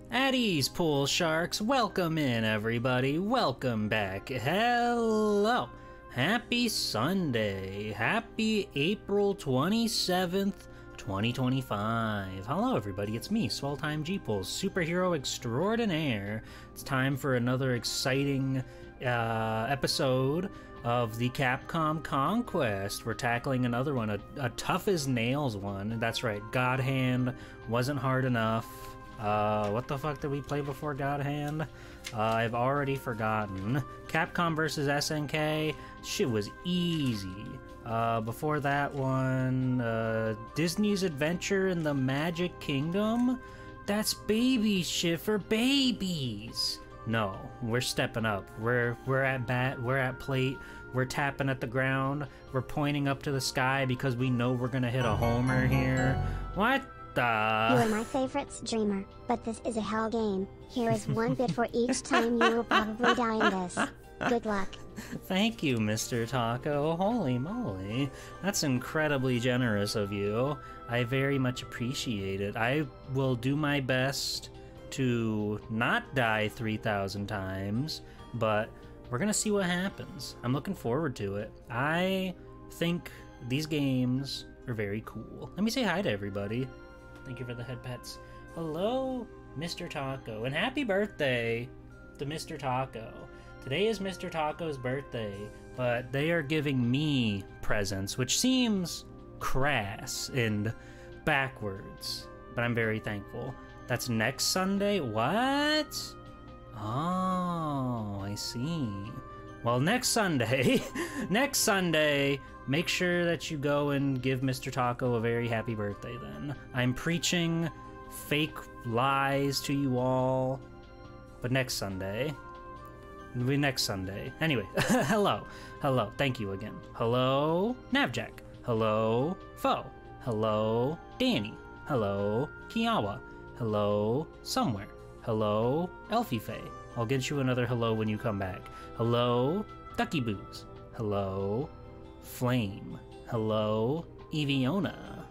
At ease, pool sharks. Welcome in, everybody. Welcome back. Hello. Happy Sunday. Happy April 27th, 2025. Hello, everybody. It's me, Swelltime G-Pulse, superhero extraordinaire. It's time for another exciting episode of the Capcom Conquest. We're tackling another one, a tough as nails one. That's right, God Hand wasn't hard enough. What the fuck did we play before God Hand? I've already forgotten. Capcom versus SNK, shit was easy. Before that one, Disney's Adventure in the Magic Kingdom? That's baby shit for babies. No, we're stepping up. We're at bat, we're at plate, we're tapping at the ground, we're pointing up to the sky because we know we're gonna hit a homer here. What? You are my favorite streamer, but this is a hell game. Here is one bit for each time you will probably die in this. Good luck. Thank you, Mr. Taco. Holy moly. That's incredibly generous of you. I very much appreciate it. I will do my best to not die 3,000 times, but we're gonna see what happens. I'm looking forward to it. I think these games are very cool. Let me say hi to everybody. Thank you for the head pets. Hello, Mr. Taco, and happy birthday to Mr. Taco. Today is Mr. Taco's birthday, but they are giving me presents, which seems crass and backwards, but I'm very thankful. That's next Sunday? What? Oh, I see. Well, next Sunday, make sure that you go and give Mr. Taco a very happy birthday then. I'm preaching fake lies to you all, but next Sunday. It'll be next Sunday. Anyway, hello, thank you again. Hello, Navjack. Hello, Foe. Hello, Danny. Hello, Kiawa. Hello, Somewhere. Hello, Elfie Faye. I'll get you another hello when you come back. Hello, Ducky Boos. Hello, Flame. Hello, Eviona.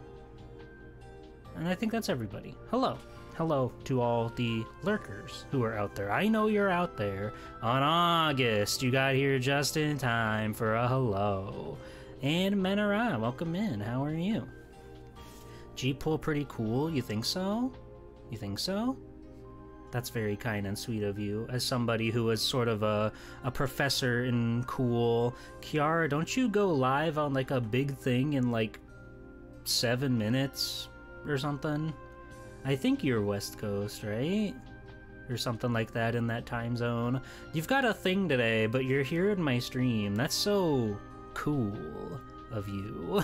And I think that's everybody. Hello. Hello to all the lurkers who are out there. I know you're out there. On August, you got here just in time for a hello. And Menara, welcome in. How are you? G-Pool pretty cool. You think so? You think so? That's very kind and sweet of you, as somebody who is sort of a professor in cool. Kiara, don't you go live on like a big thing in like 7 minutes or something? I think you're West Coast, right? Or something like that in that time zone. You've got a thing today, but you're here in my stream. That's so cool of you.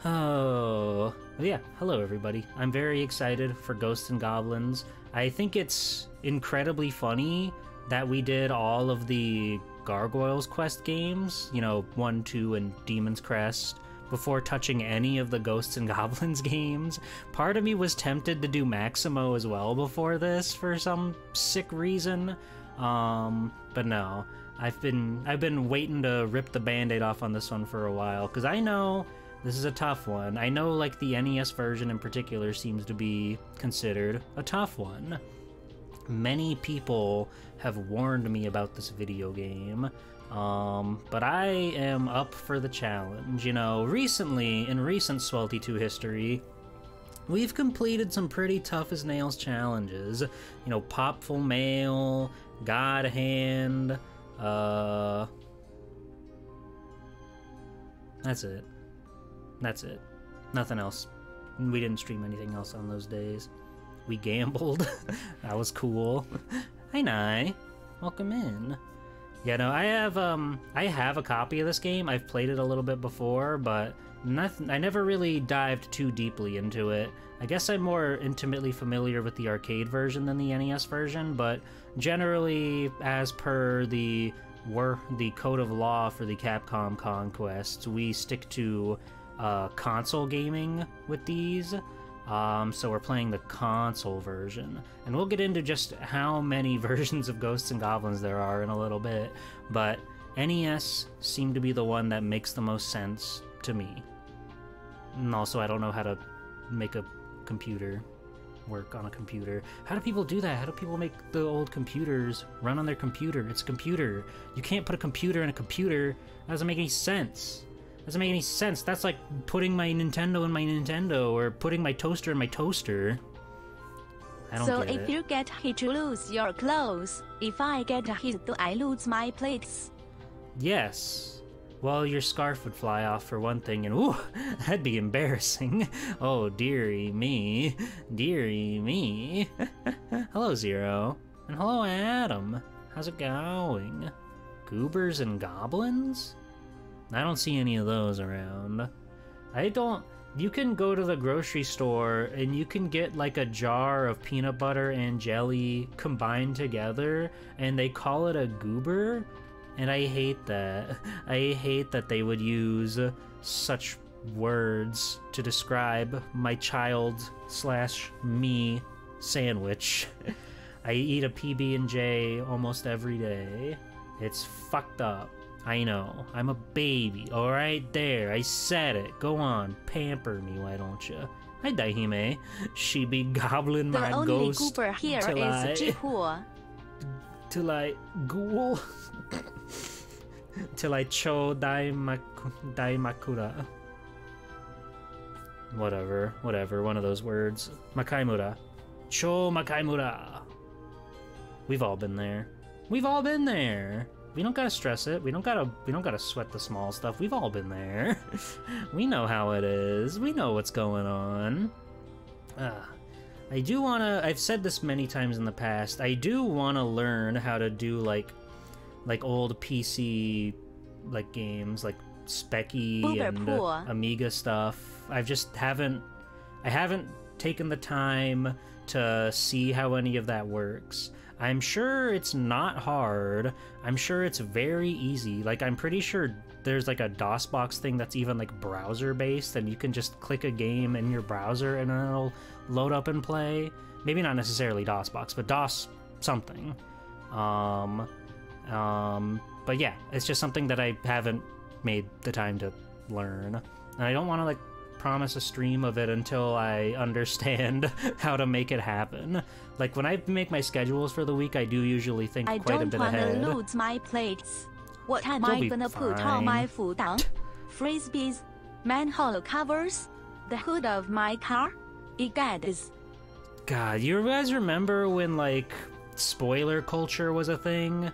Oh, yeah, hello everybody. I'm very excited for Ghosts and Goblins. I think it's incredibly funny that we did all of the Gargoyles Quest games, you know, 1, 2, and Demon's Crest, before touching any of the Ghosts and Goblins games. Part of me was tempted to do Maximo as well before this for some sick reason, but no. I've been waiting to rip the Band-Aid off on this one for a while, because I know this is a tough one. I know, like, the NES version in particular seems to be considered a tough one. Many people have warned me about this video game, but I am up for the challenge. You know, recently, in recent Swelty 2 history, we've completed some pretty tough-as-nails challenges. You know, Popful Mail, God Hand, that's it. That's it. Nothing else. We didn't stream anything else on those days. We gambled. That was cool. Hi, Nye. Welcome in. Yeah, no, I have a copy of this game. I've played it a little bit before, but I never really dived too deeply into it. I guess I'm more intimately familiar with the arcade version than the NES version, but generally, as per the code of law for the Capcom Conquest, we stick to console gaming with these, so we're playing the console version, and we'll get into just how many versions of Ghosts and Goblins there are in a little bit, but NES seemed to be the one that makes the most sense to me. And also, I don't know how to make a computer work on a computer. How do people do that? How do people make the old computers run on their computer? It's a computer. You can't put a computer in a computer. That doesn't make any sense. Doesn't make any sense. That's like putting my Nintendo in my Nintendo, or putting my toaster in my toaster. I don't get it. So if you get hit, you lose your clothes. If I get hit, do I lose my plates? Yes. Well, your scarf would fly off for one thing, and ooh, that'd be embarrassing. Oh, dearie me. Dearie me. Hello, Zero. And hello, Adam. How's it going? Goobers and goblins? I don't see any of those around. You can go to the grocery store and you can get like a jar of peanut butter and jelly combined together, and they call it a goober, and I hate that. I hate that they would use such words to describe my child/me sandwich. I eat a PB&J almost every day. It's fucked up. I know. I'm a baby. Alright, there. I said it. Go on. Pamper me, why don't you? Hi, Daihime. She be gobbling my ghost. The only goober here is Jipu. Till I ghoul. Till I cho daimakura. Whatever. One of those words. Makaimura. Cho Makaimura. We've all been there. We've all been there. We don't gotta stress it. We don't gotta sweat the small stuff. We've all been there. We know how it is. We know what's going on. I do wanna. I've said this many times in the past. I do wanna learn how to do like old PC games, like Specky and Amiga stuff. I haven't taken the time to see how any of that works. I'm sure it's not hard. I'm sure it's very easy. Like, I'm pretty sure there's like a DOSBox thing that's even like browser based, and you can just click a game in your browser and then it'll load up and play. Maybe not necessarily DOSBox, but DOS something. But yeah, it's just something that I haven't made the time to learn. And I don't want to like promise a stream of it until I understand how to make it happen. Like, when I make my schedules for the week, I do usually think quite a bit ahead. I don't want to lose my plates. What am I gonna put on my food on? Frisbees, manhole covers, the hood of my car? Egads. God, you guys remember when like spoiler culture was a thing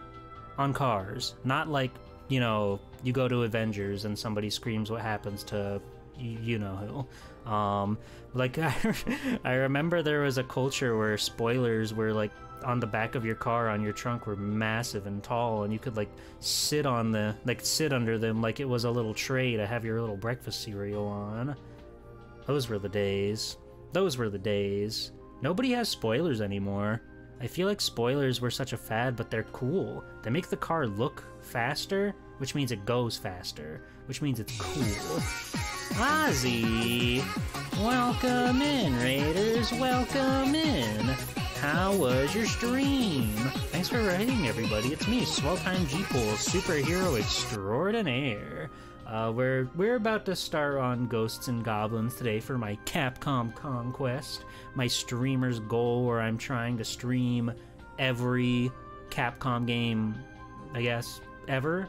on cars? Not like, you know, you go to Avengers and somebody screams what happens to you know who. Like, I remember there was a culture where spoilers were like on the back of your car, on your trunk, were massive and tall, and you could like sit under them like it was a little tray to have your little breakfast cereal on. Those were the days. Nobody has spoilers anymore. I feel like spoilers were such a fad, but they're cool. They make the car look faster, which means it goes faster, which means it's cool. Ozzy! Welcome in, Raiders, welcome in! How was your stream? Thanks for writing, everybody. It's me, Swelltime G-Pool, superhero extraordinaire. We're about to start on Ghosts and Goblins today for my Capcom Conquest, my streamer's goal, where I'm trying to stream every Capcom game, I guess, ever.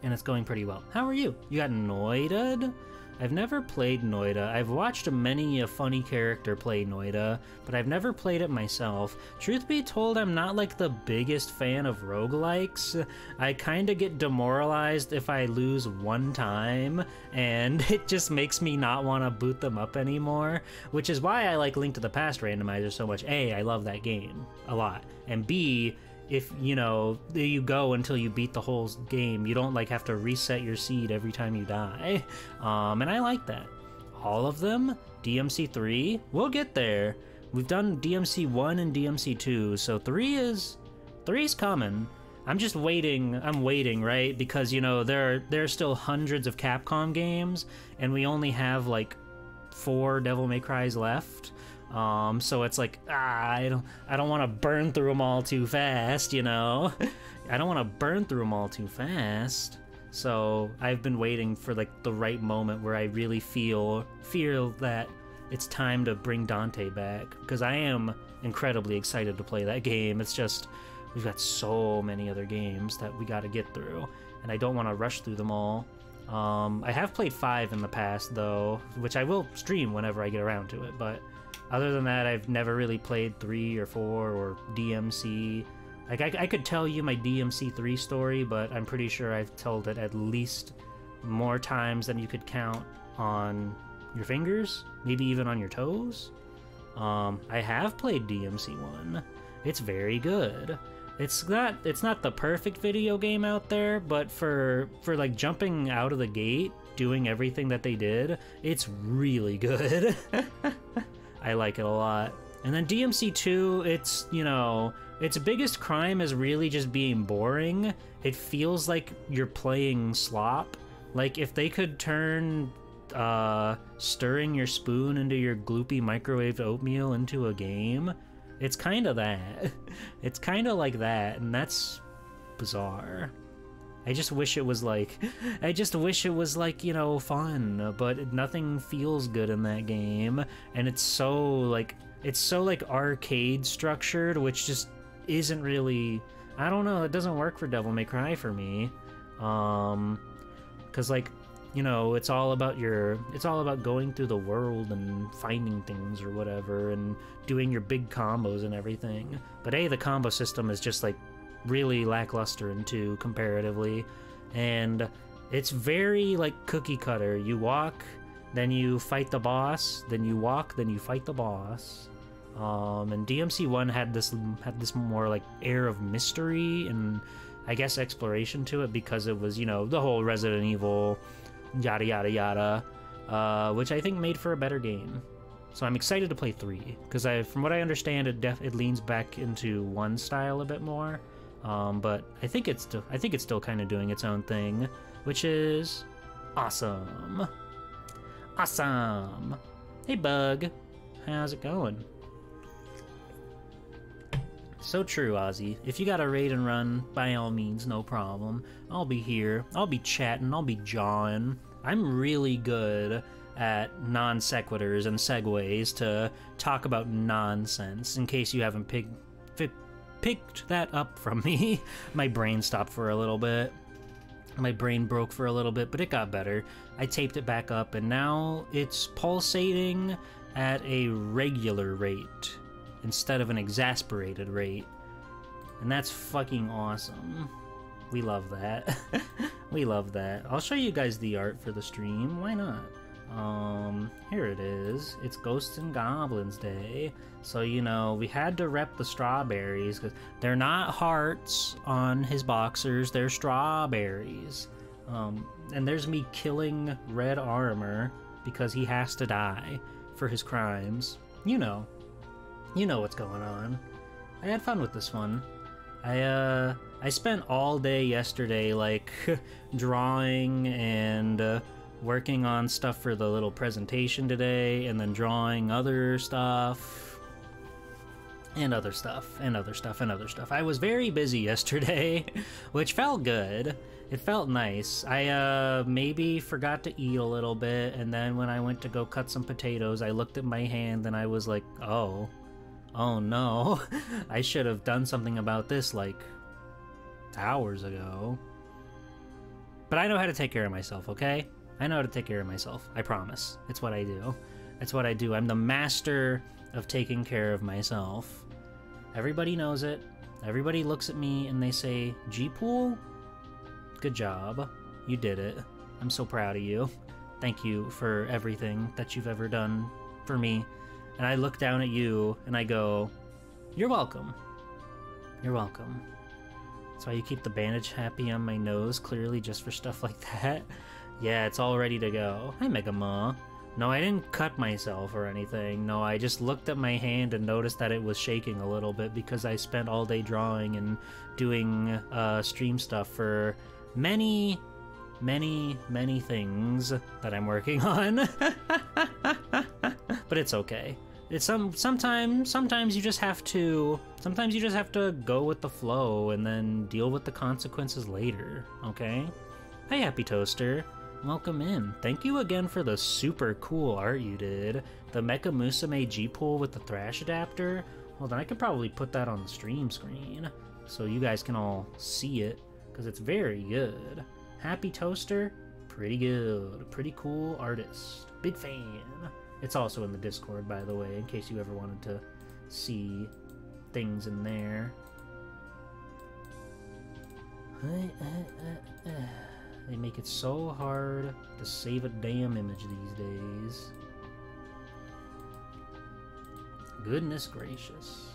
And it's going pretty well. How are you? You got Noida'd? I've never played Noida. I've watched many a funny character play Noida, but I've never played it myself. Truth be told, I'm not like the biggest fan of roguelikes. I kinda get demoralized if I lose one time, and it just makes me not want to boot them up anymore, which is why I like Link to the Past Randomizer so much. A, I love that game a lot, and B, if, you know, you go until you beat the whole game, you don't, like, have to reset your seed every time you die. And I like that. All of them? DMC 3? We'll get there. We've done DMC 1 and DMC 2, so 3's coming. I'm just waiting. I'm waiting, right? Because, you know, there are still hundreds of Capcom games, and we only have, like, 4 Devil May Cry's left. So it's like, I don't want to burn through them all too fast, you know? I don't want to burn through them all too fast. So I've been waiting for like the right moment where I really feel that it's time to bring Dante back, because I am incredibly excited to play that game. It's just, we've got so many other games that we got to get through, and I don't want to rush through them all. I have played 5 in the past, though, which I will stream whenever I get around to it, but other than that, I've never really played 3 or 4 or DMC. Like, I could tell you my DMC 3 story, but I'm pretty sure I've told it at least more times than you could count on your fingers, maybe even on your toes. I have played DMC 1. It's very good. It's not the perfect video game out there, but for like jumping out of the gate, doing everything that they did, it's really good. I like it a lot. And then DMC 2, it's, you know, its biggest crime is really just being boring. It feels like you're playing slop. Like, if they could turn stirring your spoon into your gloopy microwaved oatmeal into a game, it's kind of that. It's kind of like that, and that's bizarre. I just wish it was like, you know, fun, but nothing feels good in that game, and it's so like arcade structured, which just isn't really, I don't know, it doesn't work for Devil May Cry for me. 'Cause like, you know, it's all about going through the world and finding things or whatever and doing your big combos and everything. But the combo system is just like really lackluster in 2 comparatively, and it's very like cookie cutter. You walk, then you fight the boss, then you walk, then you fight the boss. And DMC 1 had this more like air of mystery and I guess exploration to it, because it was, you know, the whole Resident Evil yada yada yada, which I think made for a better game. So I'm excited to play 3, because from what I understand, it leans back into 1 style a bit more. But I think it's still kind of doing its own thing, which is awesome. Awesome. Hey Bug, how's it going? So true, Ozzy. If you got a raid and run, by all means, no problem. I'll be here. I'll be chatting. I'll be jawing. I'm really good at non sequiturs and segues to talk about nonsense, in case you haven't picked that up from me. My brain stopped for a little bit. My brain broke for a little bit, but it got better. I taped it back up, and now it's pulsating at a regular rate instead of an exasperated rate. And that's fucking awesome. We love that. We love that. I'll show you guys the art for the stream. Why not? Here it is. It's Ghosts and Goblins Day. So, you know, we had to rep the strawberries, because they're not hearts on his boxers, they're strawberries. And there's me killing Red Armor because he has to die for his crimes. You know what's going on. I had fun with this one. I spent all day yesterday, like, drawing and working on stuff for the little presentation today, and then drawing other stuff, and other stuff, and other stuff, and other stuff. I was very busy yesterday, which felt good. It felt nice. I maybe forgot to eat a little bit, and then when I went to go cut some potatoes, I looked at my hand and I was like, oh no, I should have done something about this like hours ago. But I know how to take care of myself, okay? I know how to take care of myself. I promise. It's what I do. It's what I do. I'm the master of taking care of myself. Everybody knows it. Everybody looks at me and they say, G-Pool, good job. You did it. I'm so proud of you. Thank you for everything that you've ever done for me. And I look down at you and I go, you're welcome. You're welcome. That's why you keep the bandage happy on my nose, clearly just for stuff like that. Yeah, it's all ready to go. Hi, Mega Ma. No, I didn't cut myself or anything. No, I just looked at my hand and noticed that it was shaking a little bit because I spent all day drawing and doing stream stuff for many things that I'm working on. But it's okay. It's sometimes you just have to go with the flow and then deal with the consequences later, okay? Hi, Happy Toaster. welcome in. Thank you again for the super cool art you did. The Mecha Musume G-Pool with the Thrash adapter. Hold on, I could probably put that on the stream screen so you guys can all see it, because it's very good. Happy Toaster, pretty good. Pretty cool artist. Big fan. It's also in the Discord, by the way, in case you ever wanted to see things in there. They make it so hard to save a damn image these days. Goodness gracious.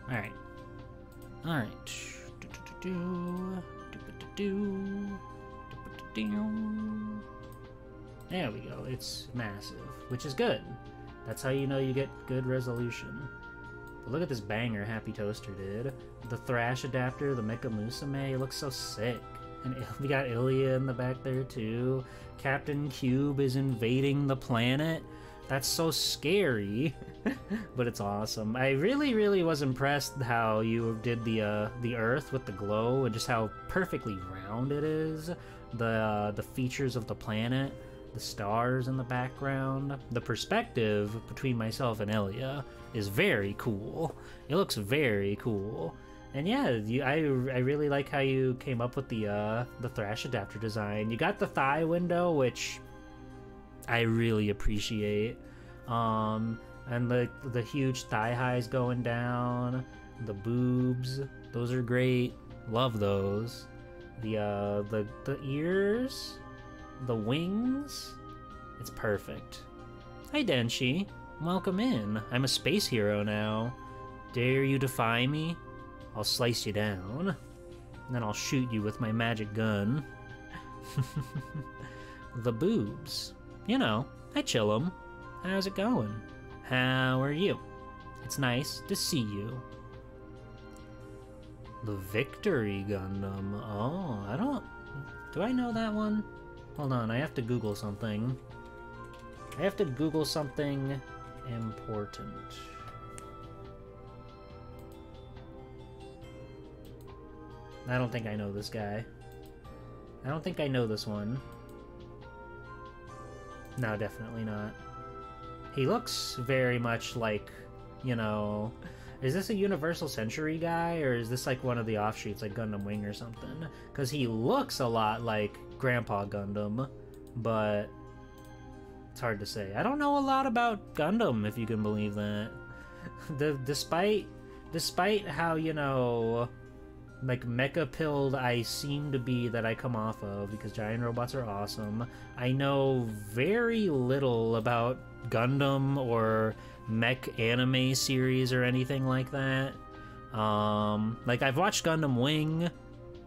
Alright. Alright. There we go. It's massive, which is good. That's how you know you get good resolution. But look at this banger Happy Toaster did. The Thrash adapter, the Mecha Musume, it looks so sick. And we got Ilya in the back there too. Captain Cube is invading the planet. That's so scary, but it's awesome. I really was impressed how you did the Earth with the glow and just how perfectly round it is. The features of the planet, the stars in the background, the perspective between myself and Ilya is very cool. It looks very cool. And yeah, I really like how you came up with the Thrash adapter design. You got the thigh window, which I really appreciate. And the huge thigh highs going down, the boobs, those are great. Love those. The ears, the wings, it's perfect. Hi Denshi, welcome in. I'm a space hero now. Dare you defy me? I'll slice you down, and then I'll shoot you with my magic gun. The boobs. You know, I chill 'em. How's it going? How are you? It's nice to see you. The Victory Gundam. Oh, do I know that one? Hold on, I have to Google something. I have to Google something important. I don't think I know this guy. I don't think I know this one. No, definitely not. He looks very much like, you know... Is this a Universal Century guy, or is this like one of the offshoots, like Gundam Wing or something? Because he looks a lot like Grandpa Gundam, but it's hard to say. I don't know a lot about Gundam, if you can believe that. Despite how, you know, like mecha-pilled I seem to be that I come off of, because giant robots are awesome, I know very little about Gundam or mech anime series or anything like that. Like, I've watched Gundam Wing.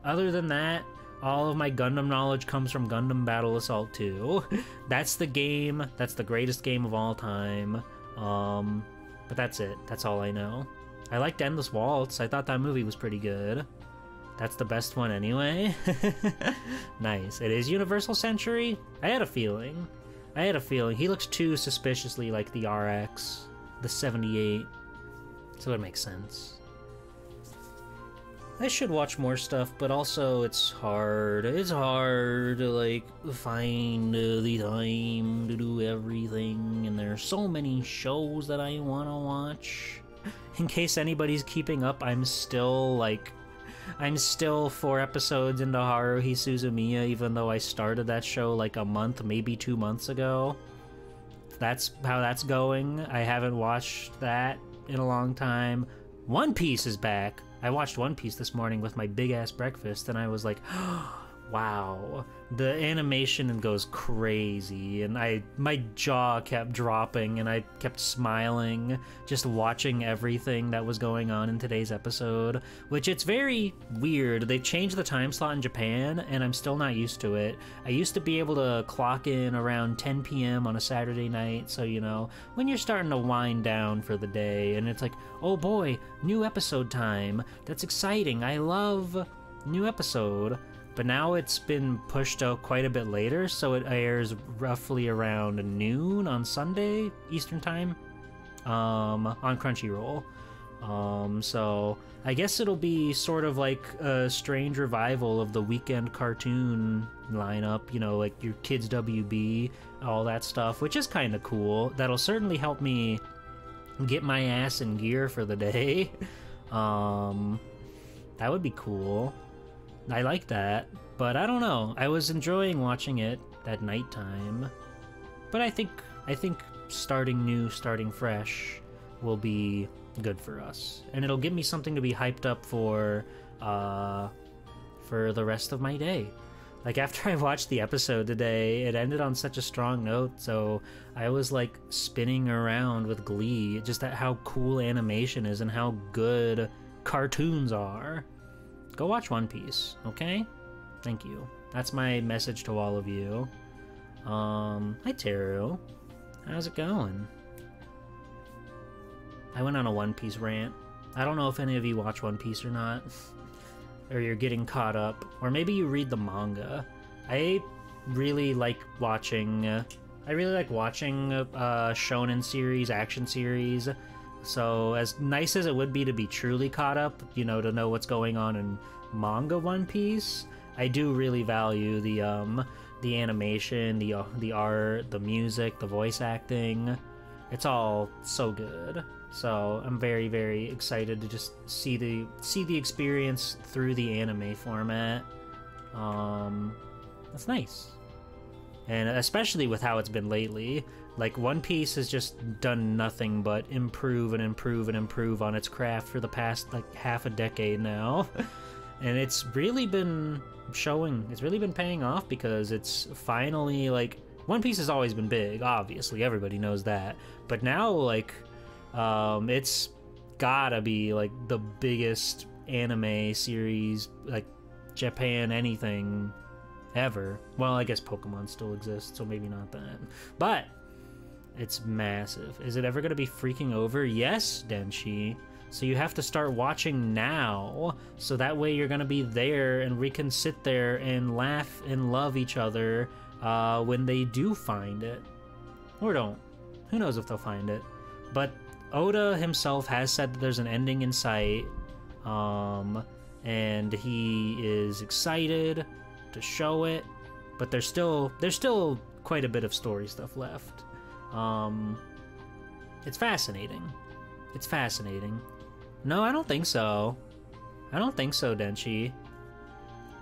Other than that, all of my Gundam knowledge comes from Gundam Battle Assault 2. That's the game. That's the greatest game of all time. But that's it. That's all I know. I liked Endless Waltz. I thought that movie was pretty good. That's the best one anyway. Nice. It is Universal Century? I had a feeling. He looks too suspiciously like the RX, the 78, so it makes sense. I should watch more stuff, but also it's hard. It's hard to, like, find the time to do everything, and there's so many shows that I want to watch. In case anybody's keeping up, I'm still 4 episodes into Haruhi Suzumiya, even though I started that show like a month, maybe 2 months ago. That's how that's going. I haven't watched that in a long time. One Piece is back. I watched One Piece this morning with my big-ass breakfast, and I was like, wow. The animation goes crazy, and my jaw kept dropping, and I kept smiling, just watching everything that was going on in today's episode, which it's very weird. They changed the time slot in Japan, and I'm still not used to it. I used to be able to clock in around 10 p.m. on a Saturday night, so, you know, when you're starting to wind down for the day, and it's like, oh boy, new episode time. That's exciting. I love new episode. but now it's been pushed out quite a bit later, so it airs roughly around noon on Sunday Eastern time, on Crunchyroll. So I guess it'll be sort of like a strange revival of the weekend cartoon lineup, you know, like your Kids WB, all that stuff, which is kind of cool. That'll certainly help me get my ass in gear for the day. That would be cool. I like that, but I don't know. I was enjoying watching it at nighttime, but I think starting new, starting fresh will be good for us, and it'll give me something to be hyped up for the rest of my day. Like, after I watched the episode today, it ended on such a strong note, so I was like spinning around with glee just at how cool animation is and how good cartoons are. Go watch One Piece, okay? Thank you. That's my message to all of you. Hi Teru. How's it going? I went on a One Piece rant. I don't know if any of you watch One Piece or not. Or you're getting caught up. Or maybe you read the manga. I really like watching shonen series, action series. So as nice as it would be to be truly caught up, you know, to know what's going on in manga One Piece, I do really value the animation, the art, the music, the voice acting. It's all so good. So I'm very, very excited to just see the experience through the anime format. That's nice. And especially with how it's been lately. Like, One Piece has just done nothing but improve and improve and improve on its craft for the past, like, half a decade now. And it's really been showing, it's really been paying off, because it's finally, like, One Piece has always been big, obviously, everybody knows that. But now, like, it's gotta be, like, the biggest anime series, like, Japan anything ever. Well, I guess Pokemon still exists, so maybe not that. But it's massive. Is it ever going to be freaking over? Yes, Denshi. So you have to start watching now, so that way you're going to be there, and we can sit there and laugh and love each other when they do find it. Or don't. Who knows if they'll find it. But Oda himself has said that there's an ending in sight, and he is excited to show it, but there's still quite a bit of story stuff left. It's fascinating. It's fascinating. No, I don't think so. I don't think so, Denshi.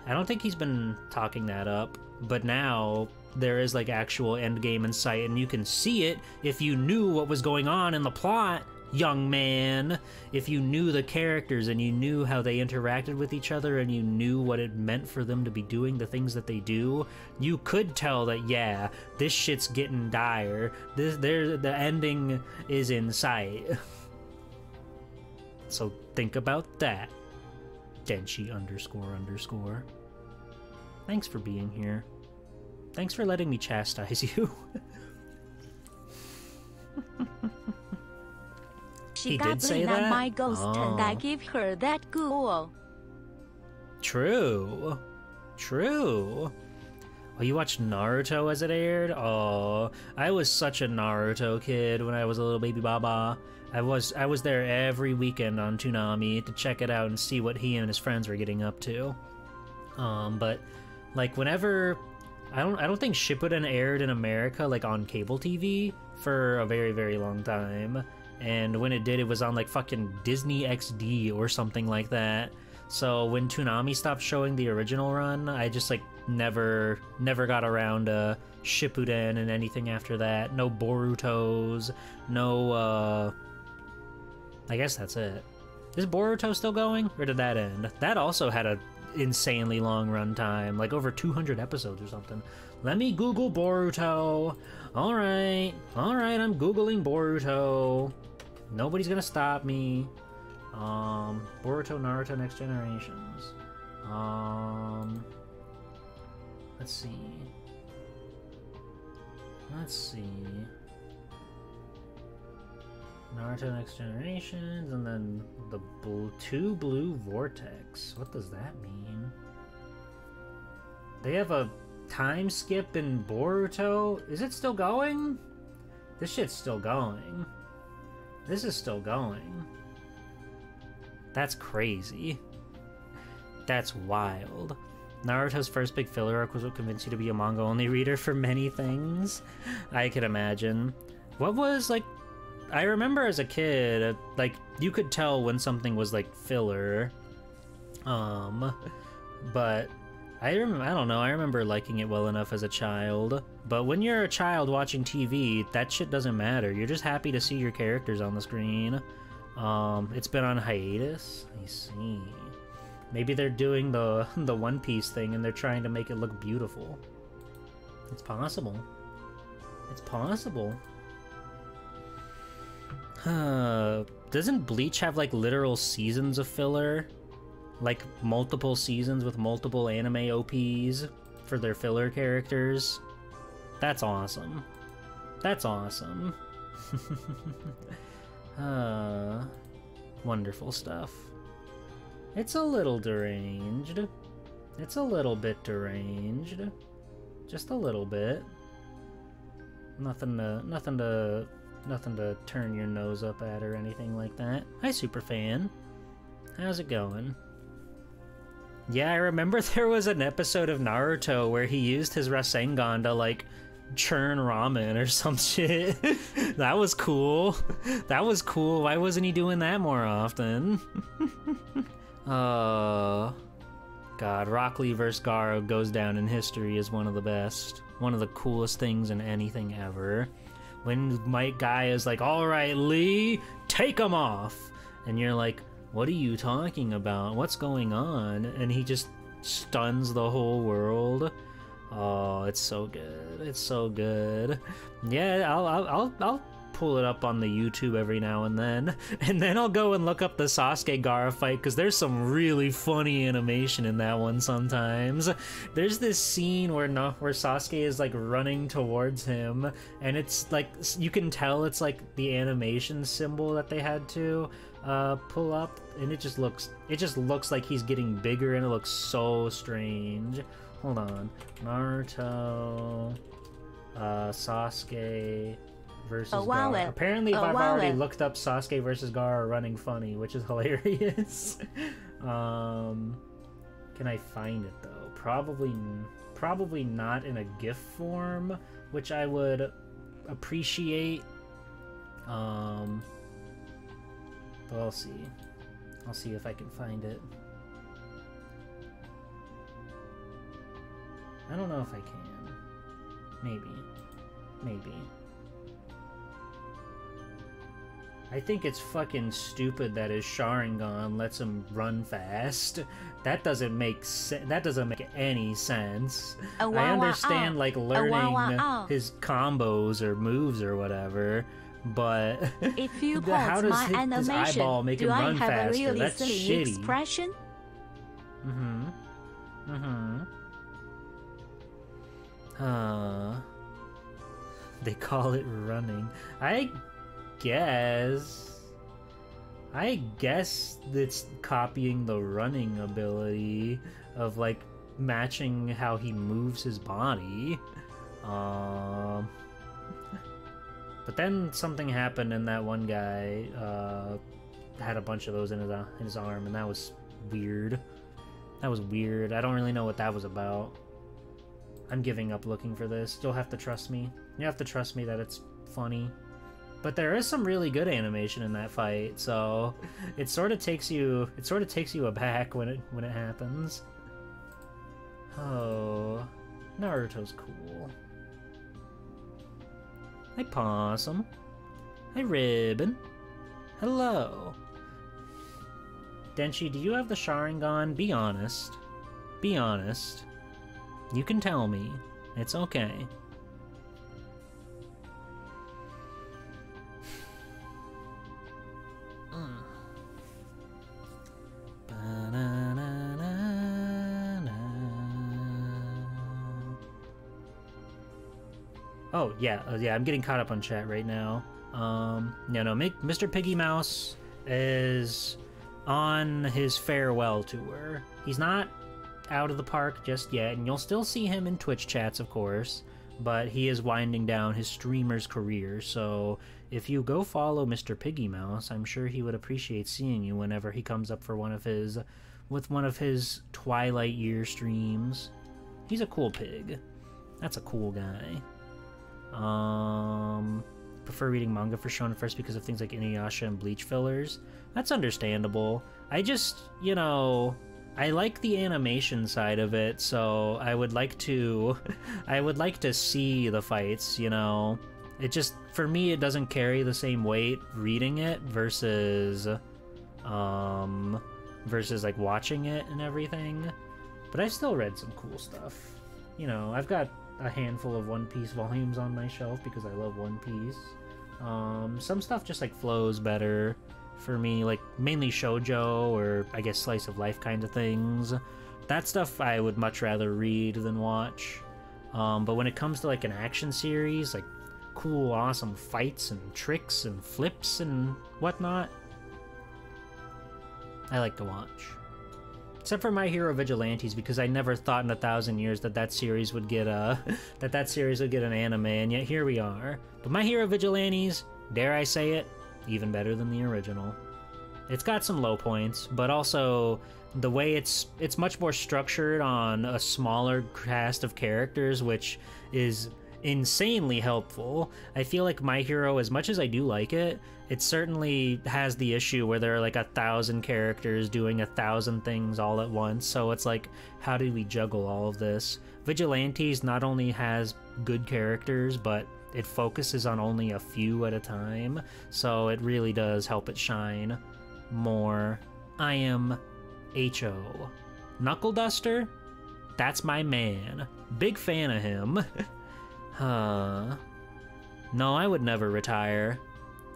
I don't think he's been talking that up, but now there is, like, actual endgame in sight, and you can see it if you knew what was going on in the plot, young man. If you knew the characters and you knew how they interacted with each other and you knew what it meant for them to be doing the things that they do, you could tell that, yeah, this shit's getting dire. The ending is in sight. So think about that, Denshi __. Thanks for being here. Thanks for letting me chastise you. She He got did say blame on that? my ghost, and I Oh. give her that ghoul. True. Oh, you watched Naruto as it aired? Oh, I was such a Naruto kid when I was a little baby baba. I was there every weekend on Toonami to check it out and see what he and his friends were getting up to. But like, whenever I don't think Shippuden aired in America, like, on cable TV for a very, very long time. And when it did, it was on, like, fucking Disney XD or something like that. So when Toonami stopped showing the original run, I just, like, never got around to Shippuden and anything after that. No Borutos, no, I guess that's it. Is Boruto still going, or did that end? That also had a insanely long run time, like over 200 episodes or something. Let me Google Boruto. Alright, I'm Googling Boruto. Nobody's gonna stop me. Boruto, Naruto, Next Generations. Let's see. Naruto Next Generations, and then the two blue vortex. What does that mean? They have a time skip in Boruto? Is it still going? This shit's still going. This is still going. That's crazy. That's wild. Naruto's first big filler arc was what convinced you to be a manga-only reader for many things. I could imagine. What was, like... I remember as a kid, like, you could tell when something was, like, filler. But... I don't know, I remember liking it well enough as a child. But when you're a child watching TV, that shit doesn't matter. You're just happy to see your characters on the screen. It's been on hiatus? I see. Maybe they're doing the One Piece thing and they're trying to make it look beautiful. It's possible. It's possible. Doesn't Bleach have, like, literal seasons of filler? Like, multiple seasons with multiple anime OPs for their filler characters? That's awesome. That's awesome. Wonderful stuff. It's a little deranged. It's a little bit deranged. Just a little bit. Nothing to turn your nose up at or anything like that. Hi, Superfan. How's it going? Yeah, I remember there was an episode of Naruto where he used his Rasengan to, like, churn ramen or some shit. That was cool. That was cool. Why wasn't he doing that more often? God, Rock Lee vs. Gaara goes down in history as one of the best. One of the coolest things in anything ever. When my guy is like, alright, Lee, take him off! And you're like, what are you talking about? What's going on? And he just stuns the whole world. Oh, it's so good. It's so good. Yeah, I'll pull it up on the YouTube every now and then I'll go and look up the Sasuke Gaara fight because there's some really funny animation in that one sometimes. There's this scene where Sasuke is like running towards him, and it's like you can tell it's like the animation symbol that they had to pull up, and it just looks like he's getting bigger, and it looks so strange. Hold on, Naruto, Sasuke versus Gaara. Apparently, I've already looked up Sasuke versus Gaara running funny, which is hilarious. Can I find it though? Probably not in a GIF form, which I would appreciate. But I'll see. I'll see if I can find it. I don't know if I can. Maybe. I think it's fucking stupid that his Sharingan lets him run fast. That doesn't make any sense. I understand like learning his combos or moves or whatever, but if you how does my his eyeball make him run faster? Really That's shitty. Expression? They call it running. I guess it's copying the running ability of like matching how he moves his body. But then something happened and that one guy had a bunch of those in his arm, and that was weird. I don't really know what that was about. I'm giving up looking for this. You'll have to trust me. You have to trust me that it's funny. But there is some really good animation in that fight, so it sort of takes you aback when it happens. Oh, Naruto's cool. Hi Possum. Hi Ribbon. Hello. Denshi, do you have the Sharingan? Be honest. Be honest. You can tell me. It's okay. Oh, yeah, I'm getting caught up on chat right now. Mr. Piggy Mouse is on his farewell tour. He's not out of the park just yet, and you'll still see him in Twitch chats, of course, but he is winding down his streamer's career, so if you go follow Mr. Piggy Mouse, I'm sure he would appreciate seeing you whenever he comes up for one of his Twilight Year streams. He's a cool pig. That's a cool guy. Prefer reading manga for Shonen first because of things like Inuyasha and Bleach fillers. That's understandable. I just, you know, I like the animation side of it, so I would like to see the fights, you know. It just, for me, it doesn't carry the same weight reading it versus like watching it and everything. But I've still read some cool stuff. You know, I've got a handful of One Piece volumes on my shelf because I love One Piece. Some stuff just like flows better for me, like mainly shoujo or I guess slice of life kind of things. That stuff I would much rather read than watch. But when it comes to like an action series, like cool, awesome fights and tricks and flips and whatnot, I like to watch. Except for My Hero Vigilantes, because I never thought in 1,000 years that series would get that series would get an anime, and yet here we are. But My Hero Vigilantes, dare I say it, even better than the original. It's got some low points, but also the way it's much more structured on a smaller cast of characters, which is insanely helpful. I feel like My Hero, as much as I do like it, it certainly has the issue where there are like 1,000 characters doing 1,000 things all at once, so it's like, how do we juggle all of this? Vigilantes not only has good characters, but it focuses on only a few at a time, so it really does help it shine more. I am H.O. Knuckle Duster? That's my man. Big fan of him. No, I would never retire.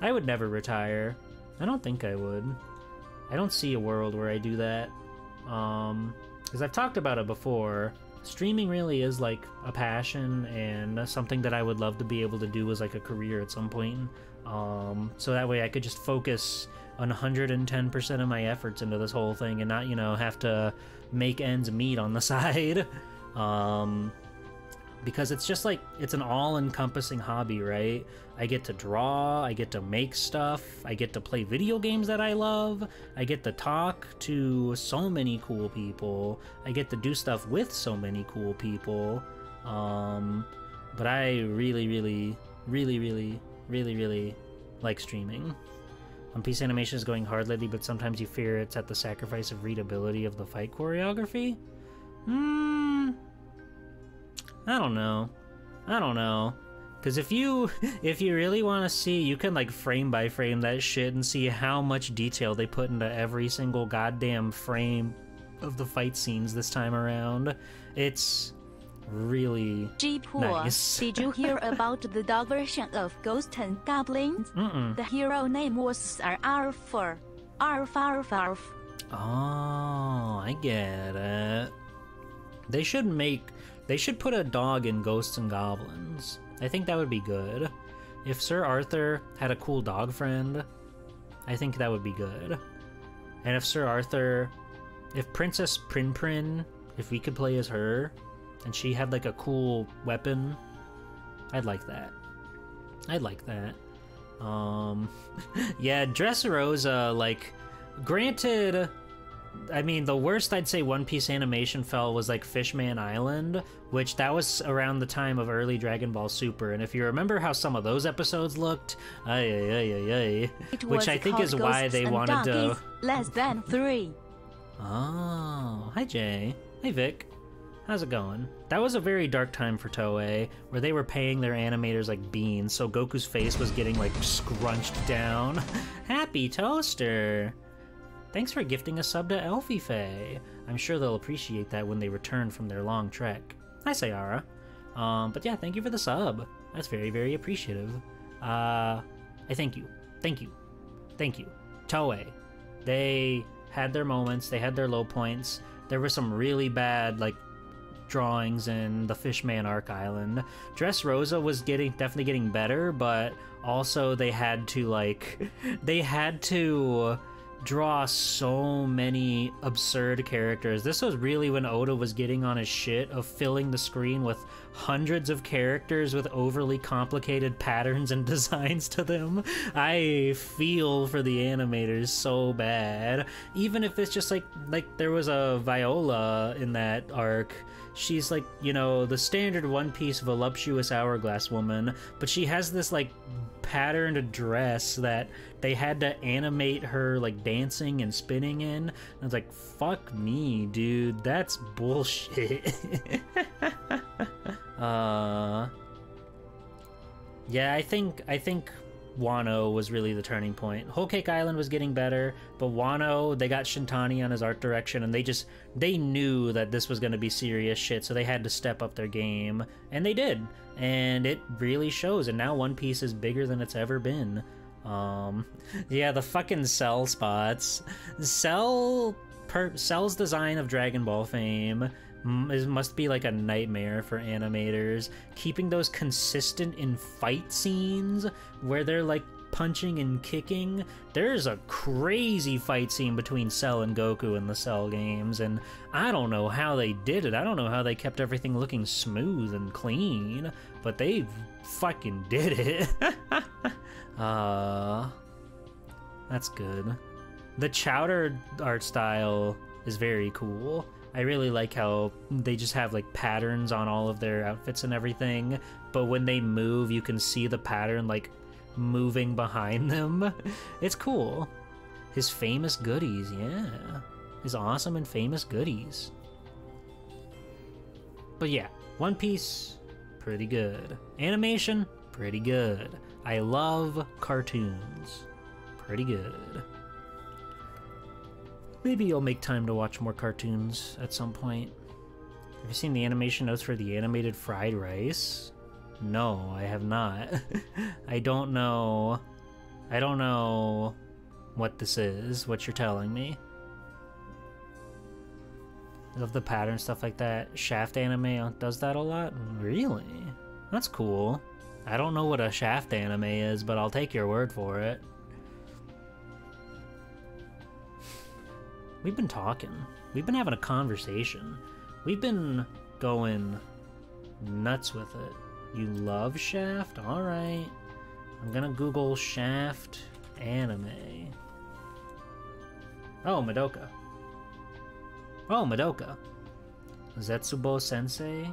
I would never retire. I don't think I would. I don't see a world where I do that. Because I've talked about it before. Streaming really is like a passion and something that I would love to be able to do as like a career at some point. So that way I could just focus 110% of my efforts into this whole thing and not, you know, have to make ends meet on the side. Because it's just like, it's an all-encompassing hobby, right? I get to draw, I get to make stuff, I get to play video games that I love, I get to talk to so many cool people, I get to do stuff with so many cool people, but I really like streaming. One Piece animation is going hard lately, but sometimes you fear it's at the sacrifice of readability of the fight choreography? I don't know. Because if you really want to see, you can like frame by frame that shit and see how much detail they put into every single goddamn frame of the fight scenes this time around. It's really nice. Did you hear about the dog version of Ghosts and Goblins? The hero name was Arthur. Arf. Oh, I get it. They should put a dog in Ghosts and Goblins. I think that would be good. If Sir Arthur had a cool dog friend, I think that would be good. And if Princess Prin, if we could play as her, and she had like a cool weapon, I'd like that. Yeah, Dressrosa, like, granted, I mean, the worst I'd say One Piece animation fell was like Fishman Island, which that was around the time of early Dragon Ball Super, and if you remember how some of those episodes looked, which I think is why they wanted to... Less than 3. Oh, hi Jay. Hey Vic. How's it going? That was a very dark time for Toei, where they were paying their animators like beans, so Goku's face was getting like scrunched down. Happy Toaster! Thanks for gifting a sub to Elfie Faye. I'm sure they'll appreciate that when they return from their long trek. Hi, Sayara. But yeah, thank you for the sub. That's very, very appreciative. I thank you. Thank you. Toei. They had their moments, they had their low points. There were some really bad, like, drawings in the Fishman Arc Island. Dressrosa was definitely getting better, but also they had to draw so many absurd characters. This was really when Oda was getting on his shit of filling the screen with hundreds of characters with overly complicated patterns and designs to them. I feel for the animators so bad. Even if it's just like there was a Viola in that arc. She's like, you know, the standard One Piece voluptuous hourglass woman, but she has this like patterned dress that they had to animate her like dancing and spinning in. I was like, fuck me, dude, that's bullshit. Yeah, I think Wano was really the turning point. Whole Cake Island was getting better, but Wano, they got Shintani on his art direction, and they knew that this was going to be serious shit, so they had to step up their game, and they did, and it really shows, and now One Piece is bigger than it's ever been. Yeah, the fucking Cell spots. Cell's design of Dragon Ball fame must be like a nightmare for animators. Keeping those consistent in fight scenes where they're like punching and kicking. There's a crazy fight scene between Cell and Goku in the Cell games, and I don't know how they did it. I don't know how they kept everything looking smooth and clean, but they fucking did it. That's good. The Chowder art style is very cool. I really like how they just have like patterns on all of their outfits and everything, but when they move, you can see the pattern like moving behind them. It's cool. His famous goodies, yeah. His awesome and famous goodies. But yeah, One Piece, pretty good. Animation, pretty good. I love cartoons. Pretty good. Maybe you'll make time to watch more cartoons at some point. Have you seen the animation notes for the animated fried rice? No, I have not. I don't know what this is, what you're telling me. I love the pattern, stuff like that. Shaft anime does that a lot? Really? That's cool. I don't know what a Shaft anime is, but I'll take your word for it. We've been talking. We've been having a conversation. We've been going nuts with it. You love Shaft? Alright. I'm gonna Google Shaft anime. Oh, Madoka. Oh, Madoka. Zetsubo Sensei?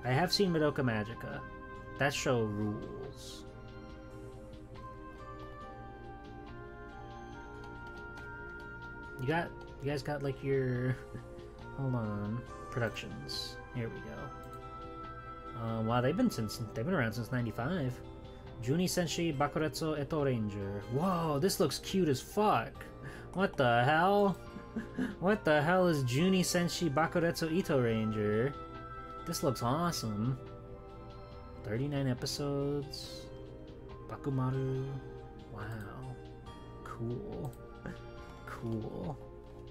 I have seen Madoka Magica. That show rules. You guys got like your, hold on, productions. Here we go. Wow, they've been around since '95. Juni Senshi Bakuretsu Eto Ranger. Whoa, this looks cute as fuck. What the hell? What the hell is Juni Senshi Bakuretsu Ito Ranger? This looks awesome. 39 episodes. Bakumaru. Wow. Cool. Cool.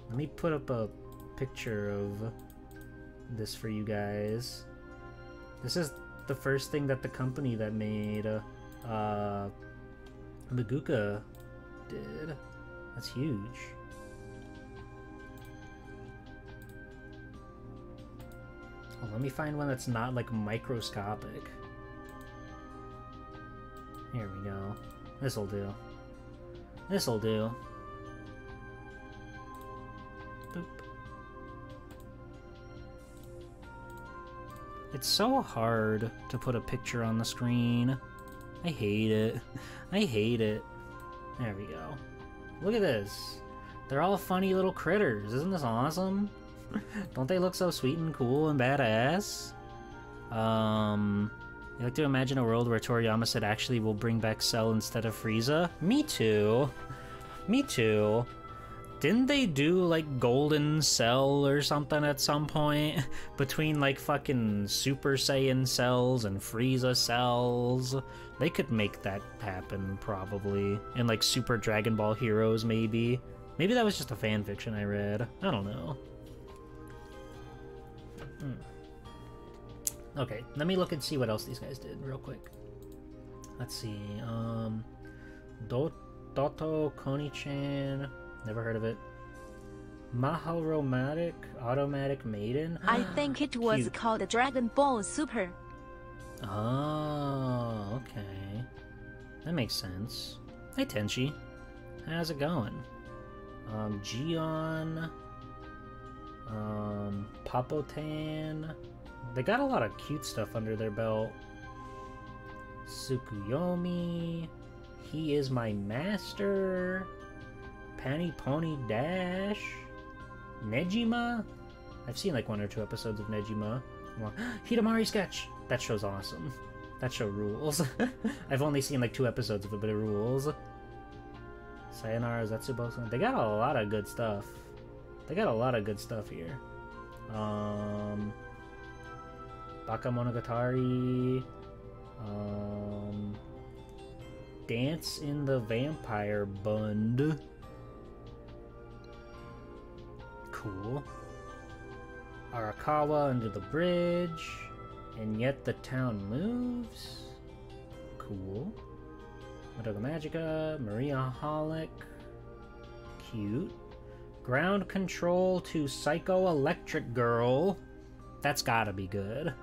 Let me put up a picture of this for you guys. This is the first thing that the company that made Maguka did. That's huge. Oh, let me find one that's not like microscopic. Here we go. This'll do. This'll do. Boop. It's so hard to put a picture on the screen. I hate it. I hate it. There we go. Look at this. They're all funny little critters. Isn't this awesome? Don't they look so sweet and cool and badass? You like to imagine a world where Toriyama said actually we'll bring back Cell instead of Frieza? Me too. Me too. Didn't they do like Golden Cell or something at some point? Between like fucking Super Saiyan cells and Frieza cells? They could make that happen probably. And like Super Dragon Ball Heroes maybe. Maybe that was just a fanfiction I read. I don't know. Okay, let me look and see what else these guys did real quick. Let's see. Doto Koni-chan. Never heard of it. Maharomatic Automatic Maiden. I think it was Cute. called Dragon Ball Super. Oh, okay. That makes sense. Hey Tenchi. How's it going? Gion. Papotan. They got a lot of cute stuff under their belt. Tsukuyomi. He is my master. Panny Pony Dash. Nejima. I've seen like 1 or 2 episodes of Nejima. Well, Hidamari Sketch. That show's awesome. That show rules. I've only seen like 2 episodes of it, but it rules. Sayonara Zetsubo. They got a lot of good stuff. They got a lot of good stuff here. Bakemonogatari. Dance in the Vampire Bund. Cool. Arakawa Under the Bridge. And Yet the Town Moves. Cool. Madoka Magica. Maria Holic. Cute. Ground Control to Psycho Electric Girl. That's gotta be good.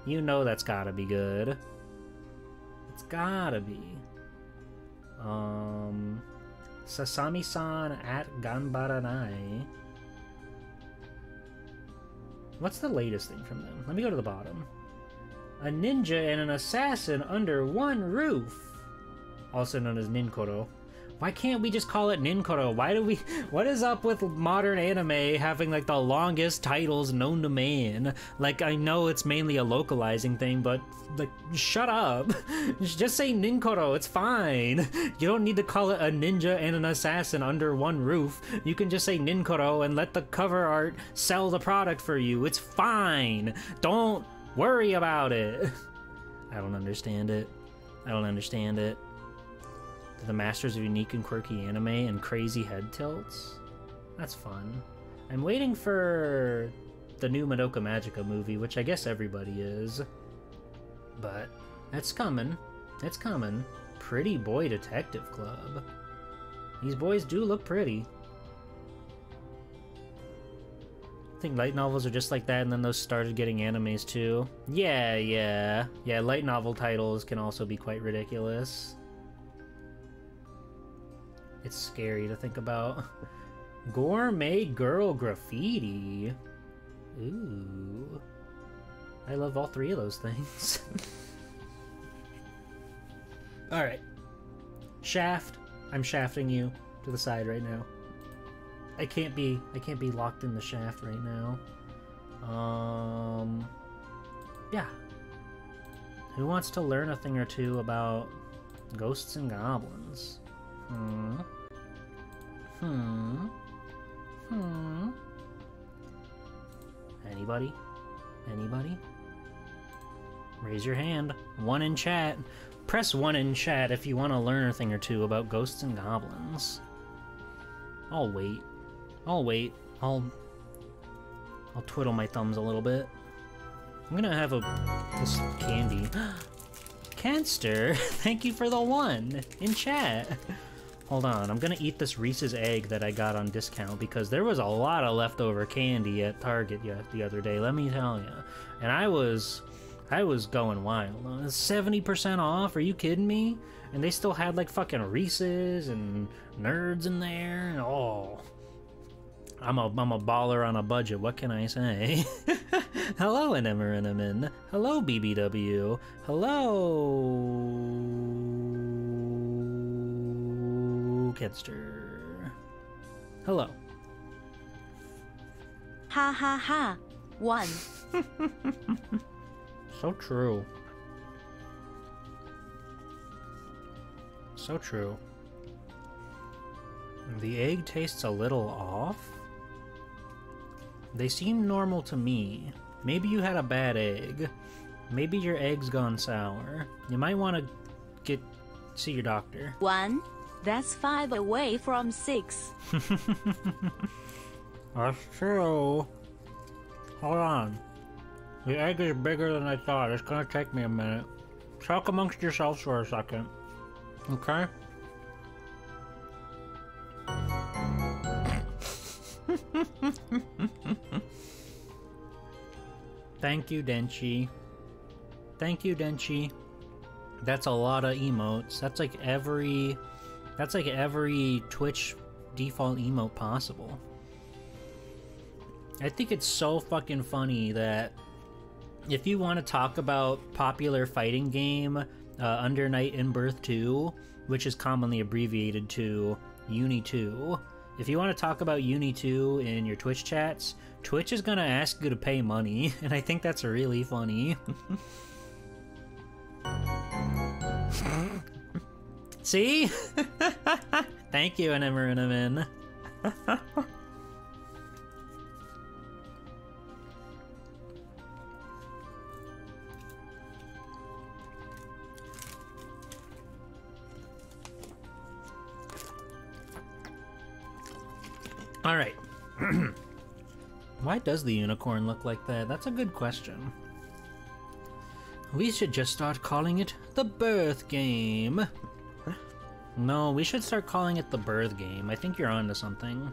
You know that's gotta be good. It's gotta be. Sasami-san at Ganbaranai. What's the latest thing from them? Let me go to the bottom. A ninja and an assassin under one roof. Also known as Ninkoro. Why can't we just call it Ninkoro? What is up with modern anime having like the longest titles known to man? Like, I know it's mainly a localizing thing, but like, shut up. Just say Ninkoro, it's fine. You don't need to call it a ninja and an assassin under one roof. You can just say Ninkoro and let the cover art sell the product for you. It's fine. Don't worry about it. I don't understand it. I don't understand it. The masters of unique and quirky anime and crazy head tilts. That's fun. I'm waiting for the new Madoka Magica movie, which I guess everybody is. But that's coming. It's coming. Pretty Boy Detective Club. These boys do look pretty. I think light novels are just like that, and then those started getting animes too. Yeah, light novel titles can also be quite ridiculous. It's scary to think about. Gourmet Girl Graffiti. Ooh. I love all 3 of those things. Alright. Shaft. I'm shafting you to the side right now. I can't be locked in the shaft right now. Yeah. Who wants to learn a thing or two about ghosts and goblins? Anybody? Anybody? Raise your hand. 1 in chat. Press 1 in chat if you want to learn a thing or two about ghosts and goblins. I'll wait. I'll twiddle my thumbs a little bit. I'm gonna have this candy. Kenster, thank you for the 1 in chat. Hold on, I'm gonna eat this Reese's egg that I got on discount because there was a lot of leftover candy at Target the other day, let me tell you. And I was going wild. 70% off, are you kidding me? And they still had like fucking Reese's and Nerds in there. And, oh, I'm a baller on a budget, what can I say? Hello, Enemeranemin. Hello, BBW. Hello, Kedster. Hello. Ha ha ha. 1. So true. So true. The egg tastes a little off. They seem normal to me. Maybe you had a bad egg. Maybe your egg's gone sour. You might want to see your doctor. 1. That's 5 away from 6. That's true. Hold on. The egg is bigger than I thought. It's gonna take me a minute. Talk amongst yourselves for a second. Okay? Thank you, Denchi. Thank you, Denchi. That's a lot of emotes. That's like every Twitch default emote possible. I think it's so fucking funny that if you want to talk about popular fighting game, Under Night in Birth 2, which is commonly abbreviated to Uni 2, if you want to talk about Uni 2 in your Twitch chats, Twitch is gonna ask you to pay money, and I think that's really funny. See? Thank you, Anemarinamin. All right. Why does the unicorn look like that? That's a good question. We should just start calling it the birth game. No, we should start calling it the birth game. I think you're onto something.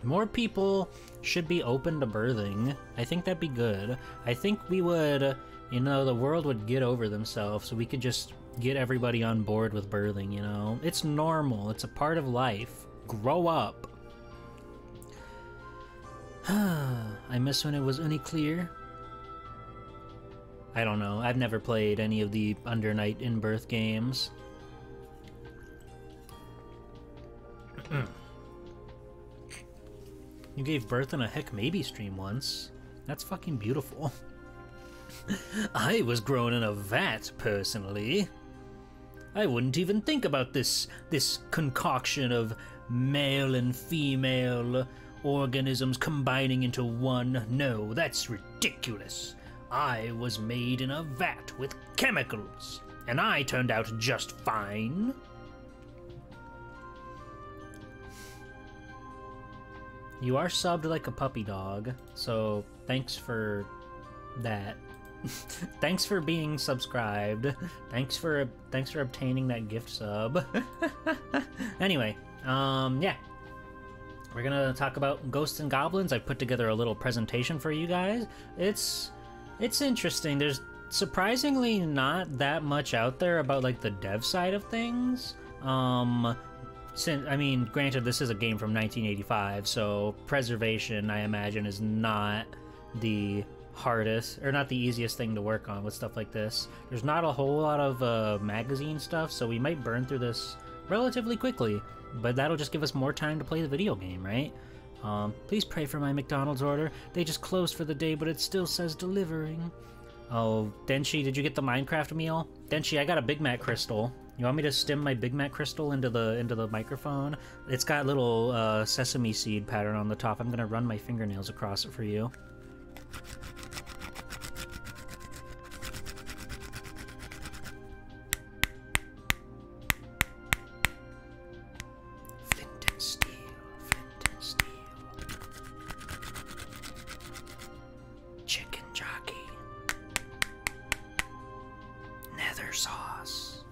More people should be open to birthing. I think that'd be good. I think we would, you know, the world would get over themselves, so we could just get everybody on board with birthing, you know? It's normal. It's a part of life. Grow up. I miss when it was unclear. I don't know. I've never played any of the Under Night in Birth games. You gave birth in a Heck Maybe stream once. That's fucking beautiful. I was grown in a vat, personally. I wouldn't even think about this concoction of male and female organisms combining into one. No, that's ridiculous. I was made in a vat with chemicals, and I turned out just fine. You are subbed like a puppy dog, so thanks for that. Thanks for being subscribed. Thanks for obtaining that gift sub. Anyway, yeah. We're gonna talk about Ghosts and Goblins. I put together a little presentation for you guys. It's interesting. There's surprisingly not that much out there about like the dev side of things. I mean, granted, this is a game from 1985, so preservation, I imagine, is not the hardest, or not the easiest thing to work on with stuff like this. There's not a whole lot of magazine stuff, so we might burn through this relatively quickly, but that'll just give us more time to play the video game, right? Please pray for my McDonald's order. They just closed for the day, but it still says delivering. Oh, Denchi, did you get the Minecraft meal? Denchi, I got a Big Mac crystal. You want me to stim my Big Mac crystal into the microphone? It's got little sesame seed pattern on the top. I'm gonna run my fingernails across it for you. Flint and steel, flint and steel. Chicken jockey. Nether sauce.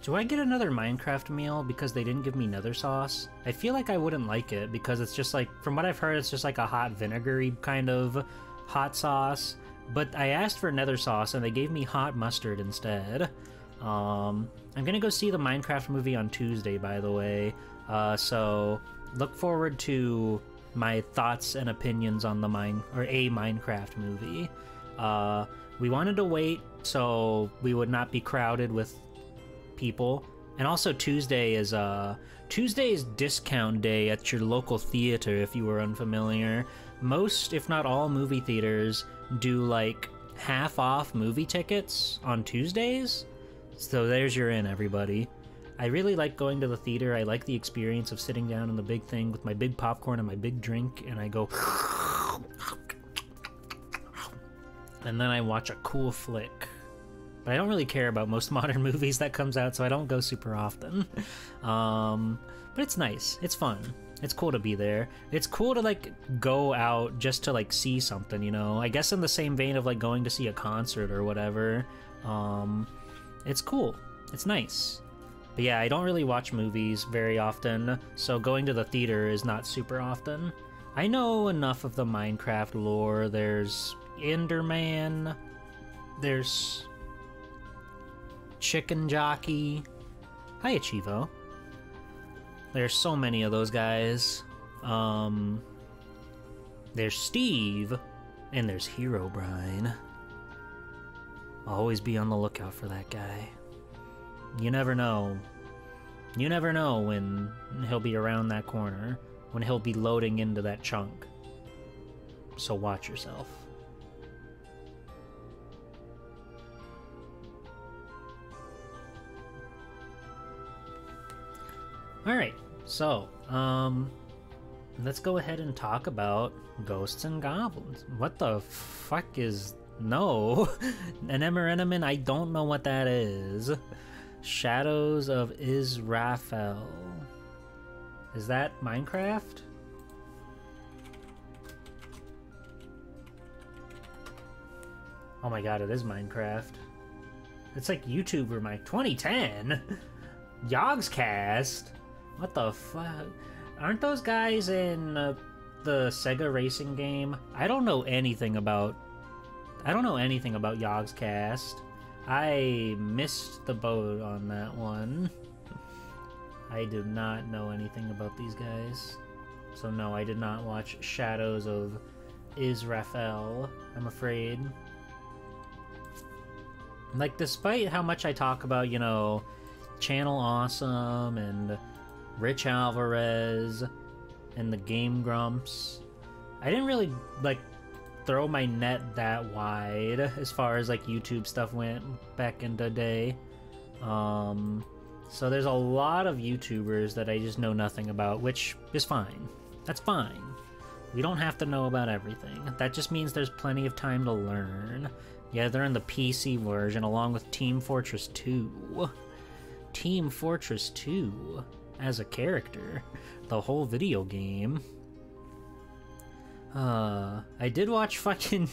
Do I get another Minecraft meal because they didn't give me nether sauce? I feel like I wouldn't like it because it's just like, from what I've heard, it's just like a hot vinegary kind of hot sauce. But I asked for nether sauce and they gave me hot mustard instead. I'm gonna go see the Minecraft movie on Tuesday, by the way. So look forward to my thoughts and opinions on the Minecraft movie. We wanted to wait so we would not be crowded with people, and also Tuesday is discount day at your local theater. If you were unfamiliar, most, if not all, movie theaters do like half off movie tickets on Tuesdays. So there's your in, everybody. I really like going to the theater. I like the experience of sitting down in the big thing with my big popcorn and my big drink, and I go and then I watch a cool flick. But I don't really care about most modern movies that comes out, so I don't go super often. But it's nice. It's fun. It's cool to be there. It's cool to, like, go out just to, like, see something, you know? I guess in the same vein of, like, going to see a concert or whatever. It's cool. It's nice. But yeah, I don't really watch movies very often, so going to the theater is not super often. I know enough of the Minecraft lore. There's Enderman, there's Chicken Jockey. Hi, Chivo. There's so many of those guys. There's Steve, and there's Herobrine. Always be on the lookout for that guy. You never know. You never know when he'll be around that corner, when he'll be loading into that chunk. So watch yourself. Alright, so, let's go ahead and talk about Ghosts and Goblins. What the fuck is... No! An Emereniman, I don't know what that is. Shadows of Israfel. Is that Minecraft? Oh my god, it is Minecraft. It's like YouTuber Mike 2010? Yogscast? What the fuck? Aren't those guys in the Sega racing game? I don't know anything about Yogscast. I missed the boat on that one. I did not know anything about these guys. So no, I did not watch Shadows of Israfel, I'm afraid. Like, despite how much I talk about, you know, Channel Awesome and Rich Alvarez and the Game Grumps, I didn't really, like, throw my net that wide as far as, like, YouTube stuff went back in the day. So there's a lot of YouTubers that I just know nothing about, which is fine. That's fine. We don't have to know about everything. That just means there's plenty of time to learn. Yeah, they're in the PC version along with Team Fortress 2. Team Fortress 2 as a character. The whole video game. I did watch fucking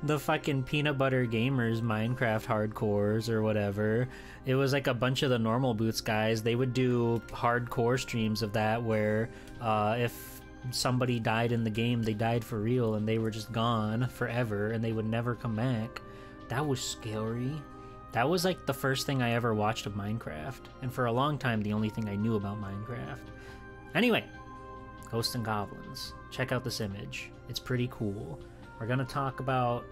the fucking Peanut Butter Gamers Minecraft hardcores or whatever. It was like a bunch of the Normal Boots guys. They would do hardcore streams of that where if somebody died in the game, they died for real and they were just gone forever and they would never come back. That was scary. That was like the first thing I ever watched of Minecraft, and for a long time the only thing I knew about Minecraft. Anyway, Ghosts and Goblins. Check out this image. It's pretty cool. We're gonna talk about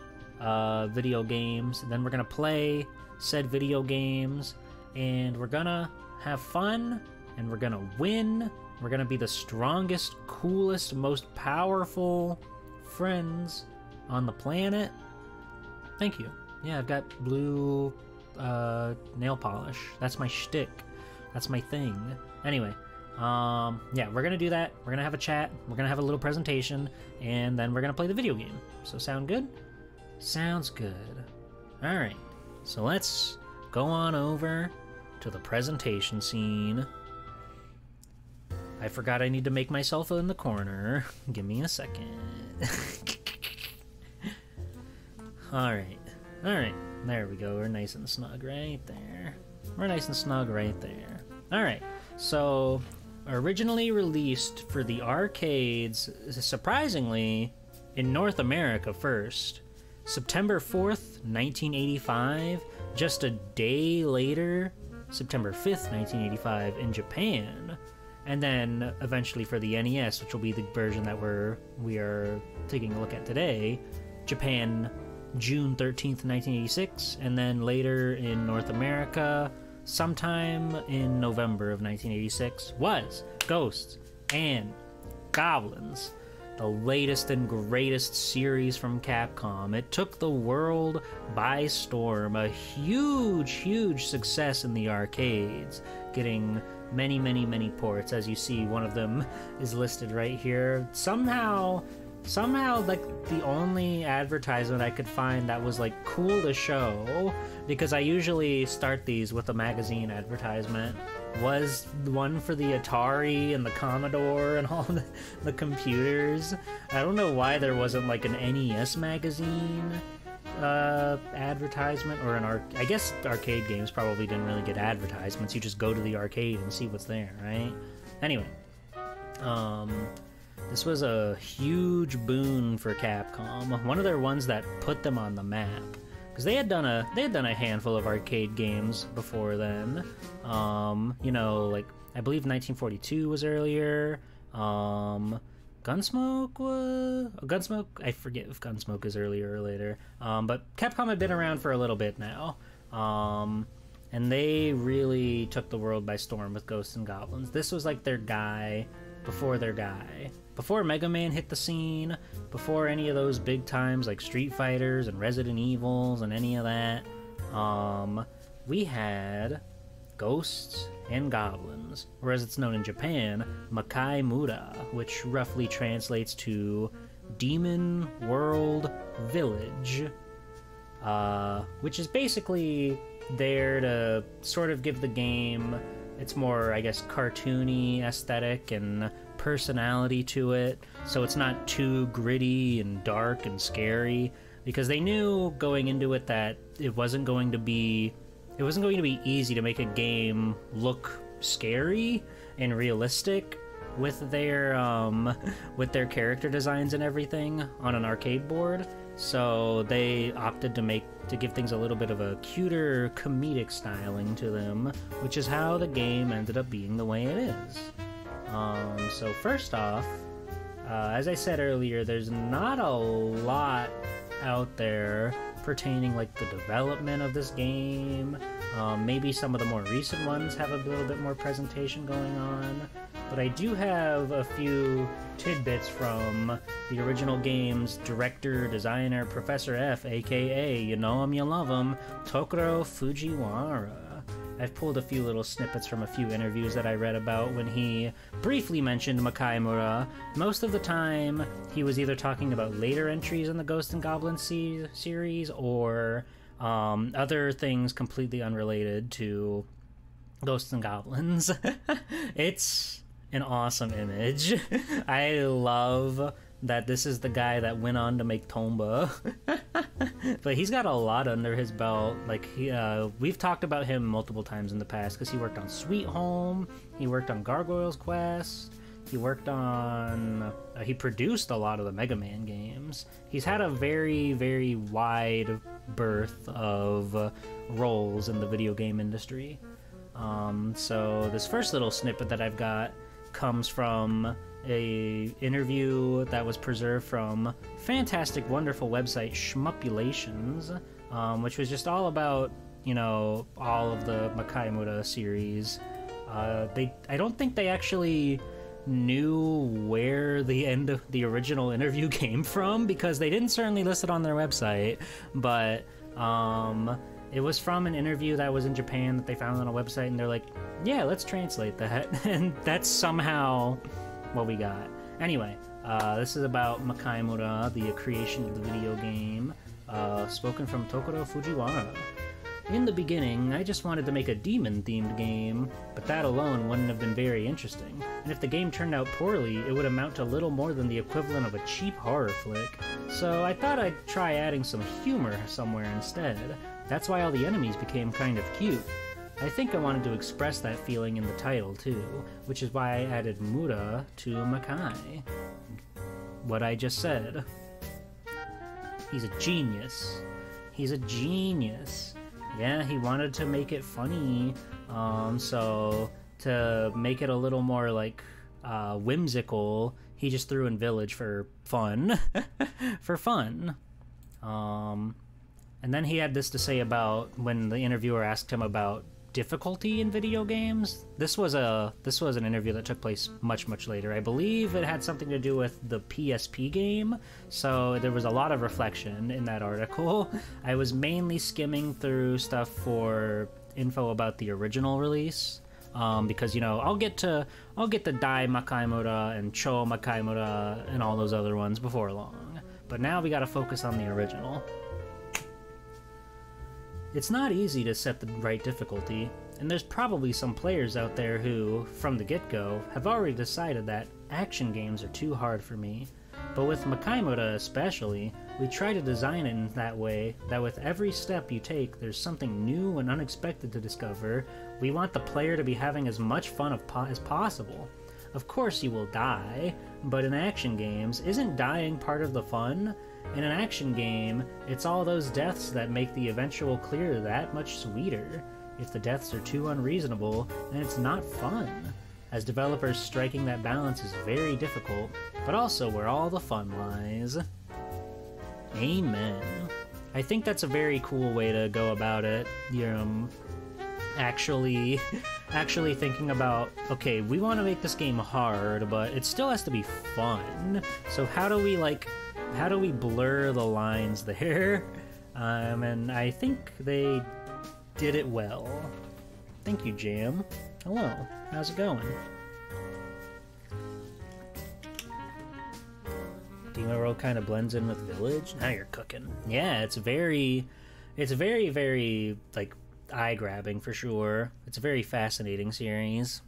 video games, and then we're gonna play said video games, and we're gonna have fun, and we're gonna win. We're gonna be the strongest, coolest, most powerful friends on the planet. Thank you. Yeah, I've got blue nail polish. That's my shtick. That's my thing. Anyway, yeah, we're gonna do that. We're gonna have a chat. We're gonna have a little presentation, and then we're gonna play the video game. So sound good? Sounds good. All right. So let's go on over to the presentation scene. I forgot I need to make myself in the corner. Give me a second. All right. All right. There we go. We're nice and snug right there. We're nice and snug right there. All right. So, originally released for the arcades, surprisingly, in North America first. September 4th, 1985. Just a day later, September 5th, 1985, in Japan. And then eventually for the NES, which will be the version that we are taking a look at today, Japan, June 13th, 1986, and then later in North America, sometime in November of 1986, was Ghosts and Goblins, the latest and greatest series from Capcom. It took the world by storm, a huge, huge success in the arcades, getting many, many, many ports. As you see, one of them is listed right here. Somehow, like, the only advertisement I could find that was, like, cool to show, because I usually start these with a magazine advertisement, was one for the Atari and the Commodore and all the computers. I don't know why there wasn't, like, an NES magazine advertisement, or I guess arcade games probably didn't really get advertisements. You just go to the arcade and see what's there, right? Anyway, This was a huge boon for Capcom. One of their ones that put them on the map. Because they had done a handful of arcade games before then. You know, like I believe 1942 was earlier. Gunsmoke. I forget if Gunsmoke is earlier or later. But Capcom had been around for a little bit now. And they really took the world by storm with Ghosts and Goblins. This was like their guy before their guy. Before Mega Man hit the scene, before any of those big times like Street Fighters and Resident Evils and any of that, we had Ghosts and Goblins, or as it's known in Japan, Makai Mura, which roughly translates to Demon World Village, which is basically there to sort of give the game its more, I guess, cartoony aesthetic and personality to it, so it's not too gritty and dark and scary, because they knew going into it that it wasn't going to be easy to make a game look scary and realistic with their character designs and everything on an arcade board. So they opted to give things a little bit of a cuter comedic styling to them, which is how the game ended up being the way it is. So first off, as I said earlier, there's not a lot out there pertaining like the development of this game. Maybe some of the more recent ones have a little bit more presentation going on, but I do have a few tidbits from the original game's director, designer, Professor F, aka, you know him, you love him, Tokuro Fujiwara. I've pulled a few little snippets from a few interviews that I read about when he briefly mentioned Makai Mura. Most of the time, he was either talking about later entries in the Ghosts and Goblins series or other things completely unrelated to Ghosts and Goblins. It's an awesome image. I love that this is the guy that went on to make Tomba. But he's got a lot under his belt. Like we've talked about him multiple times in the past because he worked on Sweet Home, he worked on Gargoyle's Quest, he worked on he produced a lot of the Mega Man games. He's had a very, very wide berth of roles in the video game industry. So this first little snippet that I've got comes from a interview that was preserved from fantastic, wonderful website Shmupulations, which was just all about, you know, all of the Makai Mura series. I don't think they actually knew where the end of the original interview came from, because they didn't certainly list it on their website, but it was from an interview that was in Japan that they found on a website, and they're like, yeah, let's translate that. And that's somehow what we got. Anyway, this is about Makai Mura, the creation of the video game, spoken from Tokuro Fujiwara. In the beginning, I just wanted to make a demon-themed game, but that alone wouldn't have been very interesting, and if the game turned out poorly, it would amount to little more than the equivalent of a cheap horror flick. So I thought I'd try adding some humor somewhere instead. That's why all the enemies became kind of cute. I think I wanted to express that feeling in the title too, which is why I added Mura to Makai. What I just said. He's a genius. He's a genius. Yeah, he wanted to make it funny, so to make it a little more like whimsical, he just threw in Village for fun. For fun. And then he had this to say about when the interviewer asked him about difficulty in video games. This was an interview that took place much later. I believe it had something to do with the PSP game, so there was a lot of reflection in that article. I was mainly skimming through stuff for info about the original release, because, you know, I'll get to Dai Makai Mura and Cho Makai Mura and all those other ones before long, but now we gotta focus on the original. It's not easy to set the right difficulty, and there's probably some players out there who, from the get-go, have already decided that action games are too hard for me. But with Makai Mura especially, we try to design it in that way that with every step you take, there's something new and unexpected to discover. We want the player to be having as much fun as possible. Of course you will die, but in action games, isn't dying part of the fun? In an action game, it's all those deaths that make the eventual clear that much sweeter. If the deaths are too unreasonable, then it's not fun. As developers, striking that balance is very difficult, but also where all the fun lies. Amen. I think that's a very cool way to go about it. Actually thinking about, okay, we want to make this game hard, but it still has to be fun. So how do we blur the lines there? And I think they did it well. Thank you, Jam. Hello, how's it going? Demon World kind of blends in with Village. Now you're cooking. Yeah, it's very, very, like, eye-grabbing for sure. It's a very fascinating series.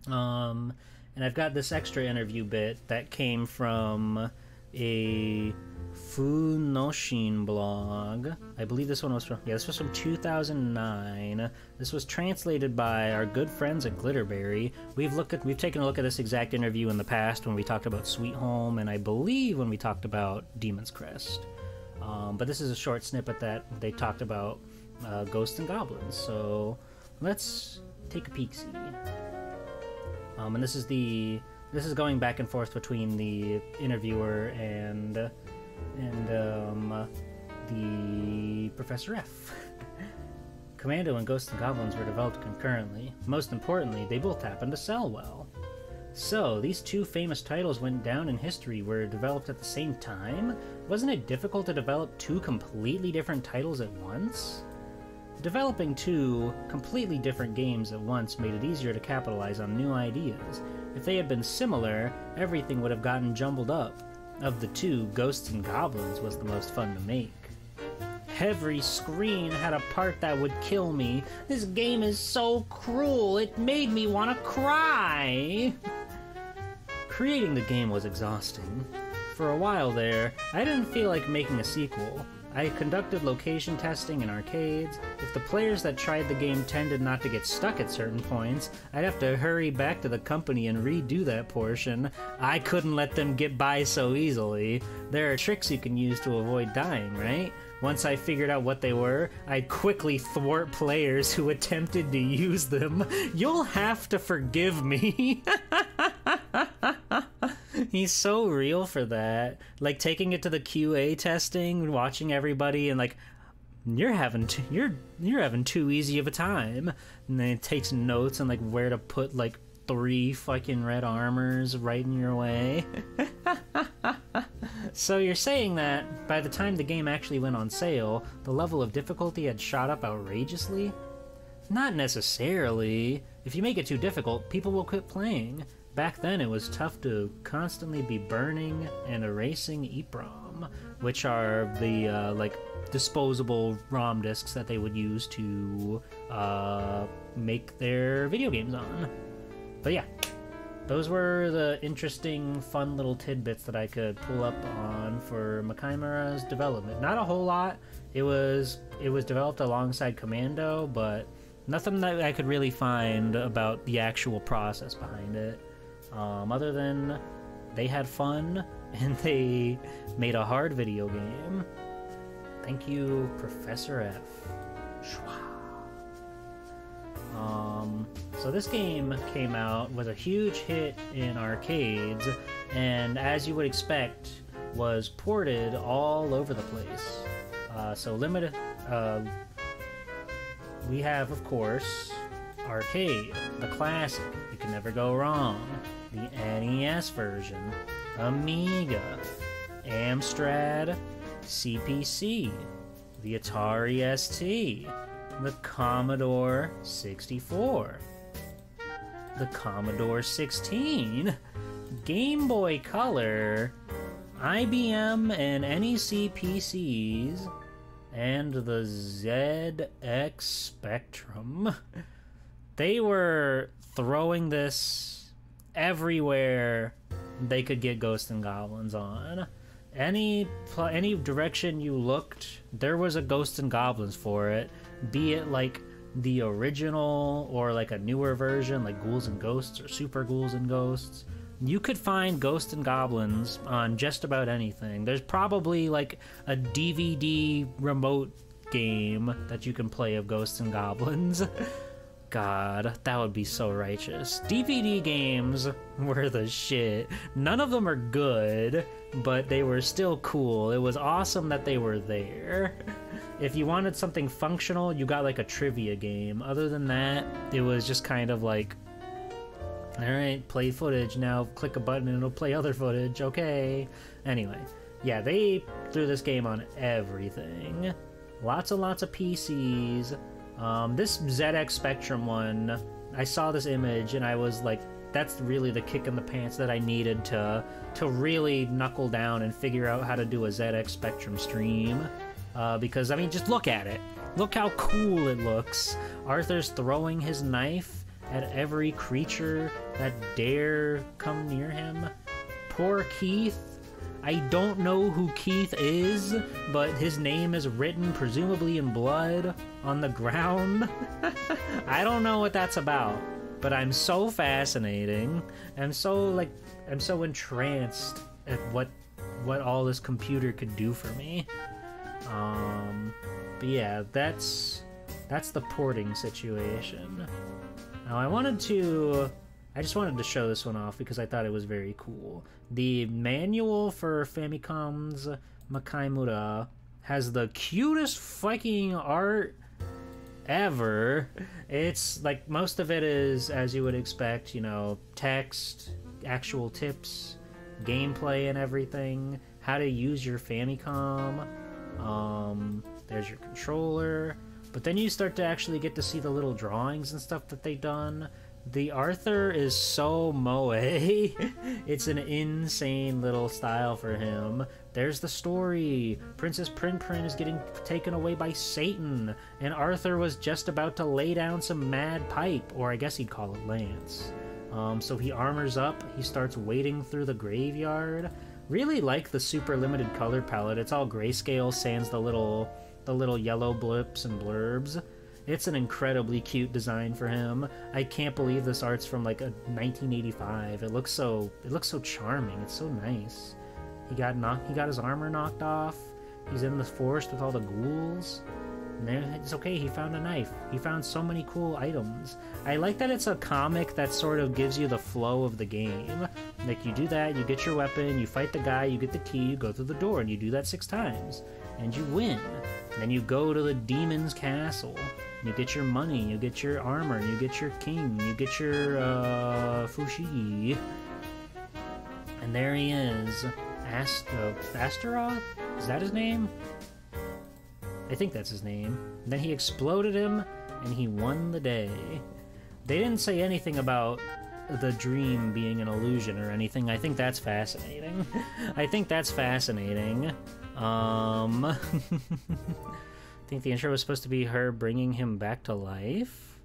And I've got this extra interview bit that came from a Funoshin blog. I believe this one was from, this was from 2009. This was translated by our good friends at Glitterberry. We've taken a look at this exact interview in the past when we talked about Sweet Home, and I believe when we talked about Demon's Crest. But this is a short snippet that they talked about Ghosts and Goblins. So let's take a peek-see. And this is going back and forth between the interviewer and the Professor F. Commando and Ghosts and Goblins were developed concurrently. Most importantly, they both happened to sell well. So, these two famous titles went down in history were developed at the same time? Wasn't it difficult to develop two completely different titles at once? Developing two completely different games at once made it easier to capitalize on new ideas. If they had been similar, everything would have gotten jumbled up. Of the two, Ghosts and Goblins was the most fun to make. Every screen had a part that would kill me. This game is so cruel, it made me want to cry! Creating the game was exhausting. For a while there, I didn't feel like making a sequel. I conducted location testing in arcades. If the players that tried the game tended not to get stuck at certain points, I'd have to hurry back to the company and redo that portion. I couldn't let them get by so easily. There are tricks you can use to avoid dying, right? Once I figured out what they were, I'd quickly thwart players who attempted to use them. You'll have to forgive me. He's so real for that. Like, taking it to the QA testing, watching everybody, and like, you're having too easy of a time. And then it takes notes on like where to put like 3 fucking red armors right in your way. So you're saying that by the time the game actually went on sale, the level of difficulty had shot up outrageously? Not necessarily. If you make it too difficult, people will quit playing. Back then, it was tough to constantly be burning and erasing EEPROM, which are the, like, disposable ROM discs that they would use to, make their video games on. But yeah, those were the interesting, fun little tidbits that I could pull up on for Makaimura's development. Not a whole lot. It was developed alongside Commando, but nothing that I could really find about the actual process behind it. Other than they had fun and they made a hard video game. Thank you, Professor F. Schwa. So this game came out, was a huge hit in arcades, and as you would expect, was ported all over the place. So limited, we have, of course, arcade, the classic, you can never go wrong, the NES version, Amiga, Amstrad, CPC, the Atari ST, the Commodore 64, the Commodore 16, Game Boy Color, IBM and NEC PCs, and the ZX Spectrum. They were throwing this everywhere they could get Ghosts and Goblins on. Any direction you looked, there was a Ghosts and Goblins for it. Be it like the original or like a newer version, like Ghouls and Ghosts or Super Ghouls and Ghosts, you could find Ghosts and Goblins on just about anything. There's probably like a DVD remote game that you can play of Ghosts and Goblins. God, that would be so righteous. DVD games were the shit. None of them are good, but they were still cool. It was awesome that they were there. If you wanted something functional, you got like a trivia game. Other than that, it was just kind of like, alright, play footage. Now click a button and it'll play other footage. Okay. Anyway, yeah, they threw this game on everything. Lots and lots of PCs. This ZX Spectrum one, I saw this image and I was like, that's really the kick in the pants that I needed to really knuckle down and figure out how to do a ZX Spectrum stream. Because, I mean, just look at it. Look how cool it looks. Arthur's throwing his knife at every creature that dare come near him. Poor Keith. I don't know who Keith is, but his name is written, presumably in blood, on the ground. I don't know what that's about, but I'm so fascinating. I'm so entranced at what all this computer could do for me. But yeah, that's the porting situation. Now I just wanted to show this one off because I thought it was very cool. The manual for Famicom's Makaimura has the cutest fucking art ever. It's like, most of it is, as you would expect, you know, text, actual tips, gameplay and everything, how to use your Famicom. There's your controller, but then you start to actually get to see the little drawings and stuff that they've done. The Arthur is so moe. It's an insane little style for him. There's the story. Princess Prin is getting taken away by Satan, and Arthur was just about to lay down some mad pipe, or I guess he'd call it lance. So he armors up, he starts wading through the graveyard. Really like the super limited color palette. It's all grayscale sans the little yellow blips and blurbs. It's an incredibly cute design for him. I can't believe this art's from like a 1985. It looks so charming. It's so nice. He got his armor knocked off. He's in the forest with all the ghouls. And then it's okay, he found a knife. He found so many cool items. I like that it's a comic that sort of gives you the flow of the game. Like, you do that, you get your weapon, you fight the guy, you get the key, you go through the door, and you do that 6 times. And you win. Then you go to the demon's castle. You get your money, you get your armor, you get your king, you get your Fushigi. And there he is. Astaroth? Is that his name? I think that's his name. And then he exploded him, and he won the day. They didn't say anything about the dream being an illusion or anything. I think that's fascinating. I think the intro was supposed to be her bringing him back to life?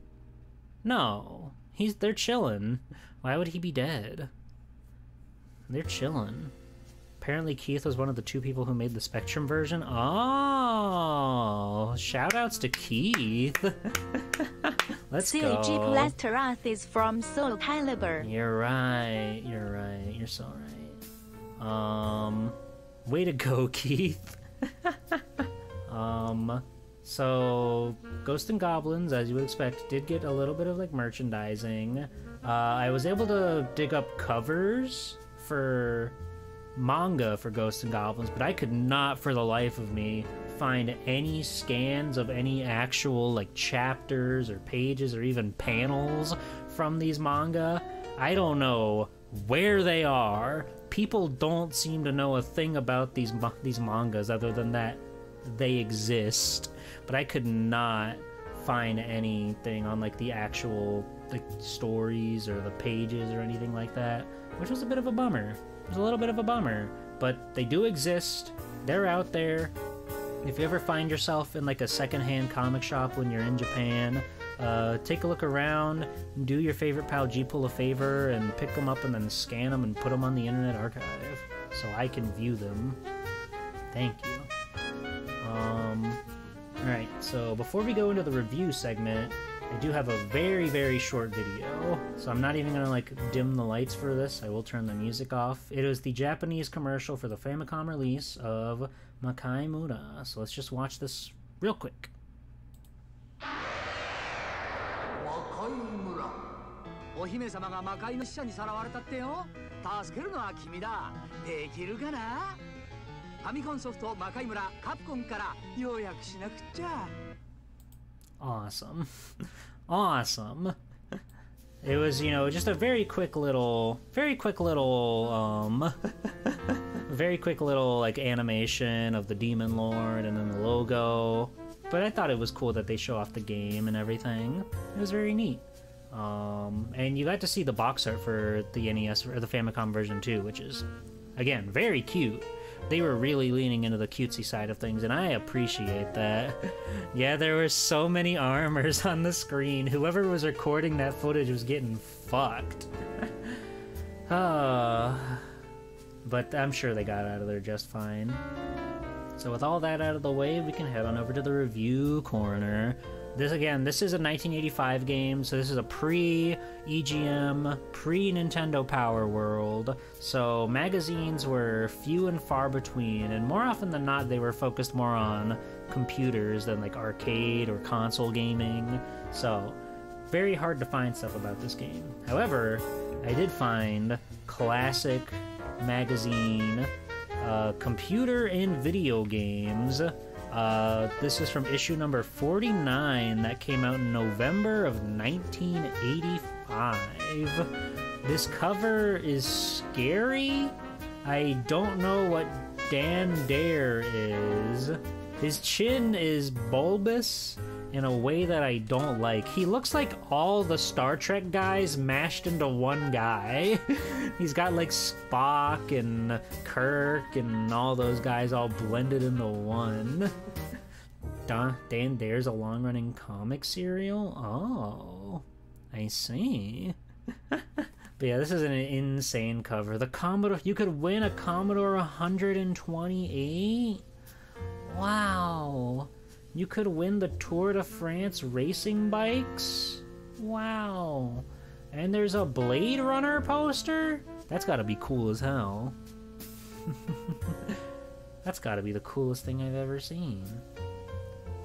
No. They're chilling. Why would he be dead? They're chilling. Apparently Keith was one of the 2 people who made the Spectrum version. Oh, shoutouts to Keith. Let's go. CG Plasterath is from Soul Calibur. You're right. You're so right. Way to go, Keith. So Ghosts and Goblins, as you would expect, did get a little bit of like merchandising. I was able to dig up covers for manga for Ghosts and Goblins, but I could not for the life of me find any scans of any actual like chapters or pages or even panels from these manga. I don't know where they are. People don't seem to know a thing about these mangas other than that they exist, but I could not find anything on like the actual like stories or the pages or anything like that, which was a bit of a bummer. It was a little bit of a bummer, but they do exist. They're out there. If you ever find yourself in like a secondhand comic shop when you're in Japan, take a look around, do your favorite pal G-Pull a favor, and pick them up and then scan them and put them on the Internet Archive so I can view them. Thank you. Alright, so before we go into the review segment, I do have a very, very short video, so I'm not even gonna, like, dim the lights for this. I will turn the music off. It was the Japanese commercial for the Famicom release of Makaimura, so let's just watch this real quick. お姫様が魔界の使者にさらわれたってよ。助けるのは君だ。できるかな？ファミコンソフト魔界村カプコンから要約しなくちゃ。Awesome. Awesome. It was, you know, just a very quick little, very quick little, like, animation of the Demon Lord and then the logo. But I thought it was cool that they show off the game and everything. It was very neat. And you got to see the box art for the NES, or the Famicom version too, which is, again, very cute. They were really leaning into the cutesy side of things, and I appreciate that. Yeah, there were so many armors on the screen. Whoever was recording that footage was getting fucked. But I'm sure they got out of there just fine. So with all that out of the way, we can head on over to the review corner. This is a 1985 game, so this is a pre-EGM, pre-Nintendo Power World, so magazines were few and far between, and more often than not they were focused more on computers than like arcade or console gaming, so very hard to find stuff about this game. However, I did find classic magazine, computer and video games. This is from issue number 49 that came out in November of 1985. This cover is scary. I don't know what Dan Dare is. His chin is bulbous in a way that I don't like. He looks like all the Star Trek guys mashed into one guy. He's got like Spock and Kirk and all those guys all blended into one. Dan Dare's a long-running comic serial? Oh, I see. But yeah, this is an insane cover. The Commodore, you could win a Commodore 128? Wow. You could win the Tour de France racing bikes? Wow. And there's a Blade Runner poster? That's gotta be cool as hell. That's gotta be the coolest thing I've ever seen.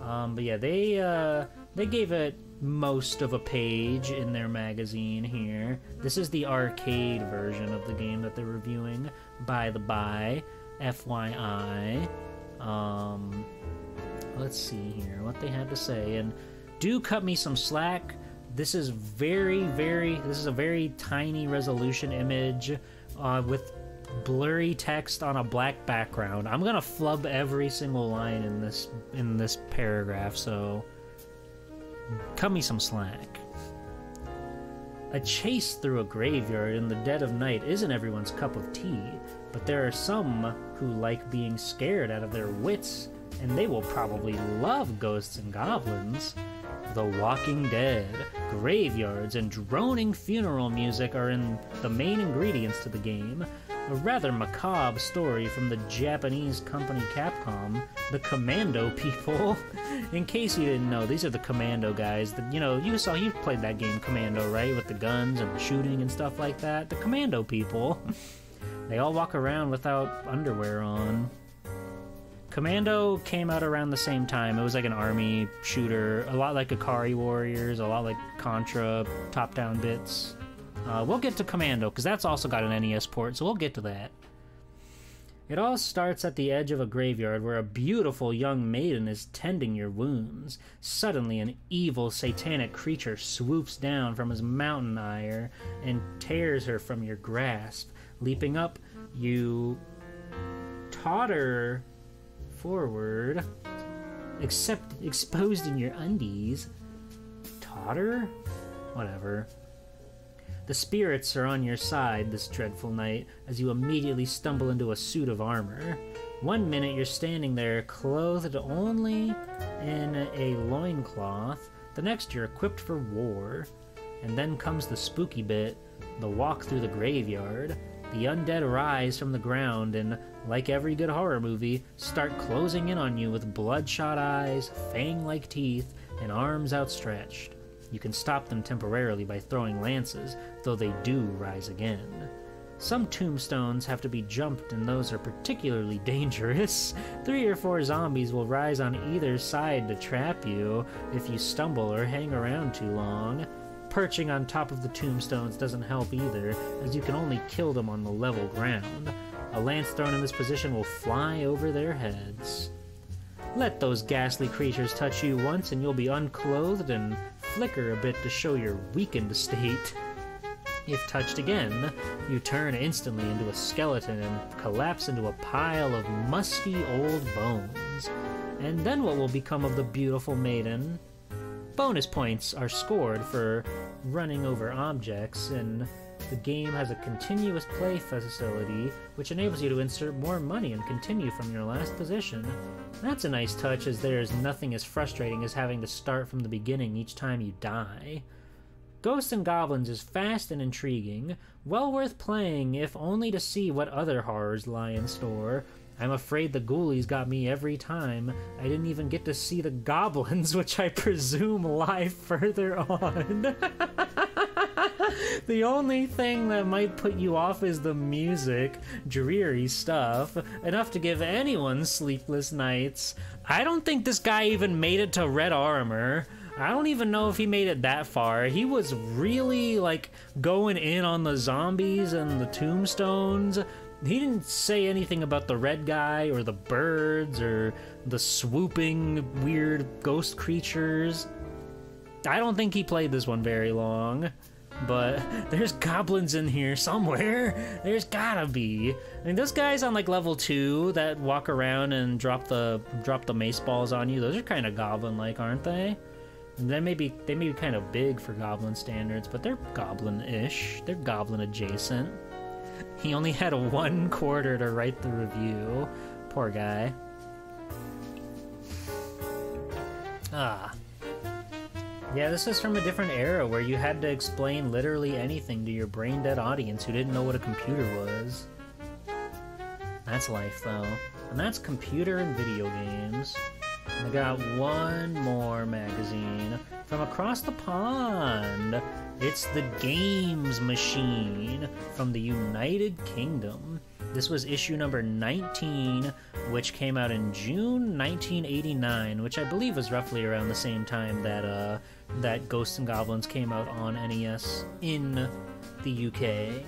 But yeah, they gave it most of a page in their magazine here. This is the arcade version of the game that they're reviewing, by the by, FYI. Let's see here what they had to say, and do cut me some slack. This is a very tiny resolution image with blurry text on a black background. I'm gonna flub every single line in this paragraph, so cut me some slack. A chase through a graveyard in the dead of night isn't everyone's cup of tea, but there are some who like being scared out of their wits, and they will probably love ghosts and goblins. The Walking Dead, graveyards, and droning funeral music are the main ingredients to the game. A rather macabre story from the Japanese company Capcom, the Commando people. In case you didn't know, these are the Commando guys. You played that game Commando, right? With the guns and the shooting and stuff like that. The Commando people. They all walk around without underwear on. Commando came out around the same time. It was like an army shooter, a lot like Ikari Warriors, a lot like Contra, top-down bits. We'll get to Commando, because that's also got an NES port, so we'll get to that. It all starts at the edge of a graveyard where a beautiful young maiden is tending your wounds. Suddenly, an evil satanic creature swoops down from his mountain ire and tears her from your grasp. Leaping up, you totter forward, exposed in your undies. Totter? Whatever. The spirits are on your side this dreadful night as you immediately stumble into a suit of armor. One minute you're standing there clothed only in a loincloth, the next you're equipped for war. And then comes the spooky bit, the walk through the graveyard. The undead rise from the ground and, like every good horror movie, start closing in on you with bloodshot eyes, fang-like teeth, and arms outstretched. You can stop them temporarily by throwing lances, though they do rise again. Some tombstones have to be jumped, and those are particularly dangerous. 3 or 4 zombies will rise on either side to trap you if you stumble or hang around too long. Perching on top of the tombstones doesn't help either, as you can only kill them on the level ground. A lance thrown in this position will fly over their heads. Let those ghastly creatures touch you once and you'll be unclothed and flicker a bit to show your weakened state. If touched again, you turn instantly into a skeleton and collapse into a pile of musty old bones. And then what will become of the beautiful maiden? Bonus points are scored for running over objects, and the game has a continuous play facility which enables you to insert more money and continue from your last position. That's a nice touch, as there is nothing as frustrating as having to start from the beginning each time you die. Ghosts and Goblins is fast and intriguing, well worth playing if only to see what other horrors lie in store. I'm afraid the ghoulies got me every time. I didn't even get to see the goblins, which I presume lie further on. The only thing that might put you off is the music. Dreary stuff. Enough to give anyone sleepless nights. I don't think this guy even made it to Red Armor. I don't even know if he made it that far. He was really, like, going in on the zombies and the tombstones. He didn't say anything about the red guy or the birds or the swooping weird ghost creatures. I don't think he played this one very long, but there's goblins in here somewhere. There's gotta be. I mean, those guys on like level 2 that walk around and drop the mace balls on you, those are kind of goblin-like, aren't they? And they may be kind of big for goblin standards, but they're goblin-ish. They're goblin-adjacent. He only had 1 quarter to write the review. Poor guy. Ah. Yeah, this is from a different era where you had to explain literally anything to your brain-dead audience who didn't know what a computer was. That's life, though. And that's computer and video games. And I got one more magazine from across the pond. It's the Games Machine from the United Kingdom. This was issue number 19, which came out in June 1989, which I believe was roughly around the same time that that Ghosts and Goblins came out on NES in the UK.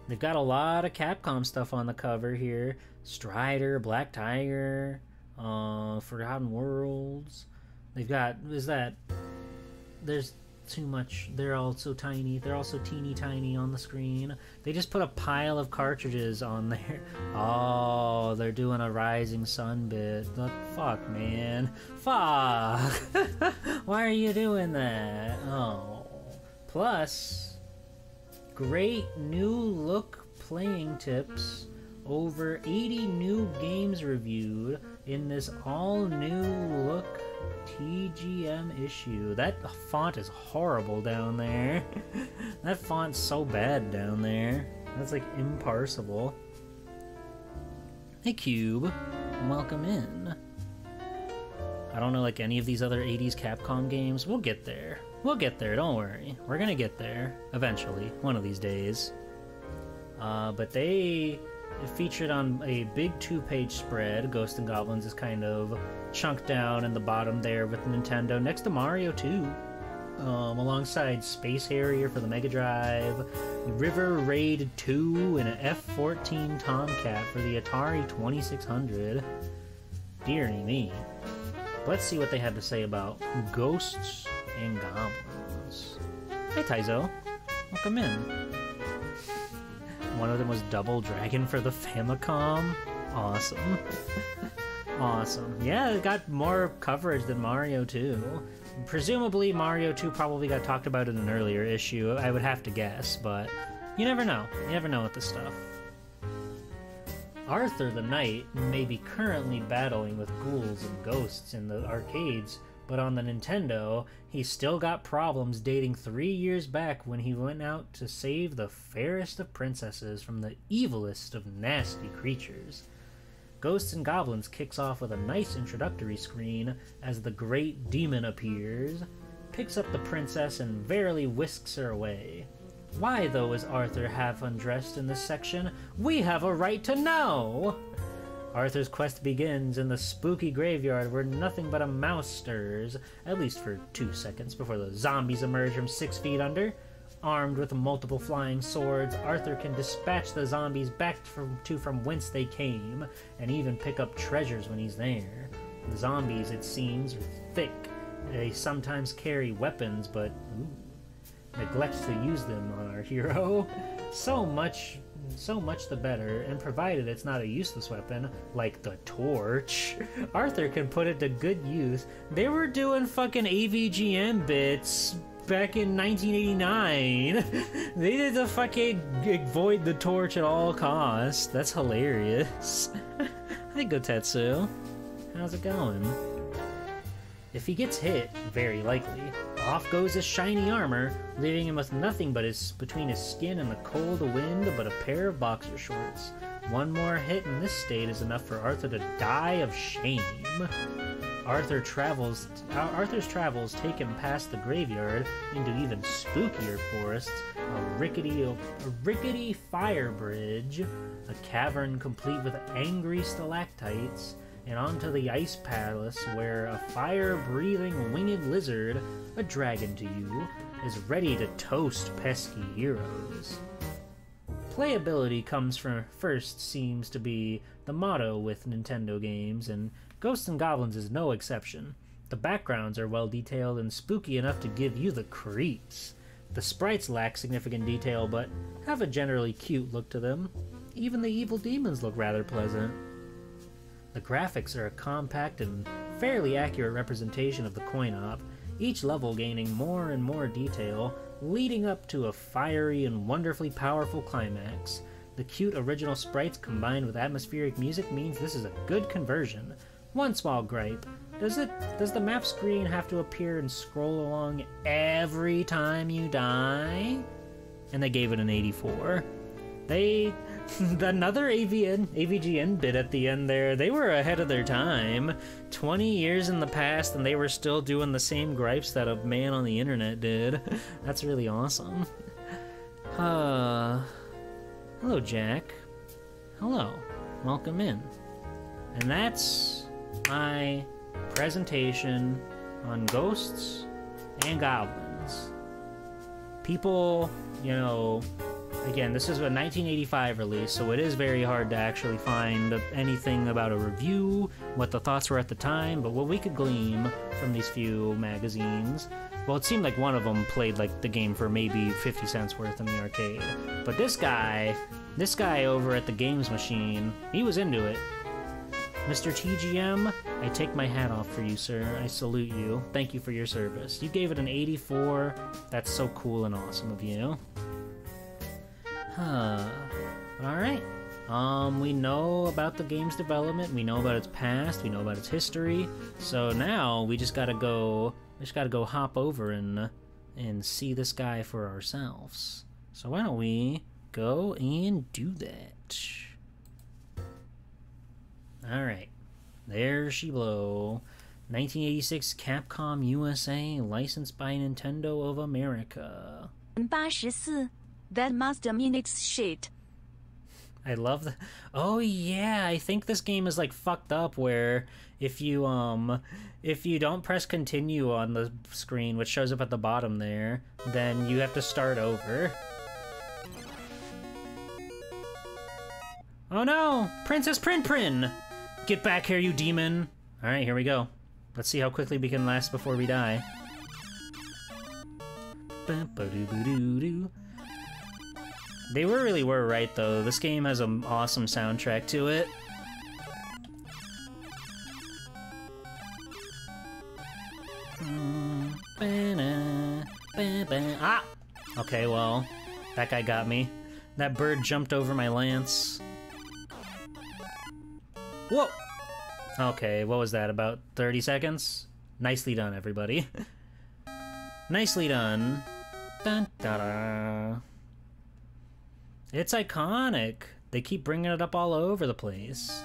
They've got a lot of Capcom stuff on the cover here. Strider, Black Tiger, Forgotten Worlds. They've got, there's too much. They're all so tiny. They're all so teeny tiny on the screen. They just put a pile of cartridges on there. Oh, they're doing a Rising Sun bit. Fuck, man. Fuck. Why are you doing that? Oh. Plus, great new look playing tips. Over 80 new games reviewed in this all new look TGM issue. That font is horrible down there. That font's so bad down there. That's like imparsible. Hey Cube, welcome in. I don't know like any of these other 80s Capcom games. We'll get there. We'll get there, don't worry. We're gonna get there eventually, one of these days. But they featured on a big 2-page spread. Ghosts and Goblins is kind of chunked down in the bottom there with Nintendo, next to Mario 2, alongside Space Harrier for the Mega Drive, River Raid 2, and an F-14 Tomcat for the Atari 2600. Deary me. Let's see what they had to say about Ghosts and Goblins. Hey Taizo, welcome in. One of them was Double Dragon for the Famicom. Awesome. Awesome. Yeah, it got more coverage than Mario 2. Presumably Mario 2 probably got talked about in an earlier issue, I would have to guess, but you never know. You never know with this stuff. Arthur the Knight may be currently battling with ghouls and ghosts in the arcades But on the Nintendo, he's still got problems dating 3 years back when he went out to save the fairest of princesses from the evilest of nasty creatures. Ghosts and Goblins kicks off with a nice introductory screen as the Great Demon appears, picks up the princess and verily whisks her away. Why, though, is Arthur half undressed in this section? We have a right to know! Arthur's quest begins in the spooky graveyard where nothing but a mouse stirs, at least for 2 seconds before the zombies emerge from 6 feet under. Armed with multiple flying swords, Arthur can dispatch the zombies back from whence they came, and even pick up treasures when he's there. The zombies, it seems, are thick. They sometimes carry weapons, but neglects to use them on our hero. So much the better, and provided it's not a useless weapon, like the torch, Arthur can put it to good use. They were doing fucking AVGN bits back in 1989. They did the fucking avoid the torch at all costs. That's hilarious. Hi, Gotetsu. How's it going? If he gets hit, very likely, off goes his shiny armor, leaving him with nothing but between his skin and the cold wind but a pair of boxer shorts. One more hit in this state is enough for Arthur to die of shame. Arthur's travels take him past the graveyard into even spookier forests, a rickety fire bridge, a cavern complete with angry stalactites, and onto the ice palace where a fire-breathing winged lizard, a dragon to you, is ready to toast pesky heroes. Playability comes from first seems to be the motto with Nintendo games, and Ghosts and Goblins is no exception. The backgrounds are well detailed and spooky enough to give you the creeps. The sprites lack significant detail, but have a generally cute look to them. Even the evil demons look rather pleasant. The graphics are a compact and fairly accurate representation of the coin-op, each level gaining more and more detail, leading up to a fiery and wonderfully powerful climax. The cute original sprites combined with atmospheric music means this is a good conversion. One small gripe: does the map screen have to appear and scroll along every time you die? And they gave it an 84. Another AVGN bit at the end there, they were ahead of their time. 20 years in the past and they were still doing the same gripes that a man on the internet did. That's really awesome. Hello, Jack. Hello. Welcome in. And that's my presentation on Ghosts and Goblins. People, again, this is a 1985 release, so it is very hard to actually find anything about a review, what the thoughts were at the time, but what we could glean from these few magazines, well, it seemed like one of them played like the game for maybe 50 cents worth in the arcade. But this guy over at the Games Machine, he was into it. Mr. TGM, I take my hat off for you, sir. I salute you. Thank you for your service. You gave it an 84. That's so cool and awesome of you. Alright. We know about the game's development, we know about its past, we know about its history, so now we just gotta go hop over and see this guy for ourselves. So why don't we go and do that? Alright. There she blow. 1986 Capcom USA, licensed by Nintendo of America. 84. That must mean it's shit. I love that. Oh yeah, I think this game is like fucked up where if you don't press continue on the screen, which shows up at the bottom there, then you have to start over. Oh no! Princess Prin! Get back here, you demon! Alright, here we go. Let's see how quickly we can last before we die. They really were right, though. This game has an awesome soundtrack to it. Ah! Okay, well, that guy got me. That bird jumped over my lance. Whoa! Okay, what was that, about 30 seconds? Nicely done, everybody. Nicely done. Dun, da, da. It's iconic. They keep bringing it up all over the place.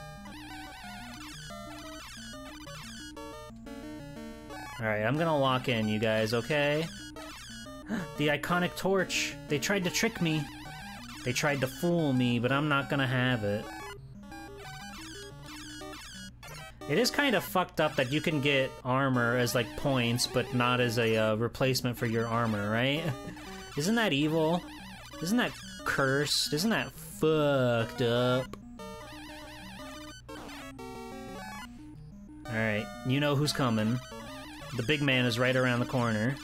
Alright, I'm gonna lock in, you guys, okay? The iconic torch. They tried to trick me. They tried to fool me, but I'm not gonna have it. It is kind of fucked up that you can get armor as, like, points, but not as a replacement for your armor, right? Isn't that evil? Isn't that cursed? Isn't that fucked up? Alright, you know who's coming. The big man is right around the corner.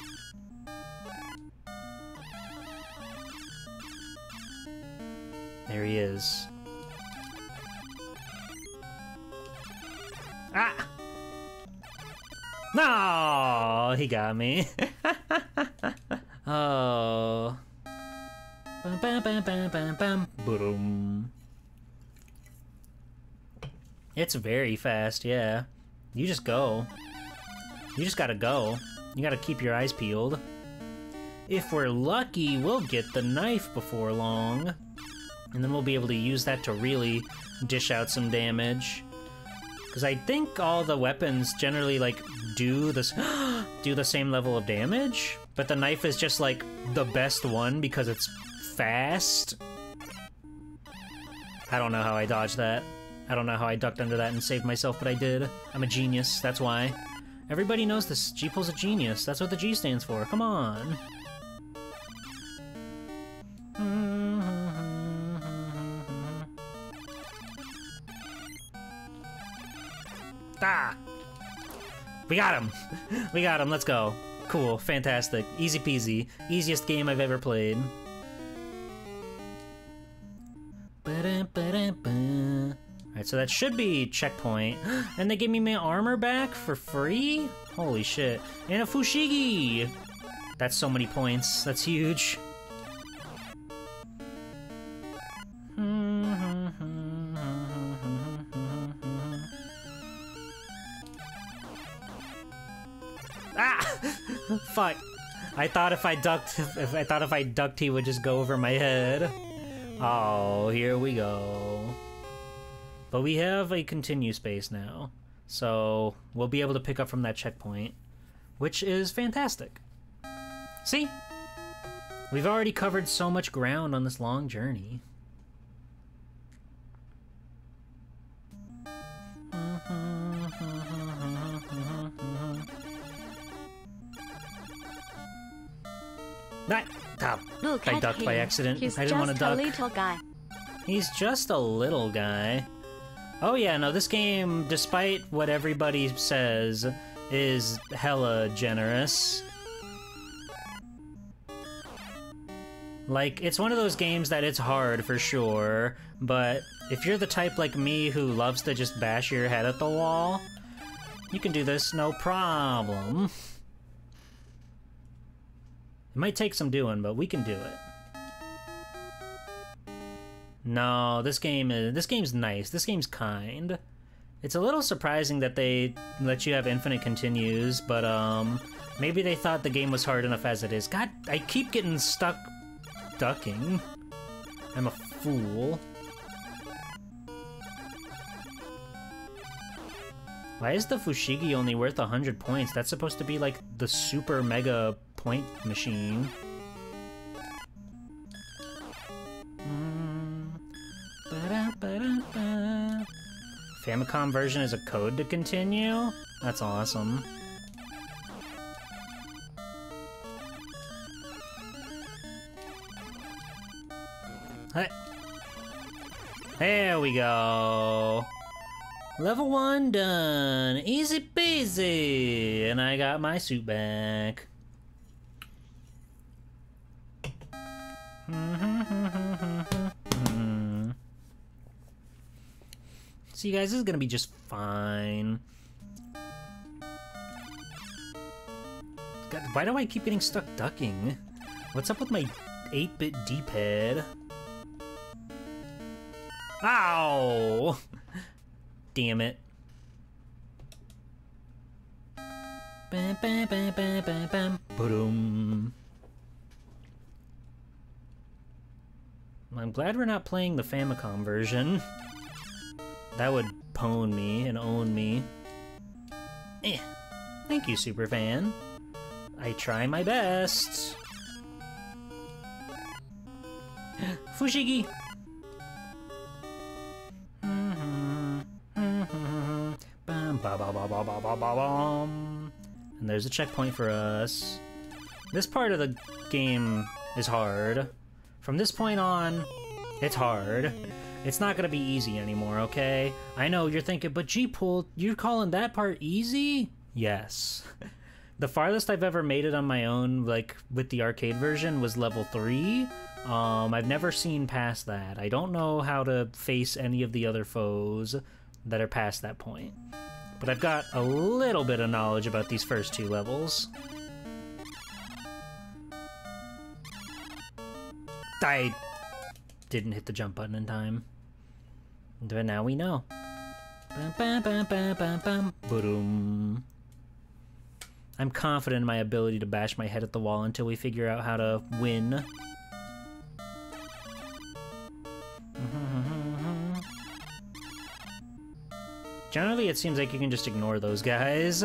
There he is. Ah! No, he got me. Oh. Bam, bam, bam, bam, bam, bam. Boom. It's very fast, yeah. You just go. You just gotta go. You gotta keep your eyes peeled. If we're lucky, we'll get the knife before long. And then we'll be able to use that to really dish out some damage. Because I think all the weapons generally, like, do the same level of damage. But the knife is just, like, the best one because it's fast. I don't know how I dodged that. I don't know how I ducked under that and saved myself, but I did. I'm a genius, that's why. Everybody knows this. G-Pull's a genius. That's what the G stands for. Come on. Ah! We got him! We got him, let's go. Cool, fantastic. Easy peasy. Easiest game I've ever played. Alright, so that should be checkpoint. And they gave me my armor back for free? Holy shit. And a Fushigi! That's so many points. That's huge. Ah! Fuck. I thought if I ducked, he would just go over my head. Oh, here we go. But we have a continue space now, so we'll be able to pick up from that checkpoint, which is fantastic. See? We've already covered so much ground on this long journey. Look I ducked him. by accident. He's I didn't want to duck. Just a little guy. He's just a little guy. Oh yeah, no, this game, despite what everybody says, is hella generous. Like, it's one of those games that it's hard for sure, but if you're the type like me who loves to just bash your head at the wall, you can do this no problem. It might take some doing, but we can do it. No, this game's nice. This game's kind. It's a little surprising that they let you have infinite continues, but maybe they thought the game was hard enough as it is. God, I keep getting stuck ducking. I'm a fool. Why is the Fushigi only worth 100 points? That's supposed to be like the super mega point machine. Famicom version is a code to continue? That's awesome. Hey. There we go. Level 1 done. Easy peasy. And I got my suit back. See, guys, this is gonna be just fine. God, why do I keep getting stuck ducking? What's up with my 8-bit D-pad? Ow! Damn it. Bam, bam, bam, bam, bam, bam. Boom. I'm glad we're not playing the Famicom version. That would pwn me and own me. Eh. Thank you, Superfan. I try my best. Fushigi! And there's a checkpoint for us. This part of the game is hard. From this point on, it's hard. It's not gonna be easy anymore, okay? I know you're thinking, but G-Pool, you're calling that part easy? Yes. The farthest I've ever made it on my own, like, with the arcade version, was level 3. I've never seen past that. I don't know how to face any of the other foes that are past that point. But I've got a little bit of knowledge about these first 2 levels. I didn't hit the jump button in time. But now we know. Bam, bam, bam, bam, bam, bam. Boom. I'm confident in my ability to bash my head at the wall until we figure out how to win. Generally, it seems like you can just ignore those guys.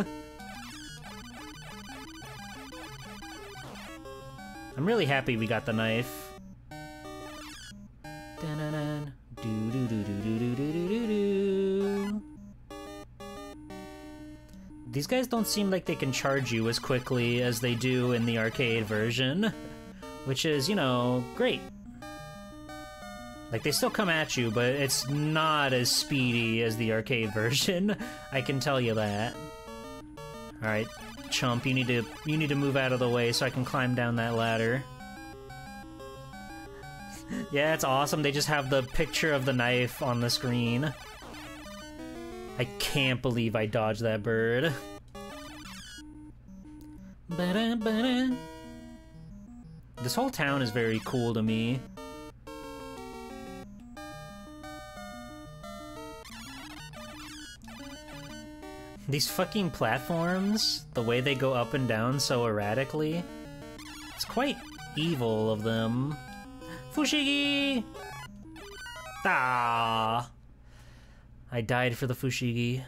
I'm really happy we got the knife. These guys don't seem like they can charge you as quickly as they do in the arcade version, which is, you know, great. Like, they still come at you, but it's not as speedy as the arcade version. I can tell you that. Alright, chump, you need to move out of the way so I can climb down that ladder. Yeah, it's awesome. They just have the picture of the knife on the screen. I can't believe I dodged that bird. This whole town is very cool to me. These fucking platforms, the way they go up and down so erratically, it's quite evil of them. Fushigi! Ah! I died for the Fushigi.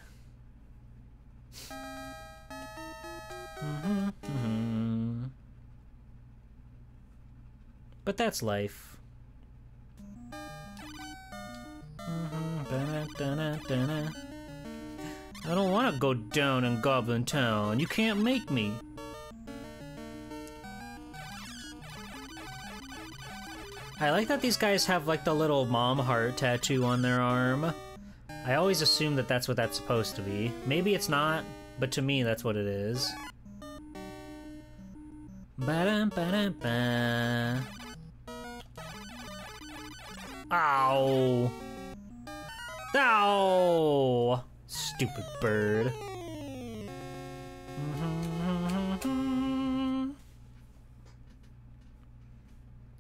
But that's life. I don't want to go down in Goblin Town. You can't make me. I like that these guys have like the little mom heart tattoo on their arm. I always assume that that's what that's supposed to be. Maybe it's not, but to me that's what it is. Ba-dum-ba-dum-ba. Ow! Ow! Stupid bird.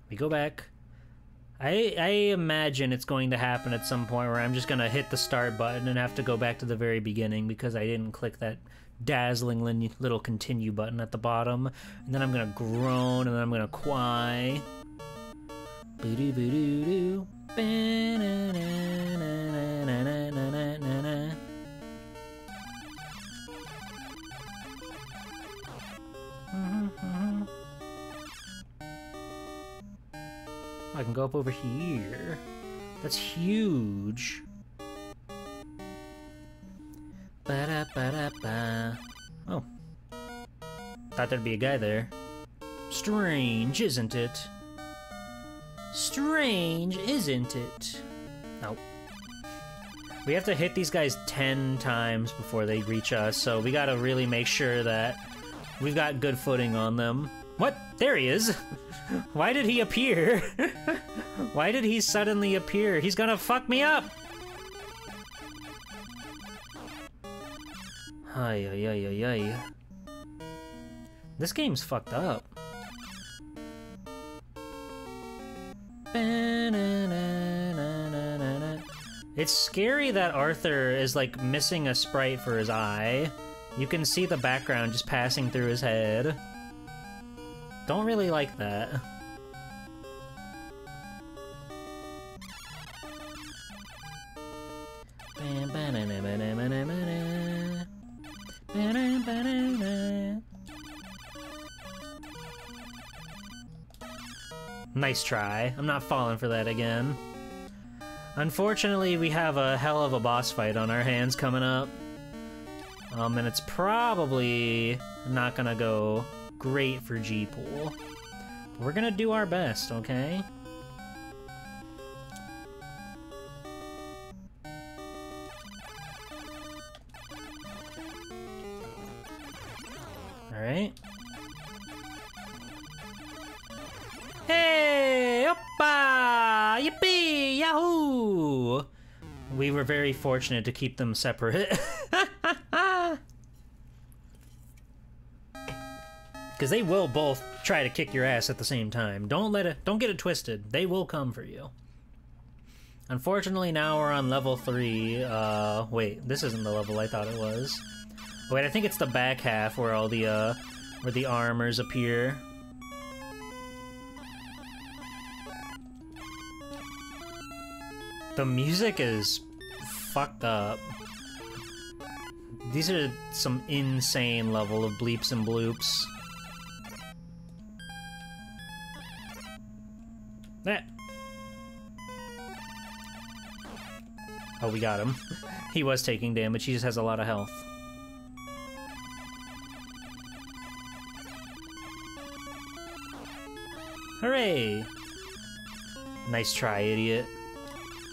We go back. I imagine it's going to happen at some point where I'm just gonna hit the start button and have to go back to the very beginning because I didn't click that dazzling little continue button at the bottom. And then I'm gonna groan and then I'm gonna cry. Boo-doo-boo-doo-doo. I can go up over here. That's huge. Ba-da-ba-da-ba. Oh. Thought there'd be a guy there. Strange, isn't it? Strange, isn't it? Nope. We have to hit these guys 10 times before they reach us, so we gotta really make sure that we've got good footing on them. What? There he is! Why did he appear? Why did he suddenly appear? He's gonna fuck me up! Ay, ay, ay, ay, ay. This game's fucked up. It's scary that Arthur is like missing a sprite for his eye. You can see the background just passing through his head. Don't really like that. Nice try. I'm not falling for that again. Unfortunately, we have a hell of a boss fight on our hands coming up. And it's probably not gonna go great for G-Pool. We're gonna do our best, okay? Alright. Hey! Oppa! Yippee! Yahoo! We were very fortunate to keep them separate. Because they will both try to kick your ass at the same time. Don't get it twisted. They will come for you. Unfortunately, now we're on level 3. Wait, this isn't the level I thought it was. Wait, I think it's the back half where all the, where the armors appear. The music is fucked up. These are some insane level of bleeps and bloops. That. Oh, we got him. He was taking damage. He just has a lot of health. Hooray! Nice try, idiot.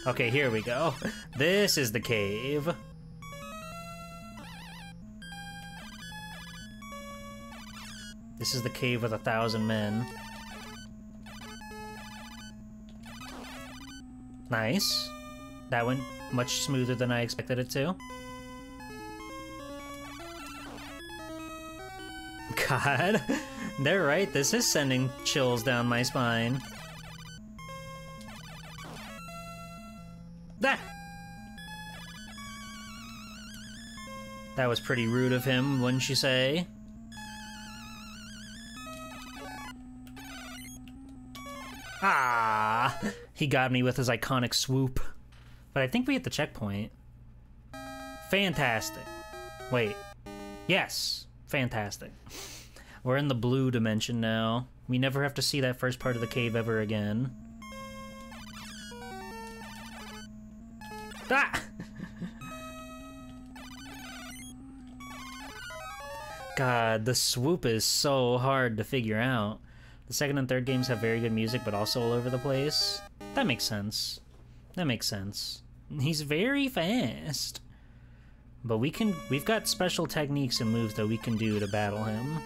Okay, here we go. This is the cave. This is the cave with 1,000 men. Nice. That went much smoother than I expected it to. God. They're right, this is sending chills down my spine. Ah! That was pretty rude of him, wouldn't you say? Ah! He got me with his iconic swoop. But I think we hit the checkpoint. Fantastic. Wait. Yes. Fantastic. We're in the blue dimension now. We never have to see that first part of the cave ever again. Ah! God, the swoop is so hard to figure out. The second and third games have very good music, but also all over the place. That makes sense. That makes sense. He's very fast. But we've got special techniques and moves that we can do to battle him.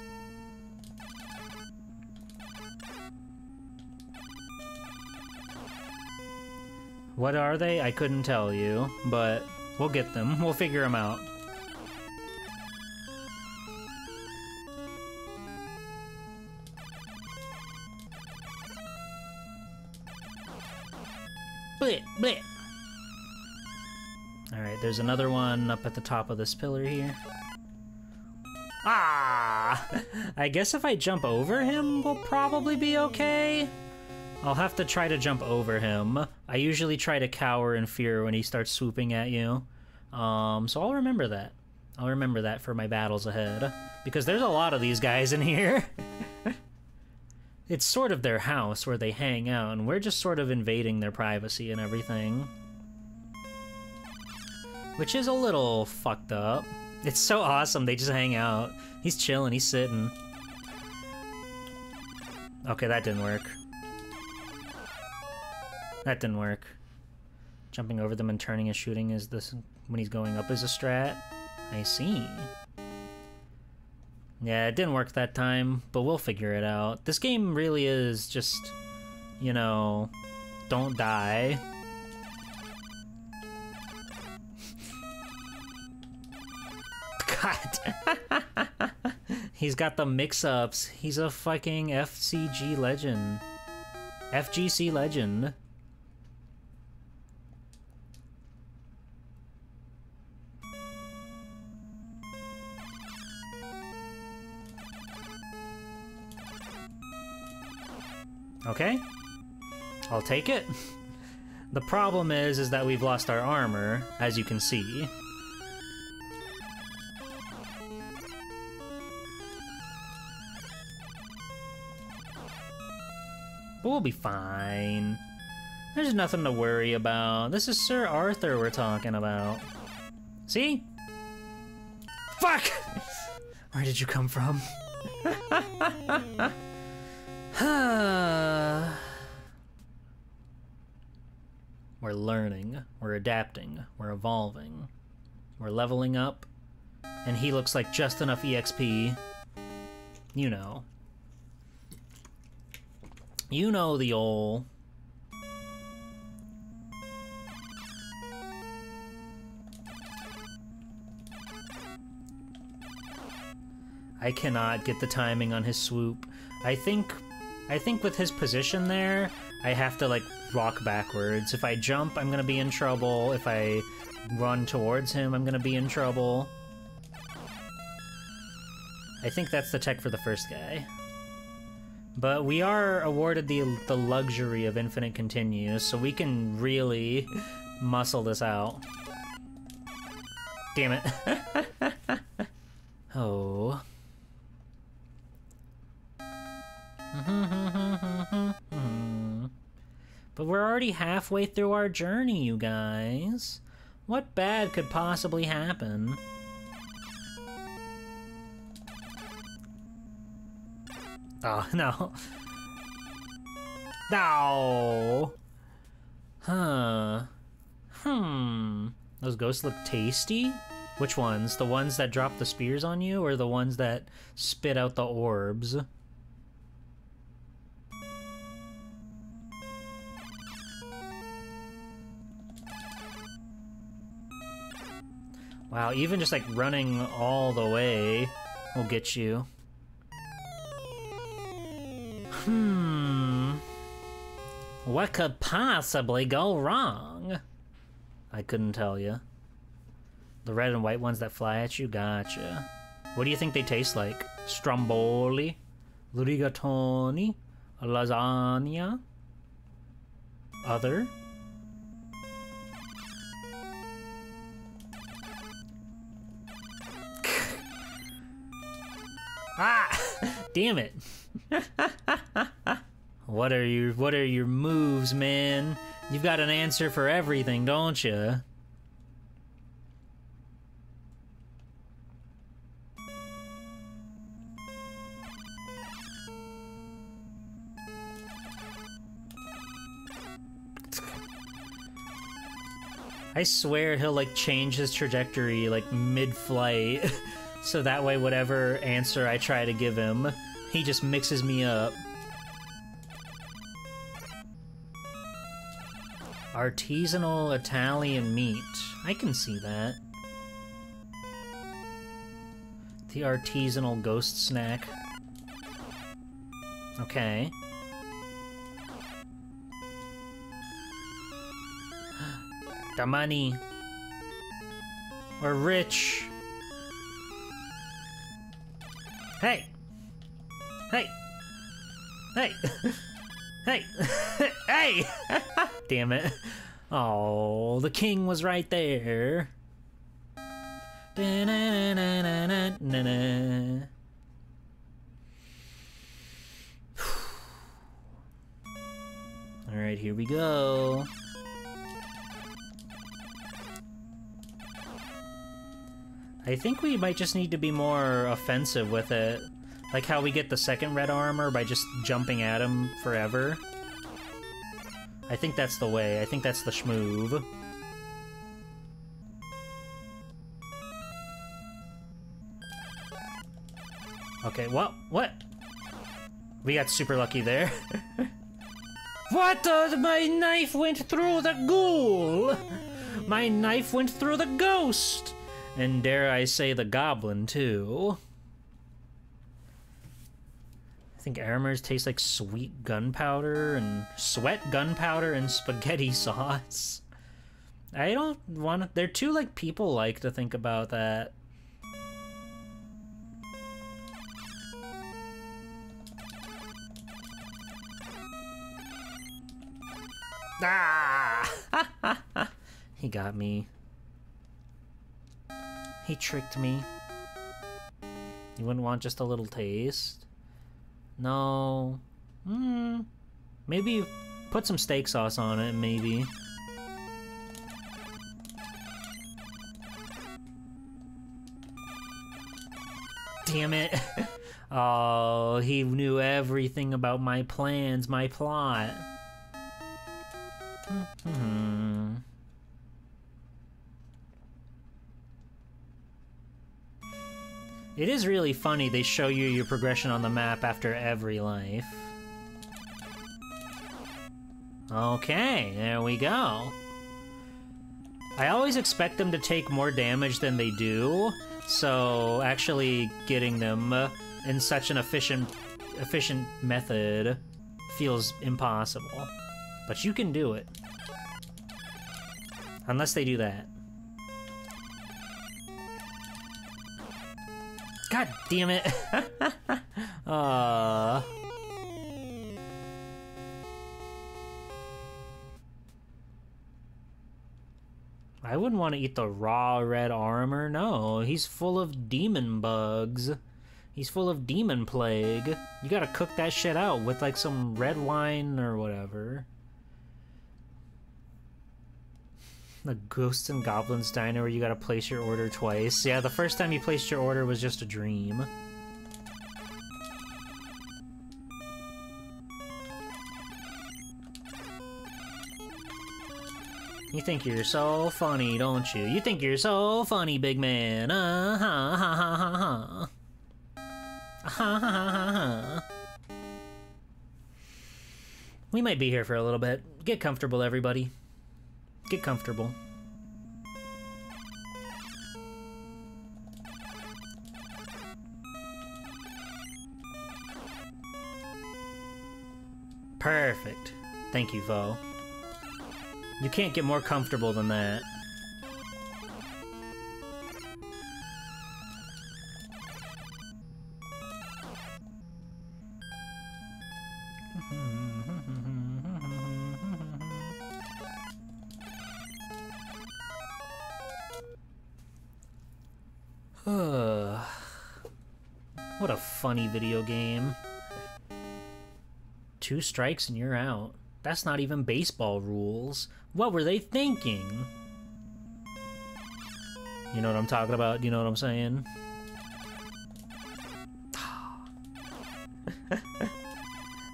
What are they? I couldn't tell you, but we'll get them. We'll figure them out. Bleh, bleh. Alright, there's another one up at the top of this pillar here. Ah! I guess if I jump over him, we'll probably be okay. I'll have to try to jump over him. I usually try to cower in fear when he starts swooping at you. So I'll remember that. I'll remember that for my battles ahead. Because there's a lot of these guys in here. It's sort of their house where they hang out, and we're just sort of invading their privacy and everything. Which is a little fucked up. It's so awesome, they just hang out. He's chilling, he's sitting. Okay, that didn't work. That didn't work. Jumping over them and turning and shooting is this when he's going up is a strat. I see. Yeah, it didn't work that time, but we'll figure it out. This game really is just, you know, don't die. God. He's got the mix-ups. He's a fucking FCG legend. FGC legend. Okay. I'll take it. The problem is that we've lost our armor, as you can see. But we'll be fine. There's nothing to worry about. This is Sir Arthur we're talking about. See? Fuck! Where did you come from? We're learning, we're adapting, we're evolving, we're leveling up, and he looks like just enough EXP. You know. You know the ol'. I cannot get the timing on his swoop. I think with his position there, I have to, like, rock backwards. If I jump, I'm gonna be in trouble. If I run towards him, I'm gonna be in trouble. I think that's the tech for the first guy. But we are awarded the luxury of infinite continues, so we can really muscle this out. Damn it. Oh. But we're already halfway through our journey, you guys. What bad could possibly happen? Oh, no. No! Huh. Those ghosts look tasty? Which ones? The ones that drop the spears on you, or the ones that spit out the orbs? Wow, even just like running all the way will get you. What could possibly go wrong? I couldn't tell you. The red and white ones that fly at you? Gotcha. What do you think they taste like? Stromboli? Rigatoni? Lasagna? Other? Ah! Damn it. What are your moves, man? You've got an answer for everything, don't you? I swear he'll like change his trajectory like mid-flight. So that way whatever answer I try to give him, he just mixes me up. Artisanal Italian meat. I can see that. The artisanal ghost snack. Okay. The money. We're rich. Hey! Hey! Hey! Hey! Hey! Damn it. Oh, the king was right there. Alright, here we go. I think we might just need to be more offensive with it. Like how we get the second red armor by just jumping at him forever. I think that's the way. I think that's the schmoove. Okay, what? We got super lucky there. What? My knife went through the ghoul! My knife went through the ghost! And dare I say the goblin, too. I think armors taste like sweet gunpowder and sweat gunpowder and spaghetti sauce. I don't want to... They're too, like, people-like to think about that. Ah! He got me. He tricked me. You wouldn't want just a little taste? No. Maybe put some steak sauce on it, maybe. Damn it. Oh, he knew everything about my plans, my plot. It is really funny they show you your progression on the map after every life. Okay, there we go. I always expect them to take more damage than they do, so actually getting them in such an efficient method feels impossible. But you can do it. Unless they do that. God damn it! I wouldn't want to eat the raw red armor. No, he's full of demon bugs. He's full of demon plague. You gotta cook that shit out with like some red wine or whatever. The Ghosts and Goblins diner where you gotta place your order twice. Yeah, the first time you placed your order was just a dream. You think you're so funny, don't you? You think you're so funny, big man. Ha ha ha ha ha. Ha ha ha ha. We might be here for a little bit. Get comfortable, everybody. Get comfortable. Perfect. Thank you, Vo. You can't get more comfortable than that. What a funny video game. 2 strikes and you're out. That's not even baseball rules. What were they thinking? You know what I'm talking about? You know what I'm saying?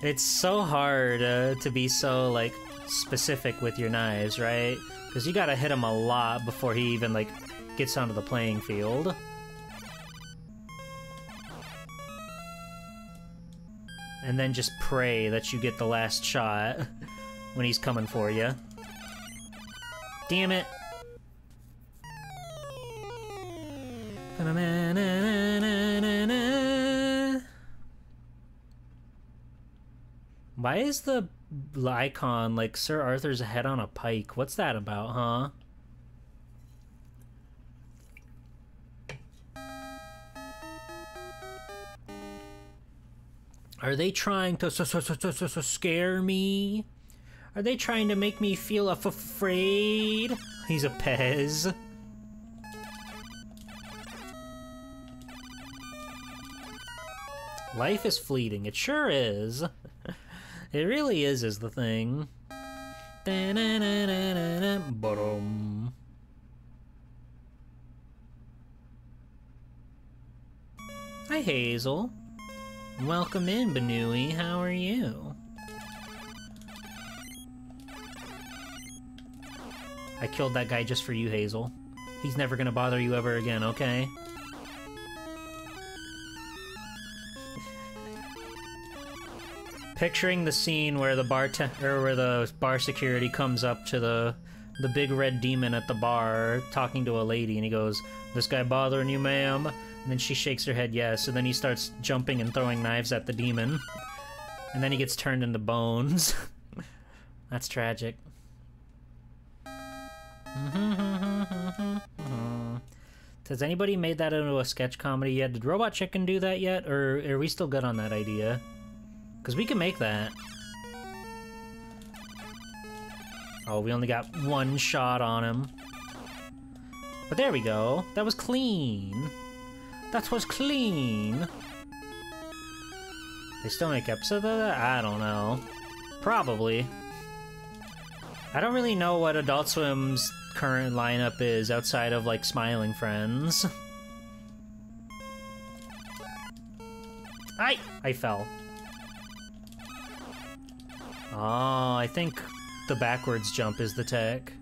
It's so hard to be so, like, specific with your knives, right? Because you gotta hit him a lot before he even, like, gets onto the playing field. And then just pray that you get the last shot when he's coming for you. Damn it! Why is the icon like Sir Arthur's head on a pike? What's that about, huh? Are they trying to scare me? Are they trying to make me feel afraid? He's a Pez. Life is fleeting. It sure is. It really is the thing. Hi, Hazel. Welcome in, Banui. How are you? I killed that guy just for you, Hazel. He's never gonna bother you ever again, okay? Picturing the scene where the bar security comes up to the big red demon at the bar talking to a lady, and he goes, "This guy bothering you, ma'am?" And then she shakes her head yes, and then he starts jumping and throwing knives at the demon. And then he gets turned into bones. That's tragic. Has anybody made that into a sketch comedy yet? Did Robot Chicken do that yet? Or are we still good on that idea? Because we can make that. Oh, we only got one shot on him. But there we go. That was clean. That was clean. They still make episodes of that? I don't know. Probably. I don't really know what Adult Swim's current lineup is outside of, like, Smiling Friends. I fell. Oh, I think the backwards jump is the tech.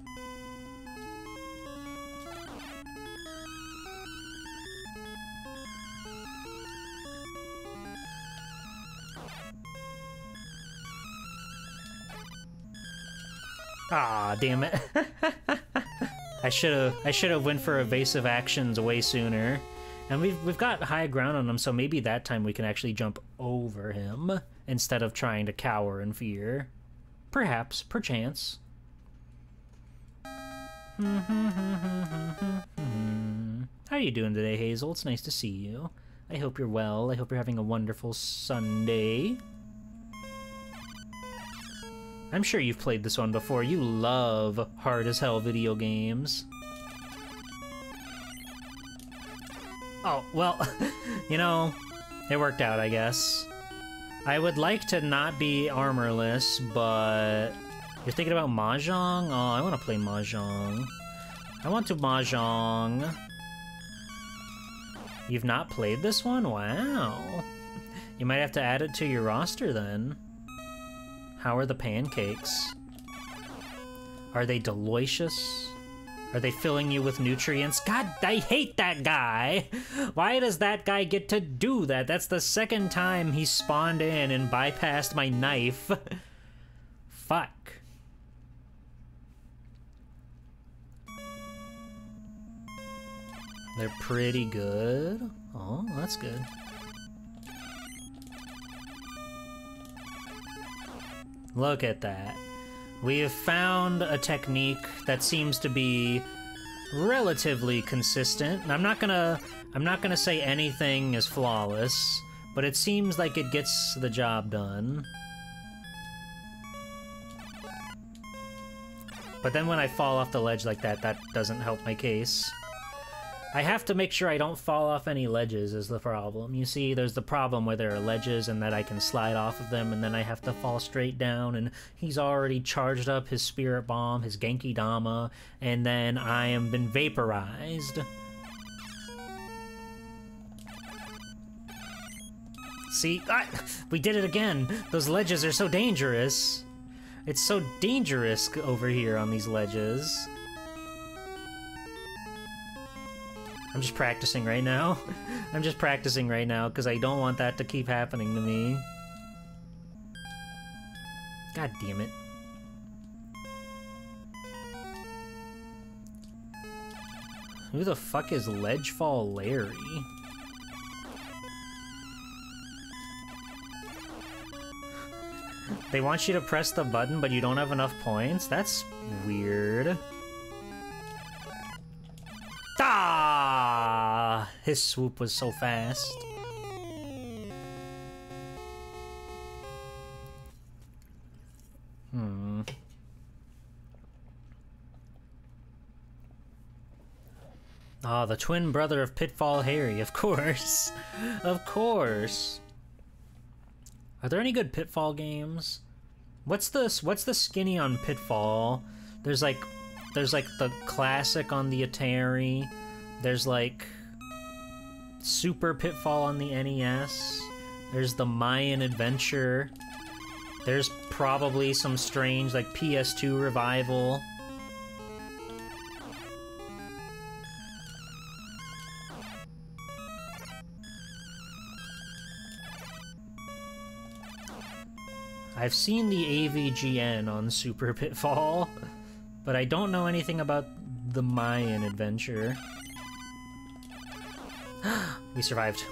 Ah, damn it. I should have went for evasive actions way sooner. And we've got high ground on him, so maybe that time we can actually jump over him instead of trying to cower in fear. Perhaps, perchance. How are you doing today, Hazel? It's nice to see you. I hope you're well. I hope you're having a wonderful Sunday. I'm sure you've played this one before. You love hard as hell video games. Oh, well, you know, it worked out, I guess. I would like to not be armorless, but you're thinking about Mahjong? Oh, I want to play Mahjong. I want to Mahjong. You've not played this one? Wow. You might have to add it to your roster then. How are the pancakes? Are they delicious? Are they filling you with nutrients? God, I hate that guy! Why does that guy get to do that? That's the second time he spawned in and bypassed my knife. Fuck. They're pretty good. Oh, that's good. Look at that. We have found a technique that seems to be relatively consistent. And I'm not gonna say anything is flawless, but it seems like it gets the job done. But then when I fall off the ledge like that, that doesn't help my case. I have to make sure I don't fall off any ledges is the problem. You see, there's the problem where there are ledges and that I can slide off of them and then I have to fall straight down, and he's already charged up his Spirit Bomb, his Genki Dama, and then I am been vaporized. See? We did it again! Those ledges are so dangerous! It's so dangerous over here on these ledges. I'm just practicing right now. I'm just practicing right now because I don't want that to keep happening to me. God damn it. Who the fuck is Ledgefall Larry? They want you to press the button, but you don't have enough points? That's weird. Ah! His swoop was so fast. Ah, the twin brother of Pitfall Harry, of course. Of course. Are there any good Pitfall games? What's the skinny on Pitfall? There's like the classic on the Atari. There's like Super Pitfall on the NES. There's the Mayan Adventure. There's probably some strange like PS2 revival. I've seen the AVGN on Super Pitfall, but I don't know anything about the Mayan Adventure. We survived.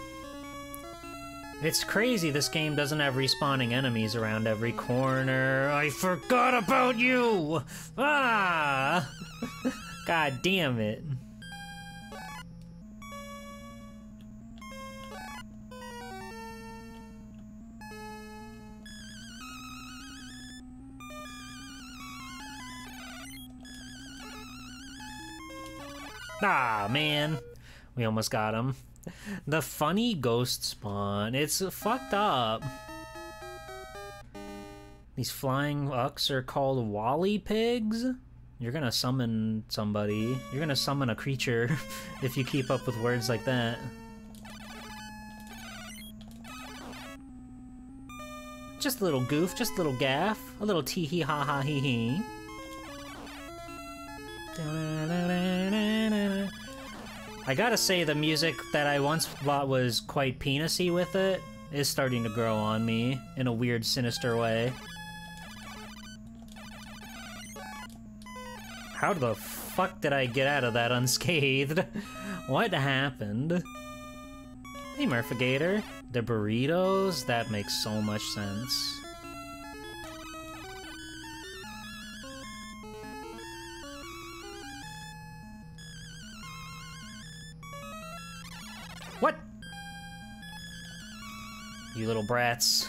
It's crazy this game doesn't have respawning enemies around every corner. I forgot about you! Ah! God damn it. Ah, man. We almost got him. The funny ghost spawn. It's fucked up. These flying ucks are called Wally pigs. You're gonna summon somebody. You're gonna summon a creature if you keep up with words like that. Just a little goof, just a little gaff, a little tee-hee ha-ha hee-hee. I gotta say, the music that I once thought was quite penis-y with it is starting to grow on me in a weird, sinister way. How the fuck did I get out of that unscathed? What happened? Hey, Murphigator. The burritos? That makes so much sense. What? You little brats.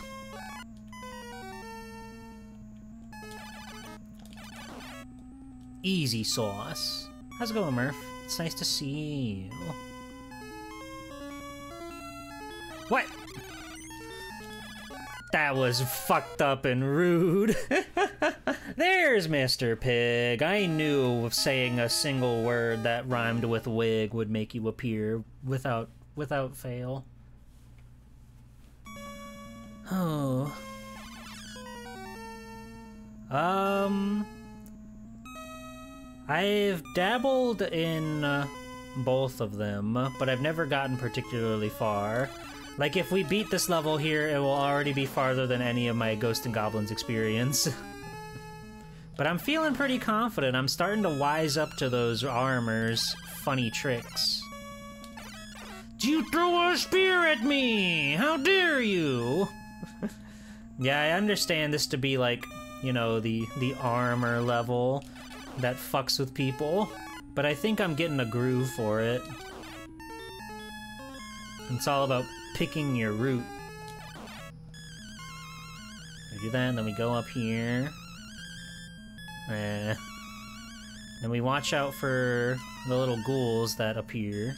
Easy sauce. How's it going, Murph? It's nice to see you. What? That was fucked up and rude. There's Mr. Pig. I knew saying a single word that rhymed with wig would make you appear without fail. Oh. I've dabbled in both of them, but I've never gotten particularly far. Like, if we beat this level here, it will already be farther than any of my Ghosts and Goblins experience. But I'm feeling pretty confident. I'm starting to wise up to those armor's funny tricks. You throw a spear at me! How dare you! Yeah, I understand this to be like, you know, the armor level that fucks with people, but I think I'm getting a groove for it. It's all about picking your route. We do that, and then we go up here. Then we watch out for the little ghouls that appear.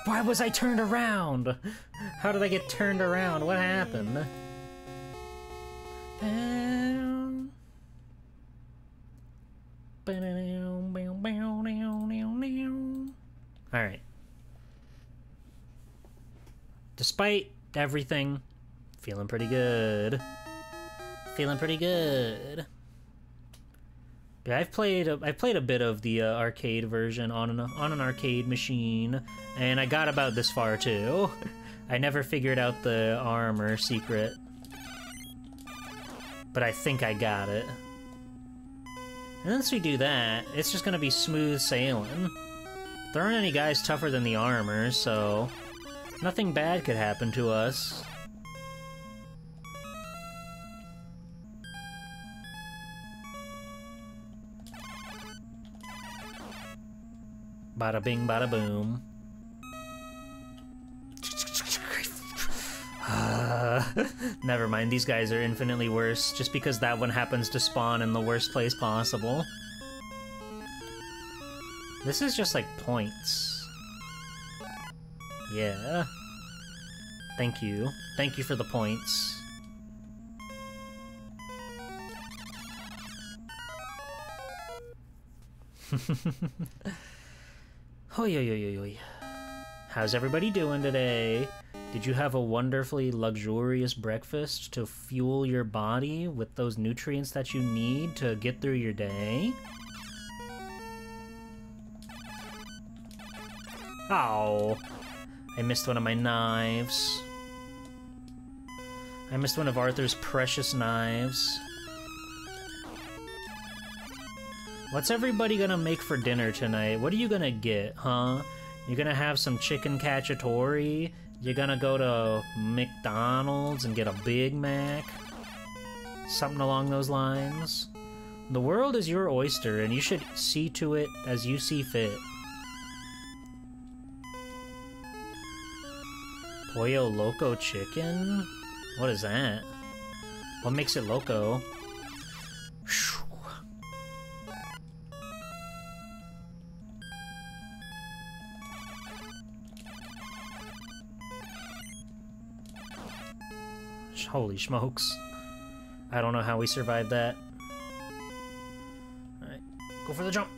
Why was I turned around? How did I get turned around? What happened? Alright. Despite everything, feeling pretty good. Feeling pretty good. Yeah, I've played a bit of the arcade version on an arcade machine, and I got about this far too. I never figured out the armor secret, but I think I got it. And once we do that, it's just gonna be smooth sailing. There aren't any guys tougher than the armor, so nothing bad could happen to us. Bada bing, bada boom. Never mind, these guys are infinitely worse, just because that one happens to spawn in the worst place possible. This is just like points. Yeah. Thank you. Thank you for the points. Hoi, oi, oi, oi. How's everybody doing today? Did you have a wonderfully luxurious breakfast to fuel your body with those nutrients that you need to get through your day? Oh, I missed one of my knives. I missed one of Arthur's precious knives. What's everybody gonna make for dinner tonight? What are you gonna get, huh? You're gonna have some chicken cacciatore? You're gonna go to McDonald's and get a Big Mac? Something along those lines? The world is your oyster, and you should see to it as you see fit. Pollo Loco chicken? What is that? What makes it loco? Holy smokes. I don't know how we survived that. Alright, go for the jump.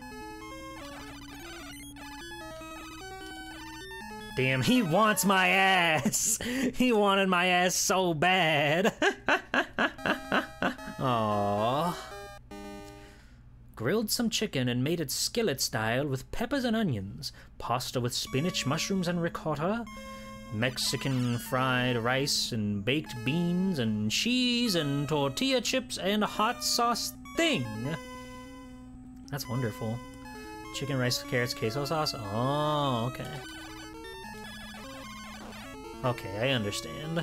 Damn, he wants my ass! He wanted my ass so bad! Aww. Grilled some chicken and made it skillet style with peppers and onions. Pasta with spinach, mushrooms, and ricotta. Mexican fried rice and baked beans and cheese and tortilla chips and a hot sauce thing. That's wonderful. Chicken, rice, carrots, queso sauce. Oh, okay. Okay, I understand.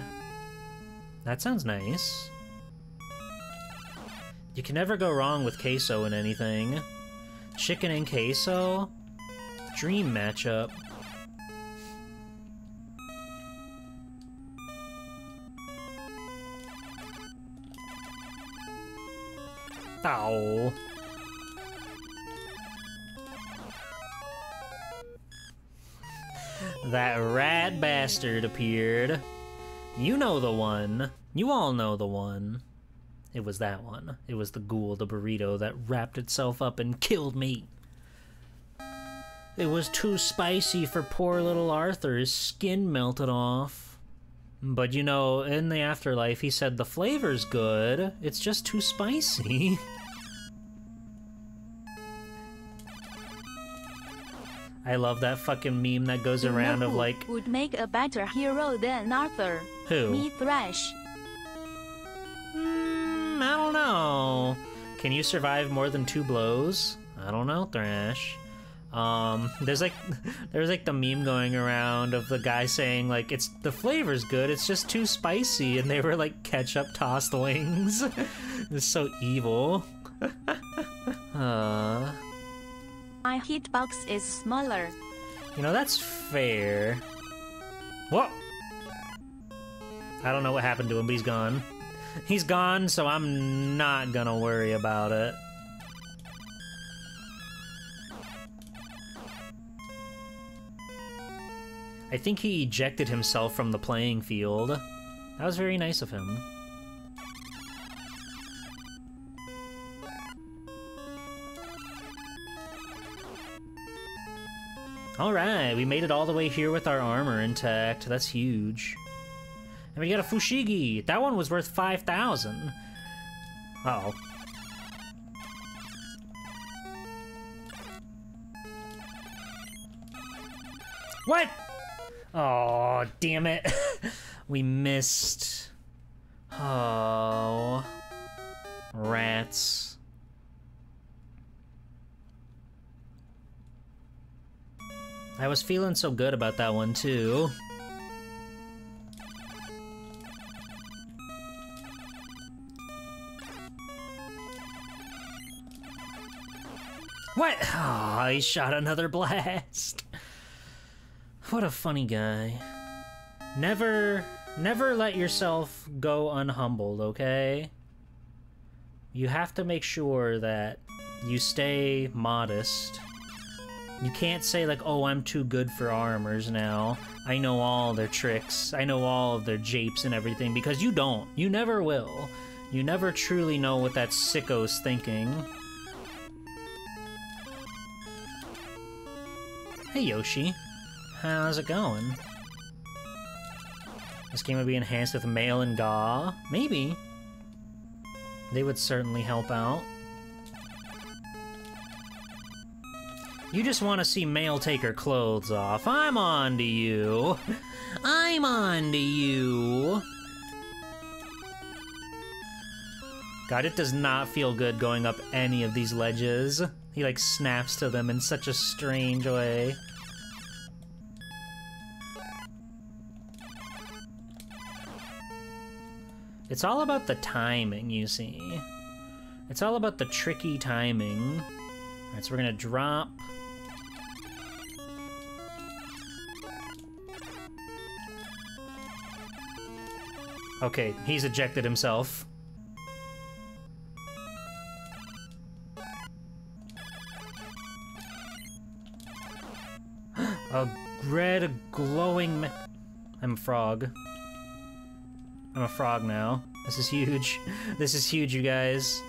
That sounds nice. You can never go wrong with queso in anything. Chicken and queso? Dream matchup. Ow. That rat bastard appeared. You know the one. You all know the one. It was that one. It was the ghoul, the burrito, that wrapped itself up and killed me. It was too spicy for poor little Arthur. His skin melted off. But you know, in the afterlife, he said the flavor's good. It's just too spicy. I love that fucking meme that goes around of like... would make a better hero than Arthur. Who? Me, Thresh. I don't know. Can you survive more than 2 blows? I don't know, Thrash. There's like the meme going around of the guy saying like the flavor's good, it's just too spicy, and they were like ketchup tossed wings. It's so evil. My hitbox is smaller. You know, that's fair. Whoa! I don't know what happened to him, but he's gone. He's gone, so I'm not gonna worry about it. I think he ejected himself from the playing field. That was very nice of him. Alright, we made it all the way here with our armor intact. That's huge. And we got a Fushigi. That one was worth 5,000. Uh-oh. What? Oh, damn it. We missed. Oh. Rats. I was feeling so good about that one, too. What? Oh, he shot another blast. What a funny guy. Never let yourself go unhumbled, okay? You have to make sure that you stay modest. You can't say like, oh, I'm too good for armors now. I know all their tricks. I know all of their japes and everything, because you don't. You never will. You never truly know what that sicko's thinking. Hey, Yoshi. How's it going? This game would be enhanced with Mail and Ga? Maybe. They would certainly help out. You just want to see Mail take her clothes off. I'm on to you. I'm on to you. God, it does not feel good going up any of these ledges. He like snaps to them in such a strange way. It's all about the timing, you see. It's all about the tricky timing. Alright, so we're gonna drop. Okay, he's ejected himself. A red glowing I'm a frog. I'm a frog now. This is huge. This is huge, you guys.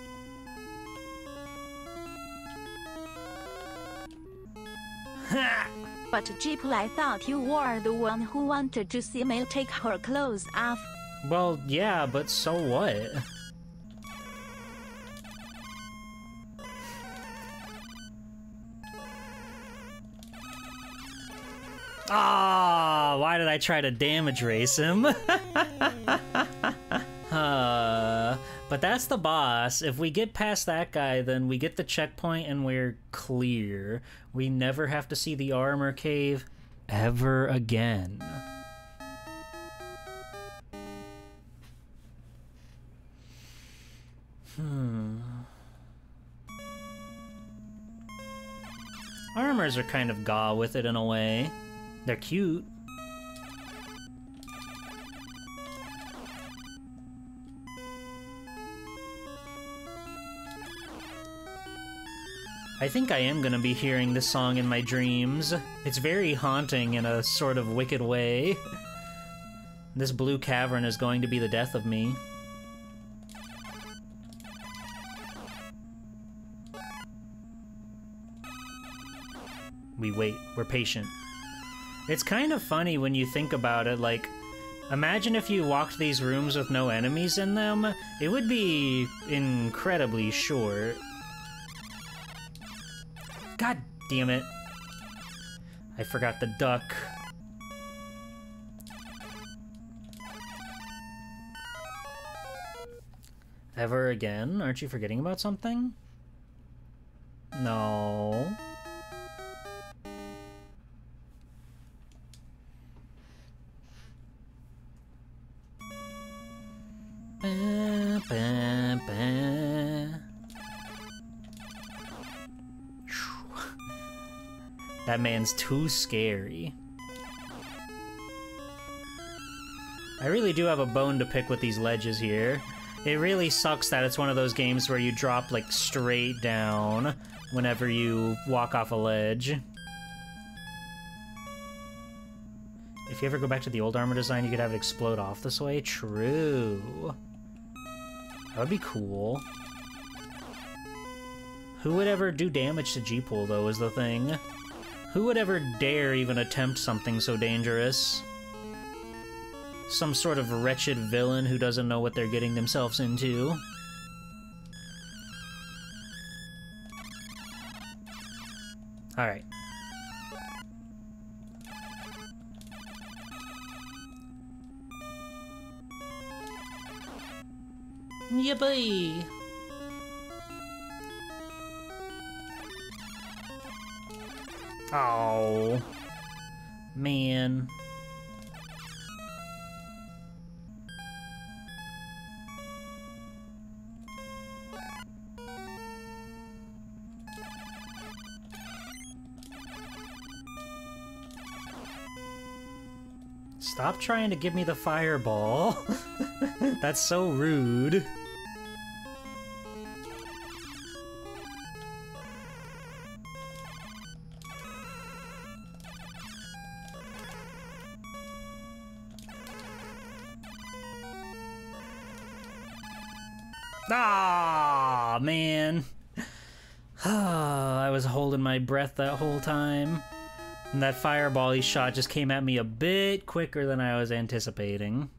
But Jeeple, I thought you were the one who wanted to see Mel take her clothes off. Well, yeah, but so what? Ah, why did I try to damage race him? But that's the boss. If we get past that guy, then we get the checkpoint and we're clear. We never have to see the armor cave ever again. Armors are kind of gaw with it in a way. They're cute. I think I am gonna be hearing this song in my dreams. It's very haunting in a sort of wicked way. This blue cavern is going to be the death of me. We wait. We're patient. It's kind of funny when you think about it, like, imagine if you walked these rooms with no enemies in them. It would be incredibly short. God damn it. I forgot the duck. Ever again? Aren't you forgetting about something? No. Ba, ba, ba. That man's too scary. I really do have a bone to pick with these ledges here. It really sucks that it's one of those games where you drop, like, straight down whenever you walk off a ledge. If you ever go back to the old armor design, you could have it explode off this way. True. That would be cool. Who would ever do damage to G-Pool, though, is the thing. Who would ever dare even attempt something so dangerous? Some sort of wretched villain who doesn't know what they're getting themselves into. Alright. Yippee! Oh, man. Stop trying to give me the fireball. That's so rude. Ah, man. I was holding my breath that whole time. And that fireball he shot just came at me a bit quicker than I was anticipating.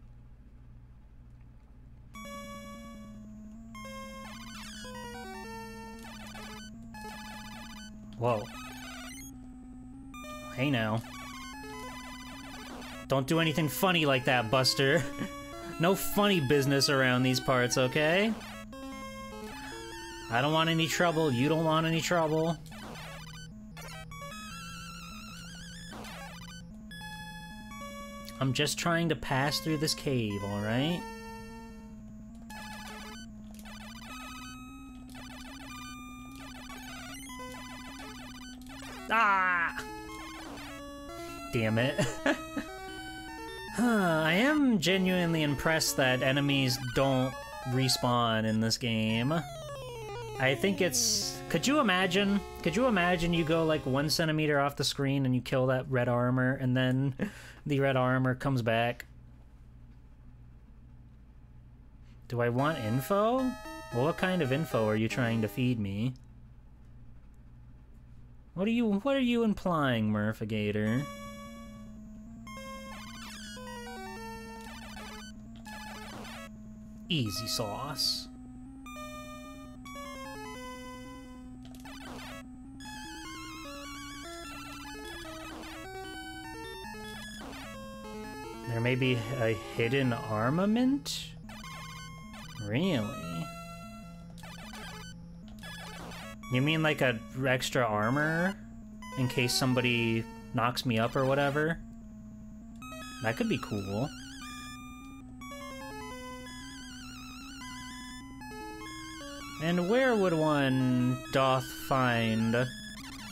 Whoa. Hey now. Don't do anything funny like that, Buster. No funny business around these parts, okay? I don't want any trouble. You don't want any trouble. I'm just trying to pass through this cave, alright? Ah! Damn it. I am genuinely impressed that enemies don't respawn in this game. I think it's... Could you imagine you go like 1 centimeter off the screen and you kill that red armor and then the red armor comes back? Do I want info? Well, what kind of info are you trying to feed me? What are you implying, Murphigator? Easy sauce. There may be a hidden armament? Really? You mean like a extra armor? In case somebody knocks me up or whatever? That could be cool. And where would one doth find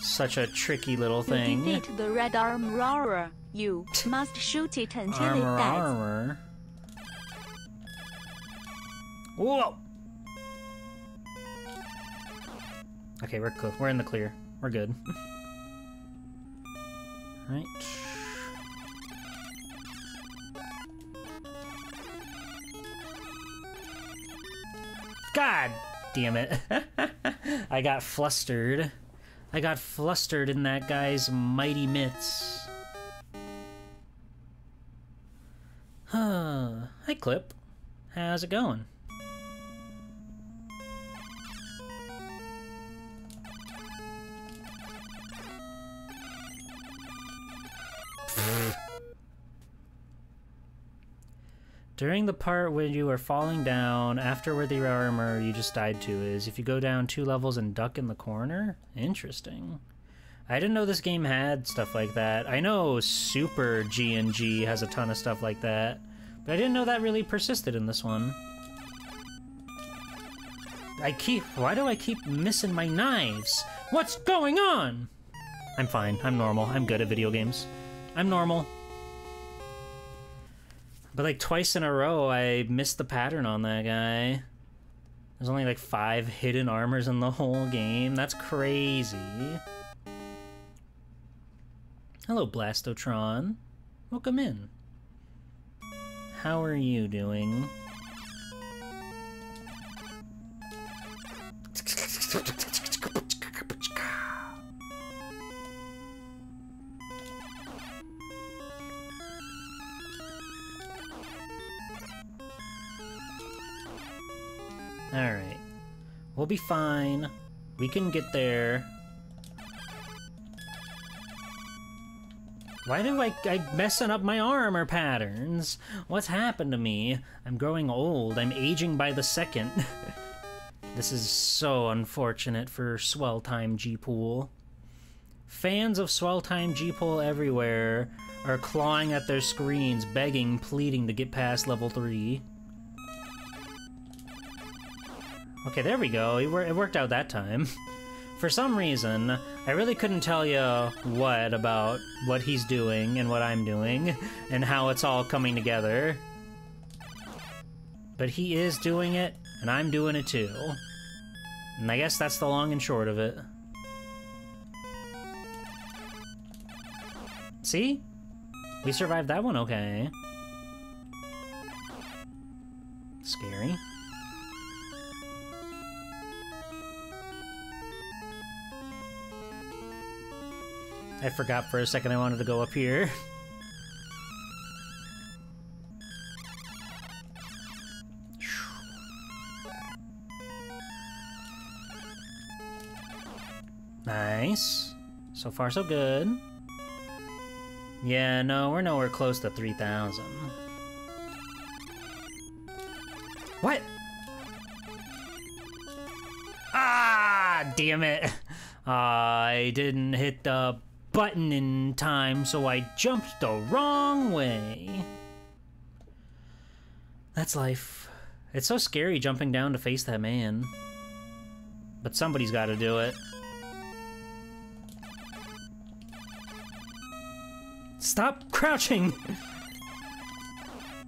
such a tricky little thing? To defeat the red armorer, you must shoot it until it dies. Armor. Whoa! Okay, we're in the clear. We're good. Right. God damn it. I got flustered. I got flustered in that guy's mighty mitts. Hi, Clip. How's it going? During the part when you are falling down, after where the armor you just died to is, if you go down 2 levels and duck in the corner? Interesting. I didn't know this game had stuff like that. I know Super G&G has a ton of stuff like that, but I didn't know that really persisted in this one. Why do I keep missing my knives? What's going on? I'm fine. I'm normal. I'm good at video games. I'm normal. But like twice in a row, I missed the pattern on that guy. There's only like 5 hidden armors in the whole game. That's crazy. Hello, Blastotron. Welcome in. How are you doing? Alright. We'll be fine. We can get there. Why do I messing up my armor patterns? What's happened to me? I'm growing old. I'm aging by the second. This is so unfortunate for Swell Time G-Pool. Fans of Swell Time G-Pool everywhere are clawing at their screens, begging, pleading to get past level 3. Okay, there we go. It worked out that time. For some reason, I really couldn't tell you about what he's doing and what I'm doing and how it's all coming together. But he is doing it, and I'm doing it too. And I guess that's the long and short of it. See? We survived that one okay. Scary. I forgot for a second I wanted to go up here. Nice. So far, so good. Yeah, no, we're nowhere close to 3,000. What? Ah, damn it. I didn't hit the button in time, so I jumped the wrong way. That's life. It's so scary jumping down to face that man. But somebody's got to do it. Stop crouching!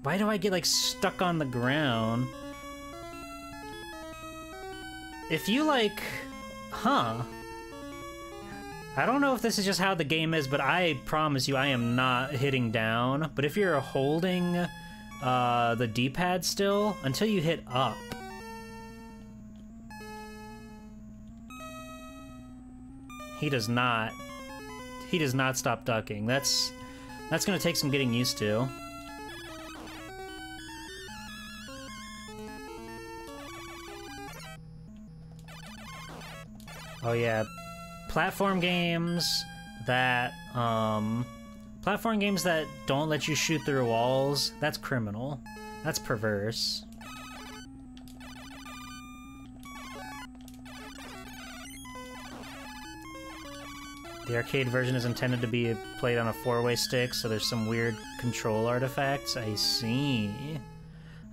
Why do I get, like, stuck on the ground? If you, like... Huh. I don't know if this is just how the game is, but I promise you I am not hitting down. But if you're holding the D-pad still until you hit up. He does not stop ducking. That's gonna take some getting used to. Oh yeah, platform games that don't let you shoot through walls, that's criminal. That's perverse. The arcade version is intended to be played on a 4-way stick, so there's some weird control artifacts. I see.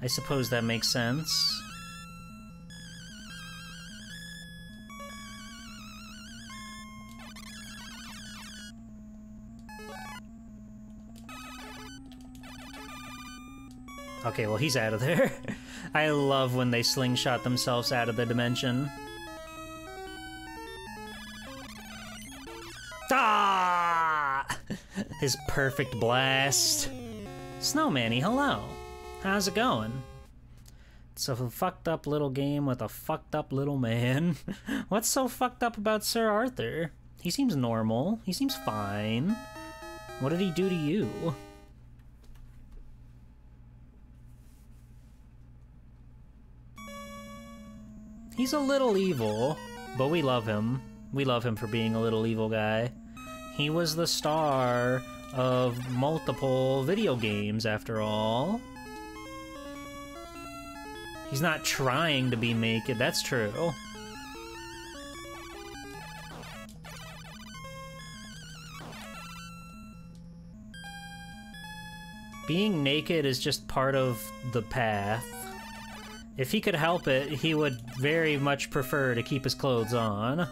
I suppose that makes sense. Okay, well, he's out of there. I love when they slingshot themselves out of the dimension. Ah! His perfect blast. Snowmanny, hello. How's it going? It's a fucked up little game with a fucked up little man. What's so fucked up about Sir Arthur? He seems normal. He seems fine. What did he do to you? He's a little evil, but we love him. We love him for being a little evil guy. He was the star of multiple video games, after all. He's not trying to be naked, that's true. Being naked is just part of the path. If he could help it, he would very much prefer to keep his clothes on.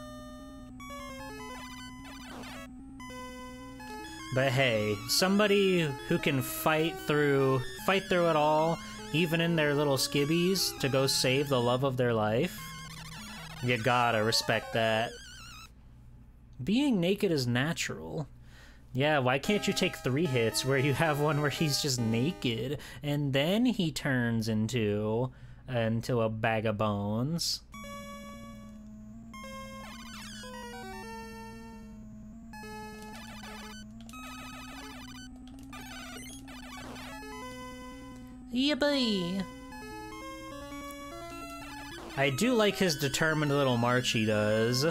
But hey, somebody who can fight through it all, even in their little skibbies, to go save the love of their life, you gotta respect that. Being naked is natural. Yeah, why can't you take 3 hits where you have one where he's just naked, and then he turns into a bag of bones? Yippee! I do like his determined little march he does.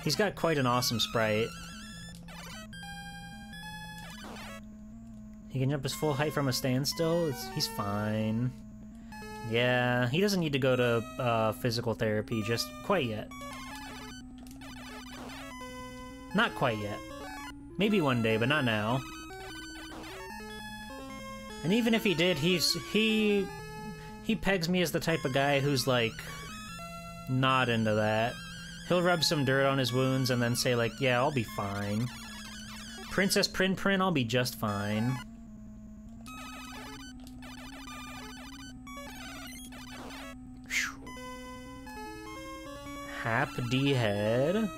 He's got quite an awesome sprite. He can jump his full height from a standstill? He's fine. Yeah, he doesn't need to go to physical therapy just quite yet. Not quite yet. Maybe one day, but not now. And even if he did, he pegs me as the type of guy who's, like, not into that. He'll rub some dirt on his wounds and then say, like, yeah, I'll be fine. Princess Prin Prin, I'll be just fine. Hap D head.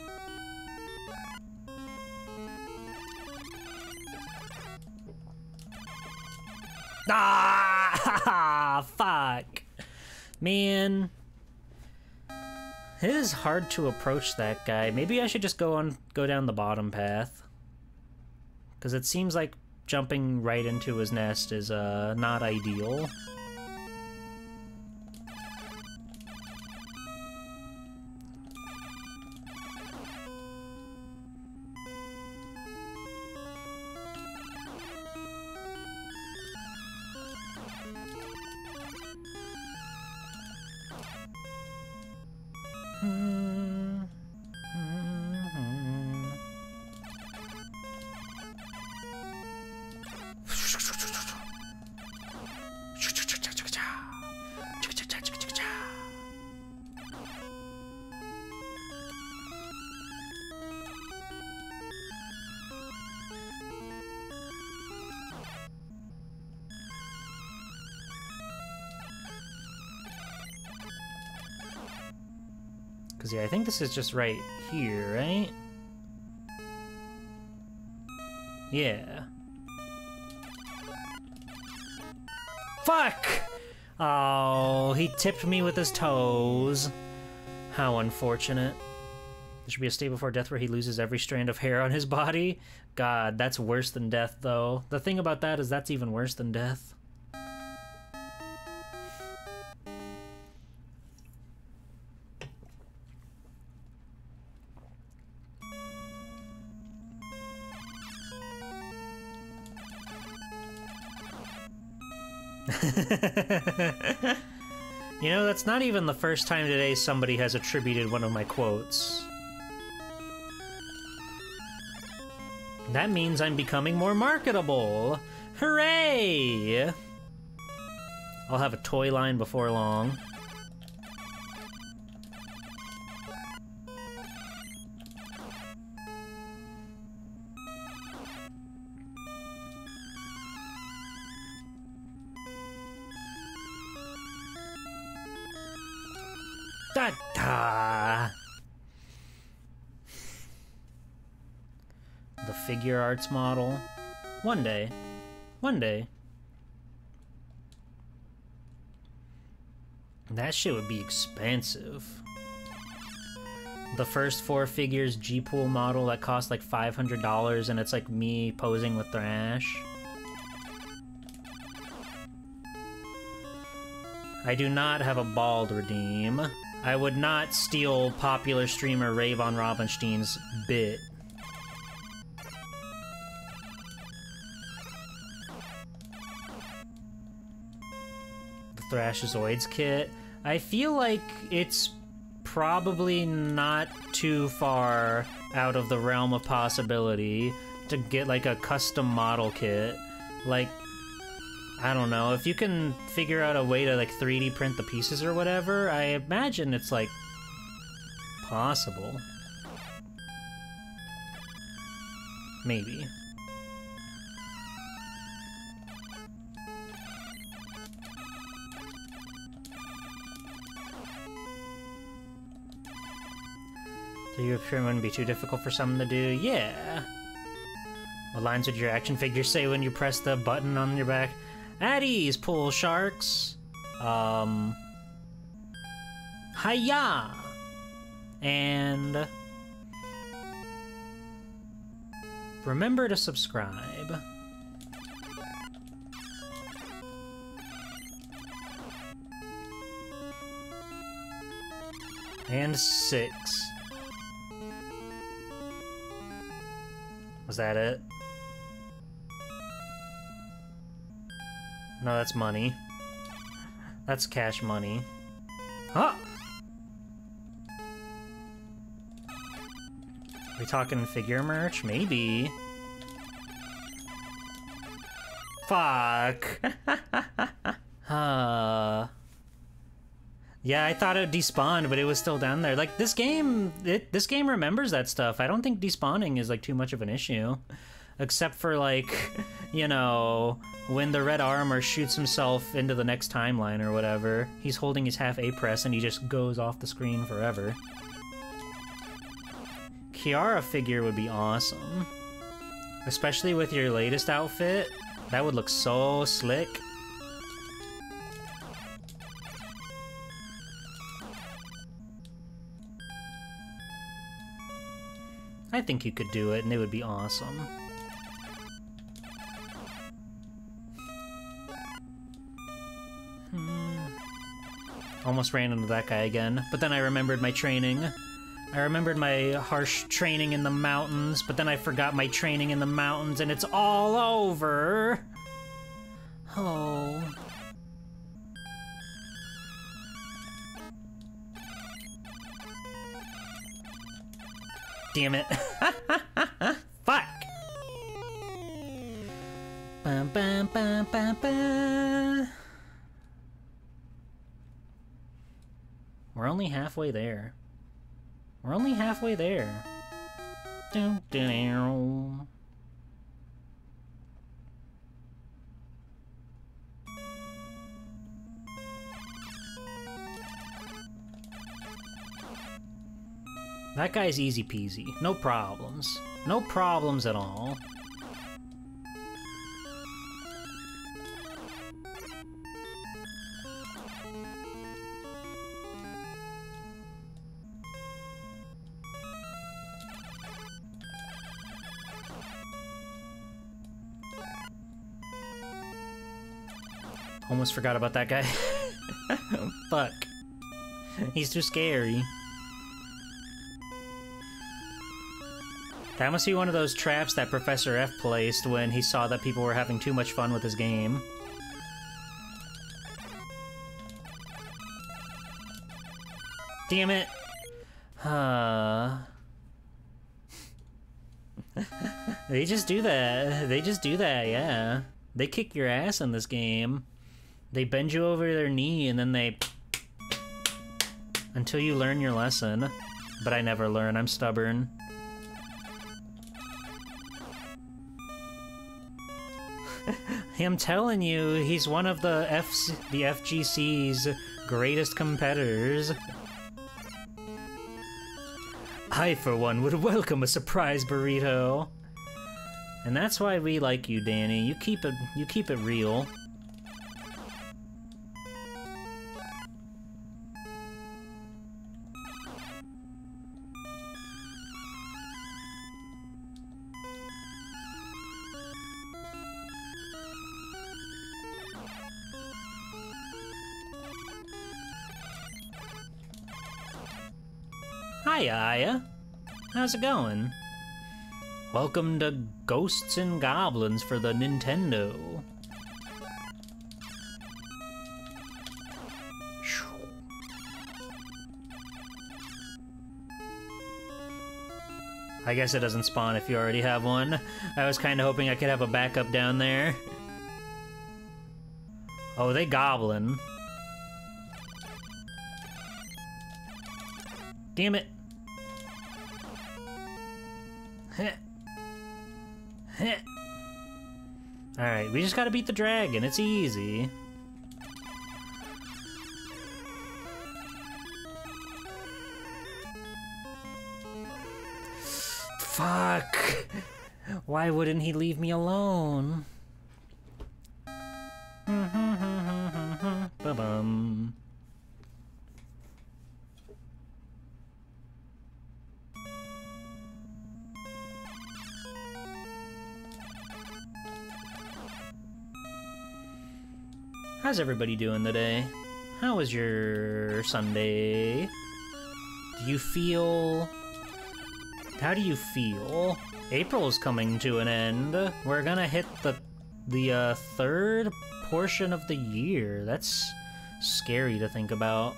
Ah, fuck. Man. It is hard to approach that guy. Maybe I should just go down the bottom path. Because it seems like jumping right into his nest is not ideal. Because, yeah, I think this is just right here, right? Yeah. Fuck! Oh, he tipped me with his toes. How unfortunate. There should be a state before death where he loses every strand of hair on his body. God, that's worse than death, though. The thing about that is that's even worse than death. You know, that's not even the first time today somebody has attributed one of my quotes. That means I'm becoming more marketable. Hooray! I'll have a toy line before long. Da-da! The figure arts model. One day. One day. That shit would be expensive. The first 4 figures G-Pool model that cost like $500 and it's like me posing with Thrash. I do not have a bald redeem. I would not steal popular streamer Ravon Robinstein's bit. The Thrashozoids kit. I feel like it's probably not too far out of the realm of possibility to get like a custom model kit. Like, I don't know, if you can figure out a way to like 3D print the pieces or whatever, I imagine it's like possible. Maybe. So you appear wouldn't be too difficult for someone to do? Yeah. What lines would your action figure say when you press the button on your back? At ease, pool sharks. Hiya! And remember to subscribe. And 6. Was that it? No, that's money. That's cash money. Huh! Are we talking figure merch? Maybe. Fuck. Yeah, I thought it despawned, but it was still down there. Like, this game remembers that stuff. I don't think despawning is, like, too much of an issue. Except for, like, you know, when the red armor shoots himself into the next timeline or whatever, he's holding his half A press and he just goes off the screen forever. Kiara figure would be awesome. Especially with your latest outfit. That would look so slick. I think you could do it and it would be awesome. Almost ran into that guy again, but then I remembered my training. I remembered my harsh training in the mountains, but then I forgot my training in the mountains and it's all over. Oh. Damn it. Fuck. Bum, bum, bum, bum, bum. We're only halfway there. We're only halfway there. Dun, dun, dun. That guy's easy peasy. No problems. No problems at all. Almost forgot about that guy. Fuck. He's too scary. That must be one of those traps that Professor F placed when he saw that people were having too much fun with his game. Damn it. They just do that. They just do that, yeah. They kick your ass in this game. They bend you over their knee and then they... until you learn your lesson. But I never learn, I'm stubborn. I'm telling you, he's one of the FGC's greatest competitors. I, for one, would welcome a surprise burrito. And that's why we like you, Danny. You keep it real. Hiya, Aya. How's it going? Welcome to Ghosts and Goblins for the Nintendo. I guess it doesn't spawn if you already have one. I was kind of hoping I could have a backup down there. Oh, they goblin. Damn it. Alright, we just gotta beat the dragon. It's easy. Fuck! Why wouldn't he leave me alone? Ba-bum. How's everybody doing today? How was your Sunday? Do you feel... How do you feel? April's coming to an end. We're gonna hit the third portion of the year. That's scary to think about.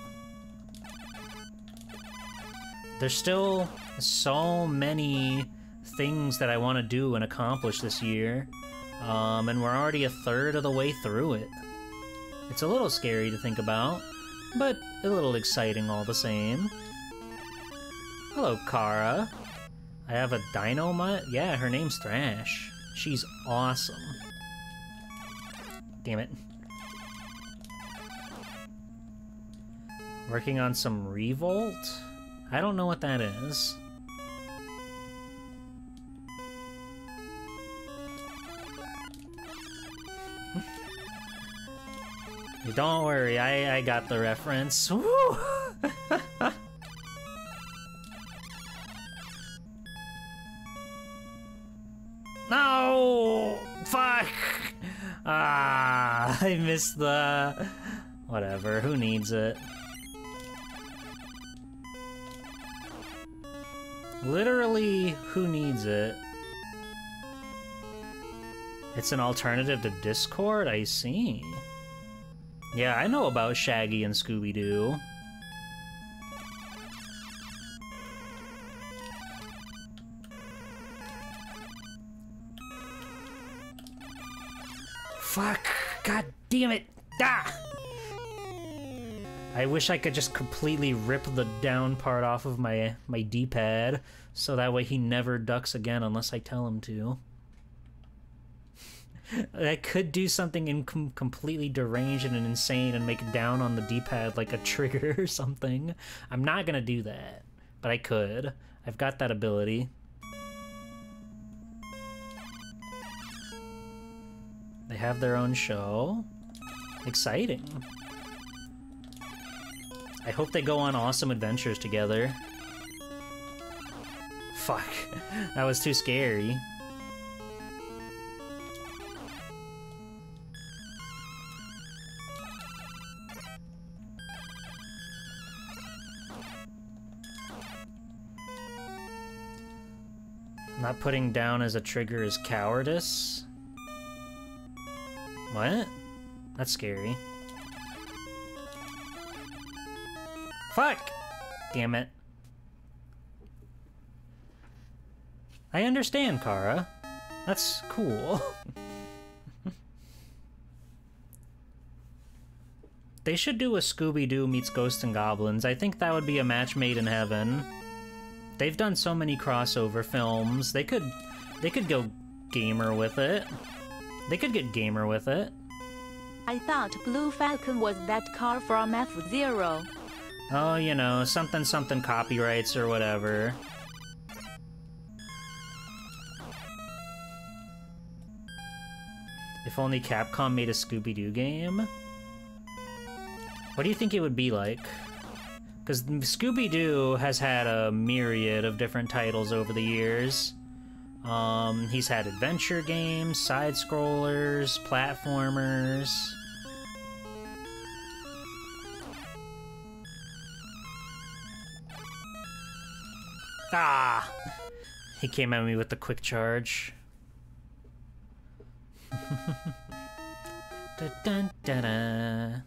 There's still so many things that I want to do and accomplish this year. And we're already a third of the way through it. It's a little scary to think about, but a little exciting all the same. Hello, Kara. I have a dino mutt? Yeah, her name's Thrash. She's awesome. Damn it. Working on some Revolt? I don't know what that is. Don't worry, I got the reference. Woo! No! Fuck! Ah, I missed the... Whatever, who needs it? Literally, who needs it? It's an alternative to Discord? I see. Yeah, I know about Shaggy and Scooby-Doo. Fuck! God damn it! Ah! I wish I could just completely rip the down part off of my D-pad, so that way he never ducks again unless I tell him to. I could do something completely deranged and insane and make down on the D-pad like a trigger or something. I'm not gonna do that, but I could. I've got that ability. They have their own show. Exciting. I hope they go on awesome adventures together. Fuck. That was too scary. Not putting down as a trigger is cowardice? What? That's scary. Fuck! Damn it. I understand, Kara. That's cool. They should do a Scooby-Doo meets Ghosts and Goblins. I think that would be a match made in heaven. They've done so many crossover films. They could go gamer with it. They could get gamer with it. I thought Blue Falcon was that car from F-Zero. Oh, you know, something something copyrights or whatever. If only Capcom made a Scooby-Doo game? What do you think it would be like? Because Scooby-Doo has had a myriad of different titles over the years. He's had adventure games, side-scrollers, platformers. Ah! He came at me with the quick charge. Da -dun -da -da.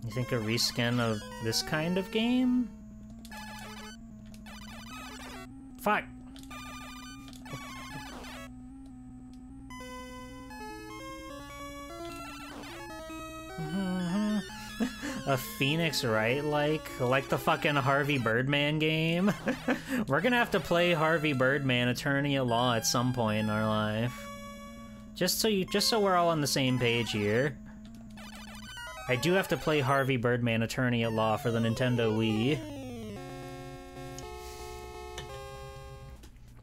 You think a reskin of this kind of game? Fuck! A Phoenix Wright like the fucking Harvey Birdman game? We're gonna have to play Harvey Birdman Attorney at Law at some point in our life. Just so we're all on the same page here. I do have to play Harvey Birdman Attorney at Law for the Nintendo Wii.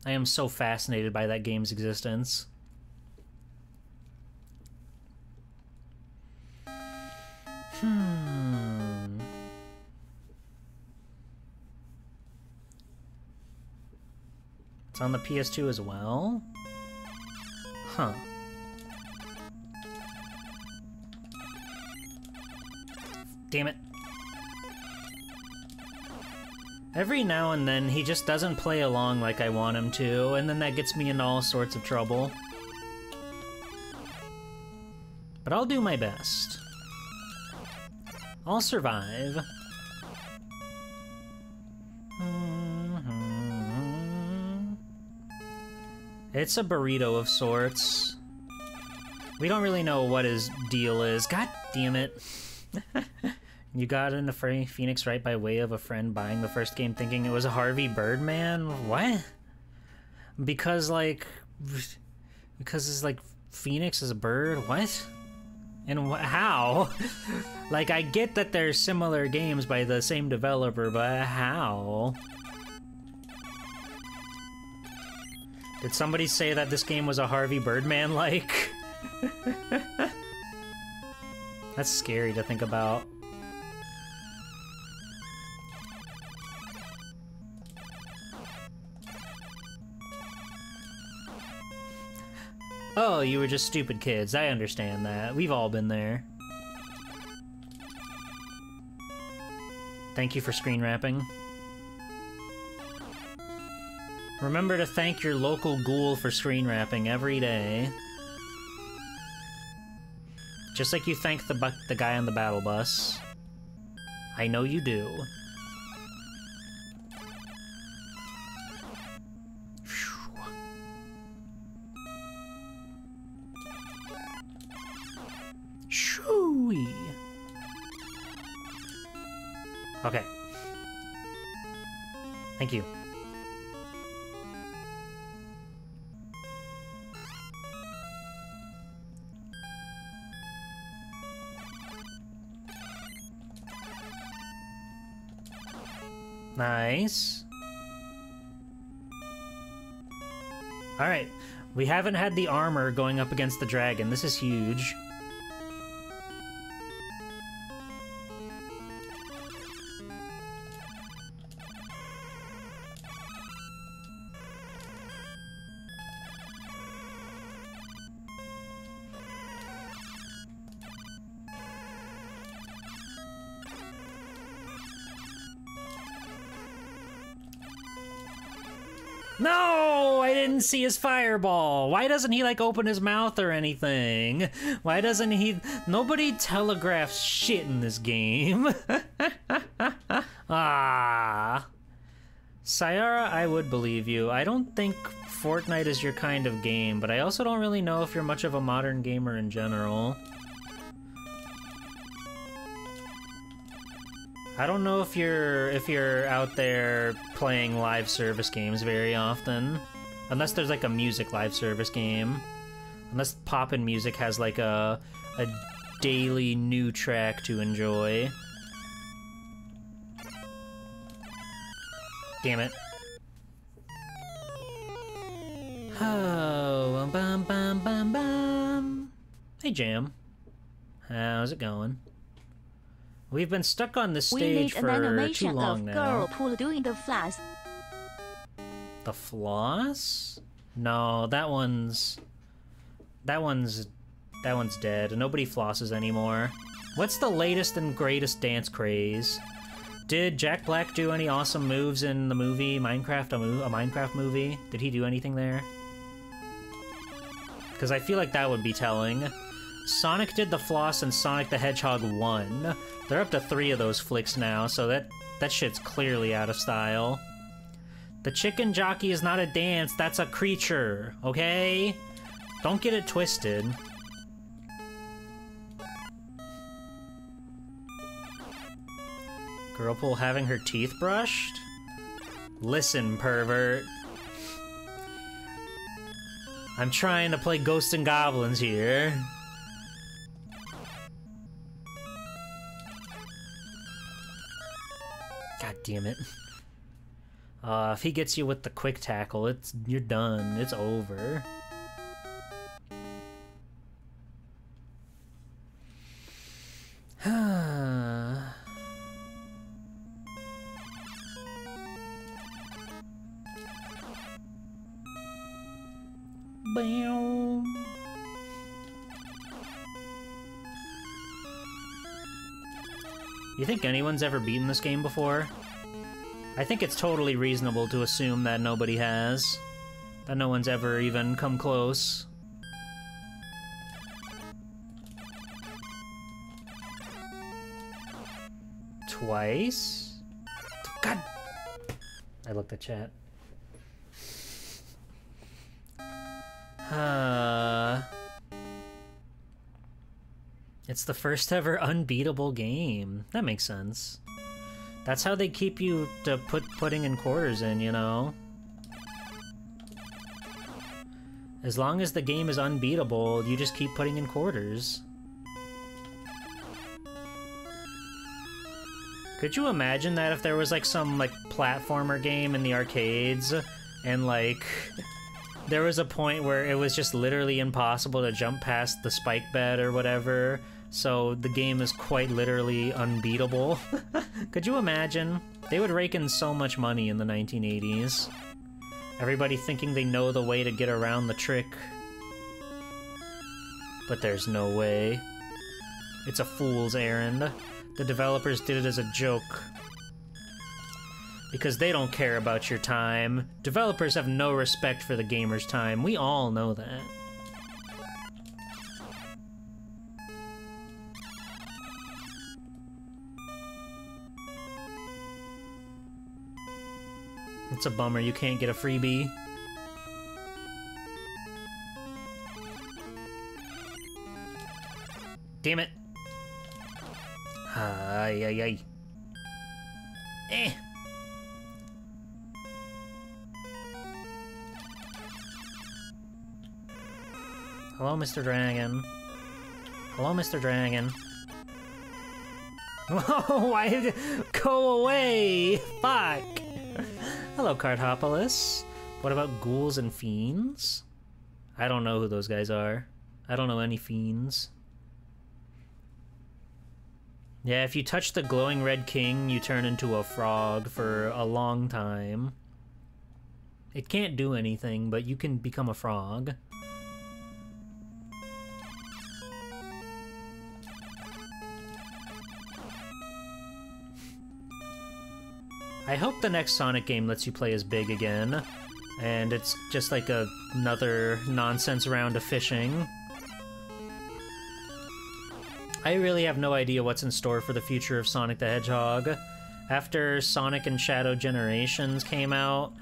I am so fascinated by that game's existence. It's on the PS2 as well? Huh. Damn it. Every now and then, he just doesn't play along like I want him to, and then that gets me into all sorts of trouble. But I'll do my best. I'll survive. It's a burrito of sorts. We don't really know what his deal is. God damn it. You got into Phoenix Wright by way of a friend buying the first game thinking it was a Harvey Birdman? What? Because it's like Phoenix is a bird? What? And how? Like, I get that they're similar games by the same developer, but how? Did somebody say that this game was a Harvey Birdman-like? That's scary to think about. Oh, you were just stupid kids. I understand that. We've all been there. Thank you for screen wrapping. Remember to thank your local ghoul for screen wrapping every day. Just like you thank the guy on the battle bus. I know you do. Shooey. Okay. Thank you. Nice. Alright, we haven't had the armor going up against the dragon. This is huge. No, I didn't see his fireball. Why doesn't he, like, open his mouth or anything? Why doesn't he... Nobody telegraphs shit in this game. Ah. Sayara, I would believe you. I don't think Fortnite is your kind of game, but I also don't really know if you're much of a modern gamer in general. I don't know if you're out there playing live service games very often. Unless there's like a music live service game. Unless Poppin' Music has like a daily new track to enjoy. Damn it. Oh, bum bum bum bum. Hey Jam. How's it going? We've been stuck on this stage for too long now. Girl pull doing the floss. The floss? No, that one's dead. Nobody flosses anymore. What's the latest and greatest dance craze? Did Jack Black do any awesome moves in the movie Minecraft, a Minecraft movie? Did he do anything there? Because I feel like that would be telling. Sonic did the floss and Sonic the Hedgehog 1. They're up to 3 of those flicks now, so that shit's clearly out of style. The chicken jockey is not a dance, that's a creature, okay? Don't get it twisted. Girlpool having her teeth brushed? Listen, pervert. I'm trying to play Ghosts and Goblins here. God damn it. If he gets you with the quick tackle, you're done. It's over. You think anyone's ever beaten this game before? I think it's totally reasonable to assume that nobody has. That no one's ever even come close. Twice? God! I looked at chat. It's the first ever unbeatable game. That makes sense. That's how they keep you to putting in quarters in, you know? As long as the game is unbeatable, you just keep putting in quarters. Could you imagine that if there was like some like platformer game in the arcades and like there was a point where it was just literally impossible to jump past the spike bed or whatever, so the game is quite literally unbeatable? Could you imagine? They would rake in so much money in the 1980s. Everybody thinking they know the way to get around the trick. But there's no way. It's a fool's errand. The developers did it as a joke. Because they don't care about your time. Developers have no respect for the gamer's time. We all know that. It's a bummer you can't get a freebie. Damn it. Ay, ay, ay. Eh. Hello, Mr. Dragon. Hello, Mr. Dragon. Whoa, why? Go away! Fuck! Hello, Cardhopolis. What about ghouls and fiends? I don't know who those guys are. I don't know any fiends. Yeah, if you touch the glowing red king, you turn into a frog for a long time. It can't do anything, but you can become a frog. I hope the next Sonic game lets you play as Big again. And it's just like another nonsense round of fishing. I really have no idea what's in store for the future of Sonic the Hedgehog. After Sonic and Shadow Generations came out,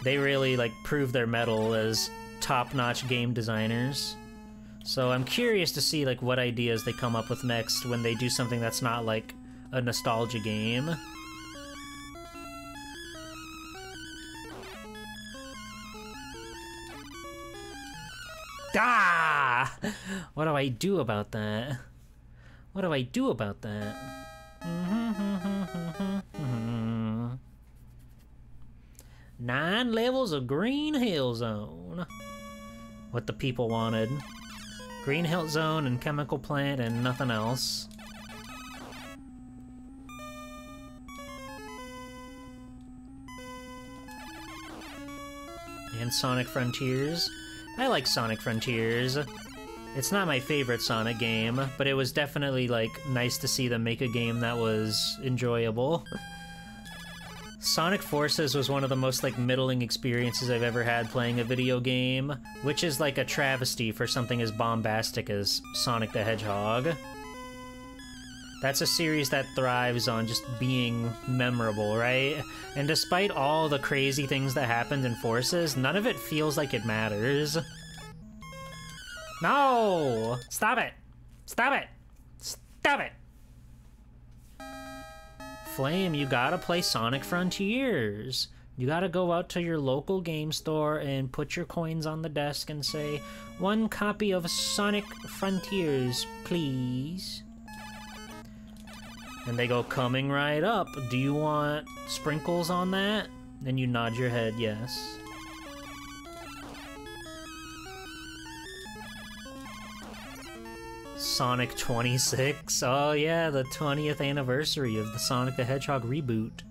they really like proved their mettle as top-notch game designers. So I'm curious to see like what ideas they come up with next when they do something that's not like a nostalgia game. Ah! What do I do about that? What do I do about that? 9 levels of Green Hill Zone. What the people wanted. Green Hill Zone and Chemical Plant and nothing else. And Sonic Frontiers. I like Sonic Frontiers. It's not my favorite Sonic game, but it was definitely, like, nice to see them make a game that was enjoyable. Sonic Forces was one of the most, like, middling experiences I've ever had playing a video game, which is, like, a travesty for something as bombastic as Sonic the Hedgehog. That's a series that thrives on just being memorable, right? And despite all the crazy things that happened in Forces, none of it feels like it matters. No! Stop it! Stop it! Stop it! Flame, you gotta play Sonic Frontiers. You gotta go out to your local game store and put your coins on the desk and say, 1 copy of Sonic Frontiers, please. And they go, coming right up. Do you want sprinkles on that? And you nod your head, yes. Sonic 26. Oh yeah, the 20th anniversary of the Sonic the Hedgehog reboot.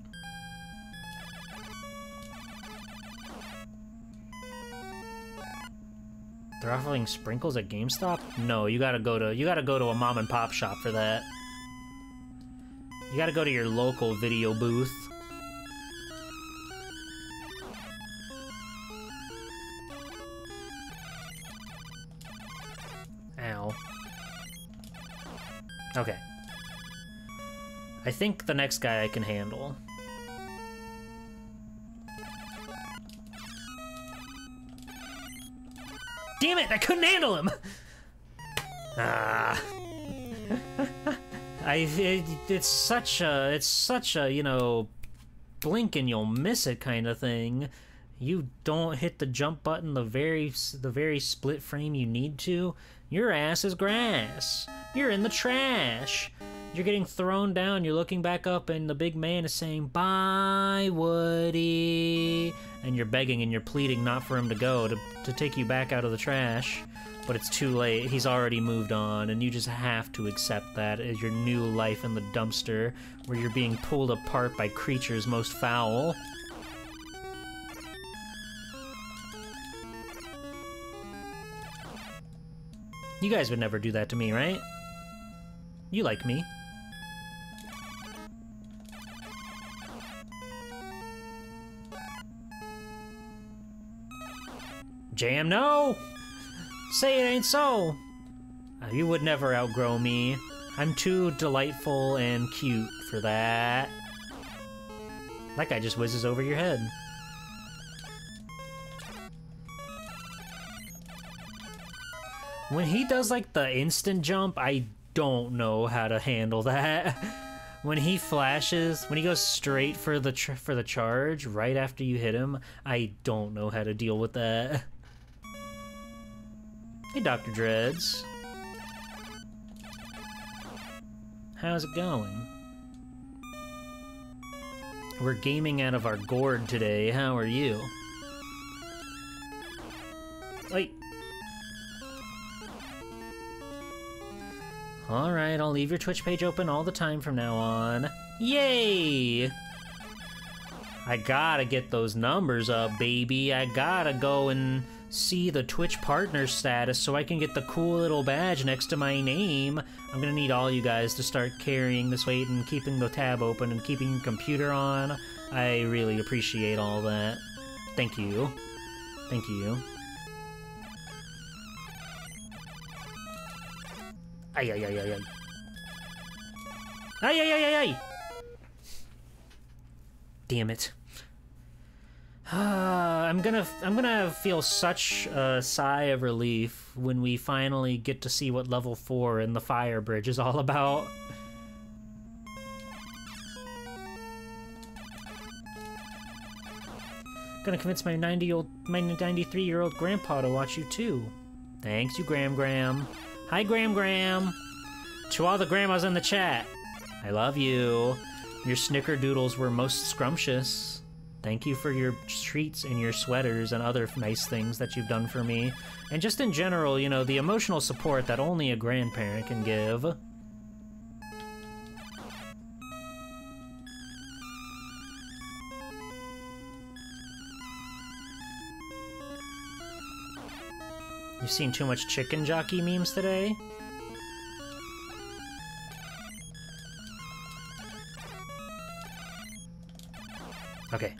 They're offering sprinkles at GameStop? No, you gotta go to a mom and pop shop for that. You gotta go to your local video booth. Ow. Okay. I think the next guy I can handle. Damn it! I couldn't handle him! Ah. It's such a, you know, blink and you'll miss it kind of thing. You don't hit the jump button the very split frame you need to, your ass is grass. You're in the trash. You're getting thrown down, you're looking back up, and the big man is saying, "Bye, Woody." And you're begging and you're pleading not for him to go, to take you back out of the trash. But it's too late, he's already moved on, and you just have to accept that as your new life in the dumpster, where you're being pulled apart by creatures most foul. You guys would never do that to me, right? You like me. Jam, no! Say it ain't so! You would never outgrow me. I'm too delightful and cute for that. That guy just whizzes over your head. When he does, like, the instant jump, I don't know how to handle that. When he flashes, when he goes straight for the charge right after you hit him, I don't know how to deal with that. Hey, Dr. Dreads. How's it going? We're gaming out of our gourd today. How are you? Wait. Alright, I'll leave your Twitch page open all the time from now on. Yay! I gotta get those numbers up, baby. I gotta go and see the Twitch partner status so I can get the cool little badge next to my name. I'm gonna need all you guys to start carrying this weight and keeping the tab open and keeping your computer on. I really appreciate all that. Thank you. Thank you. Ay, ay, ay, ay, ay. Ay, ay, ay, ay, ay! Damn it. I'm gonna feel such a sigh of relief when we finally get to see what level 4 in the fire bridge is all about. Gonna convince my 93-year-old grandpa to watch you too. Thanks, you Gram Gram. Hi, Gram Gram. To all the grandmas in the chat, I love you. Your snickerdoodles were most scrumptious. Thank you for your treats and your sweaters and other nice things that you've done for me. And just in general, you know, the emotional support that only a grandparent can give. You've seen too much chicken jockey memes today? Okay.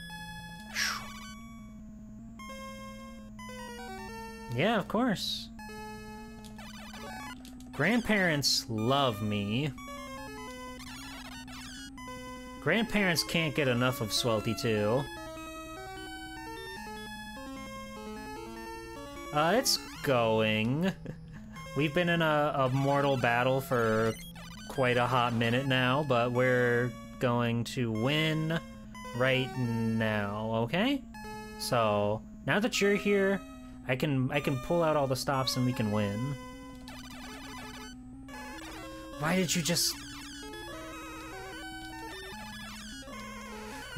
Yeah, of course. Grandparents love me. Grandparents can't get enough of Swelty too. It's going. We've been in a mortal battle for quite a hot minute now, but we're going to win right now, okay? So, now that you're here, I can pull out all the stops and we can win. Why did you just...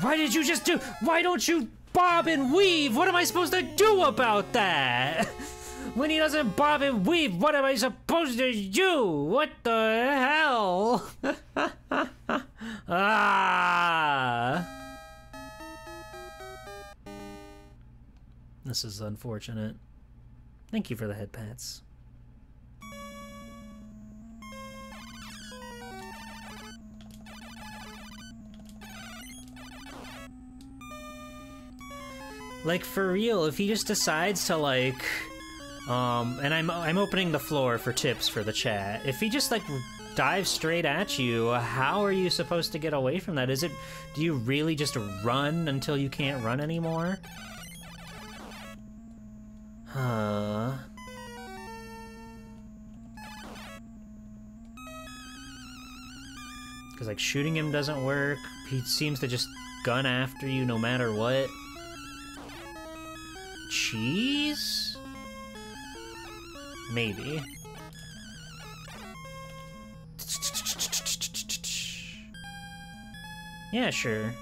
Why did you just do... Why don't you bob and weave? What am I supposed to do about that? When he doesn't bob and weave, what am I supposed to do? What the hell? Ah! This is unfortunate. Thank you for the head pats. Like, for real, if he just decides to, like, and I'm opening the floor for tips for the chat. If he just, like, dives straight at you, how are you supposed to get away from that? Do you really just run until you can't run anymore? Huh. Because, like, shooting him doesn't work. He seems to just gun after you no matter what. Cheese? Maybe. Yeah, sure.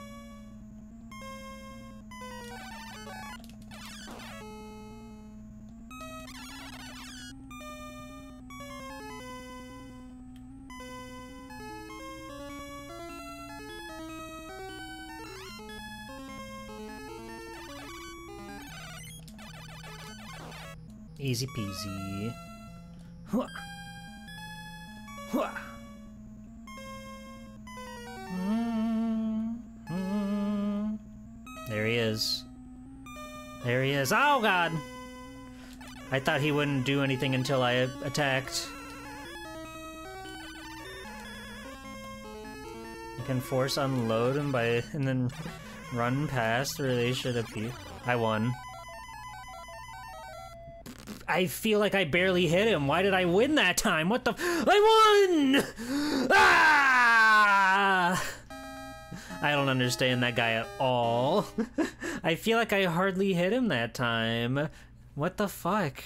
Easy peasy. Hua. Hua. There he is. There he is. Oh god! I thought he wouldn't do anything until I attacked. You can force unload him and then run past where they should appear. I won. I feel like I barely hit him. Why did I win that time? What the... I won! Ah! I don't understand that guy at all. I feel like I hardly hit him that time. What the fuck?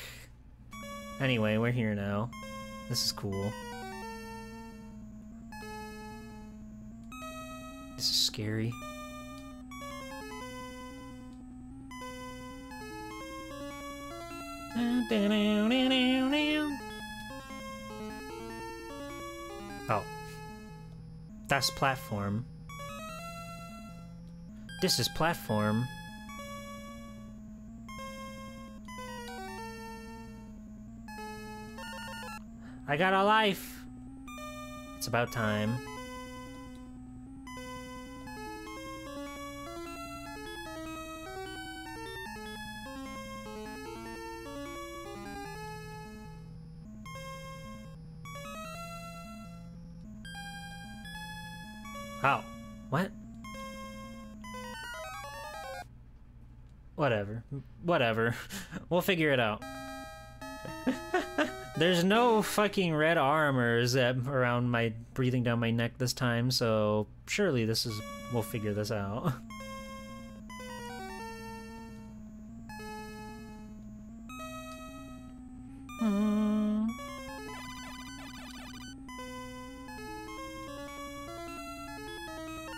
Anyway, we're here now. This is cool. This is scary. Oh. That's platform. This is platform. I got a life. It's about time. Oh. What? Whatever. Whatever. We'll figure it out. There's no fucking red armors around my breathing down my neck this time, so surely this is... we'll figure this out.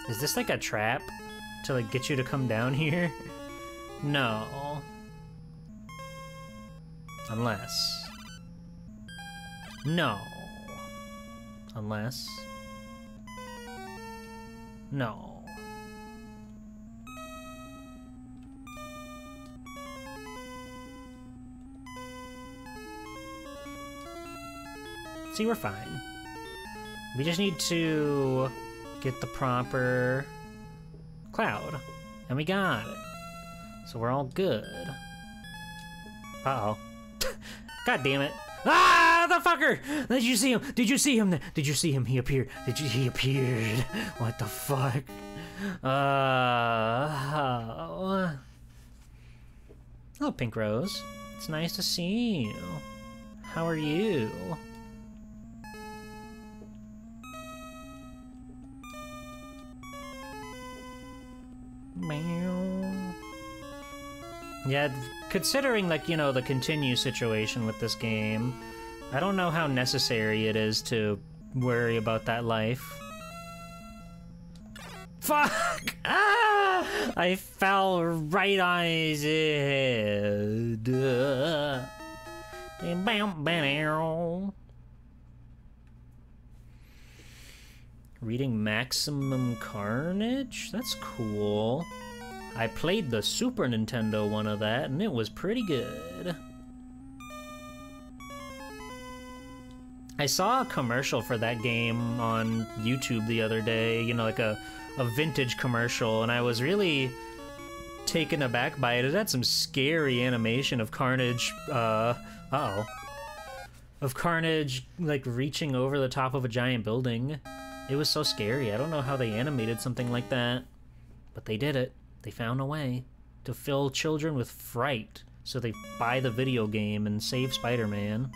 Is this like a trap to like get you to come down here? No. Unless. No. Unless. No. See, we're fine. We just need to get the proper cloud. And we got it. So we're all good. Uh-oh. God damn it. Ah, the fucker! Did you see him? Did you see him? Did you see him? He appeared. He appeared. What the fuck? Oh, Pink Rose. It's nice to see you. How are you? Yeah, considering, like, you know, the continue situation with this game, I don't know how necessary it is to worry about that life. Fuck! Ah! I fell right on his head. Reading Maximum Carnage? That's cool. I played the Super Nintendo one of that, and it was pretty good. I saw a commercial for that game on YouTube the other day, you know, like a vintage commercial, and I was really taken aback by it. It had some scary animation of Carnage, uh-oh. Of Carnage, like, reaching over the top of a giant building. It was so scary. I don't know how they animated something like that, but they did it. They found a way to fill children with fright, so they buy the video game and save Spider-Man.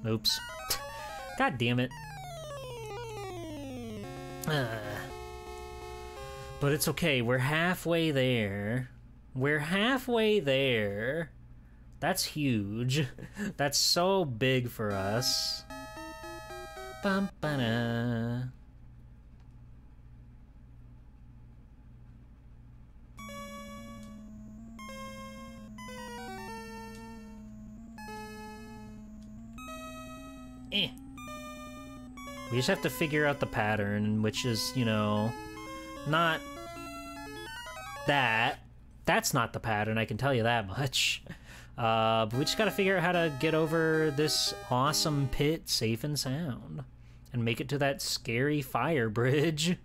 Oops. God damn it. But it's okay, we're halfway there. We're halfway there. That's huge. That's so big for us. Bum-ba-da. We just have to figure out the pattern, which is, you know, not that. That's not the pattern, I can tell you that much. But we just gotta figure out how to get over this awesome pit safe and sound. And make it to that scary fire bridge.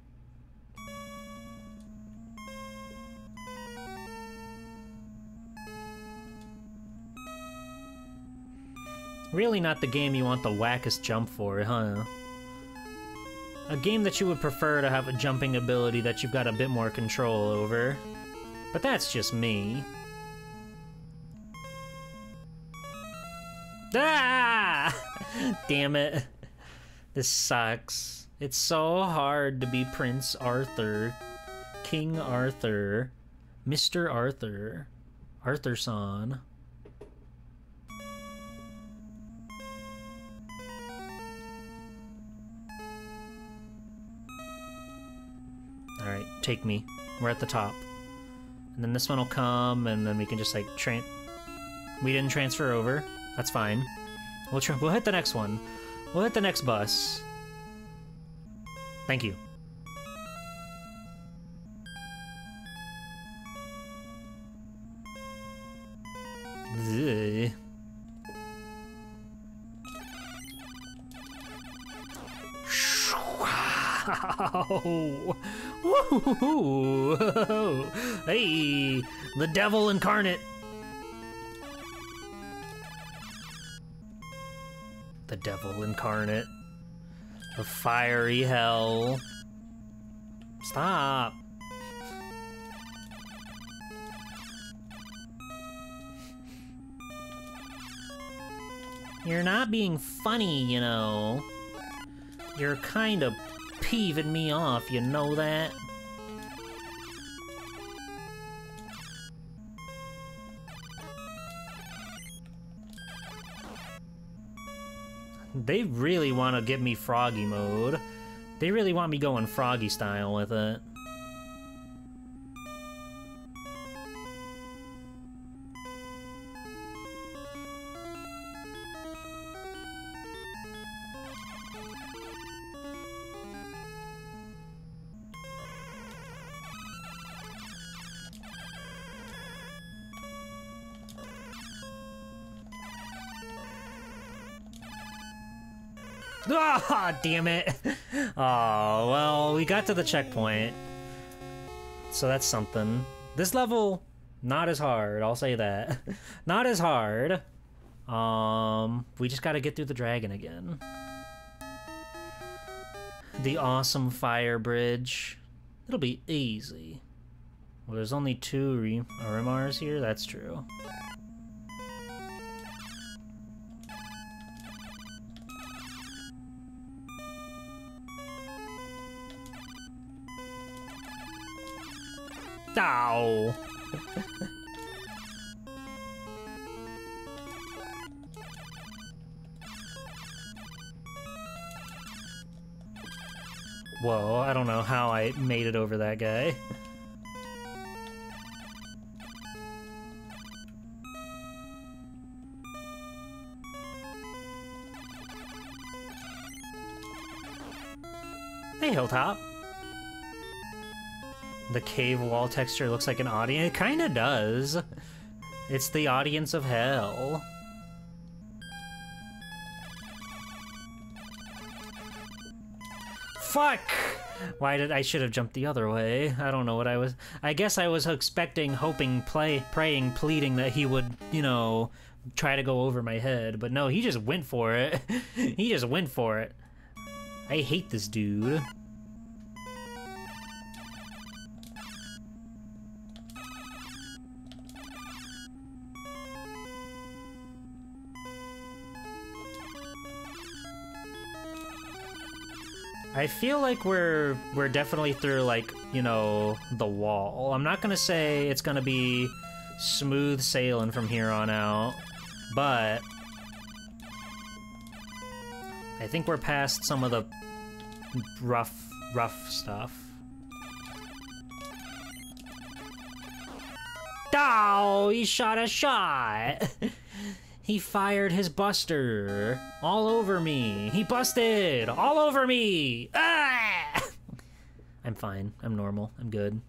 Really not the game you want the wackest jump for, huh? A game that you would prefer to have a jumping ability that you've got a bit more control over. But that's just me. Ah! Damn it. This sucks. It's so hard to be Prince Arthur, King Arthur, Mr. Arthur, Arthur-san. Alright, take me. We're at the top. And then this one will come, and then we can just, like, we didn't transfer over. That's fine. We'll hit the next one. We'll hit the next bus. Thank you. Ugh. Wow. Woo-hoo-hoo. Hey, the devil incarnate. The devil incarnate. The fiery hell. Stop. You're not being funny, you know. You're kind of peeving me off, you know that? They really want to get me froggy mode. They really want me going froggy style with it. Ah, damn it. Oh, well, we got to the checkpoint. So that's something. This level, not as hard, I'll say that. Not as hard. We just gotta get through the dragon again. The awesome fire bridge. It'll be easy. Well, there's only 2 RMRs here, that's true. Ow! Whoa, I don't know how I made it over that guy. Hey, Hilltop. The cave wall texture looks like an audience. It kinda does. It's the audience of hell. Fuck! Why did I should have jumped the other way? I don't know what I was. I guess I was expecting, hoping, praying, pleading that he would, you know, try to go over my head. But no, he just went for it. He just went for it. I hate this dude. I feel like we're definitely through, like, you know, the wall. I'm not gonna say it's gonna be smooth sailing from here on out, but I think we're past some of the rough stuff. Oh, he shot a shot! He fired his buster all over me. He busted all over me. Ah! I'm fine. I'm normal. I'm good.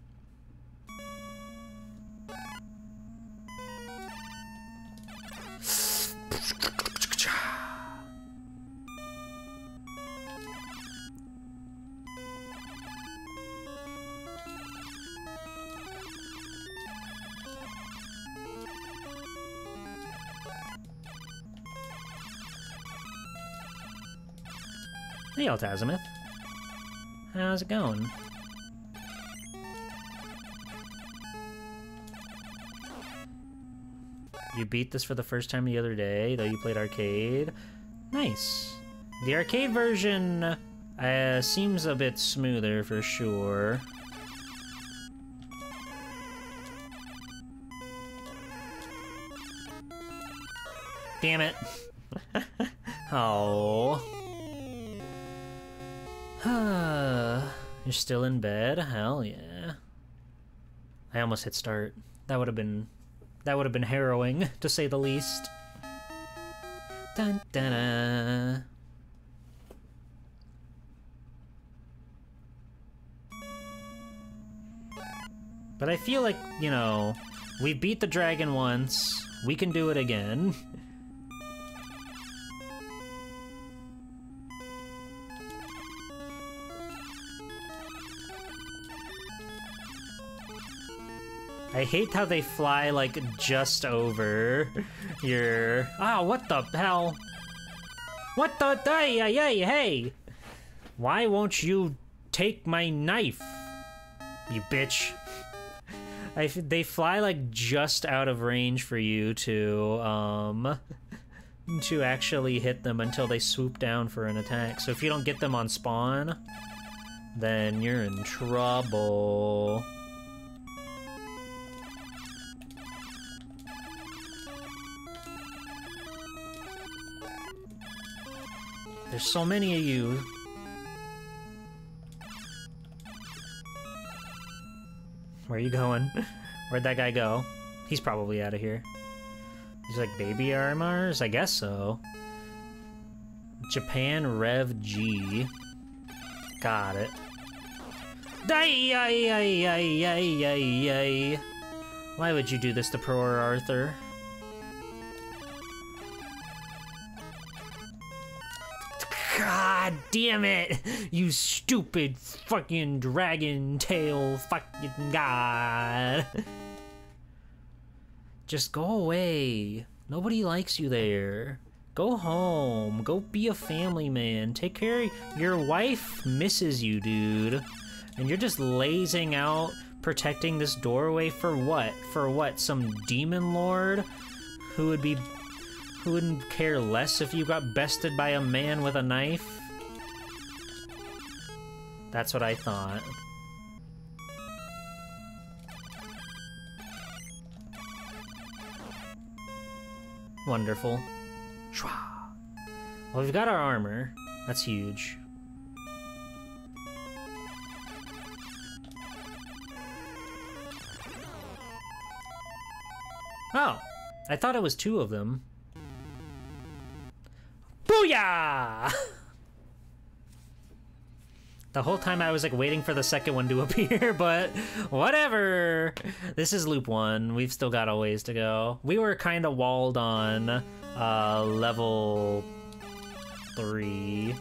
Hey, Altazimith. How's it going? You beat this for the first time the other day, though you played arcade? Nice. The arcade version seems a bit smoother for sure. Damn it. Oh. You're still in bed? Hell yeah. I almost hit start. That would have been harrowing, to say the least. Dun, dun, dun. But I feel like, you know, we beat the dragon once. We can do it again. I hate how they fly, like, just over your... Ah, what the hell? What the... Hey, hey, hey! Why won't you take my knife? You bitch. They fly like just out of range for you to actually hit them until they swoop down for an attack. So if you don't get them on spawn, then you're in trouble. There's so many of you. Where are you going? Where'd that guy go? He's probably out of here. He's like baby armors? I guess so. Japan Rev G. Got it. Why would you do this to poor Arthur? God damn it! You stupid fucking dragon tail fucking god! Just go away. Nobody likes you there. Go home. Go be a family man. Take care of your wife misses you, dude. And you're just lazing out, protecting this doorway for what? For what? Some demon lord who wouldn't care less if you got bested by a man with a knife? That's what I thought. Wonderful. Well, we've got our armor. That's huge. Oh, I thought it was two of them. Booyah! The whole time I was like waiting for the second one to appear, but whatever. This is loop 1. We've still got a ways to go. We were kind of walled on level 3.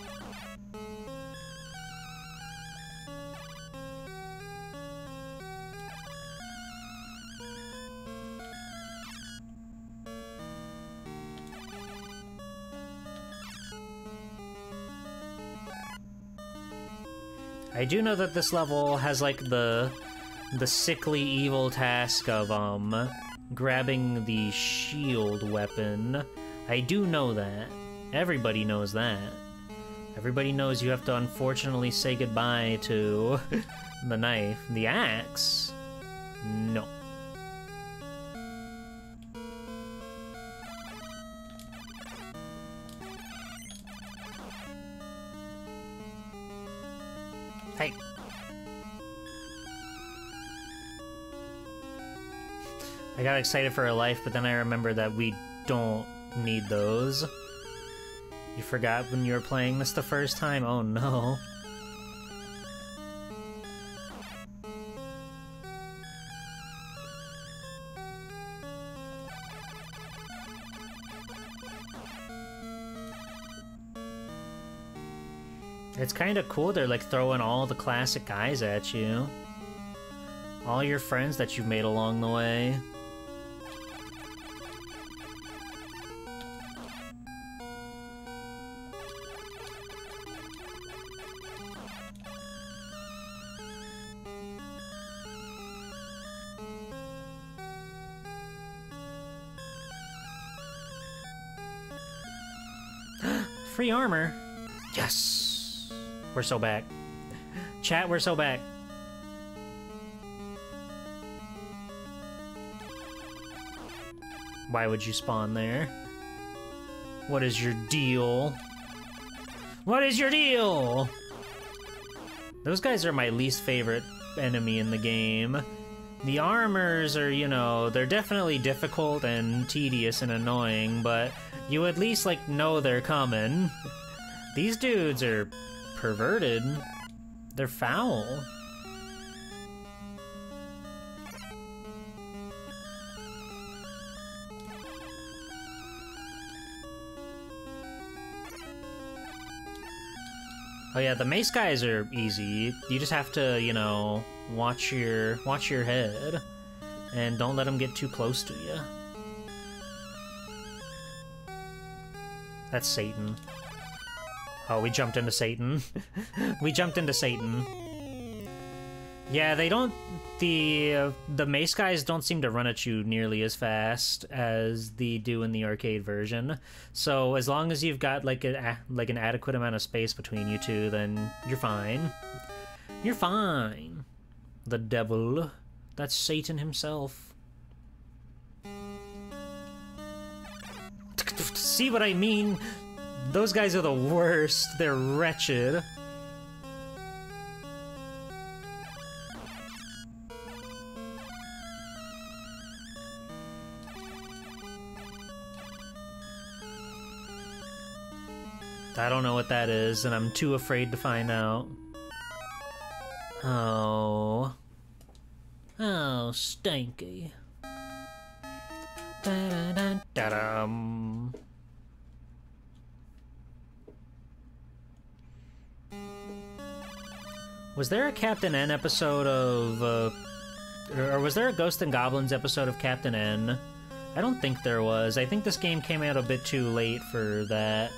I do know that this level has like the sickly evil task of grabbing the shield weapon. I do know that. Everybody knows that. Everybody knows you have to unfortunately say goodbye to the knife. The axe? No. Hey. I got excited for a life, but then I remembered that we don't need those. You forgot when you were playing this the first time? Oh no. It's kind of cool they're like throwing all the classic guys at you. All your friends that you've made along the way. Free armor. Yes. We're so back. Chat, we're so back. Why would you spawn there? What is your deal? What is your deal? Those guys are my least favorite enemy in the game. The armors are, you know, they're definitely difficult and tedious and annoying, but you at least, like, know they're coming. These dudes are perverted. They're foul. Oh yeah, the mace guys are easy. You just have to, you know, watch your head, and don't let them get too close to you. That's Satan. Oh, we jumped into Satan. We jumped into Satan. Yeah, they don't. The mace guys don't seem to run at you nearly as fast as they do in the arcade version. So as long as you've got like an adequate amount of space between you two, then you're fine. You're fine. The devil. That's Satan himself. See what I mean? Those guys are the worst. They're wretched. I don't know what that is, and I'm too afraid to find out. Oh. Oh, stinky. Da-da-da-da-dum. Was there a Captain N episode of, or was there a Ghosts and Goblins episode of Captain N? I don't think there was. I think this game came out a bit too late for that.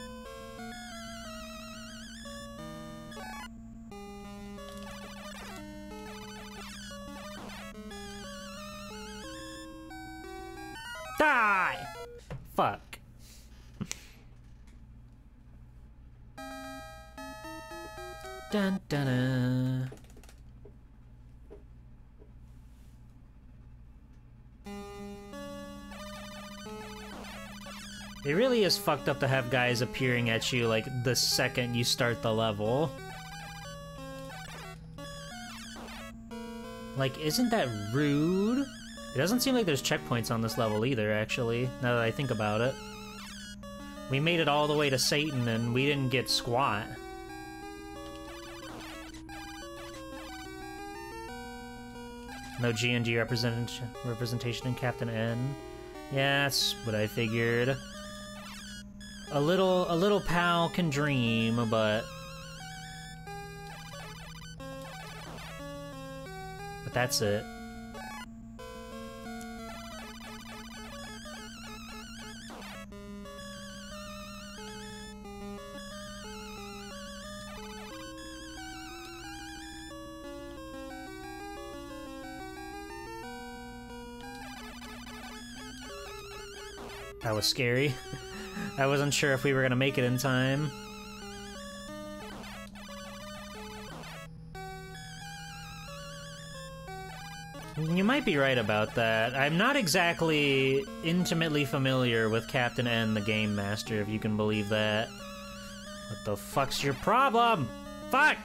Die! Fuck. Dun dun dun. It really is fucked up to have guys appearing at you like the second you start the level. Like, isn't that rude? It doesn't seem like there's checkpoints on this level either, actually, now that I think about it. We made it all the way to Satan and we didn't get squat. No GNG representation in Captain N. Yeah, that's what I figured. A little pal can dream, but that's it. That was scary. I wasn't sure if we were gonna make it in time. You might be right about that. I'm not exactly intimately familiar with Captain N, the Game Master, if you can believe that. What the fuck's your problem? Fuck!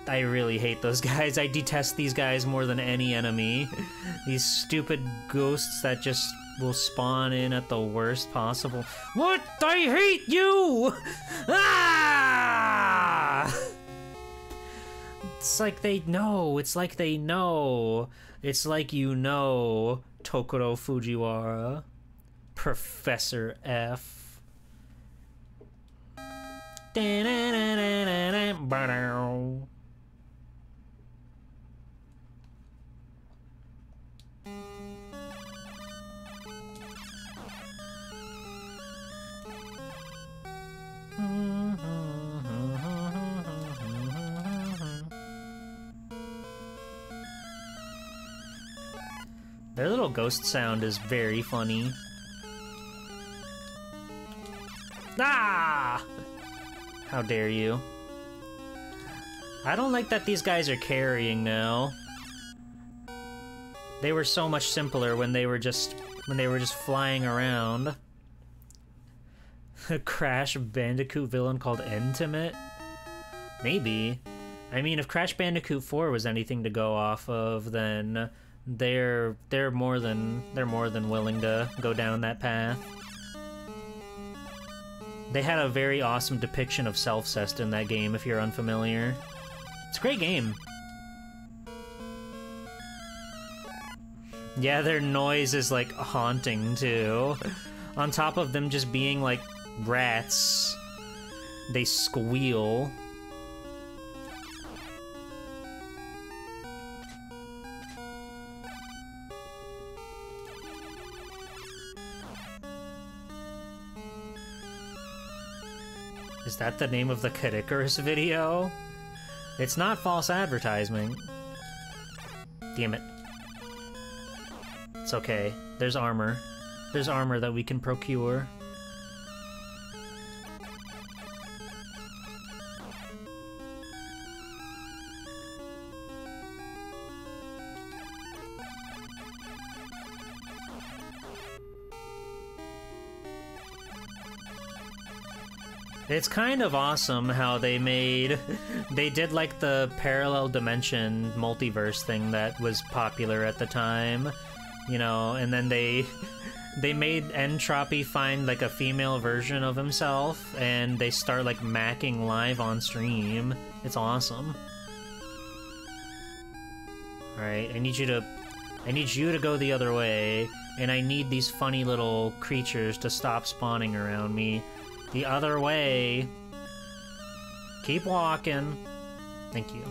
I really hate those guys. I detest these guys more than any enemy. These stupid ghosts that just will spawn in at the worst possible. What? I hate you! Ah! It's like they know. It's like they know. It's like you know, Tokuro Fujiwara. Professor F. Their little ghost sound is very funny. Ah! How dare you. I don't like that these guys are carrying now. They were so much simpler when they were just flying around. A Crash Bandicoot villain called Intimate? Maybe. I mean, if Crash Bandicoot 4 was anything to go off of, then they're more than willing to go down that path. They had a very awesome depiction of self-cest in that game, if you're unfamiliar. It's a great game. Yeah, their noise is, like, haunting, too. On top of them just being, like, rats, they squeal. Is that the name of the Kid Icarus video? It's not false advertisement. Damn it. It's okay. There's armor. There's armor that we can procure. It's kind of awesome how they did like the parallel dimension multiverse thing that was popular at the time, you know, and then they made Entropy find like a female version of himself, and they start like macking live on stream. It's awesome. Alright, I need you to go the other way, and I need these funny little creatures to stop spawning around me. The other way. Keep walking. Thank you.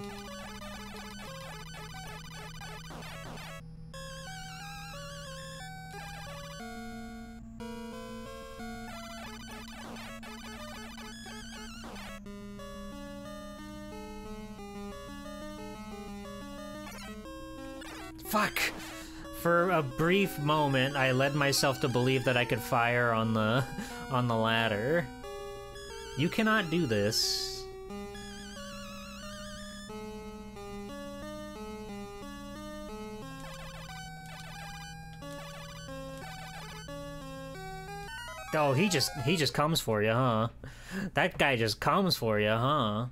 Fuck! For a brief moment, I led myself to believe that I could fire on the ladder. You cannot do this. Oh, he just comes for you, huh? That guy just comes for you, huh?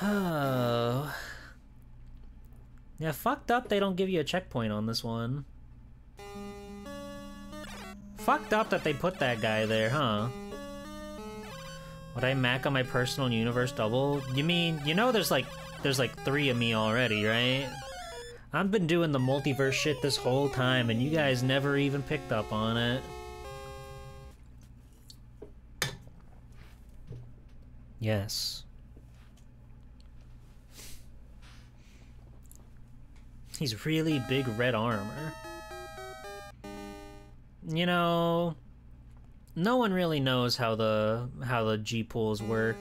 Oh. Yeah, fucked up they don't give you a checkpoint on this one. Fucked up that they put that guy there, huh? Would I mac on my personal universe double? You mean, you know there's like 3 of me already, right? I've been doing the multiverse shit this whole time and you guys never even picked up on it. Yes. He's really big red armor. You know, no one really knows how the G-pools work,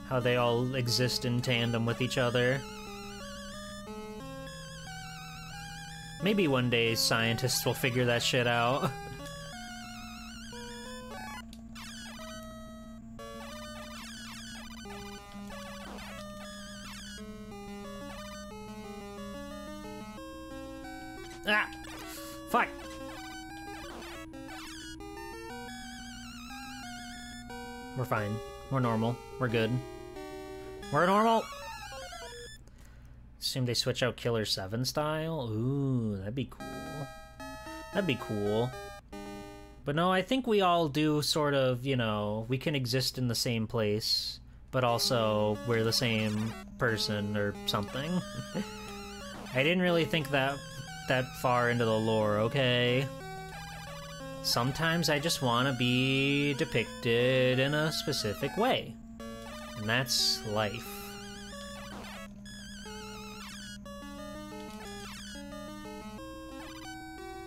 how they all exist in tandem with each other. Maybe one day scientists will figure that shit out. Ah! Fuck! We're fine. We're normal. We're good. We're normal! Assume they switch out Killer 7 style? Ooh, that'd be cool. That'd be cool. But no, I think we all do sort of, you know, we can exist in the same place, but also we're the same person or something. I didn't really think that far into the lore, okay? Sometimes I just want to be depicted in a specific way. And that's life.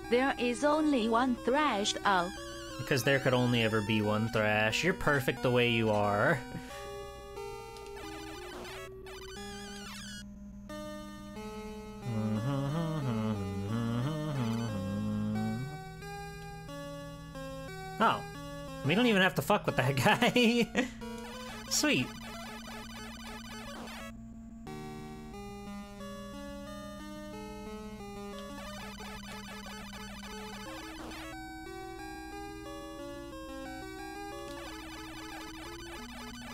There is only one Thrash. Oh. Because there could only ever be one Thrash. You're perfect the way you are. Oh, we don't even have to fuck with that guy. Sweet.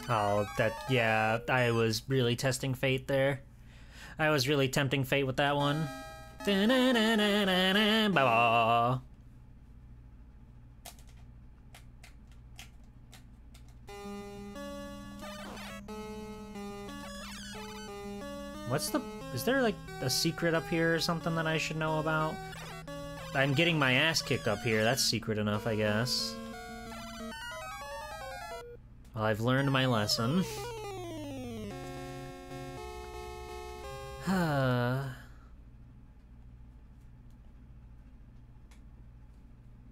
Oh, yeah, I was really testing fate there. I was really tempting fate with that one. Ba-ba. Is there like a secret up here or something that I should know about? I'm getting my ass kicked up here, that's secret enough, I guess. Well, I've learned my lesson.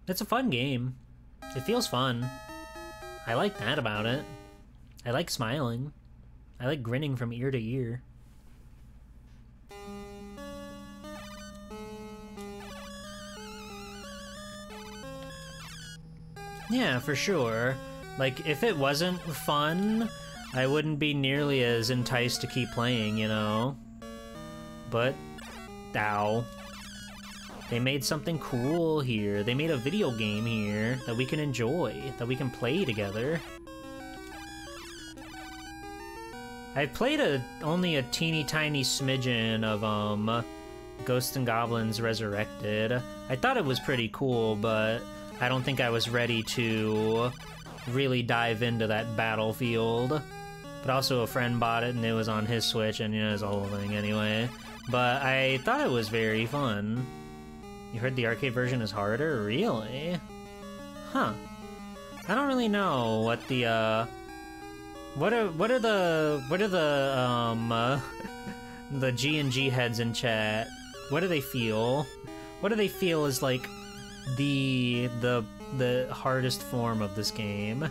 It's a fun game. It feels fun. I like that about it. I like smiling. I like grinning from ear to ear. Yeah, for sure. Like, if it wasn't fun, I wouldn't be nearly as enticed to keep playing, you know? But, ow. They made something cool here. They made a video game here that we can enjoy, that we can play together. I played only a teeny tiny smidgen of Ghosts and Goblins Resurrected. I thought it was pretty cool, but I don't think I was ready to really dive into that battlefield. But also a friend bought it and it was on his Switch, and you know, it's a whole thing anyway. But I thought it was very fun. You heard the arcade version is harder? Really? Huh. I don't really know what the what are the the G&G heads in chat? What do they feel? What do they feel is like the hardest form of this game?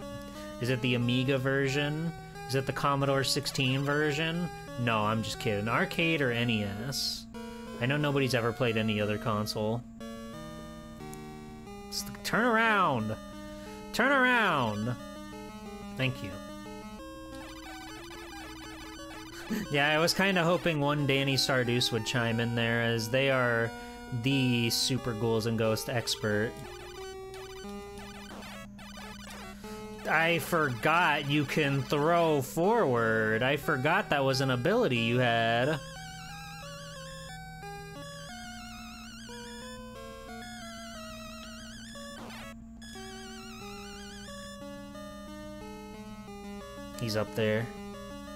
Is it the Amiga version? Is it the Commodore 16 version? No, I'm just kidding. Arcade or NES? I know nobody's ever played any other console. Turn around! Turn around! Thank you. Yeah, I was kind of hoping one Danny Sardus would chime in there, as they are the Super Ghouls and Ghosts expert. I forgot you can throw forward. I forgot that was an ability you had. He's up there,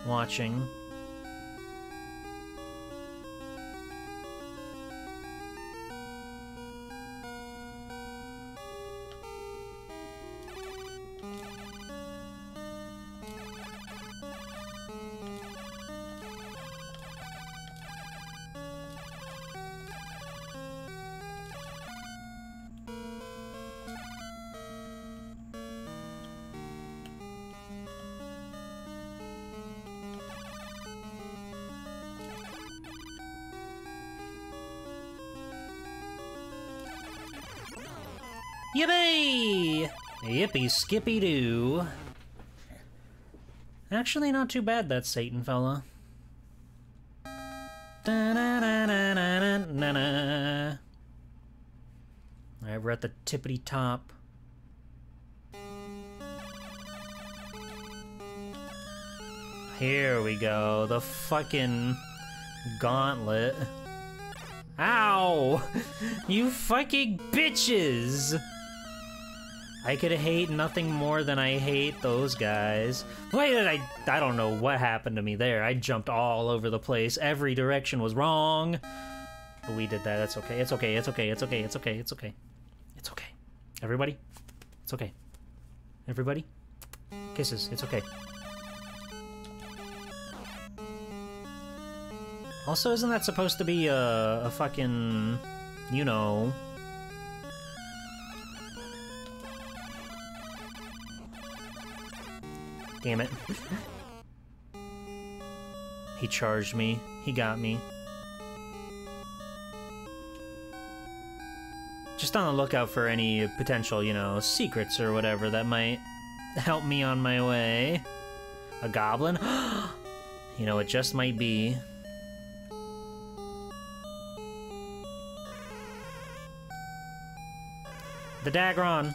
watching. Yippee! Yippee skippy doo. Actually, not too bad, that Satan fella. Da-na-na-na-na-na-na. Alright, we're at the tippity top. Here we go, the fucking gauntlet. Ow! You fucking bitches! I could hate nothing more than I hate those guys. Why did I don't know what happened to me there. I jumped all over the place. Every direction was wrong. But we did that. It's okay. It's okay. It's okay. It's okay. It's okay. It's okay. It's okay. Everybody? It's okay. Everybody? Kisses. It's okay. Also, isn't that supposed to be a fucking, you know... Damn it. He charged me. He got me. Just on the lookout for any potential, you know, secrets or whatever that might help me on my way. A goblin? You know, it just might be. The Dagron!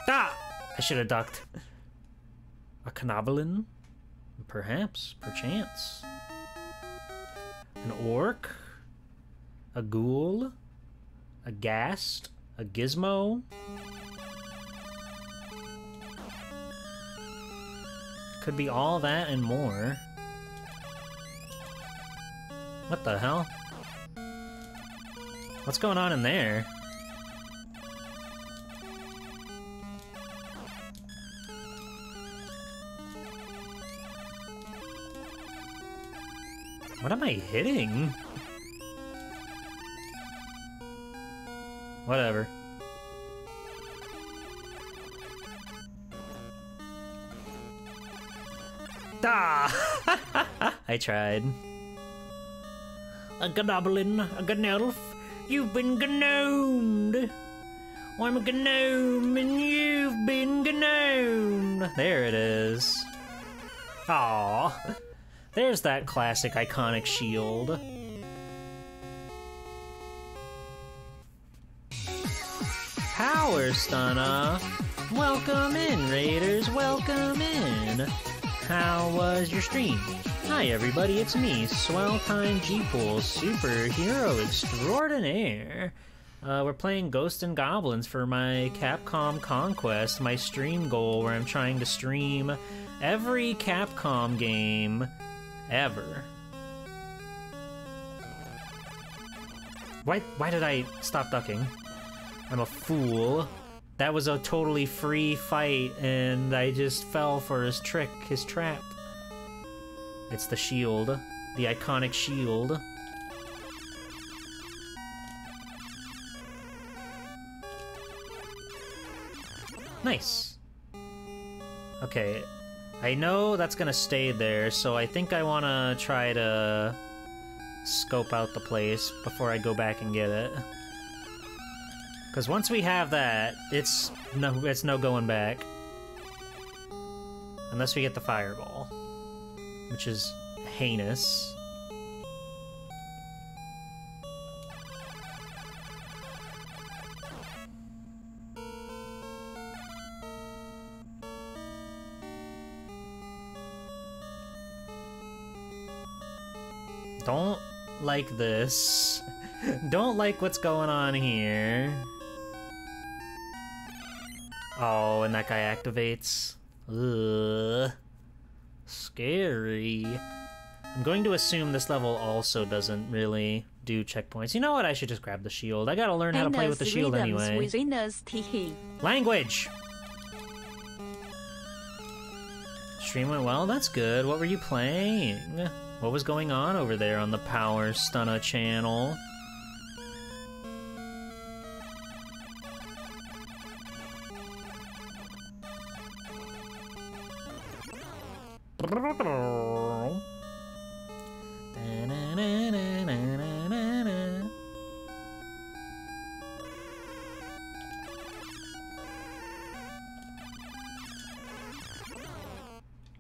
Ah! I should have ducked. A Knoblin? Perhaps. Perchance. An orc? A ghoul? A ghast? A gizmo? Could be all that and more. What the hell? What's going on in there? What am I hitting? Whatever. Ah! I tried. A goblin, a gnolf, you've been gnomed. I'm a gnome and you've been gnomed. There it is. Aw. There's that classic iconic shield. Power stun off. Welcome in, Raiders, welcome in. How was your stream? Hi everybody, it's me, Swell Time G-Pool, superhero extraordinaire. We're playing Ghosts and Goblins for my Capcom Conquest, my stream goal where I'm trying to stream every Capcom game ever. Why did I stop ducking? I'm a fool. That was a totally free fight and I just fell for his trick, his trap. It's the shield, the iconic shield. Nice. Okay, I know that's gonna stay there, so I think I wanna try to scope out the place before I go back and get it. Because once we have that, it's no going back. Unless we get the fireball, which is heinous. Don't like this. Don't like what's going on here. Oh, and that guy activates. Ugh. Scary. I'm going to assume this level also doesn't really do checkpoints. You know what? I should just grab the shield. I gotta learn how to play with the shield anyway. Language! Stream went well? That's good. What were you playing? What was going on over there on the Power Stunna channel?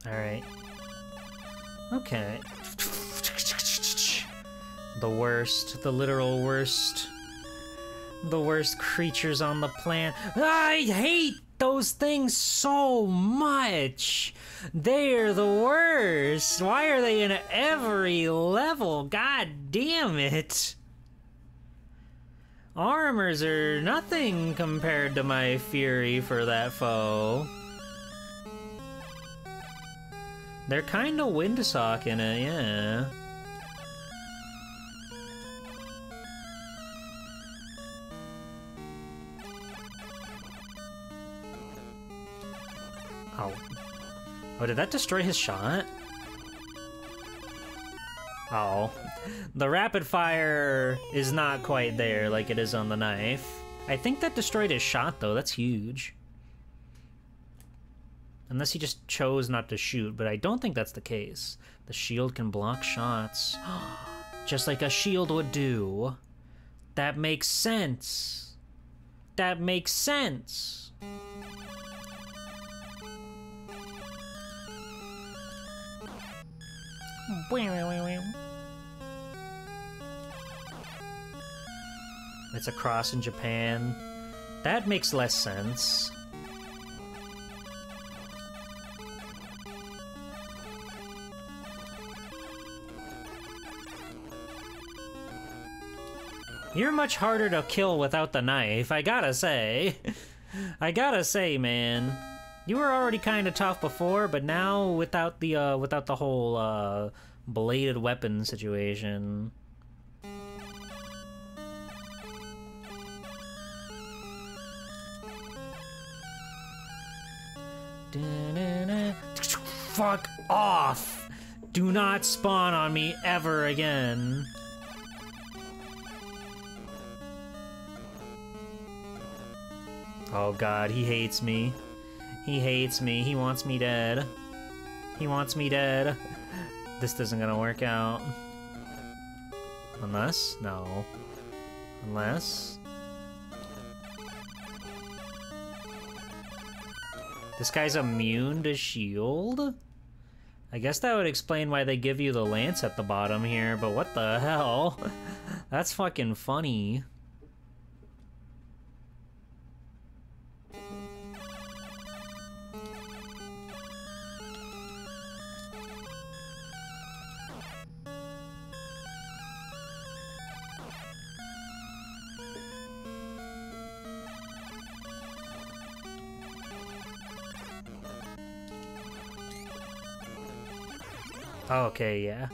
Alright. Okay. The worst, the literal worst. The worst creatures on the planet. I hate those things so much. They're the worst. Why are they in every level? God damn it. Armors are nothing compared to my fury for that foe. They're kinda windsocking it, yeah. Oh. Oh, did that destroy his shot? Oh. The rapid fire is not quite there like it is on the knife. I think that destroyed his shot, though. That's huge. Unless he just chose not to shoot, but I don't think that's the case. The shield can block shots. Just like a shield would do. That makes sense. That makes sense. It's a cross in Japan. That makes less sense. You're much harder to kill without the knife, I gotta say. I gotta say, man. You were already kind of tough before, but now without the whole bladed weapon situation. Fuck off! Do not spawn on me ever again. Oh god, he hates me. He hates me. He wants me dead. He wants me dead. This isn't gonna work out. Unless? No. Unless... This guy's immune to shield? I guess that would explain why they give you the lance at the bottom here, but what the hell? That's fucking funny. Okay, yeah.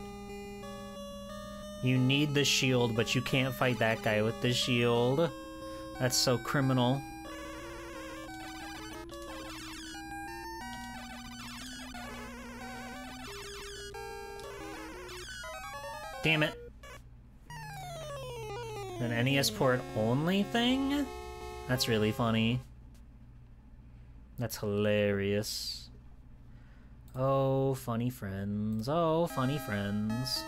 You need the shield, but you can't fight that guy with the shield. That's so criminal. Damn it. An NES port only thing? That's really funny. That's hilarious. Oh, funny friends. Oh, funny friends.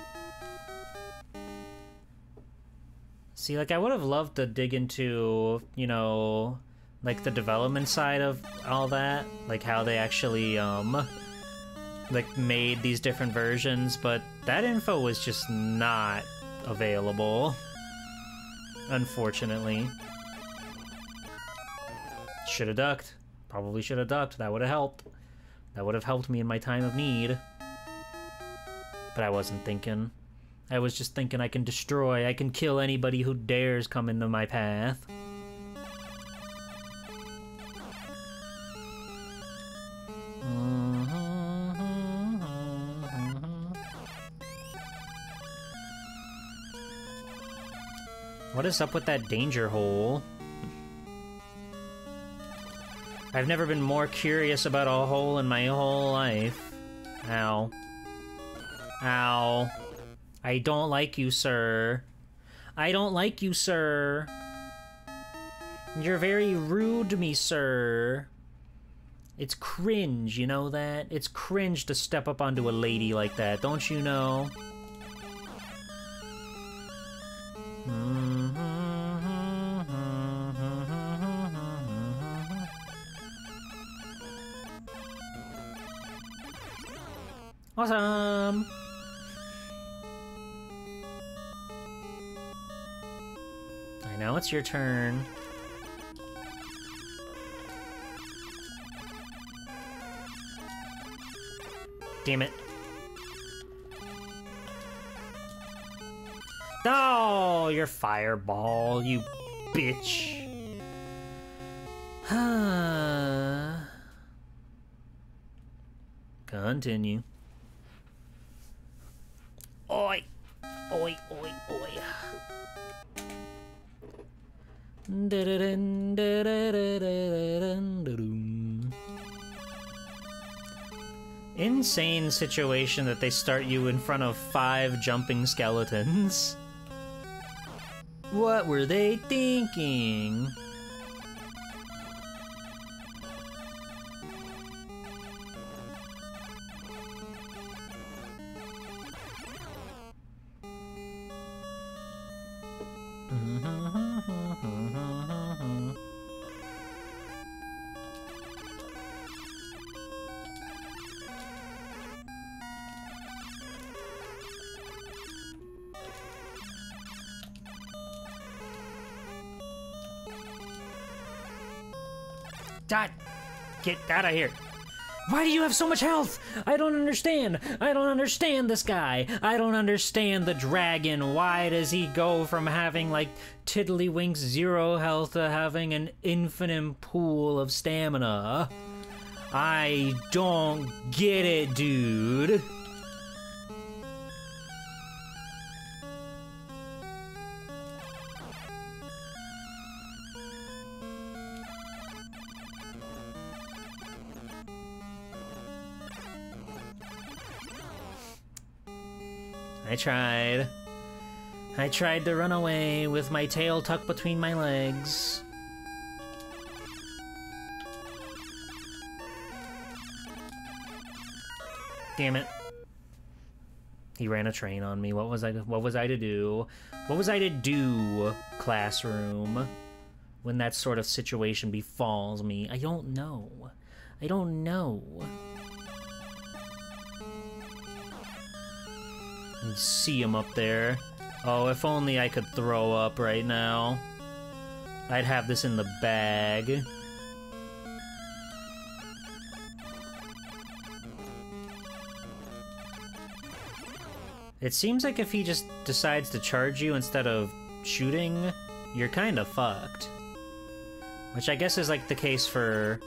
See, like, I would have loved to dig into, you know, like, the development side of all that. Like, how they actually, like, made these different versions, but that info was just not available. Unfortunately. Should have ducked. Probably should have ducked. That would have helped. That would have helped me in my time of need. But I wasn't thinking. I was just thinking I can destroy, I can kill anybody who dares come into my path. What is up with that danger hole? I've never been more curious about a hole in my whole life. Ow. Ow. I don't like you, sir. I don't like you, sir. You're very rude to me, sir. It's cringe, you know that? It's cringe to step up onto a lady like that, don't you know? Awesome! I know it's your turn. Damn it. Oh, your fireball, you bitch. Continue. Oi! Oi, oi, oi. Insane situation that they start you in front of 5 jumping skeletons. What were they thinking? Dot! Get out of here! Why do you have so much health? I don't understand. I don't understand this guy. I don't understand the dragon. Why does he go from having like Tiddlywinks 0 health to having an infinite pool of stamina? I don't get it, dude. I tried to run away with my tail tucked between my legs. Damn it. He ran a train on me. What was I to do? What was I to do, classroom, when that sort of situation befalls me? I don't know. I don't know. You see him up there. Oh, if only I could throw up right now. I'd have this in the bag. It seems like if he just decides to charge you instead of shooting, you're kind of fucked. Which I guess is like the case for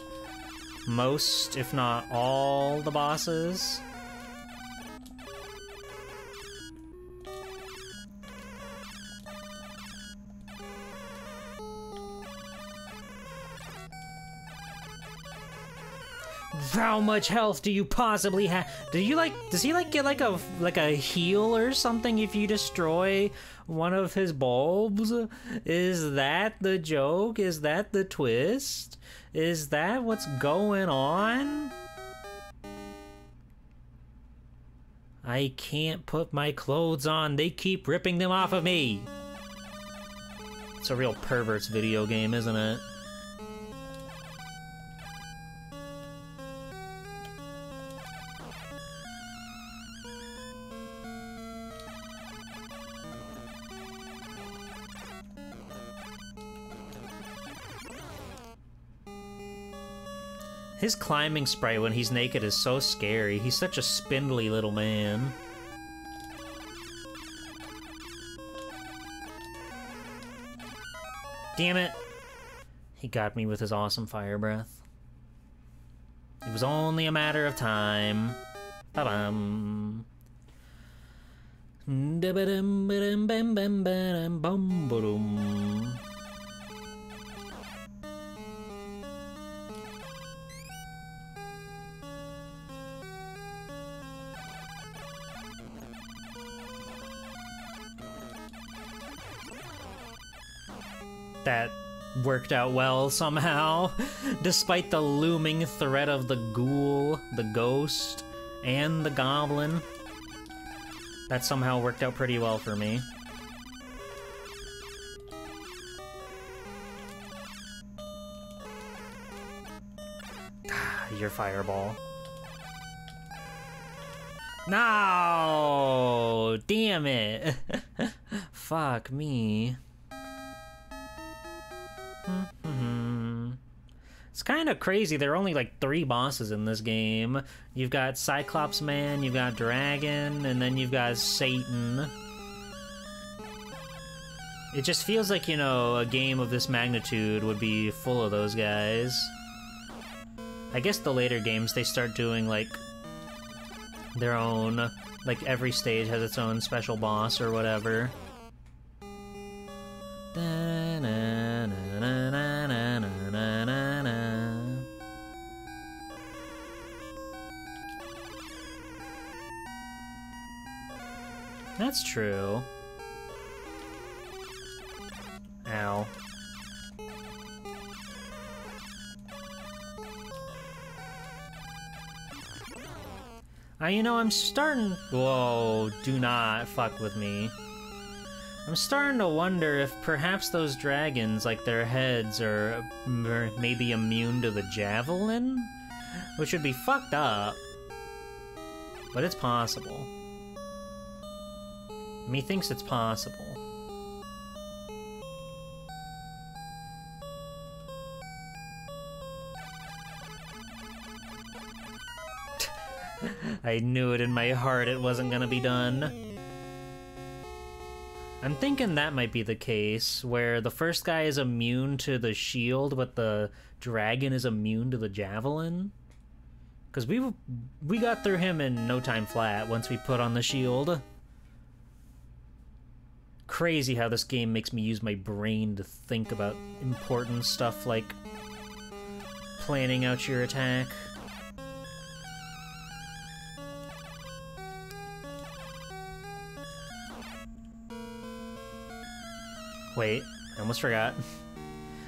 most, if not all, the bosses. How much health do you possibly have? Does he like get like a heal or something if you destroy one of his bulbs? Is that the joke? Is that the twist? Is that what's going on? I can't put my clothes on. They keep ripping them off of me. It's a real pervert's video game, isn't it? His climbing sprite when he's naked is so scary. He's such a spindly little man. Damn it. He got me with his awesome fire breath. It was only a matter of time. Ba-bum. Da-ba-dum-ba-dum-bam-bam-bam-bam-bum-ba-dum. That worked out well somehow, despite the looming threat of the ghoul, the ghost, and the goblin. That somehow worked out pretty well for me. Your fireball. No! Damn it! Fuck me. It's kind of crazy. There are only like 3 bosses in this game. You've got Cyclops Man, you've got Dragon, and then you've got Satan. It just feels like, you know, a game of this magnitude would be full of those guys. I guess the later games, they start doing like their own, like every stage has its own special boss or whatever. That's true. Ow. You know, I'm starting... Whoa, do not fuck with me. I'm starting to wonder if perhaps those dragons, like their heads, are maybe immune to the javelin? Which would be fucked up. But it's possible. Methinks it's possible. I knew it in my heart it wasn't gonna be done. I'm thinking that might be the case, where the first guy is immune to the shield, but the dragon is immune to the javelin. Because we got through him in no time flat once we put on the shield. Crazy how this game makes me use my brain to think about important stuff like planning out your attack. Wait, I almost forgot.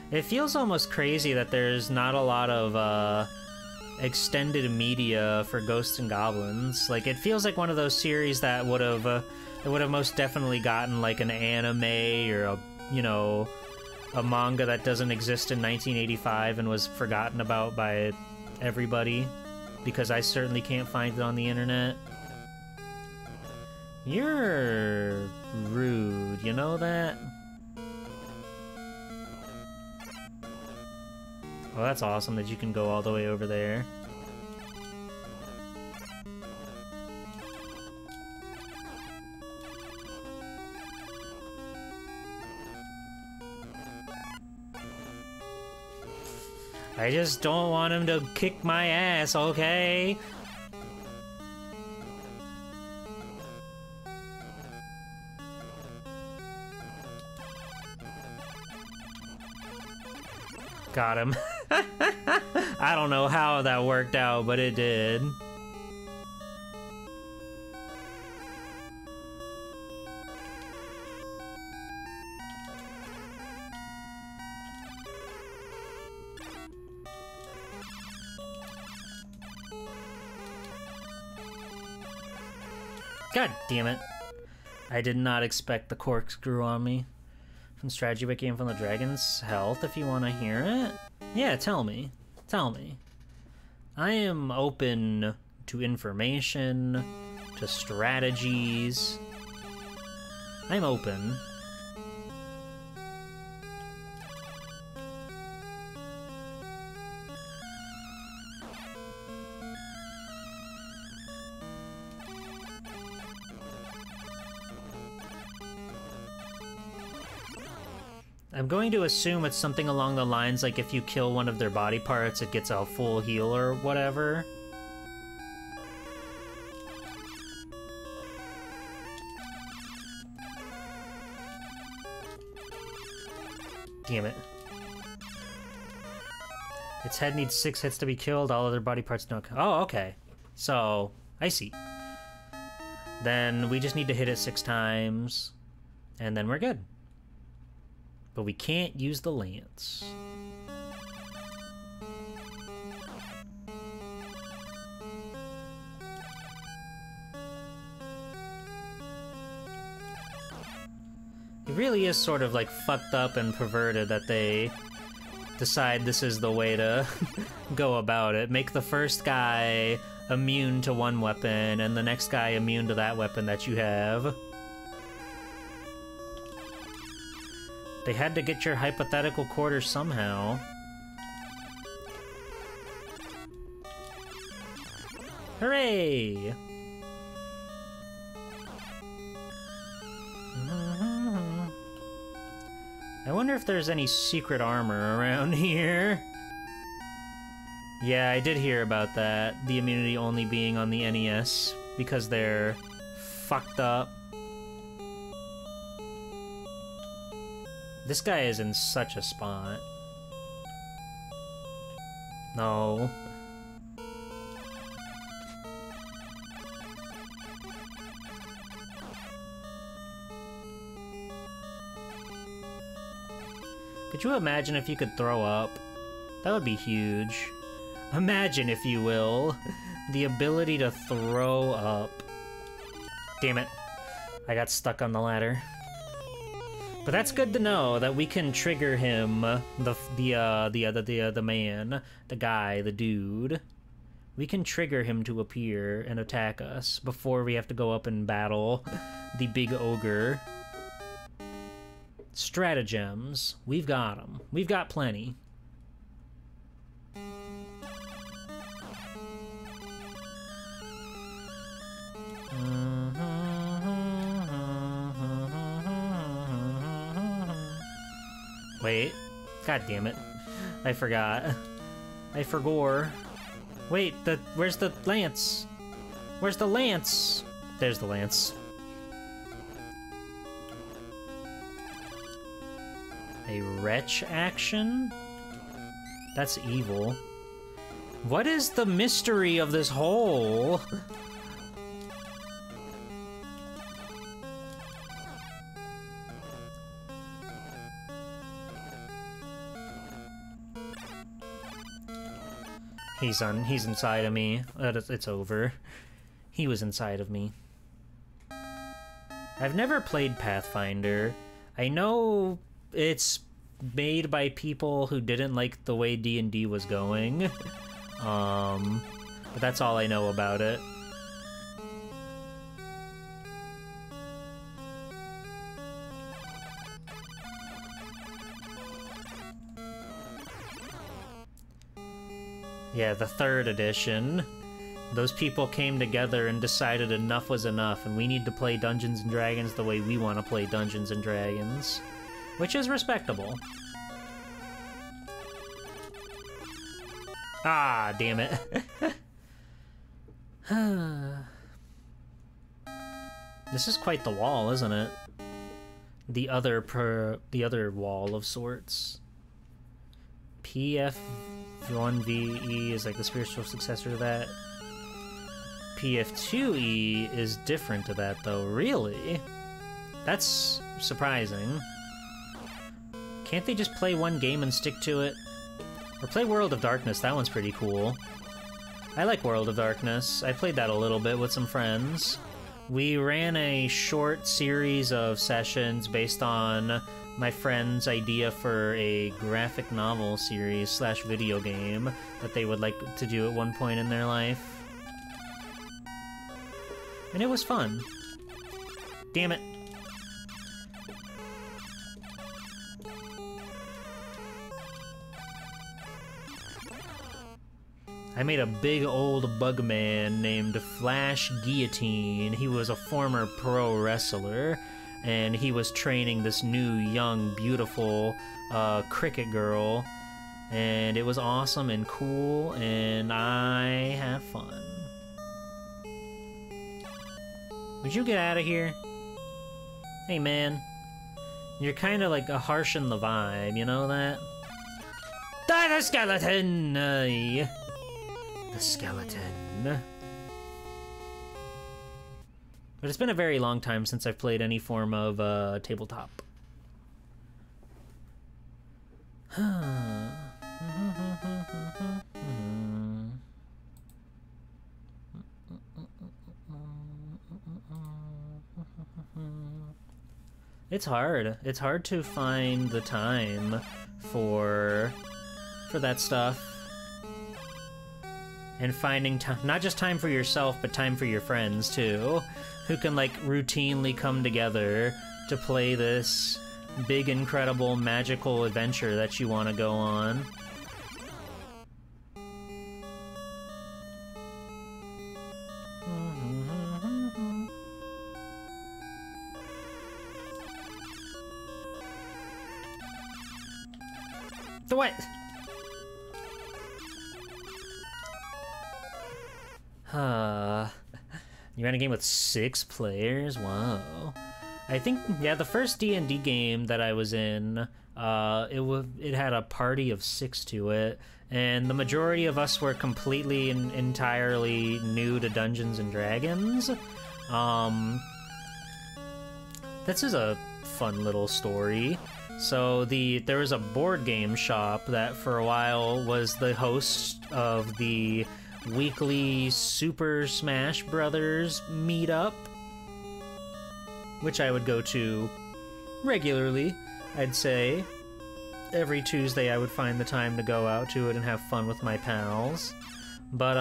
It feels almost crazy that there's not a lot of extended media for Ghosts and Goblins. Like, it feels like one of those series that would have most definitely gotten like an anime or a, you know, a manga that doesn't exist in 1985 and was forgotten about by everybody, because I certainly can't find it on the internet. You're rude, you know that? Well, that's awesome that you can go all the way over there. I just don't want him to kick my ass, okay? Got him. I don't know how that worked out, but it did. God damn it. I did not expect the corkscrew on me. From Strategy Wiki and from the Dragon's Health, if you want to hear it. Yeah, tell me. Tell me. I am open to information, to strategies. I'm open. I'm going to assume it's something along the lines like if you kill one of their body parts, it gets a full heal or whatever. Damn it. Its head needs 6 hits to be killed, all other body parts don't. Oh, okay. So, I see. Then we just need to hit it 6 times, and then we're good. But we can't use the lance. It really is sort of like fucked up and perverted that they decide this is the way to go about it. Make the first guy immune to one weapon and the next guy immune to that weapon that you have. They had to get your hypothetical quarters somehow. Hooray! I wonder if there's any secret armor around here. Yeah, I did hear about that. The immunity only being on the NES because they're fucked up. This guy is in such a spot. No. Could you imagine if you could throw up? That would be huge. Imagine, if you will, the ability to throw up. Damn it. I got stuck on the ladder. But that's good to know that we can trigger him, the man, the guy, the dude. We can trigger him to appear and attack us before we have to go up and battle the big ogre. Stratagems. We've got them. We've got plenty. Wait. God damn it. I forgot. I forgore. Wait, where's the lance? Where's the lance? There's the lance. A wretch action? That's evil. What is the mystery of this hole? He's inside of me. It's over. He was inside of me. I've never played Pathfinder. I know it's made by people who didn't like the way D&D was going. But that's all I know about it. Yeah, the 3rd edition. Those people came together and decided enough was enough, and we need to play Dungeons & Dragons the way we want to play Dungeons & Dragons. Which is respectable. Ah, damn it. This is quite the wall, isn't it? The other wall of sorts. PF1VE is like the spiritual successor to that. PF2E is different to that, though. Really? That's surprising. Can't they just play one game and stick to it? Or play World of Darkness, that one's pretty cool. I like World of Darkness. I played that a little bit with some friends. We ran a short series of sessions based on my friend's idea for a graphic novel series / video game that they would like to do at one point in their life. And it was fun. Damn it. I made a big old bug man named Flash Guillotine. He was a former pro wrestler, and he was training this new, young, beautiful cricket girl. And it was awesome and cool, and I had fun. Would you get out of here? Hey, man. You're kind of like harsh in the vibe, you know that? Die the skeleton! The skeleton. But it's been a very long time since I've played any form of tabletop. It's hard. It's hard to find the time for that stuff. And finding time, not just time for yourself, but time for your friends too, who can like routinely come together to play this big, incredible, magical adventure that you want to go on. The what? You ran a game with 6 players? Wow. I think, yeah, the first D&D game that I was in, it had a party of 6 to it, and the majority of us were completely and entirely new to Dungeons and Dragons. This is a fun little story. So there was a board game shop that for a while was the host of the weekly Super Smash Brothers meetup, which I would go to regularly. I'd say every Tuesday I would find the time to go out to it and have fun with my pals. But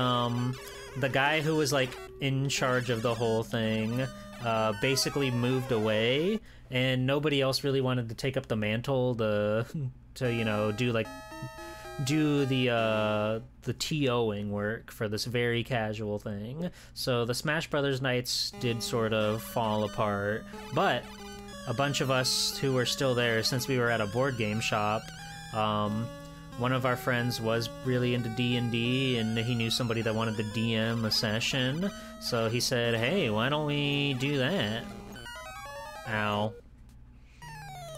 the guy who was like in charge of the whole thing basically moved away, and nobody else really wanted to take up the mantle to you know, do the TOing work for this very casual thing. So the Smash Brothers nights did sort of fall apart, but a bunch of us who were still there, since we were at a board game shop, one of our friends was really into D&D, and he knew somebody that wanted to DM a session, so he said, hey, why don't we do that? Ow.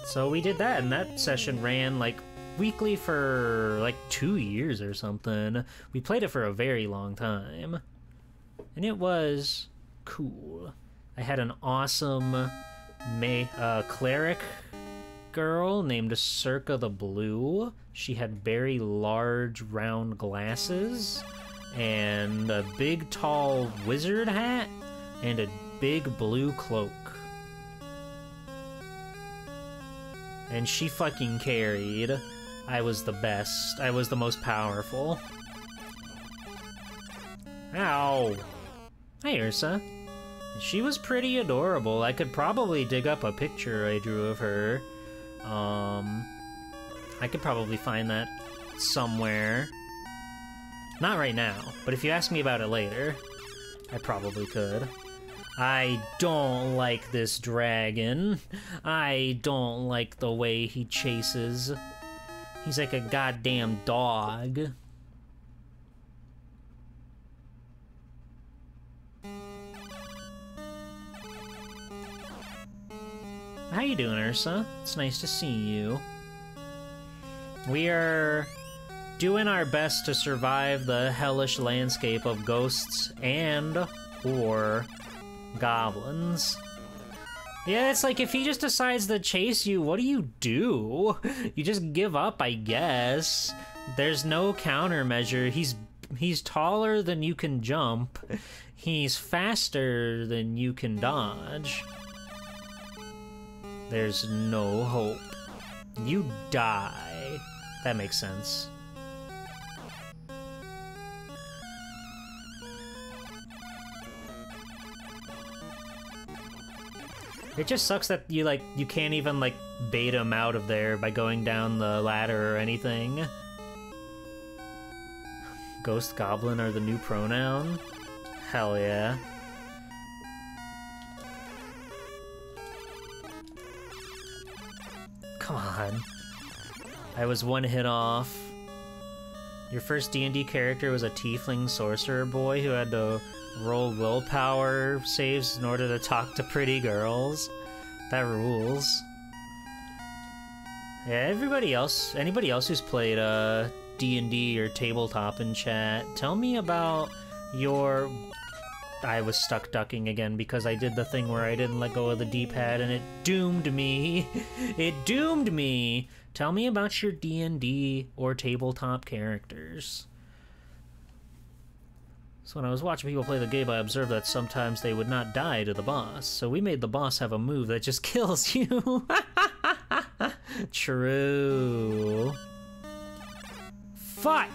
So we did that, and that session ran like weekly for like 2 years or something. We played it for a very long time, and it was cool. I had an awesome cleric girl named Circa the Blue. She had very large, round glasses, and a big, tall wizard hat, and a big blue cloak. And she fucking carried. I was the best. I was the most powerful. Ow! Hey, Ursa. She was pretty adorable. I could probably dig up a picture I drew of her. I could probably find that somewhere. Not right now, but if you ask me about it later, I probably could. I don't like this dragon. I don't like the way he chases. He's like a goddamn dog. How you doing, Ursa? It's nice to see you. We are doing our best to survive the hellish landscape of ghosts and or goblins. Yeah, it's like if he just decides to chase you, what do? You just give up, I guess. There's no countermeasure. He's taller than you can jump. He's faster than you can dodge. There's no hope. You die. That makes sense. It just sucks that you can't even bait him out of there by going down the ladder or anything. Ghost Goblin are the new pronoun? Hell yeah. Come on. I was one hit off. Your first D&D character was a tiefling sorcerer boy who had to roll willpower saves in order to talk to pretty girls. That rules. Yeah, anybody else who's played D&D or tabletop in chat, tell me about your... I was stuck ducking again because I did the thing where I didn't let go of the D-pad and it doomed me. It doomed me! Tell me about your D&D or tabletop characters. So when I was watching people play the game, I observed that sometimes they would not die to the boss. So we made the boss have a move that just kills you. True. Fuck!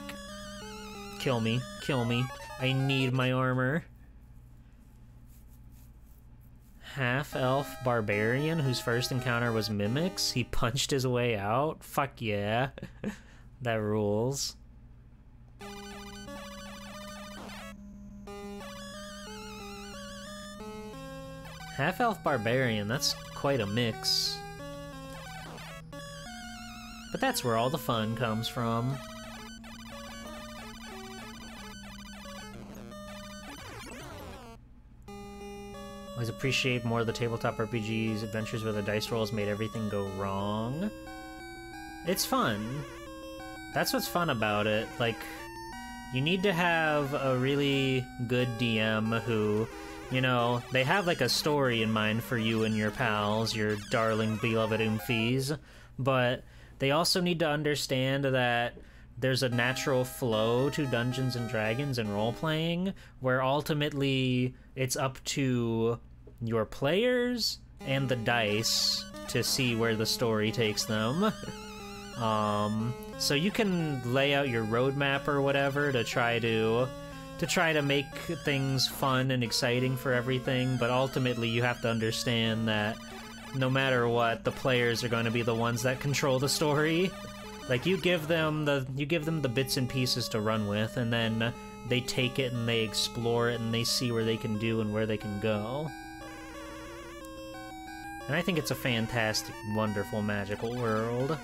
Kill me. Kill me. I need my armor. Half-elf barbarian whose first encounter was mimics. He punched his way out. Fuck yeah. That rules. Half-elf barbarian, that's quite a mix. But that's where all the fun comes from. Always appreciate more of the tabletop RPGs adventures where the dice rolls made everything go wrong. It's fun. That's what's fun about it. Like, you need to have a really good DM who, you know, they have like a story in mind for you and your pals, your darling beloved Oomfies, but they also need to understand that there's a natural flow to Dungeons and Dragons and role-playing, where ultimately it's up to your players and the dice to see where the story takes them. So you can lay out your roadmap or whatever to try to make things fun and exciting for everything, but ultimately you have to understand that no matter what, the players are going to be the ones that control the story. Like, you give them the bits and pieces to run with, and then they take it and they explore it and they see where they can do and where they can go. And I think it's a fantastic, wonderful, magical world.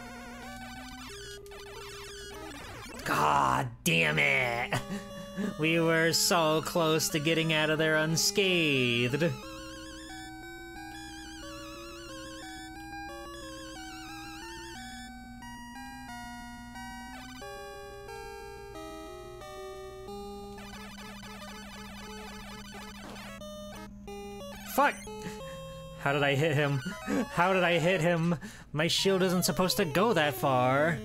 God damn it! We were so close to getting out of there unscathed. Fuck! How did I hit him? How did I hit him? My shield isn't supposed to go that far.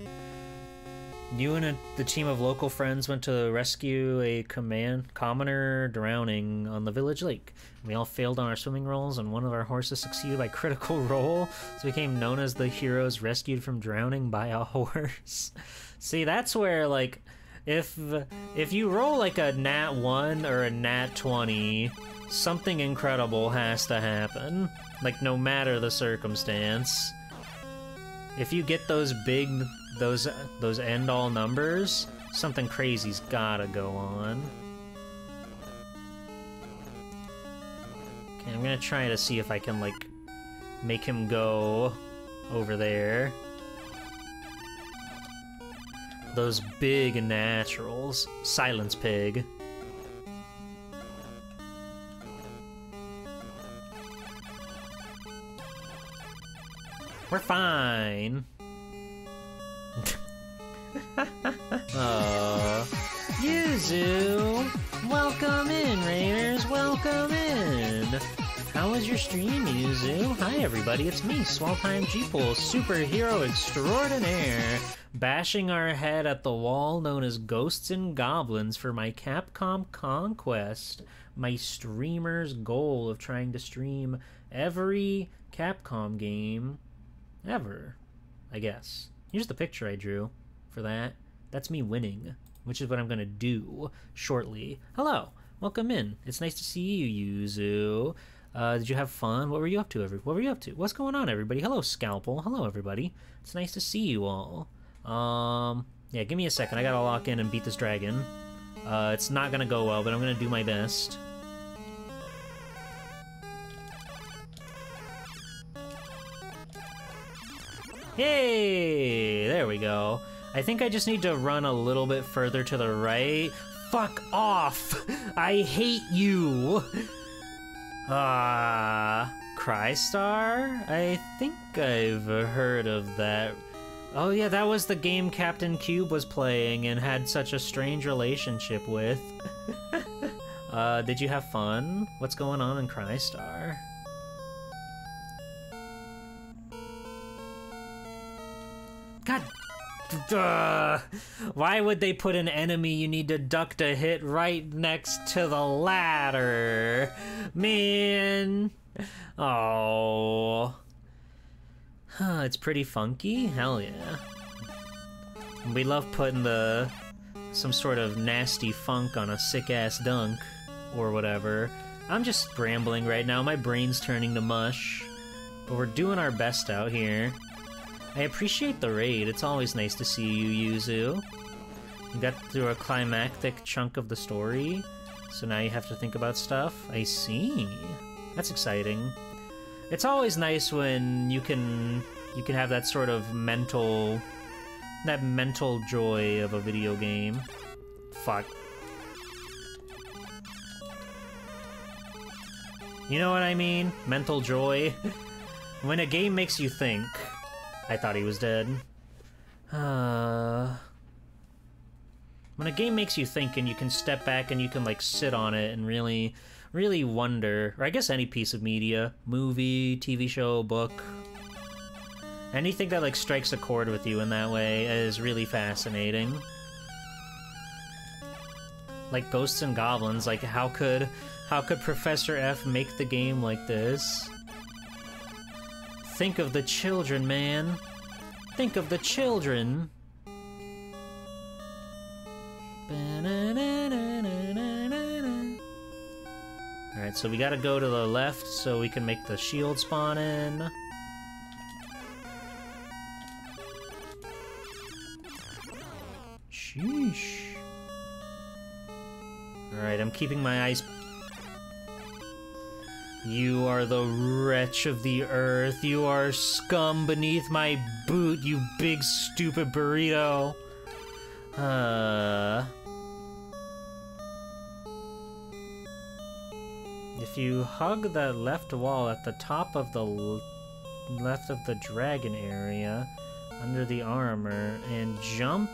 You and the team of local friends went to rescue a commoner drowning on the village lake. We all failed on our swimming rolls, and one of our horses succeeded by critical roll, so became known as the heroes rescued from drowning by a horse. See, that's where, like, if you roll like a nat 1 or a nat 20, something incredible has to happen. Like, no matter the circumstance. If you get those big, those end-all numbers, something crazy's gotta go on. Okay, I'm gonna try to see if I can, like, make him go over there. Those big naturals. Silence Pig. We're fine. Oh, Yuzu! Welcome in, Raiders, welcome in! How was your stream, Yuzu? Hi everybody, it's me, Swelltime G-Pool, superhero extraordinaire, bashing our head at the wall known as Ghosts and Goblins for my Capcom Conquest, my streamer's goal of trying to stream every Capcom game ever, I guess. Here's the picture I drew for that. That's me winning, which is what I'm gonna do shortly. Hello, welcome in. It's nice to see you, Yuzu. Did you have fun? What were you up to? What were you up to? What's going on, everybody? Hello, Scalpel. Hello, everybody. It's nice to see you all. Yeah, give me a second. I gotta lock in and beat this dragon. It's not gonna go well, but I'm gonna do my best. Yay! There we go. I think I just need to run a little bit further to the right. Fuck off! I hate you! Crystar? I think I've heard of that. Oh yeah, that was the game Captain Cube was playing and had such a strange relationship with. Did you have fun? What's going on in Crystar? God. Why would they put an enemy you need to duck to hit right next to the ladder? Man. Oh. Huh, it's pretty funky? Hell yeah. We love putting some sort of nasty funk on a sick-ass dunk, or whatever. I'm just rambling right now, my brain's turning to mush. But we're doing our best out here. I appreciate the raid, it's always nice to see you, Yuzu. You got through a climactic chunk of the story, so now you have to think about stuff? I see. That's exciting. It's always nice when you can have that sort of mental joy of a video game. Fuck. You know what I mean? Mental joy. When a game makes you think. I thought he was dead. When a game makes you think and you can step back and you can, like, sit on it and really, really wonder, or I guess any piece of media, movie, TV show, book, anything that, like, strikes a chord with you in that way is really fascinating. Like Ghosts and Goblins, like, how could Professor F make the game like this? Think of the children, man. Think of the children. Alright, so we gotta go to the left so we can make the shield spawn in. Sheesh. Alright, I'm keeping my eyes... You are the wretch of the earth. You are scum beneath my boot, you big stupid burrito. If you hug the left wall at the top of the left of the dragon area, under the armor, and jump,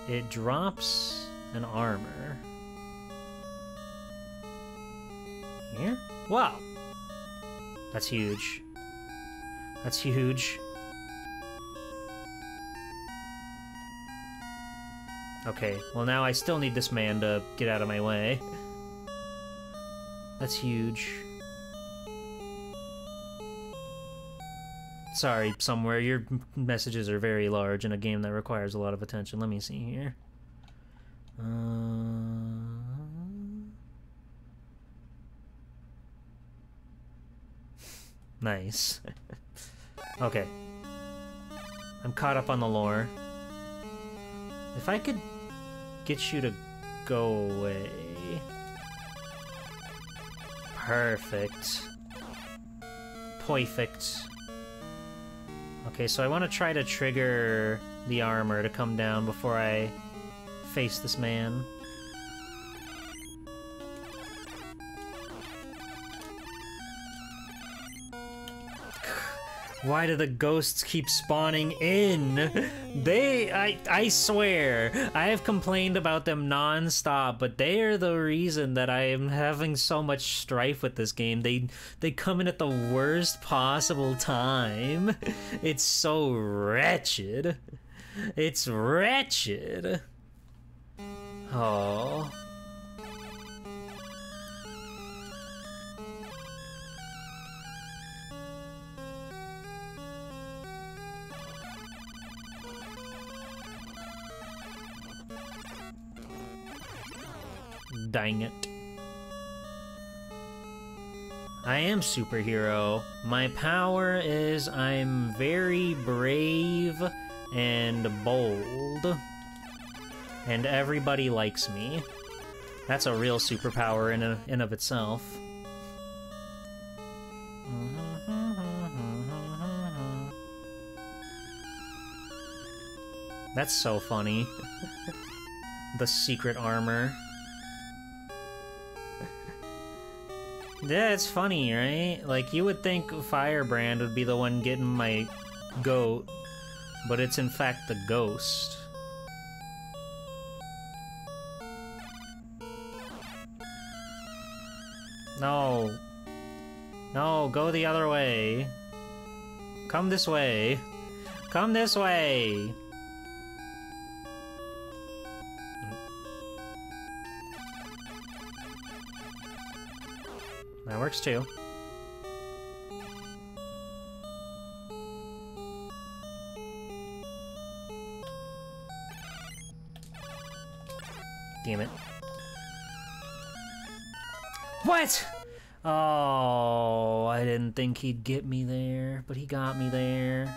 it drops an armor. Here? Wow. That's huge. That's huge. Okay, well now I still need this man to get out of my way. That's huge. Sorry, Somewhere, your messages are very large in a game that requires a lot of attention. Let me see here. Nice. Okay. I'm caught up on the lore. If I could get you to go away. Perfect. Perfect. Okay, so I want to try to trigger the armor to come down before I face this man. Why do the ghosts keep spawning in? I swear, I have complained about them non-stop, but they are the reason that I am having so much strife with this game. They come in at the worst possible time. It's so wretched. It's wretched. Oh. Dang it. I am superhero. My power is I'm very brave and bold. And everybody likes me. That's a real superpower in of itself. That's so funny. The secret armor. Yeah, it's funny, right? Like, you would think Firebrand would be the one getting my goat, but it's in fact the ghost. No. No, go the other way. Come this way. Come this way! That works too. Damn it. What? Oh, I didn't think he'd get me there, but he got me there.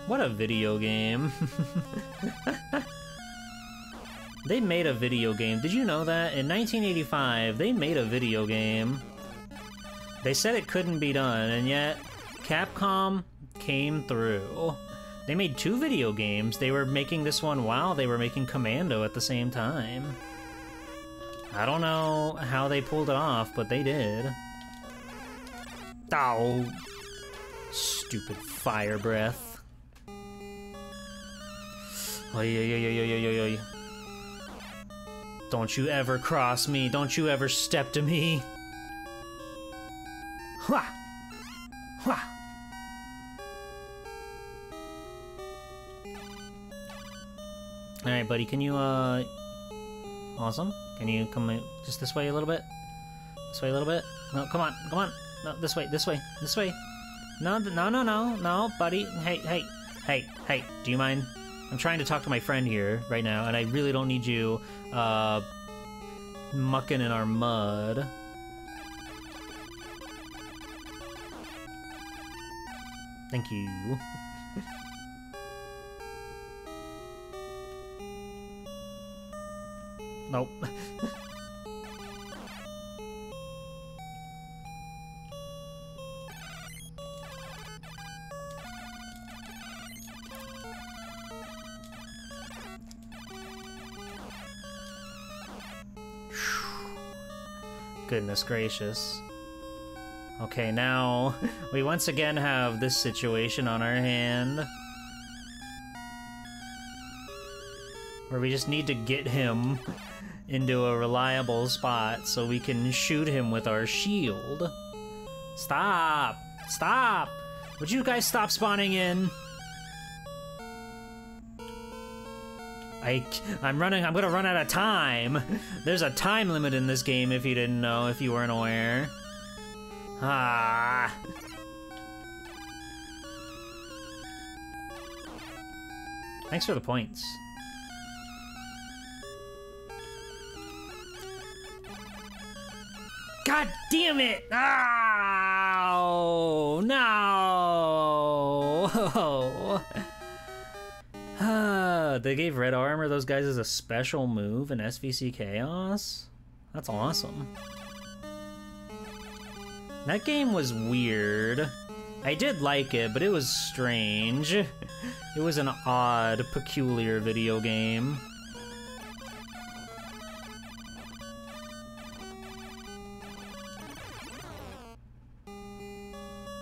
What a video game. They made a video game. Did you know that? In 1985, they made a video game. They said it couldn't be done, and yet Capcom came through. They made 2 video games. They were making this one while they were making Commando at the same time. I don't know how they pulled it off, but they did. Oh, stupid fire breath. Oy, oy, oy, oy, oy, oy, oy. Don't you ever cross me. Don't you ever step to me. Hwah! Hwah! Alright, buddy, can you, Awesome. Can you come just this way a little bit? This way a little bit? No, come on, come on. No, this way, this way, this way. No, no, no, no, no, buddy. Hey, hey, hey, hey, do you mind? I'm trying to talk to my friend here right now, and I really don't need you, mucking in our mud. Thank you. Nope. Goodness gracious. Okay, now we once again have this situation on our hand. Where we just need to get him into a reliable spot so we can shoot him with our shield. Stop! Stop! Would you guys stop spawning in? I'm gonna run out of time. There's a time limit in this game if you didn't know, if you weren't aware. Ah. Thanks for the points. God damn it! Oh, no! They gave red armor those guys as a special move in SVC Chaos? That's awesome. That game was weird. I did like it, but it was strange. It was an odd, peculiar video game.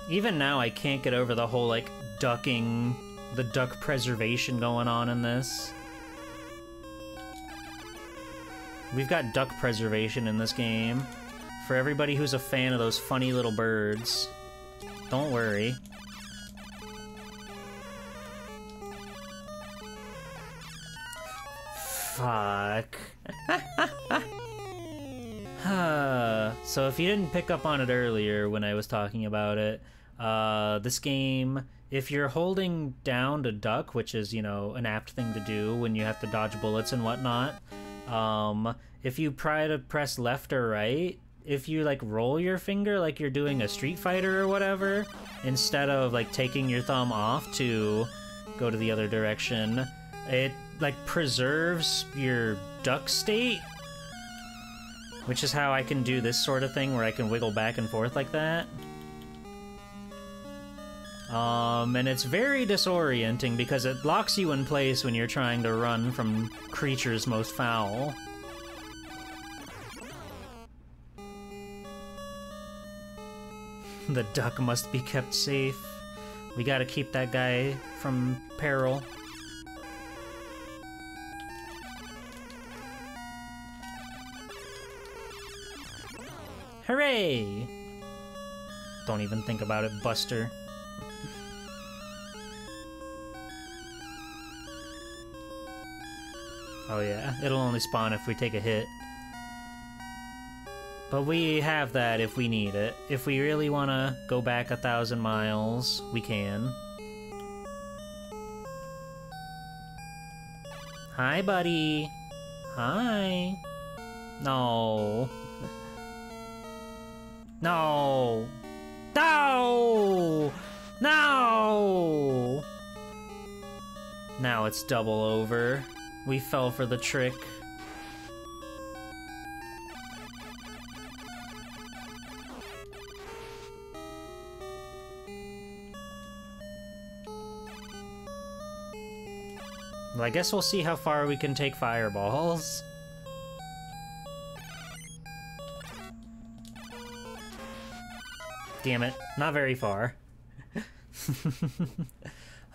Even now, I can't get over the whole, like, ducking, the duck preservation going on in this. We've got duck preservation in this game. For everybody who's a fan of those funny little birds, don't worry. Fuck. So if you didn't pick up on it earlier when I was talking about it, this game, if you're holding down to duck, which is, you know, an apt thing to do when you have to dodge bullets and whatnot, if you try to press left or right, if you, like, roll your finger like you're doing a Street Fighter or whatever, instead of, like, taking your thumb off to go to the other direction, it, like, preserves your duck state, which is how I can do this sort of thing where I can wiggle back and forth like that. And it's very disorienting because it locks you in place when you're trying to run from creatures most foul. The duck must be kept safe. We gotta keep that guy from peril. Hooray! Don't even think about it, Buster. Oh yeah, it'll only spawn if we take a hit. But we have that if we need it. If we really want to go back 1,000 miles, we can. Hi, buddy. Hi. No. No. No! No! Now it's double over. We fell for the trick. Well, I guess we'll see how far we can take fireballs. Damn it, not very far.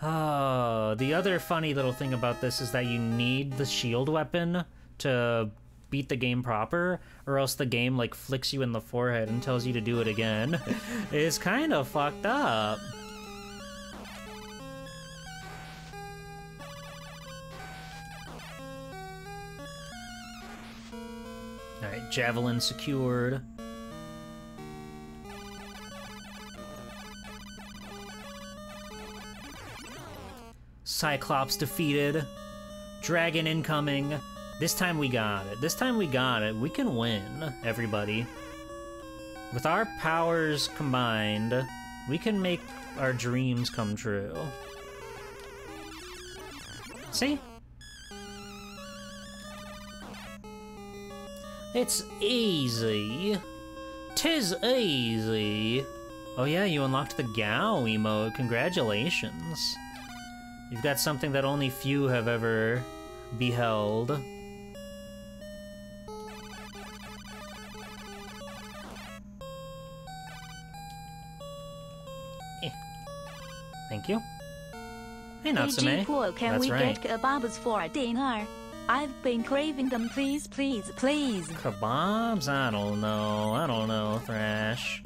Oh, the other funny little thing about this is that you need the shield weapon to beat the game proper, or else the game, like, flicks you in the forehead and tells you to do it again. It's kind of fucked up. Alright, javelin secured. Cyclops defeated. Dragon incoming. This time we got it. This time we got it. We can win, everybody. With our powers combined, we can make our dreams come true. See? It's easy. 'Tis easy. Oh yeah, you unlocked the Gao emote. Congratulations. You've got something that only few have ever beheld. Thank you. Hey, Hey, Natsume. G-Pool, can That's we right. get kebabs for dinner? I've been craving them, please, please, please. Kebabs? I don't know, Thrash.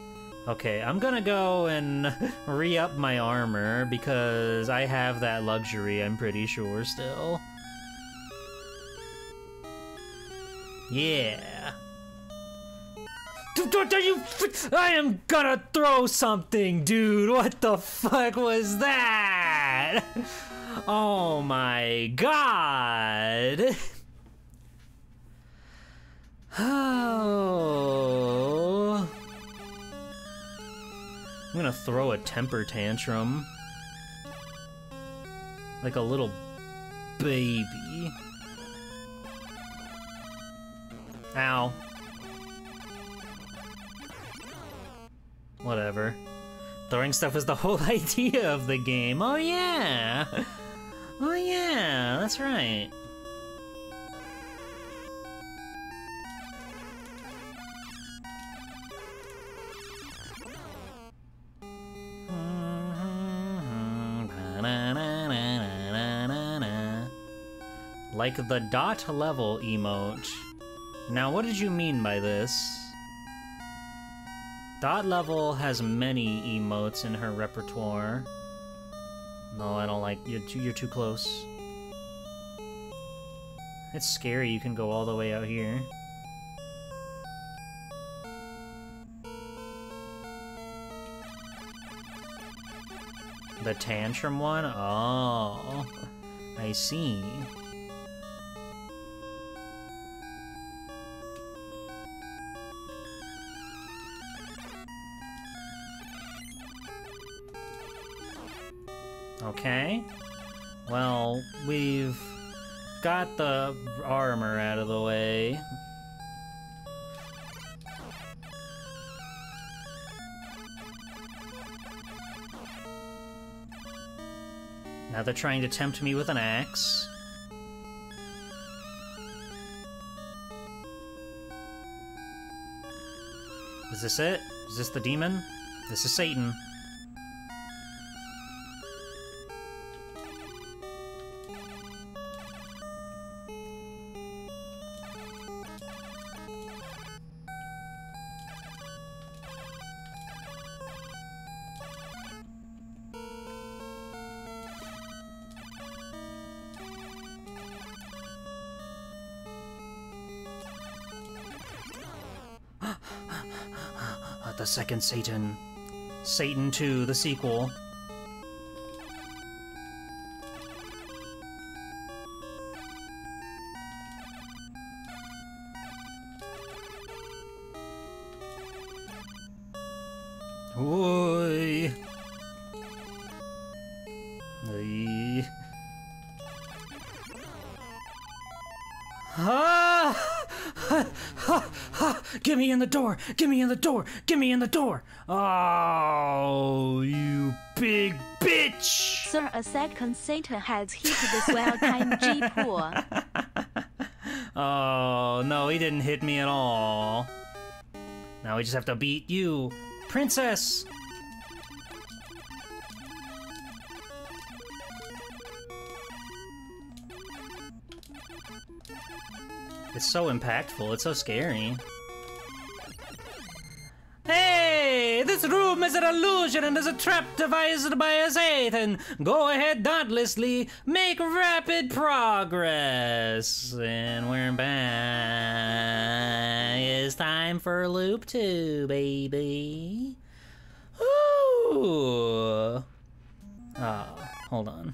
Okay, I'm gonna go and re-up my armor because I have that luxury, I'm pretty sure, still. Yeah. I am gonna throw something, dude! What the fuck was that? Oh my god! Oh. I'm gonna throw a temper tantrum. Like a little baby. Ow. Whatever. Throwing stuff is the whole idea of the game. Oh yeah! Oh yeah, that's right. Like the dot level emote. Now, what did you mean by this? Dot level has many emotes in her repertoire. No, I don't like you're too close. It's scary, you can go all the way out here. The tantrum one? Oh, I see. Okay. Well, we've got the armor out of the way. Now they're trying to tempt me with an axe. Is this it? Is this the demon? This is Satan. The second Satan. Satan 2, the sequel. Oi. Oi. Ah! Get me in the door! Get me in the door! Get me in the door! Oh, you big bitch! Sir, a second Satan has hit the swell time G-Pool. Oh, no, he didn't hit me at all. Now we just have to beat you, Princess! It's so impactful, it's so scary. Hey! This room is an illusion and is a trap devised by a Satan! Go ahead dauntlessly, make rapid progress! And we're back. It's time for loop 2, baby. Ooh! Hold on.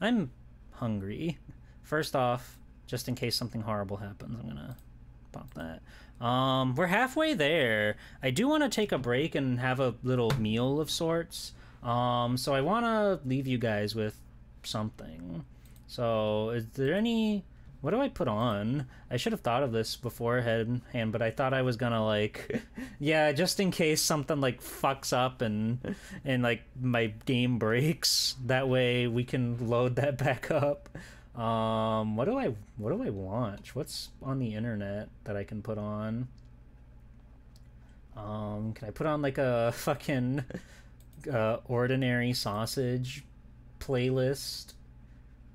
I'm hungry. First off, just in case something horrible happens, I'm gonna pop that. We're halfway there. I do want to take a break and have a little meal of sorts. So I want to leave you guys with something. So is there any... What do I put on? I should have thought of this beforehand, but I thought I was gonna, like... yeah, just in case something, like, fucks up and like, my game breaks. That way we can load that back up. What do I watch? What's on the internet that I can put on? Can I put on like a fucking Ordinary Sausage playlist.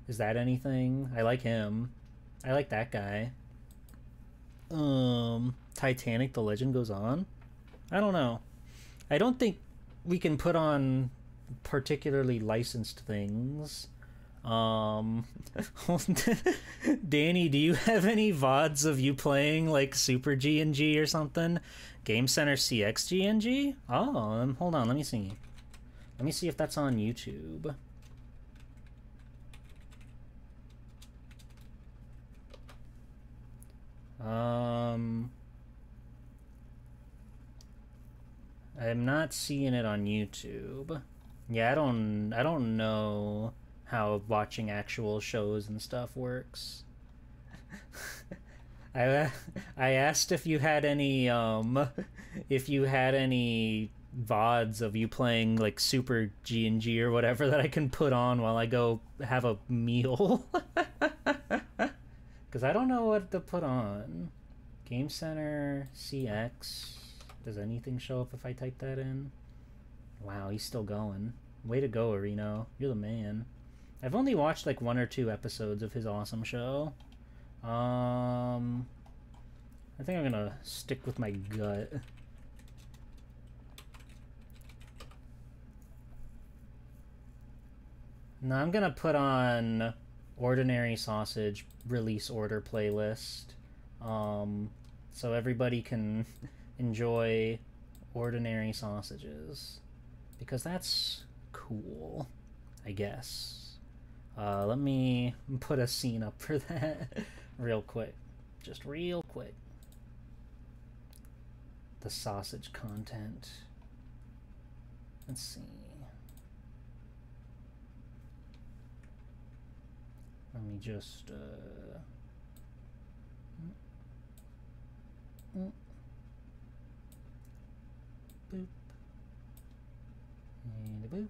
Is that anything? I like him. I like that guy. Titanic: The Legend Goes On. I don't know. I don't think we can put on particularly licensed things. Danny, do you have any VODs of you playing like Super G&G or something? Game Center CX G&G? Oh, hold on, let me see. Let me see if that's on YouTube. I'm not seeing it on YouTube. Yeah, I don't know how watching actual shows and stuff works. I asked if you had any VODs of you playing like Super G&G or whatever that I can put on while I go have a meal. Because I don't know what to put on. Game Center CX. Does anything show up if I type that in? Wow, he's still going. Way to go, Areno. You're the man. I've only watched like 1 or 2 episodes of his awesome show. I think I'm gonna stick with my gut. No, I'm gonna put on Ordinary Sausage release order playlist. So everybody can enjoy Ordinary Sausages. Because that's cool, I guess. Let me put a scene up for that real quick. Just real quick. The sausage content. Let's see. Let me just, boop. And a boop.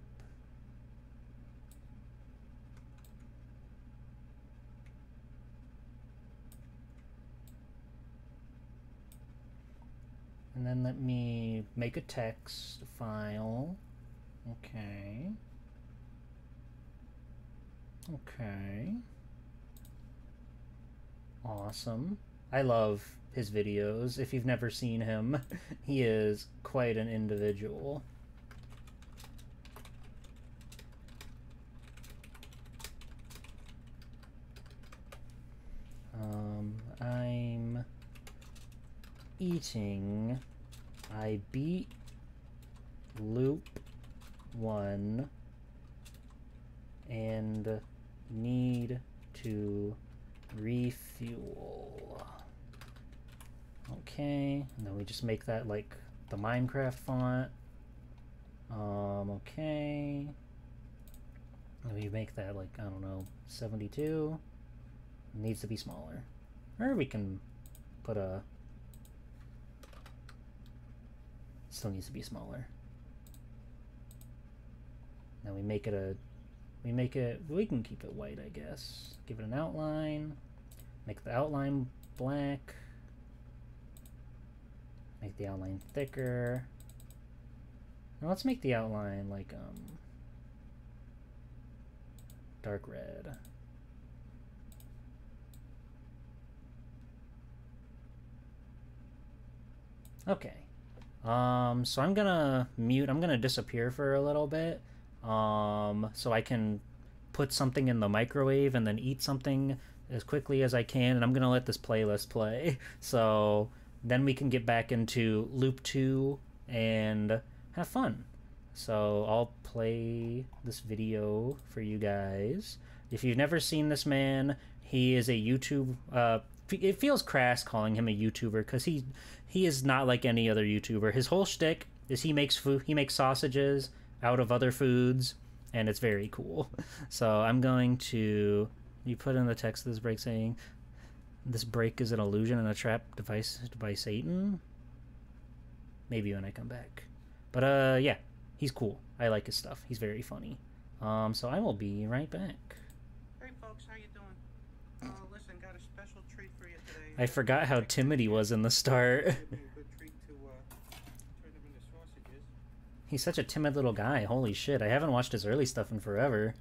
And then let me make a text file. Okay. Okay. Awesome. I love his videos. If you've never seen him, he is quite an individual. I'm eating. I beat loop 1 and need to refuel. Okay, and then we just make that like the Minecraft font. Okay. And we make that like, I don't know, 72. It needs to be smaller. Or we can put a... Still needs to be smaller. Now we make it a... We can keep it white, I guess. Give it an outline. Make the outline black. Make the outline thicker. Now let's make the outline like, dark red. Okay. So I'm gonna disappear for a little bit. So I can put something in the microwave and then eat something as quickly as I can, and I'm gonna let this playlist play. So then we can get back into loop 2 and have fun. So I'll play this video for you guys. If you've never seen this man, he is a YouTube, it feels crass calling him a YouTuber because he is not like any other YouTuber. His whole shtick is he makes food, he makes sausages out of other foods, and it's very cool. So I'm going to, you put in the text of this break saying, this break is an illusion and a trap devised by Satan. Maybe when I come back. But yeah, he's cool. I like his stuff. He's very funny. So I will be right back. Hey folks, how you doing? Listen, got a special treat for you today. I forgot how timid he was in the start. It'd be a good treat to turn them into sausages. He's such a timid little guy. Holy shit, I haven't watched his early stuff in forever.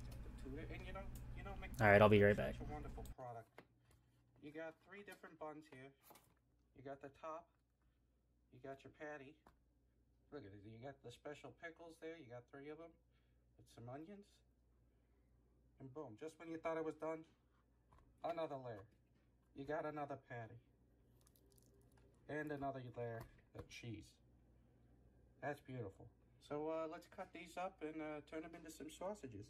And Alright, I'll be right back. Such a wonderful product. You got 3 different buns here. You got the top. You got your patty. Look at it. You got the special pickles there. You got 3 of them. With some onions. And boom. Just when you thought it was done, another layer. You got another patty. And another layer of cheese. That's beautiful. So let's cut these up and turn them into some sausages.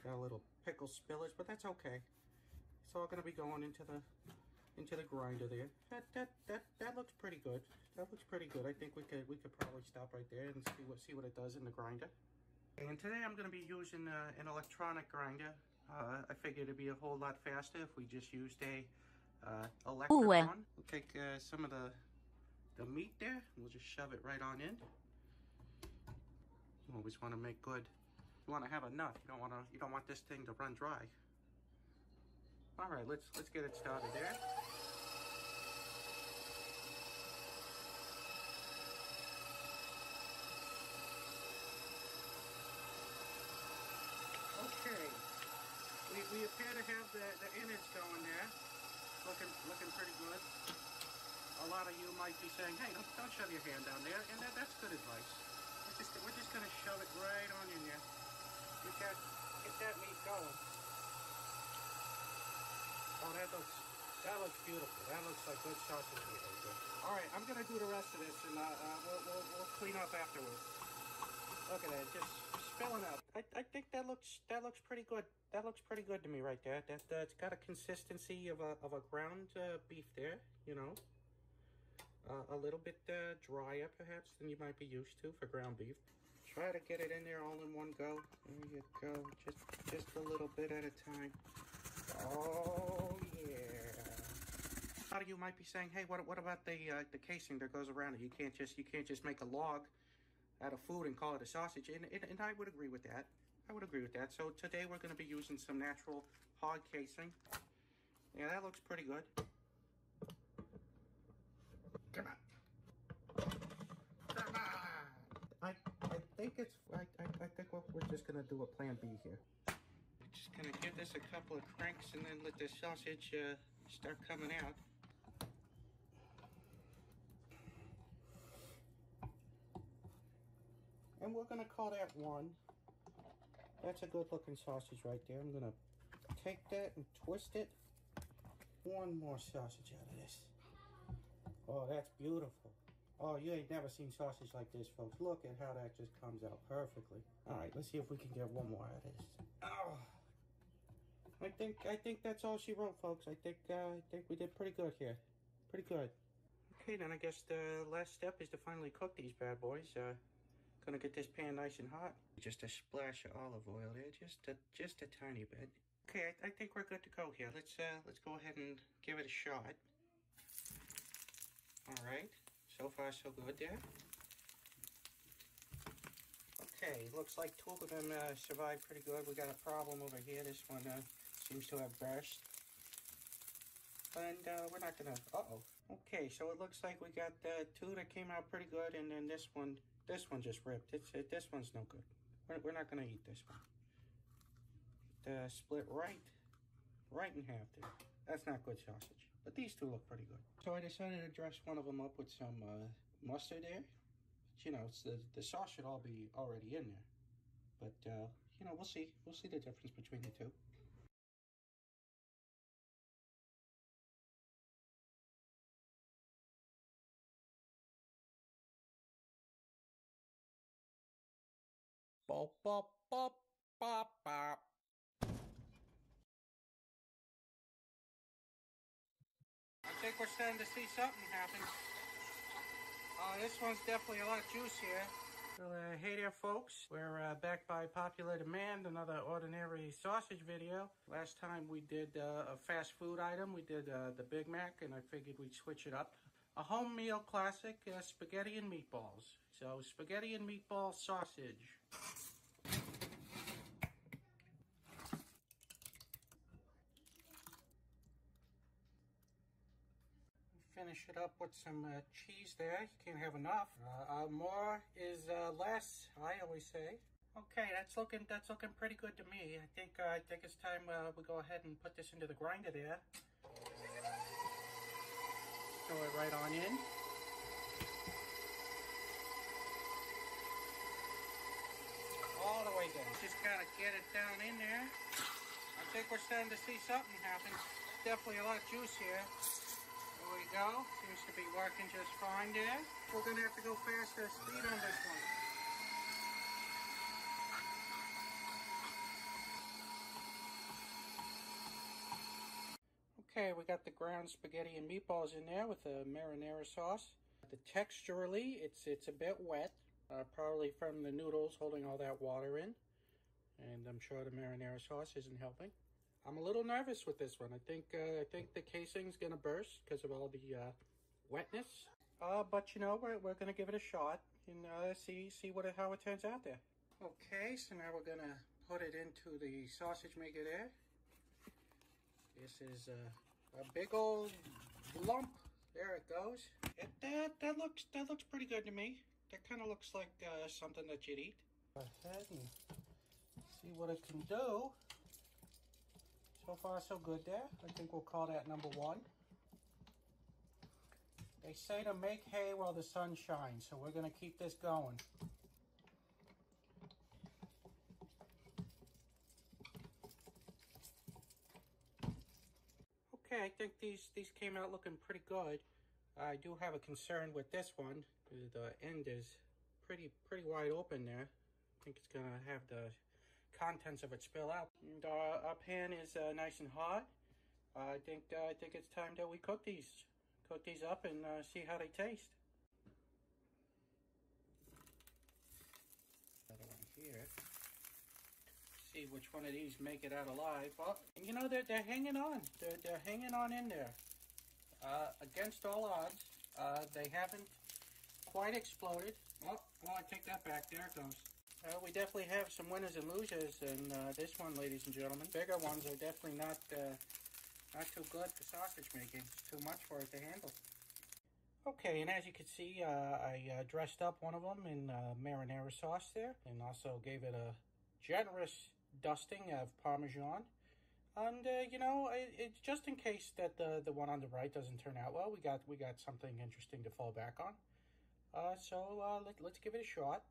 Got a little pickle spillage, but that's okay. It's all gonna be going into the grinder there. That looks pretty good. That looks pretty good. I think we could probably stop right there and see what it does in the grinder. And today I'm gonna be using an electronic grinder. I figured it'd be a whole lot faster if we just used a electric one. We'll take some of the meat there and we'll just shove it right on in. You always want to make good. You want to have enough. You don't want this thing to run dry. All right, let's get it started there. Okay, we appear to have the innards going there, looking pretty good. A lot of you might be saying, hey, don't shove your hand down there, and that's good advice. We're just gonna shove it right on in there. Get that meat going. Oh, that looks beautiful. That looks like good sausage meat right there. All right, I'm gonna do the rest of this, and we'll clean up afterwards. Look at that, just spilling out. I think that looks pretty good. That looks pretty good to me right there. It's got a consistency of a ground beef there, you know. A little bit drier perhaps than you might be used to for ground beef. Try to get it in there all in one go. There you go. Just a little bit at a time. Oh yeah. A lot of you might be saying, hey, what about the casing that goes around it? You can't just make a log out of food and call it a sausage. And I would agree with that. So today we're going to be using some natural hog casing. Yeah, that looks pretty good. Come on. I think we're just gonna do a plan B here. We're just gonna give this a couple of cranks and then let the sausage start coming out. And we're gonna call that 1. That's a good looking sausage right there. I'm gonna take that and twist it. 1 more sausage out of this. Oh, that's beautiful. Oh, you ain't never seen sausage like this, folks. Look at how that just comes out perfectly. All right, let's see if we can get 1 more out of this. Oh, I think that's all she wrote, folks. I think we did pretty good here. Pretty good. Okay, then I guess the last step is to finally cook these bad boys. Gonna get this pan nice and hot. Just a splash of olive oil there, just a tiny bit. Okay, I think we're good to go here. Let's go ahead and give it a shot. All right, so far so good there. Okay, looks like 2 of them survived pretty good. We got a problem over here. This one seems to have burst. And we're not gonna, Okay, so it looks like we got 2 that came out pretty good, and then this one just ripped. This one's no good. We're not gonna eat this one. It split right in half there. That's not good sausage. But these 2 look pretty good. So I decided to dress one of them up with some mustard there. But, you know, the sauce should all be already in there. But, you know, we'll see. We'll see the difference between the 2. Bop, bop, bop, bop, bop. I think we're starting to see something happen. This one's definitely a lot juicier. Well, hey there, folks. We're back by popular demand, another ordinary sausage video. Last time we did a fast food item. We did the Big Mac, and I figured we'd switch it up. A home meal classic, spaghetti and meatballs. So, spaghetti and meatball sausage. finish it up with some cheese there. You can't have enough. More is less, I always say. Okay, that's looking pretty good to me. I think it's time we go ahead and put this into the grinder there. Throw it right on in. All the way down. Just gotta get it down in there. I think we're starting to see something happen. Definitely a lot of juice here. There we go. Seems to be working just fine there. We're gonna have to go faster speed on this one. Okay, we got the ground spaghetti and meatballs in there with the marinara sauce. Texturally, it's a bit wet, probably from the noodles holding all that water in. And I'm sure the marinara sauce isn't helping. I'm a little nervous with this one. I think the casing's gonna burst because of all the wetness. But you know, we're gonna give it a shot and see how it turns out there. Okay, so now we're gonna put it into the sausage maker there. This is a big old lump. There it goes. That looks pretty good to me. That kind of looks like something that you'd eat. Go ahead and see what it can do. So far, so good there. I think we'll call that number one. They say to make hay while the sun shines, so we're gonna keep this going. Okay, I think these came out looking pretty good. I do have a concern with this one. The end is pretty wide open there. I think it's gonna have the contents of it spill out. And our pan is nice and hot. I think it's time that we cook these up and see how they taste. Another one here. See which one of these make it out alive. Well, you know, they're hanging on. They're hanging on in there. Against all odds, they haven't quite exploded. Oh, well, I take that back. There it goes. We definitely have some winners and losers in this one, ladies and gentlemen. Bigger ones are definitely not too good for sausage making. It's too much for it to handle. Okay, and as you can see, I dressed up one of them in marinara sauce there, and also gave it a generous dusting of Parmesan. And you know, it's just in case that the one on the right doesn't turn out well, we got something interesting to fall back on. So let's give it a shot.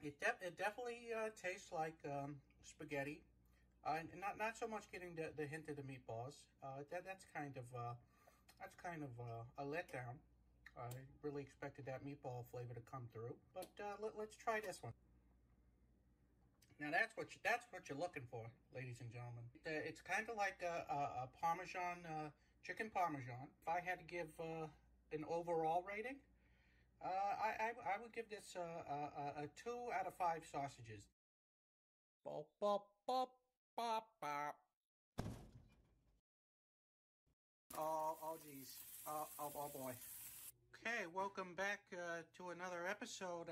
It definitely tastes like spaghetti. Not so much getting the hint of the meatballs. That's kind of a letdown. I really expected that meatball flavor to come through, but let's try this one. Now that's what you're looking for, ladies and gentlemen. It's kind of like a Parmesan, chicken Parmesan. If I had to give an overall rating, I would give this a 2 out of 5 sausages. Bop, bop, bop, bop, bop. Oh geez. Oh boy. Okay, welcome back to another episode,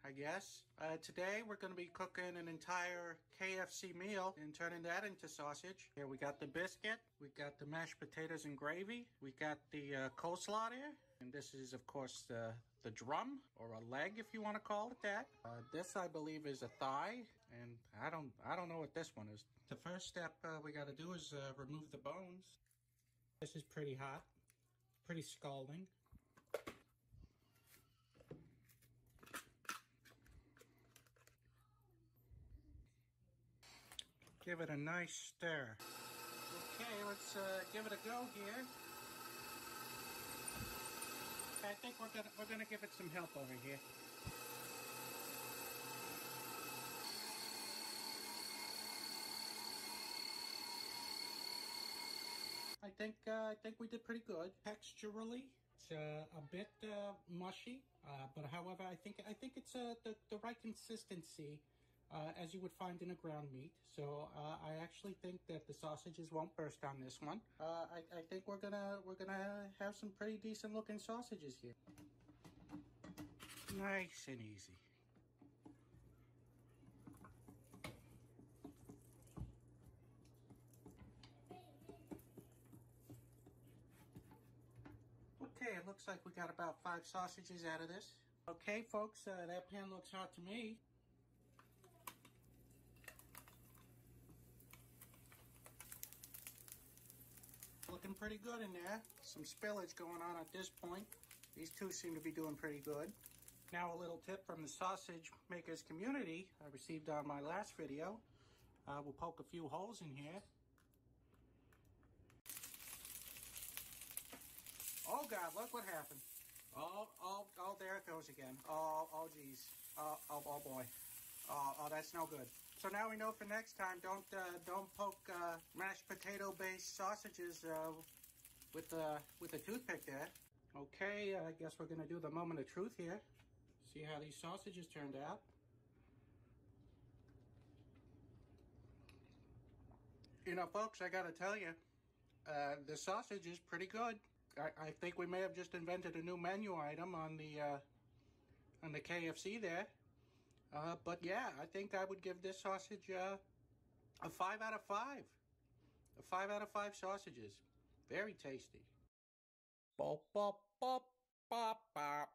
I guess. Today we're going to be cooking an entire KFC meal and turning that into sausage. Here we got the biscuit, we got the mashed potatoes and gravy, we got the coleslaw there, and this is of course the drum, or a leg if you want to call it that. This I believe is a thigh, and I don't know what this one is. The first step we got to do is remove the bones. This is pretty hot, pretty scalding. Give it a nice stir. Okay, let's give it a go here. I think we're gonna give it some help over here. I think we did pretty good. Texturally, it's a bit mushy, but however, I think it's the right consistency. As you would find in a ground meat. So I actually think that the sausages won't burst on this one. I think we're gonna have some pretty decent looking sausages here. Nice and easy. looks like we got about 5 sausages out of this. Okay, folks, that pan looks hot to me. Looking pretty good in there. Some spillage going on at this point. These two seem to be doing pretty good. Now a little tip from the sausage makers community I received on my last video. We'll poke a few holes in here. Oh God, look what happened. Oh, there it goes again. Oh geez. Oh boy. Oh, that's no good. So now we know for next time, don't poke mashed potato-based sausages with a toothpick there. Okay, I guess we're gonna do the moment of truth here. See how these sausages turned out. You know, folks, I gotta tell you, the sausage is pretty good. I think we may have just invented a new menu item on the KFC there. But yeah, I think I would give this sausage a 5 out of 5. A 5 out of 5 sausages. Very tasty. Bop, bop, bop, bop, bop.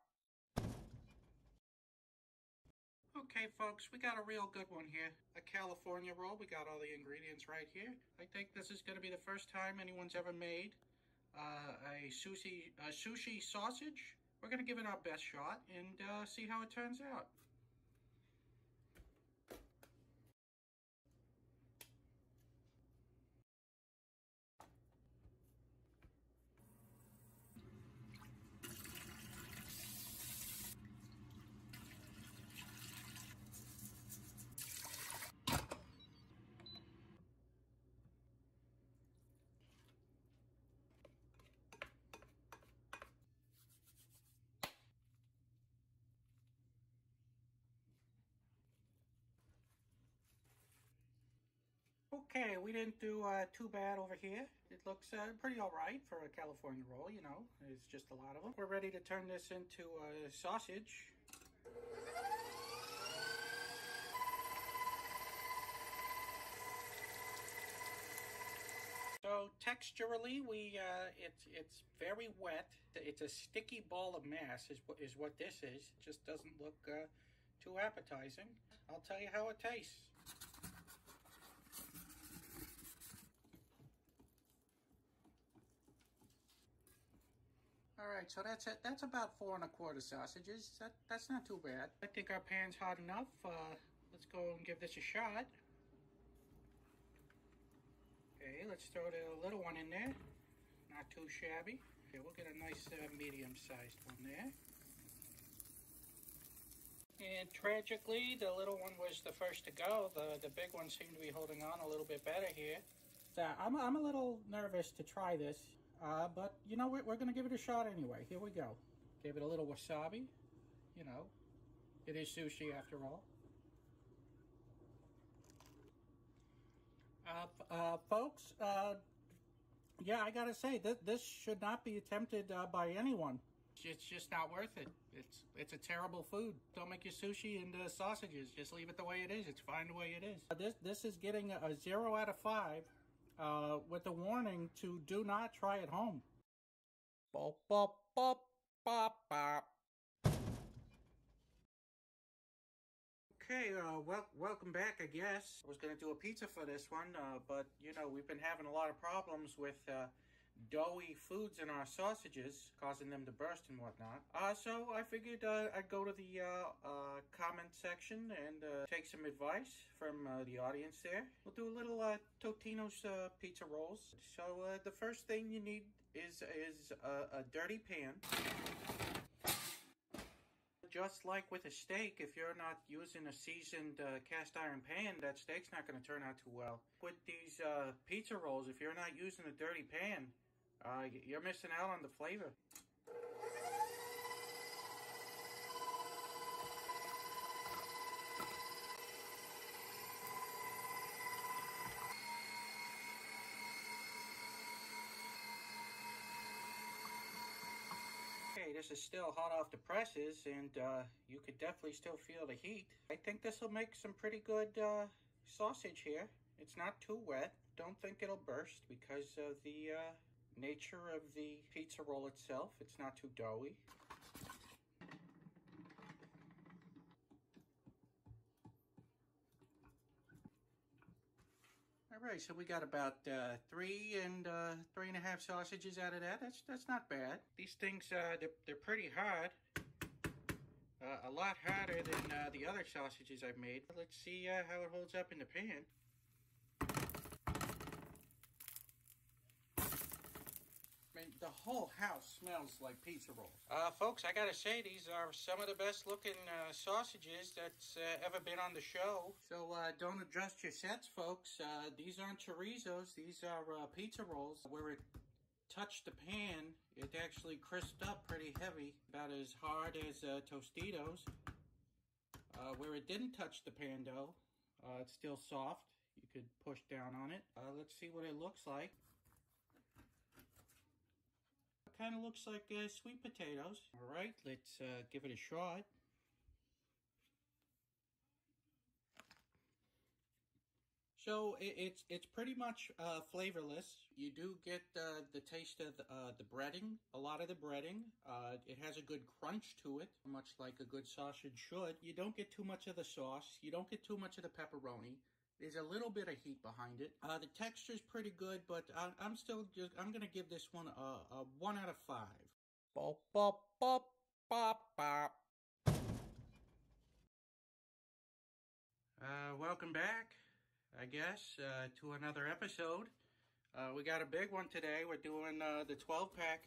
Okay, folks, we got a real good one here. A California roll. We got all the ingredients right here. I think this is going to be the first time anyone's ever made a sushi sausage. We're going to give it our best shot and see how it turns out. Okay, we didn't do too bad over here. It looks pretty alright for a California roll, you know. It's just a lot of them. We're ready to turn this into a sausage. So texturally, it's very wet. It's a sticky ball of mass is what this is. It just doesn't look too appetizing. I'll tell you how it tastes. All right, so that's it. That's about 4 1/4 sausages. That's not too bad. I think our pan's hot enough. Let's go and give this a shot. Okay, let's throw the little one in there. Not too shabby. Okay, we'll get a nice medium-sized one there. And tragically, the little one was the first to go. The big one seemed to be holding on a little bit better here. So I'm a little nervous to try this. But, you know, we're going to give it a shot anyway. Here we go. Give it a little wasabi. You know, it is sushi after all. Folks, yeah, I got to say, this should not be attempted by anyone. It's just not worth it. It's a terrible food. Don't make your sushi into sausages. Just leave it the way it is. It's fine the way it is. This is getting a 0 out of 5. With the warning to do not try at home. Bop, bop, bop, bop, bop. Okay, welcome back, I guess. I was going to do a pizza for this one, but, you know, we've been having a lot of problems with doughy foods in our sausages, causing them to burst and whatnot. So I figured I'd go to the comment section and take some advice from the audience there. We'll do a little Totino's pizza rolls. So the first thing you need is a dirty pan. Just like with a steak, if you're not using a seasoned cast iron pan, that steak's not going to turn out too well. With these pizza rolls, if you're not using a dirty pan, you're missing out on the flavor. Okay, this is still hot off the presses, and you could definitely still feel the heat. I think this will make some pretty good sausage here. It's not too wet. Don't think it'll burst because of the nature of the pizza roll itself. It's not too doughy. All right, so we got about 3.5 sausages out of that. That's not bad. These things, they're pretty hard. A lot harder than the other sausages I've made. Let's see how it holds up in the pan. I mean, the whole house smells like pizza rolls. Folks, I gotta say, these are some of the best looking sausages that's ever been on the show. So don't adjust your sets, folks. These aren't chorizos. These are pizza rolls. Where it touched the pan, it actually crisped up pretty heavy. About as hard as Tostitos. Where it didn't touch the pan, though, it's still soft. You could push down on it. Let's see what it looks like. Kind of looks like sweet potatoes. All right, let's give it a shot. So it's pretty much flavorless. You do get the taste of the breading, a lot of the breading. It has a good crunch to it, much like a good sausage should. You don't get too much of the sauce. You don't get too much of the pepperoni. There's a little bit of heat behind it. The texture's pretty good, but I'm gonna give this one a 1 out of 5. Bop, bop, bop, bop, bop. Welcome back, I guess, to another episode. We got a big one today. We're doing the 12-pack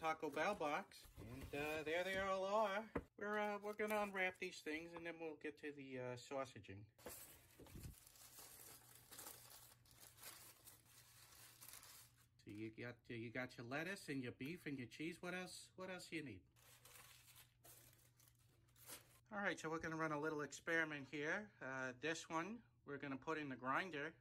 Taco Bell box, and there they all are. We're gonna unwrap these things, and then we'll get to the sausaging. So you got your lettuce and your beef and your cheese. What else do you need? All right, so we're gonna run a little experiment here. This one we're gonna put in the grinder,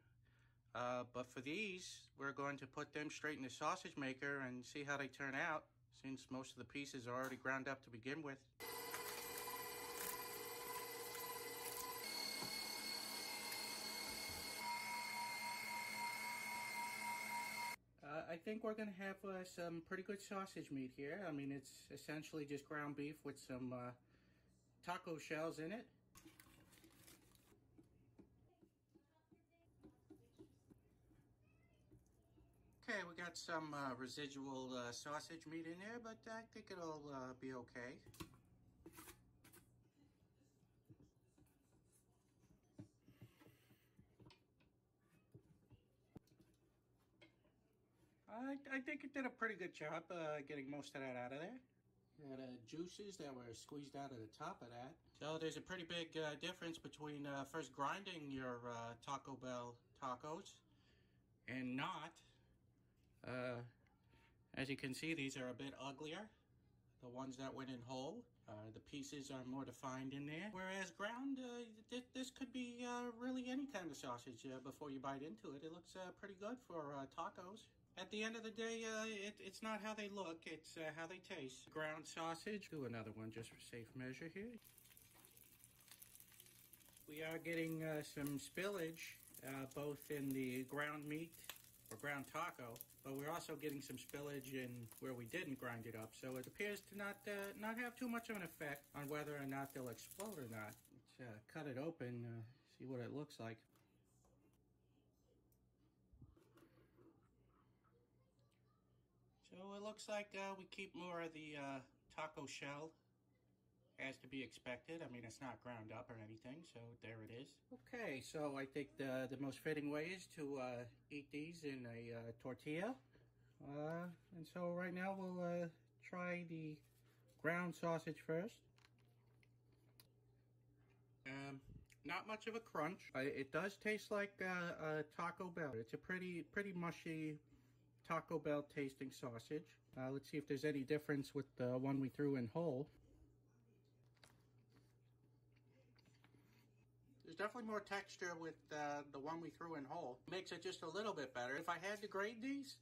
but for these we're going to put them straight in the sausage maker and see how they turn out, since most of the pieces are already ground up to begin with. I think we're going to have some pretty good sausage meat here. I mean, it's essentially just ground beef with some taco shells in it. Okay, we got some residual sausage meat in there, but I think it'll be okay. I think it did a pretty good job getting most of that out of there. Got juices that were squeezed out of the top of that. So there's a pretty big difference between first grinding your Taco Bell tacos and not. As you can see, these are a bit uglier. The ones that went in whole. The pieces are more defined in there. Whereas ground, this could be really any kind of sausage before you bite into it. It looks pretty good for tacos. At the end of the day, it's not how they look, it's how they taste. Ground sausage. Do another one just for safe measure here. We are getting some spillage, both in the ground meat or ground taco, but we're also getting some spillage in where we didn't grind it up. So it appears to not have too much of an effect on whether or not they'll explode or not. Let's cut it open, see what it looks like. So it looks like we keep more of the taco shell, as to be expected. I mean, it's not ground up or anything, so there it is. Okay, so I think the most fitting way is to eat these in a tortilla. And so right now we'll try the ground sausage first. Not much of a crunch. It does taste like Taco Bell. It's a pretty mushy Taco Bell tasting sausage. Let's see if there's any difference with the one we threw in whole. There's definitely more texture with the one we threw in whole. Makes it just a little bit better. If I had to grade these,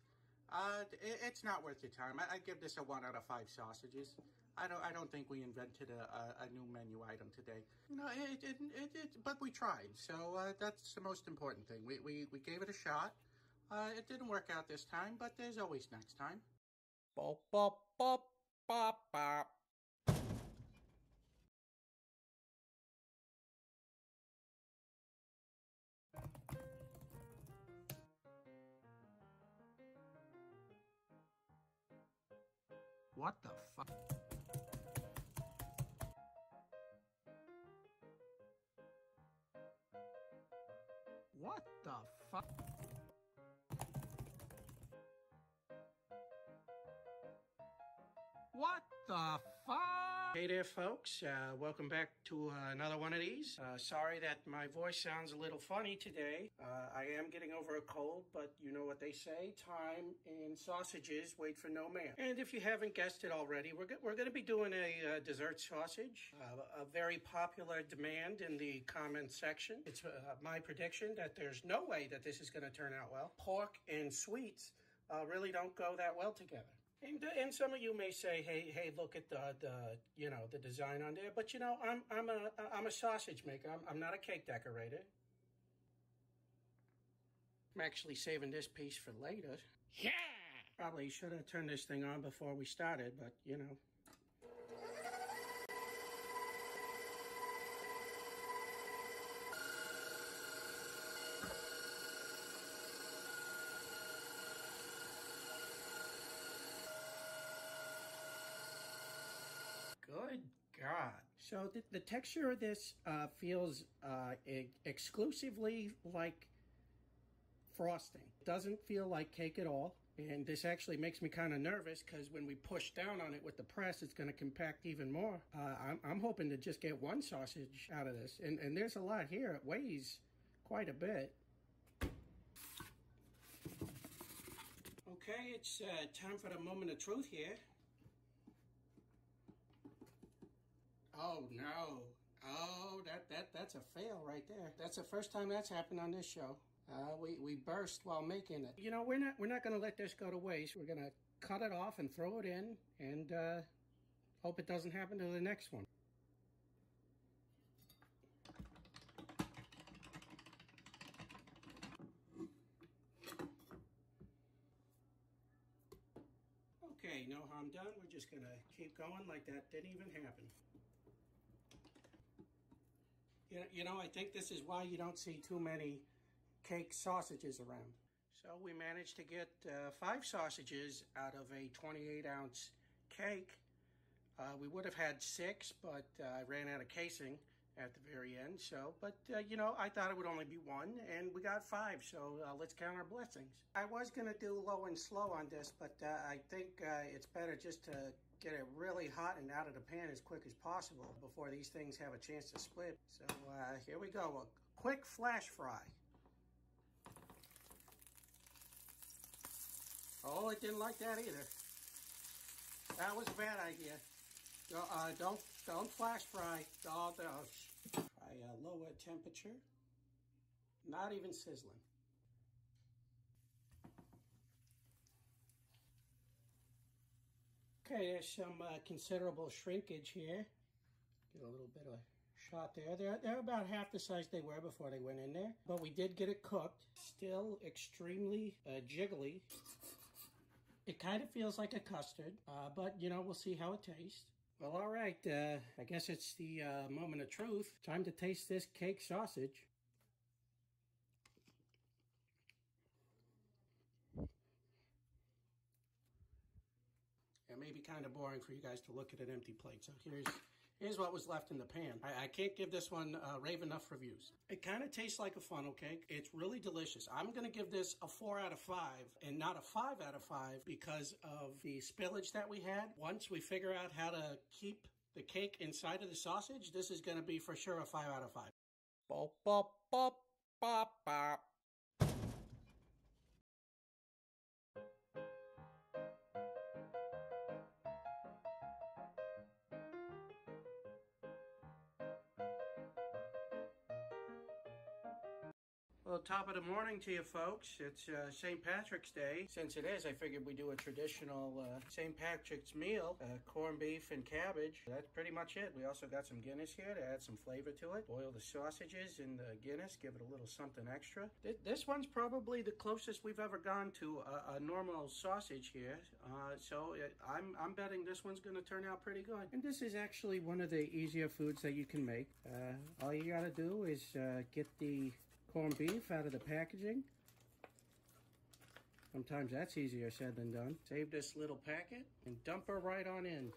it's not worth your time. I'd give this a 1 out of 5 sausages. I don't think we invented a new menu item today. You know, but we tried, so that's the most important thing. We gave it a shot. It didn't work out this time, but there's always next time. Bop, bop, bop, bop, bop. What the fuck? What the fuck? What the fuck? Hey there, folks. Welcome back to another one of these. Sorry that my voice sounds a little funny today. I am getting over a cold, but you know what they say, time and sausages wait for no man. And if you haven't guessed it already, we're going to be doing a dessert sausage, a very popular demand in the comments section. It's my prediction that there's no way that this is going to turn out well. Pork and sweets really don't go that well together. And some of you may say, hey, look at the design on there. But you know, I'm a sausage maker. I'm not a cake decorator. I'm actually saving this piece for later. Yeah. Probably should have turned this thing on before we started, but you know. Good God. So the texture of this feels exclusively like frosting. It doesn't feel like cake at all. And this actually makes me kind of nervous because when we push down on it with the press, it's going to compact even more. I'm hoping to just get one sausage out of this. And there's a lot here. It weighs quite a bit. Okay, it's time for the moment of truth here. Oh no. Oh, that's a fail right there. That's the first time that's happened on this show. We burst while making it. You know, we're not gonna let this go to waste. We're gonna cut it off and throw it in and hope it doesn't happen to the next one. Okay, no harm done. We're just gonna keep going like that didn't even happen. You know, I think this is why you don't see too many cake sausages around. So we managed to get 5 sausages out of a 28-ounce cake. We would have had 6, but I ran out of casing at the very end. So, but you know, I thought it would only be 1, and we got 5. So let's count our blessings. I was gonna do low and slow on this, but I think it's better just to get it really hot and out of the pan as quick as possible before these things have a chance to split. So here we go, a quick flash fry. Oh, it didn't like that either. That was a bad idea. Don't flash fry. Oh, try a lower temperature. Not even sizzling. Okay, there's some considerable shrinkage here. Get a little bit of shot there. They're about half the size they were before they went in there. But we did get it cooked. Still extremely jiggly. It kind of feels like a custard, but you know, we'll see how it tastes. Well, all right, I guess it's the moment of truth. Time to taste this cake sausage. It may be kind of boring for you guys to look at an empty plate, so here's what was left in the pan. I can't give this one rave enough reviews. It kind of tastes like a funnel cake. It's really delicious. I'm going to give this a 4 out of 5 and not a 5 out of 5 because of the spillage that we had. Once we figure out how to keep the cake inside of the sausage, this is going to be for sure a 5 out of 5. Bop, bop, bop, bop, bop. Well, top of the morning to you folks. It's St. Patrick's Day. Since it is, I figured we'd do a traditional St. Patrick's meal. Corned beef and cabbage. That's pretty much it. We also got some Guinness here to add some flavor to it. Boil the sausages in the Guinness, give it a little something extra. This one's probably the closest we've ever gone to a normal sausage here. I'm betting this one's going to turn out pretty good. And this is actually one of the easier foods that you can make. All you gotta do is get the corned beef out of the packaging. Sometimes that's easier said than done. Save this little packet and dump her right on in.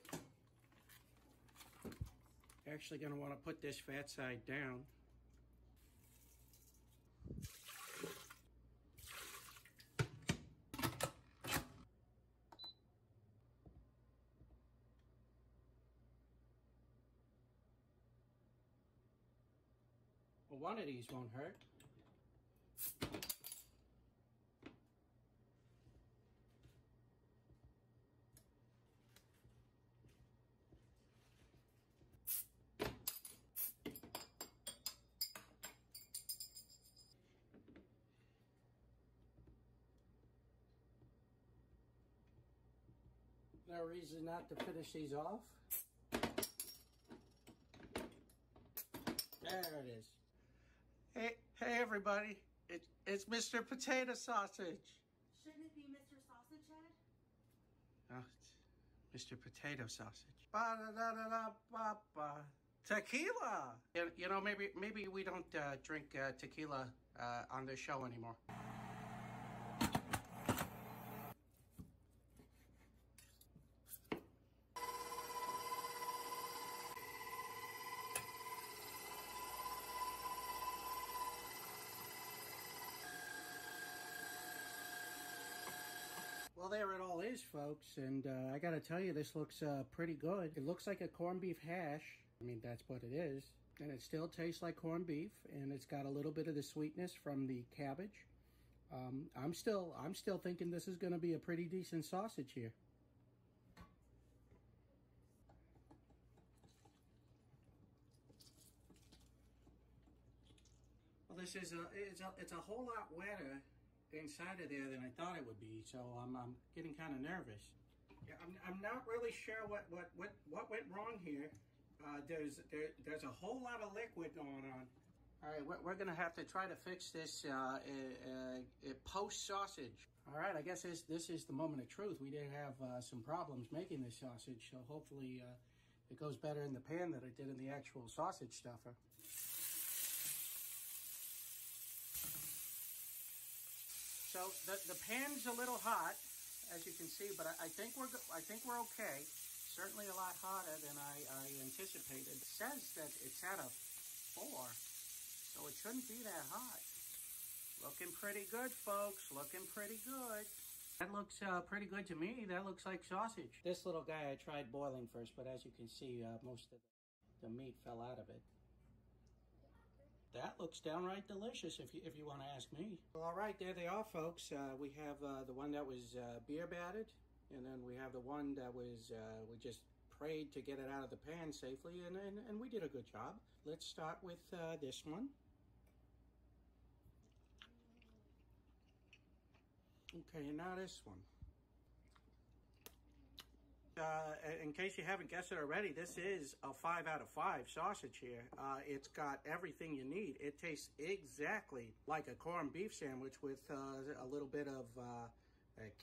You're actually going to want to put this fat side down. Well, one of these won't hurt. No reason not to finish these off. There it is. Hey everybody. It's Mr. Potato Sausage. Shouldn't it be Mr. Sausage Head? Oh, it's Mr. Potato Sausage. Ba-da-da-da-da-ba-ba. Tequila! You know, maybe we don't drink tequila on this show anymore. Well, there it all is, folks, and I gotta tell you, this looks pretty good. It looks like a corned beef hash. I mean, that's what it is. And it still tastes like corned beef, and it's got a little bit of the sweetness from the cabbage. I'm still thinking this is gonna be a pretty decent sausage here. Well, this is it's a whole lot wetter inside of there than I thought it would be, so I'm getting kind of nervous. Yeah, I'm not really sure what went wrong here. There's a whole lot of liquid going on. All right, we're gonna have to try to fix this post sausage. All right, I guess this is the moment of truth. We did have some problems making this sausage, so hopefully it goes better in the pan than it did in the actual sausage stuffer. So the pan's a little hot, as you can see, but I think we're okay. Certainly a lot hotter than I anticipated. It says that it's at a 4, so it shouldn't be that hot. Looking pretty good, folks. Looking pretty good. That looks pretty good to me. That looks like sausage. This little guy I tried boiling first, but as you can see, most of the meat fell out of it. That looks downright delicious, if you want to ask me. Well, all right, there they are, folks. We have the one that was beer battered, and then we have the one that was we just prayed to get it out of the pan safely, and we did a good job. Let's start with this one. Okay, and now this one. In case you haven't guessed it already, this is a 5 out of 5 sausage here. It's got everything you need. It tastes exactly like a corned beef sandwich with a little bit of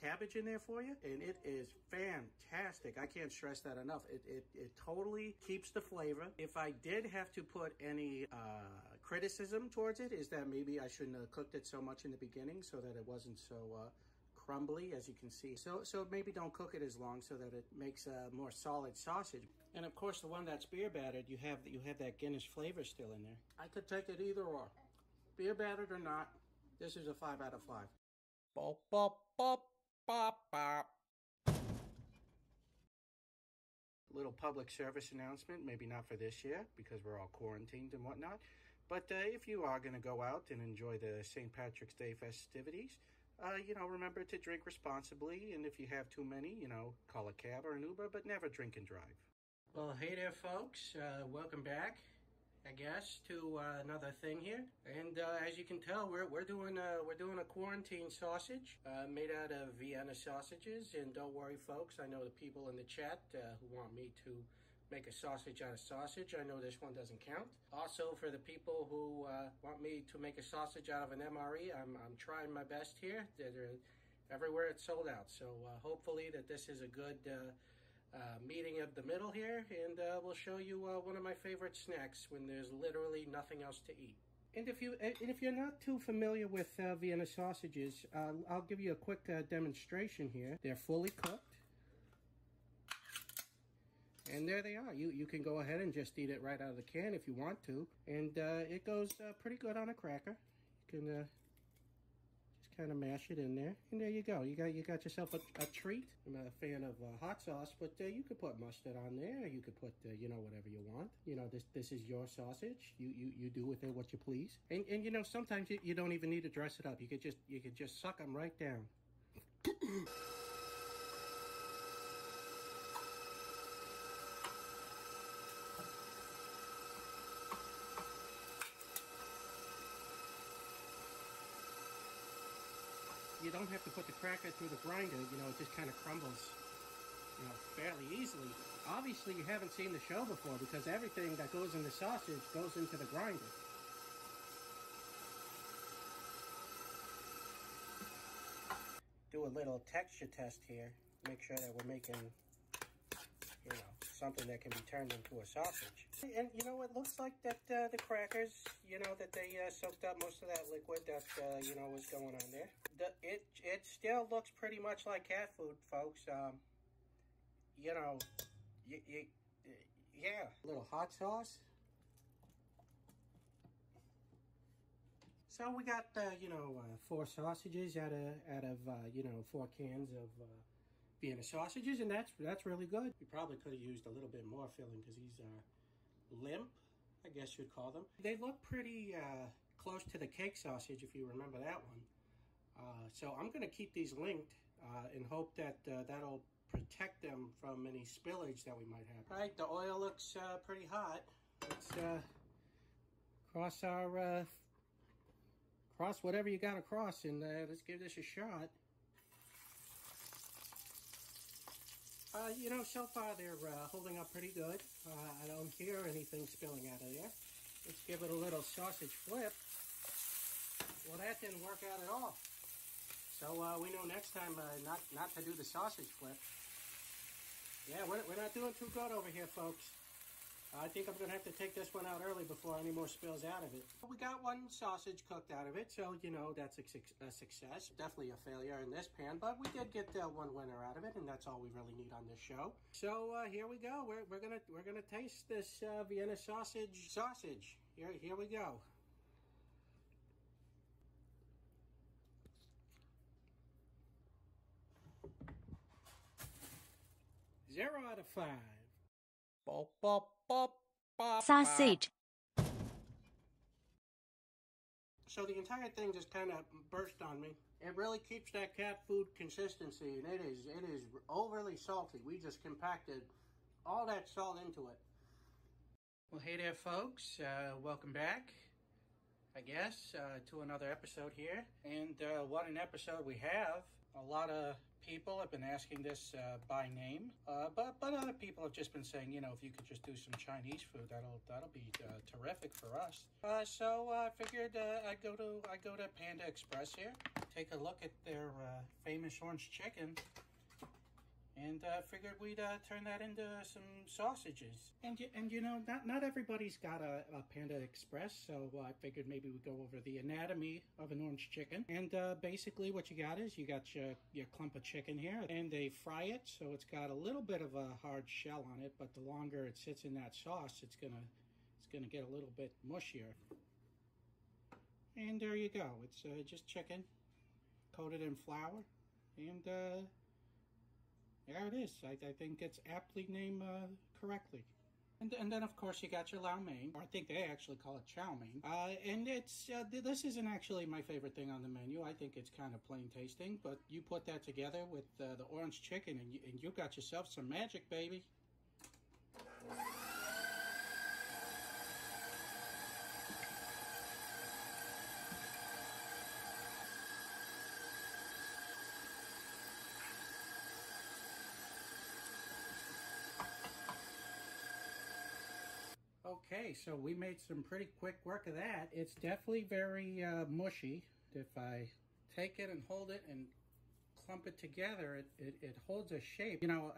cabbage in there for you. And it is fantastic. I can't stress that enough. It totally keeps the flavor. If I did have to put any criticism towards it, is that maybe I shouldn't have cooked it so much in the beginning so that it wasn't so crumbly, as you can see. So maybe don't cook it as long so that it makes a more solid sausage. And of course, the one that's beer battered, you have that Guinness flavor still in there. I could take it either or. Beer battered or not, this is a 5 out of 5. Bop, bop, bop, bop, bop. Little public service announcement, maybe not for this year because we're all quarantined and whatnot, but if you are going to go out and enjoy the St. Patrick's Day festivities, remember to drink responsibly, and if you have too many, call a cab or an Uber, but never drink and drive. Well, hey there, folks. Welcome back. I guess, to another thing here. And as you can tell, we're doing a quarantine sausage made out of Vienna sausages. And don't worry, folks. I know the people in the chat who want me to make a sausage out of sausage. I know this one doesn't count. Also, for the people who want me to make a sausage out of an MRE, I'm trying my best here. Everywhere it's sold out. So hopefully that this is a good meeting of the middle here, and we'll show you one of my favorite snacks when there's literally nothing else to eat. And if you're not too familiar with Vienna sausages, I'll give you a quick demonstration here. They're fully cooked, and there they are. You can go ahead and just eat it right out of the can if you want to, and it goes pretty good on a cracker. You can kind of mash it in there, and there you go. You got yourself a treat. I'm not a fan of hot sauce, but you could put mustard on there. You could put you know, whatever you want. You know, this is your sausage. You do with it what you please. And you know, sometimes you don't even need to dress it up. You could just suck them right down. You don't have to put the cracker through the grinder, you know, it just kind of crumbles, you know, fairly easily. Obviously, you haven't seen the show before because everything that goes in the sausage goes into the grinder. Do a little texture test here, make sure that we're making, you know, something that can be turned into a sausage. And you know, it looks like that the crackers, you know, that they soaked up most of that liquid that, you know, was going on there. It still looks pretty much like cat food, folks. You know, yeah. A little hot sauce. So we got, you know, 4 sausages out of you know, 4 cans of Vienna sausages, and that's really good. You probably could have used a little bit more filling because these are limp, I guess you'd call them. They look pretty close to the cake sausage, if you remember that one. So I'm going to keep these linked and hope that that'll protect them from any spillage that we might have. All right, the oil looks pretty hot. Let's cross our cross whatever you got to cross, and let's give this a shot. You know, so far they're holding up pretty good. I don't hear anything spilling out of there. Let's give it a little sausage flip. Well, that didn't work out at all. So we know next time not to do the sausage flip. Yeah, we're not doing too good over here, folks. I think I'm going to have to take this one out early before any more spills out of it. We got 1 sausage cooked out of it, so, you know, that's a success. Definitely a failure in this pan, but we did get 1 winner out of it, and that's all we really need on this show. So here we go. We're gonna taste this Vienna sausage. Here we go. Zero out of 5. Bop, bop, bop, bop, Sausage. So the entire thing just kind of burst on me. It really keeps that cat food consistency, and it is overly salty. We just compacted all that salt into it. Well, hey there, folks. Welcome back, I guess, to another episode here. And what an episode we have. A lot of people have been asking this by name, but other people have just been saying, you know, if you could just do some Chinese food, that'll be terrific for us. So I figured I'd go to Panda Express here, take a look at their famous orange chicken, and figured we'd turn that into some sausages. And you know, not everybody's got a Panda Express, so I figured maybe we'd go over the anatomy of an orange chicken. And basically what you got is you got your clump of chicken here, and they fry it, so it's got a little bit of a hard shell on it, but the longer it sits in that sauce, it's gonna get a little bit mushier. And there you go. It's just chicken coated in flour, and there it is. I think it's aptly named correctly. And then, of course, you got your lau mein, or I think they actually call it chow mein. And it's this isn't actually my favorite thing on the menu. I think it's kind of plain tasting, but you put that together with the orange chicken, and you got yourself some magic, baby. Okay, so we made some pretty quick work of that. It's definitely very mushy. If I take it and hold it and clump it together, it holds a shape. You know,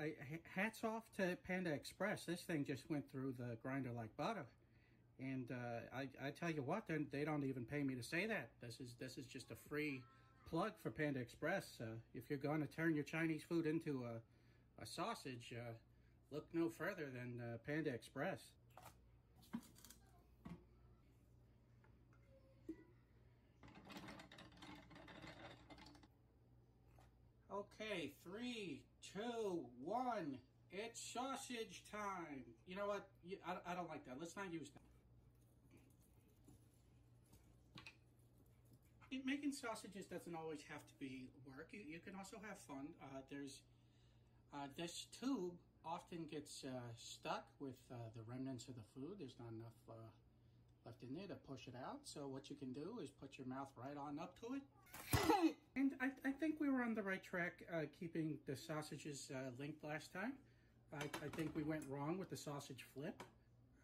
hats off to Panda Express. This thing just went through the grinder like butter. And I tell you what, they don't even pay me to say that. This is just a free plug for Panda Express. If you're going to turn your Chinese food into a sausage, look no further than Panda Express. Okay, 3, 2, 1. It's sausage time. You know what? I don't like that. Let's not use that. Making sausages doesn't always have to be work. You can also have fun. There's this tube often gets stuck with the remnants of the food. There's not enough left in there to push it out. So what you can do is put your mouth right on up to it. And I think we were on the right track keeping the sausages linked last time. I think we went wrong with the sausage flip.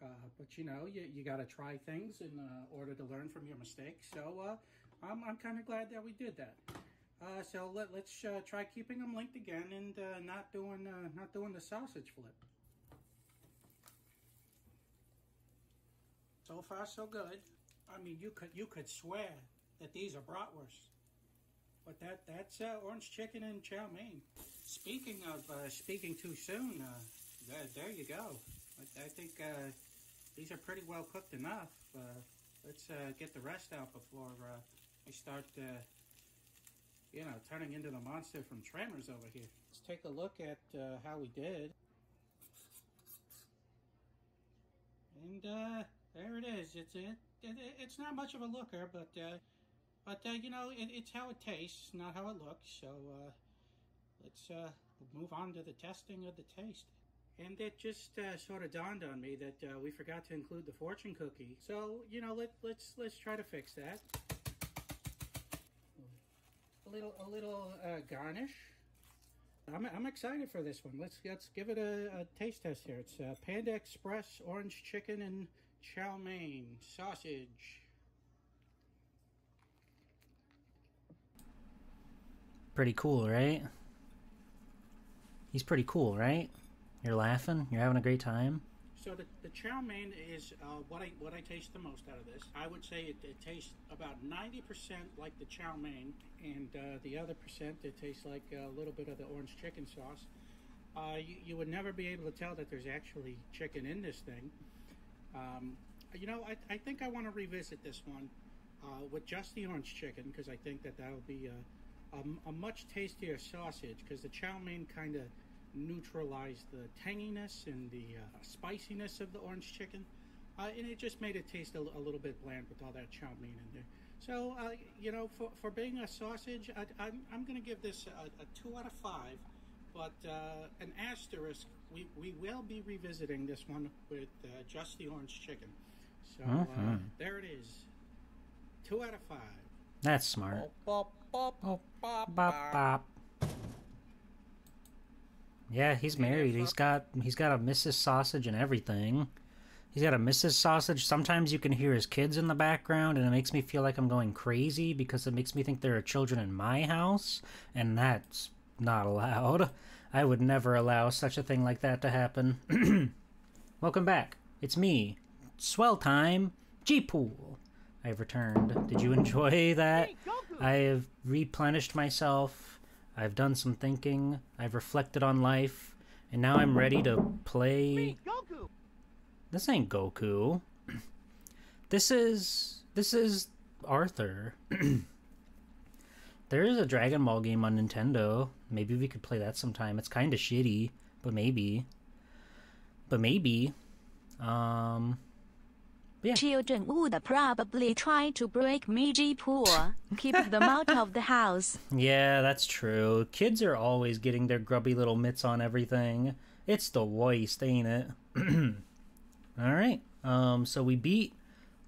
But you know, you got to try things in order to learn from your mistakes. So I'm kind of glad that we did that. So let's try keeping them linked again and not doing the sausage flip. So far, so good. I mean, you could swear that these are bratwurst, but that's orange chicken and chow mein. Speaking of speaking too soon, there you go. I think these are pretty well cooked enough. Let's get the rest out before I start, you know, turning into the monster from Tremors over here. Let's take a look at how we did. And there it is. It's not much of a looker, but you know, it's how it tastes, not how it looks. So let's move on to the testing of the taste. And it just sort of dawned on me that we forgot to include the fortune cookie. So you know, let's try to fix that. A little garnish. I'm excited for this one. Let's give it a taste test here. It's Panda Express orange chicken and chow mein sausage. Pretty cool, right? He's pretty cool, right? You're laughing? You're having a great time? So the chow mein is what I taste the most out of this. I would say it tastes about 90% like the chow mein, and the other percent it tastes like a little bit of the orange chicken sauce. You would never be able to tell that there's actually chicken in this thing. You know, I think I want to revisit this one with just the orange chicken, because I think that'll be a much tastier sausage, because the chow mein kind of neutralized the tanginess and the spiciness of the orange chicken, and it just made it taste a little bit bland with all that chow mein in there. So you know, for being a sausage, I'm going to give this a 2 out of 5, but an asterisk. We will be revisiting this one with just the orange chicken. So there it is, 2 out of 5. That's smart. Bop, bop, bop, Bop, bop. Yeah, he's married. He's got a Mrs. Sausage and everything. He's got a Mrs. Sausage. Sometimes you can hear his kids in the background, and it makes me feel like I'm going crazy because it makes me think there are children in my house, and that's not allowed. I would never allow such a thing like that to happen. Welcome back. It's me, Swell Time, G-Pool. I've returned. Did you enjoy that? I have replenished myself. I've done some thinking, I've reflected on life, and now I'm ready to play... Goku. This ain't Goku. This is Arthur. There is a Dragon Ball game on Nintendo. Maybe we could play that sometime. It's kind of shitty, but maybe. Yeah. Children would probably try to break me, G-Pool. Keep them out of the house. Yeah, that's true. Kids are always getting their grubby little mitts on everything. It's the worst, ain't it? Alright, so we beat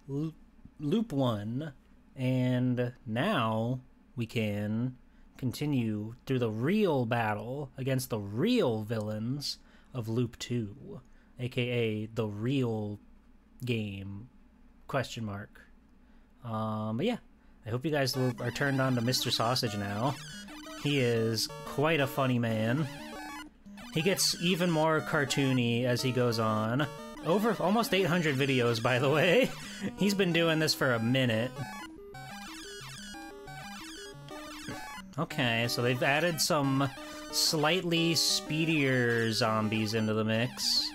Loop 1, and now we can continue through the real battle against the real villains of Loop 2, aka the real game? Question mark. But yeah, I hope you guys are turned on to Mr. Sausage now. He is quite a funny man. He gets even more cartoony as he goes on. Over almost 800 videos, by the way. He's been doing this for a minute. Okay, so they've added some slightly speedier zombies into the mix.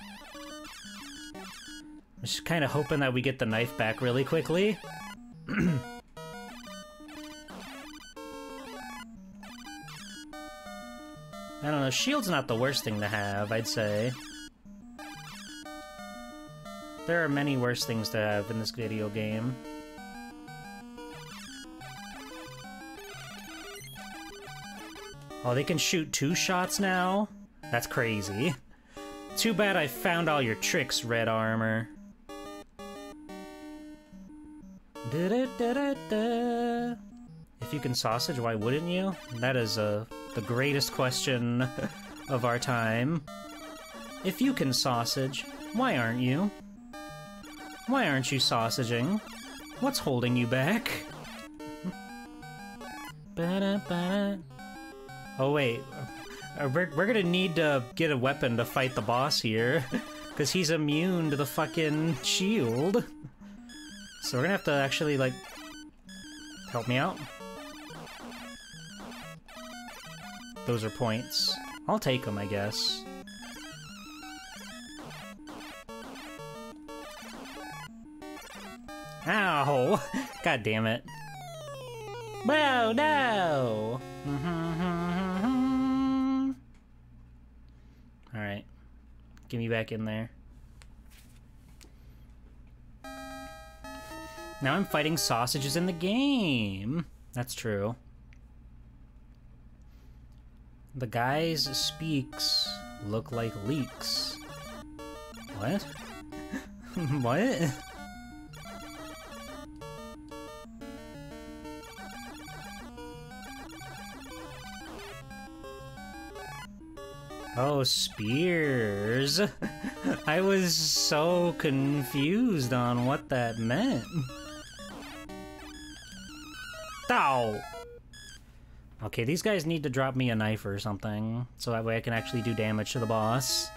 I'm just kind of hoping that we get the knife back really quickly. I don't know, shield's not the worst thing to have, I'd say. There are many worse things to have in this video game. Oh, they can shoot 2 shots now? That's crazy. Too bad I found all your tricks, Red Armor. Da-da-da-da-da. If you can sausage, why wouldn't you? That is the greatest question of our time. If you can sausage, why aren't you? Why aren't you sausaging? What's holding you back? Oh wait, we're gonna need to get a weapon to fight the boss here, because he's immune to the fucking shield. So we're gonna have to actually, like, help me out. Those are points. I'll take them, I guess. Ow! God damn it. Whoa, no! Alright. Get me back in there. Now I'm fighting sausages in the game. That's true. The guys speaks look like leaks. What? What? Oh, spears. I was so confused on what that meant. Ow! Okay, these guys need to drop me a knife or something, so that way I can actually do damage to the boss.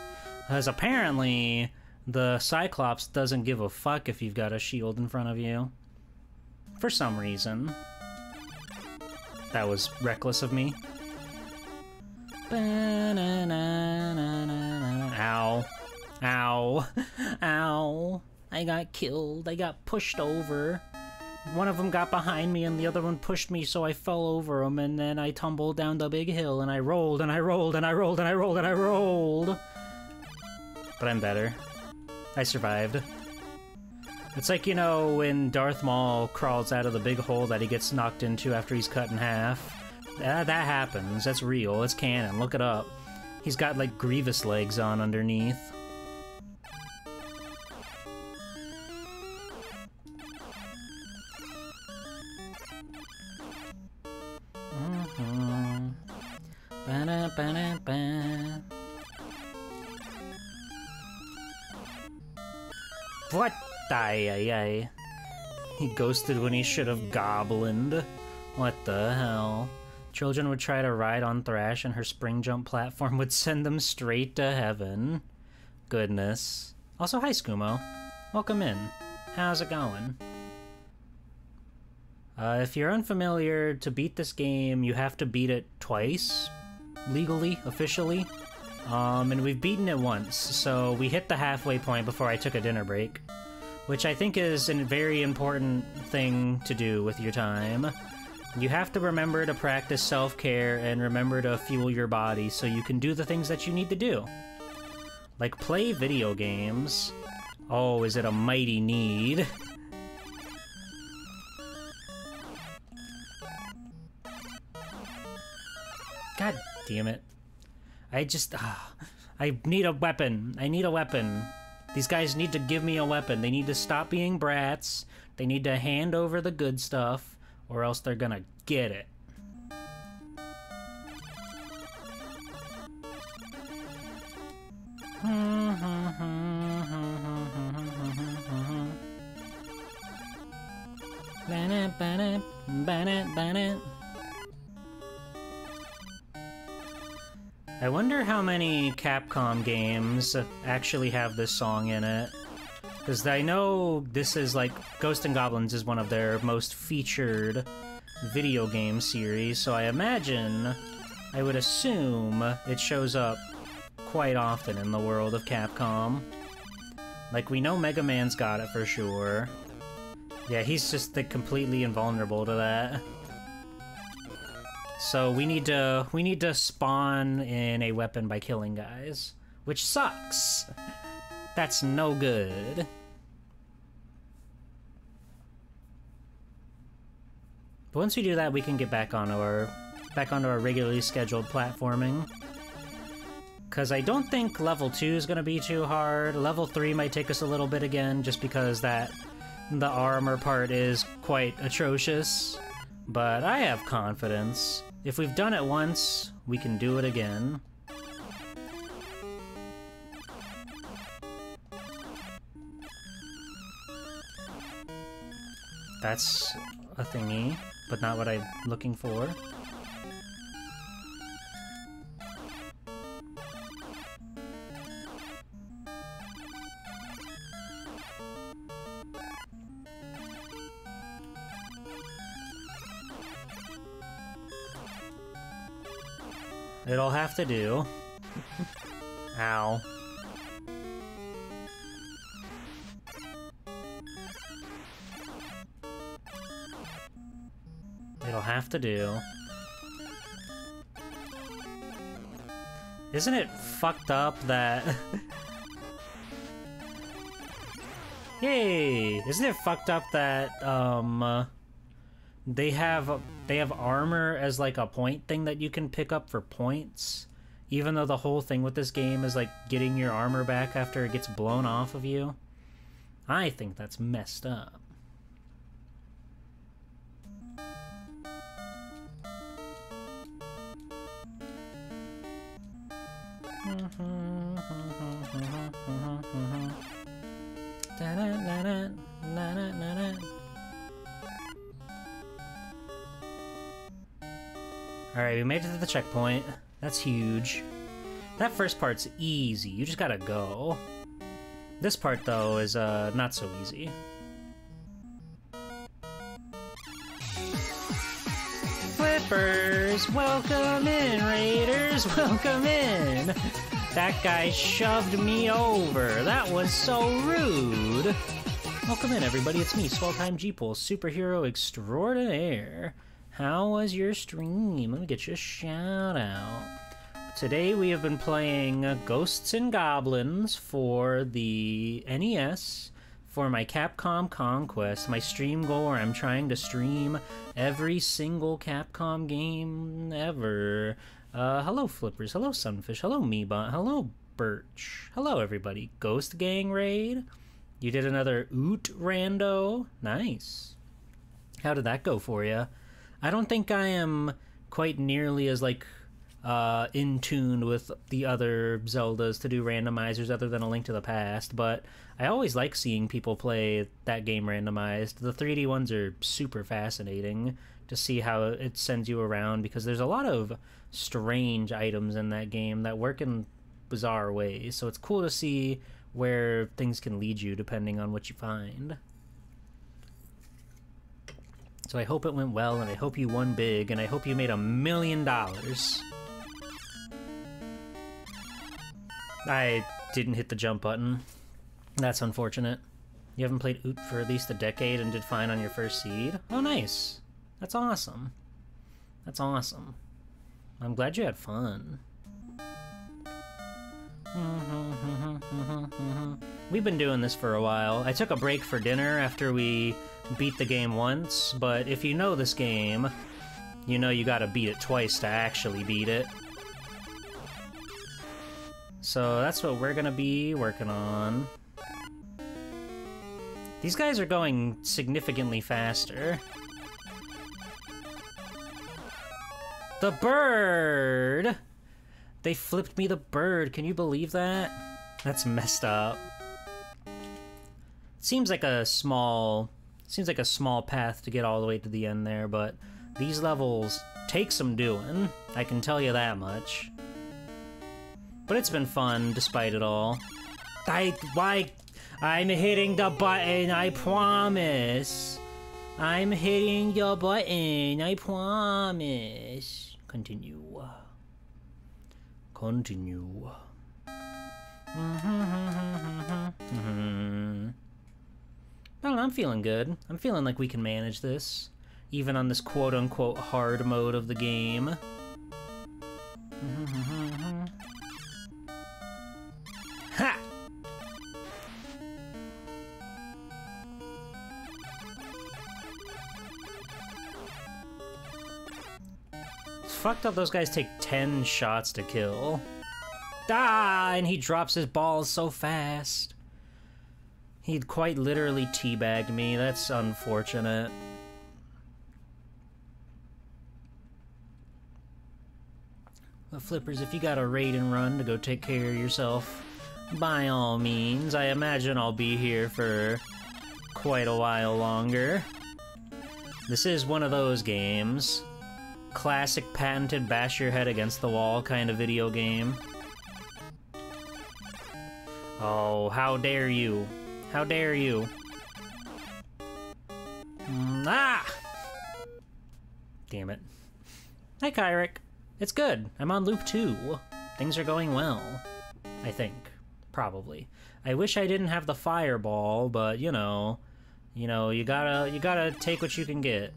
Because apparently, the Cyclops doesn't give a fuck if you've got a shield in front of you. For some reason. That was reckless of me. Ow. Ow. Ow. I got killed. I got pushed over. One of them got behind me and the other one pushed me, so I fell over him, and then I tumbled down the big hill and I rolled and I rolled and I rolled and I rolled and I rolled. But I'm better. I survived. It's like, you know, when Darth Maul crawls out of the big hole that he gets knocked into after he's cut in half. That happens. That's real. It's canon. Look it up. He's got, like, Grievous legs on underneath. Ba-da-ba-da-ba. What? Ay. He ghosted when he should have goblined. What the hell? Children would try to ride on Thrash and her spring jump platform would send them straight to heaven. Goodness. Also, hi Skumo. Welcome in. How's it going? If you're unfamiliar, to beat this game, you have to beat it twice. Legally, officially. And we've beaten it once, so we hit the halfway point before I took a dinner break. Which I think is a very important thing to do with your time. You have to remember to practice self-care and remember to fuel your body so you can do the things that you need to do. Like play video games. Oh, is it a mighty need? God damn it. I need a weapon. I need a weapon. These guys need to give me a weapon. They need to stop being brats. They need to hand over the good stuff, or else they're gonna get it. I wonder how many Capcom games actually have this song in it. Because I know this is like, Ghosts and Goblins is one of their most featured video game series, so I would assume it shows up quite often in the world of Capcom. Like, we know Mega Man's got it for sure. Yeah, he's just like, completely invulnerable to that. So we need to spawn in a weapon by killing guys, which sucks. That's no good. But once we do that, we can get back onto our regularly scheduled platforming. Because I don't think level 2 is going to be too hard. Level 3 might take us a little bit again, just because the armor part is quite atrocious. But I have confidence. If we've done it once, we can do it again. That's a thingy, but not what I'm looking for. It'll have to do. Ow. It'll have to do. Isn't it fucked up that... Yay! Isn't it fucked up that, they have armor as like a point thing that you can pick up for points, even though the whole thing with this game is like getting your armor back after it gets blown off of you? I think that's messed up. Alright, we made it to the checkpoint. That's huge. That first part's easy, you just gotta go. This part, though, is not so easy. Flippers! Welcome in, Raiders! Welcome in! That guy shoved me over. That was so rude. Welcome in, everybody. It's me, Swelltime Jeeple, superhero extraordinaire. How was your stream? Let me get you a shout out. Today we have been playing Ghosts and Goblins for the NES for my Capcom Conquest, my stream goal where I'm trying to stream every single Capcom game ever. Hello Flippers, hello Sunfish, hello Meebot, hello Birch, hello everybody. Ghost Gang Raid? You did another Oot Rando? Nice. How did that go for you? I don't think I am quite nearly as, like, in tune with the other Zeldas to do randomizers other than A Link to the Past, but I always like seeing people play that game randomized. The 3D ones are super fascinating to see how it sends you around, because there's a lot of strange items in that game that work in bizarre ways, so it's cool to see where things can lead you depending on what you find. So I hope it went well, and I hope you won big, and I hope you made $1 million. I didn't hit the jump button. That's unfortunate. You haven't played Oot for at least a decade and did fine on your first seed? Oh, nice. That's awesome. That's awesome. I'm glad you had fun. We've been doing this for a while. I took a break for dinner after we beat the game once, but if you know this game, you know you gotta beat it twice to actually beat it. So that's what we're gonna be working on. These guys are going significantly faster. The bird! They flipped me the bird, can you believe that? That's messed up. Seems like a small path to get all the way to the end there, but These levels take some doing, I can tell you that much. But it's been fun, despite it all. I'm hitting the button, I promise. I'm hitting your button, I promise. Continue. Continue. Well, I'm feeling good. I'm feeling like we can manage this, even on this quote-unquote hard mode of the game. Ha! It's fucked up those guys take 10 shots to kill. Ah, and he drops his balls so fast. He'd quite literally teabagged me. That's unfortunate. Well, Flippers, if you got a raid and run to go take care of yourself, by all means. I imagine I'll be here for quite a while longer. This is one of those games. Classic patented bash your head against the wall kind of video game. Oh, how dare you. How dare you. Ah! Damn it. Hi, Kyrick. It's good. I'm on loop 2. Things are going well. I think. Probably. I wish I didn't have the fireball, but you know, you gotta take what you can get.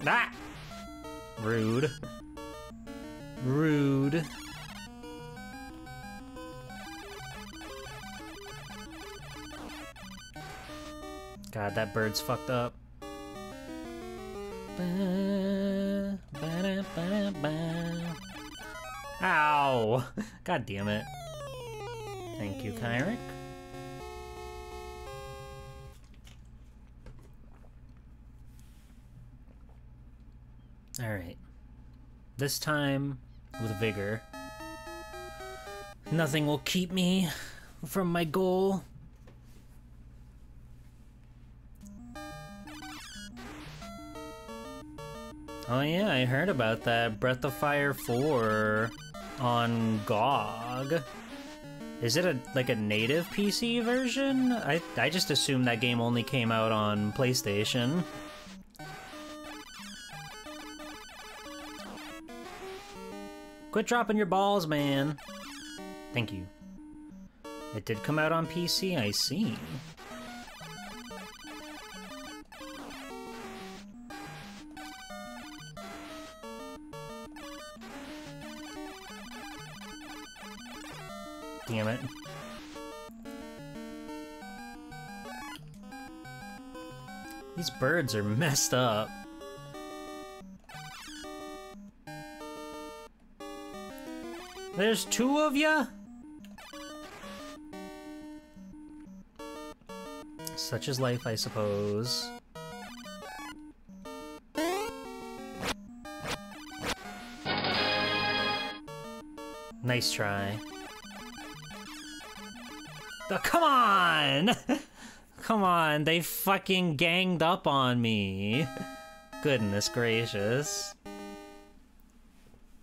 Ah! Rude. Rude. God, that bird's fucked up. Ow! God damn it. Thank you, Kyrick. Alright. This time, with vigor. Nothing will keep me from my goal. Oh yeah, I heard about that. Breath of Fire 4 on GOG. Is it like a native PC version? I just assumed that game only came out on PlayStation. Quit dropping your balls, man. Thank you. It did come out on PC, I see. Damn it. These birds are messed up. There's 2 of ya? Such is life, I suppose. Nice try. Oh, come on! Come on, they fucking ganged up on me. Goodness gracious.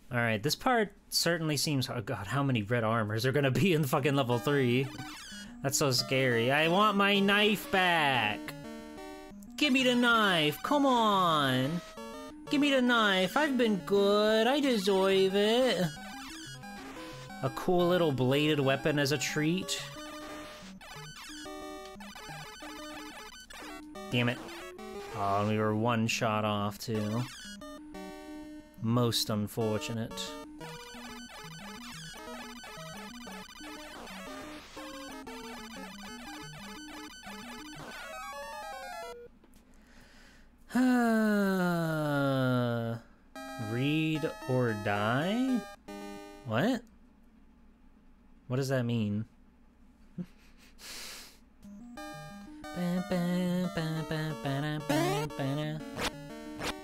Alright, this part certainly seems... Oh god, how many red armors are gonna be in fucking level 3? That's so scary. I want my knife back! Give me the knife, come on! Give me the knife, I've been good, I deserve it. A cool little bladed weapon as a treat. Damn it. Oh, and we were 1 shot off, too. Most unfortunate. Read or die? What? What does that mean?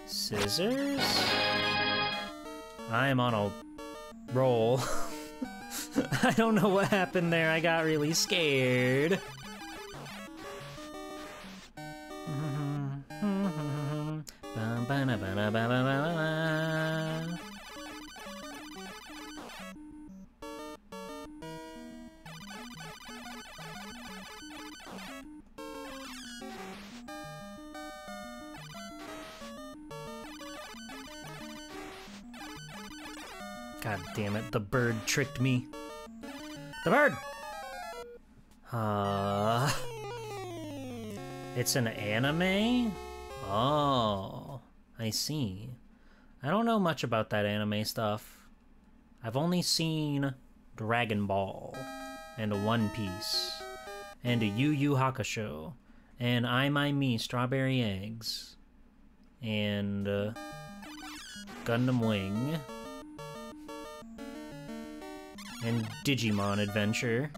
Scissors? I am on a roll. I don't know what happened there. I got really scared. God damn it, the bird tricked me. The bird! It's an anime? Oh, I see. I don't know much about that anime stuff. I've only seen Dragon Ball, and One Piece, and a Yu Yu Hakusho, and I My Me Strawberry Eggs, and Gundam Wing, and Digimon Adventure.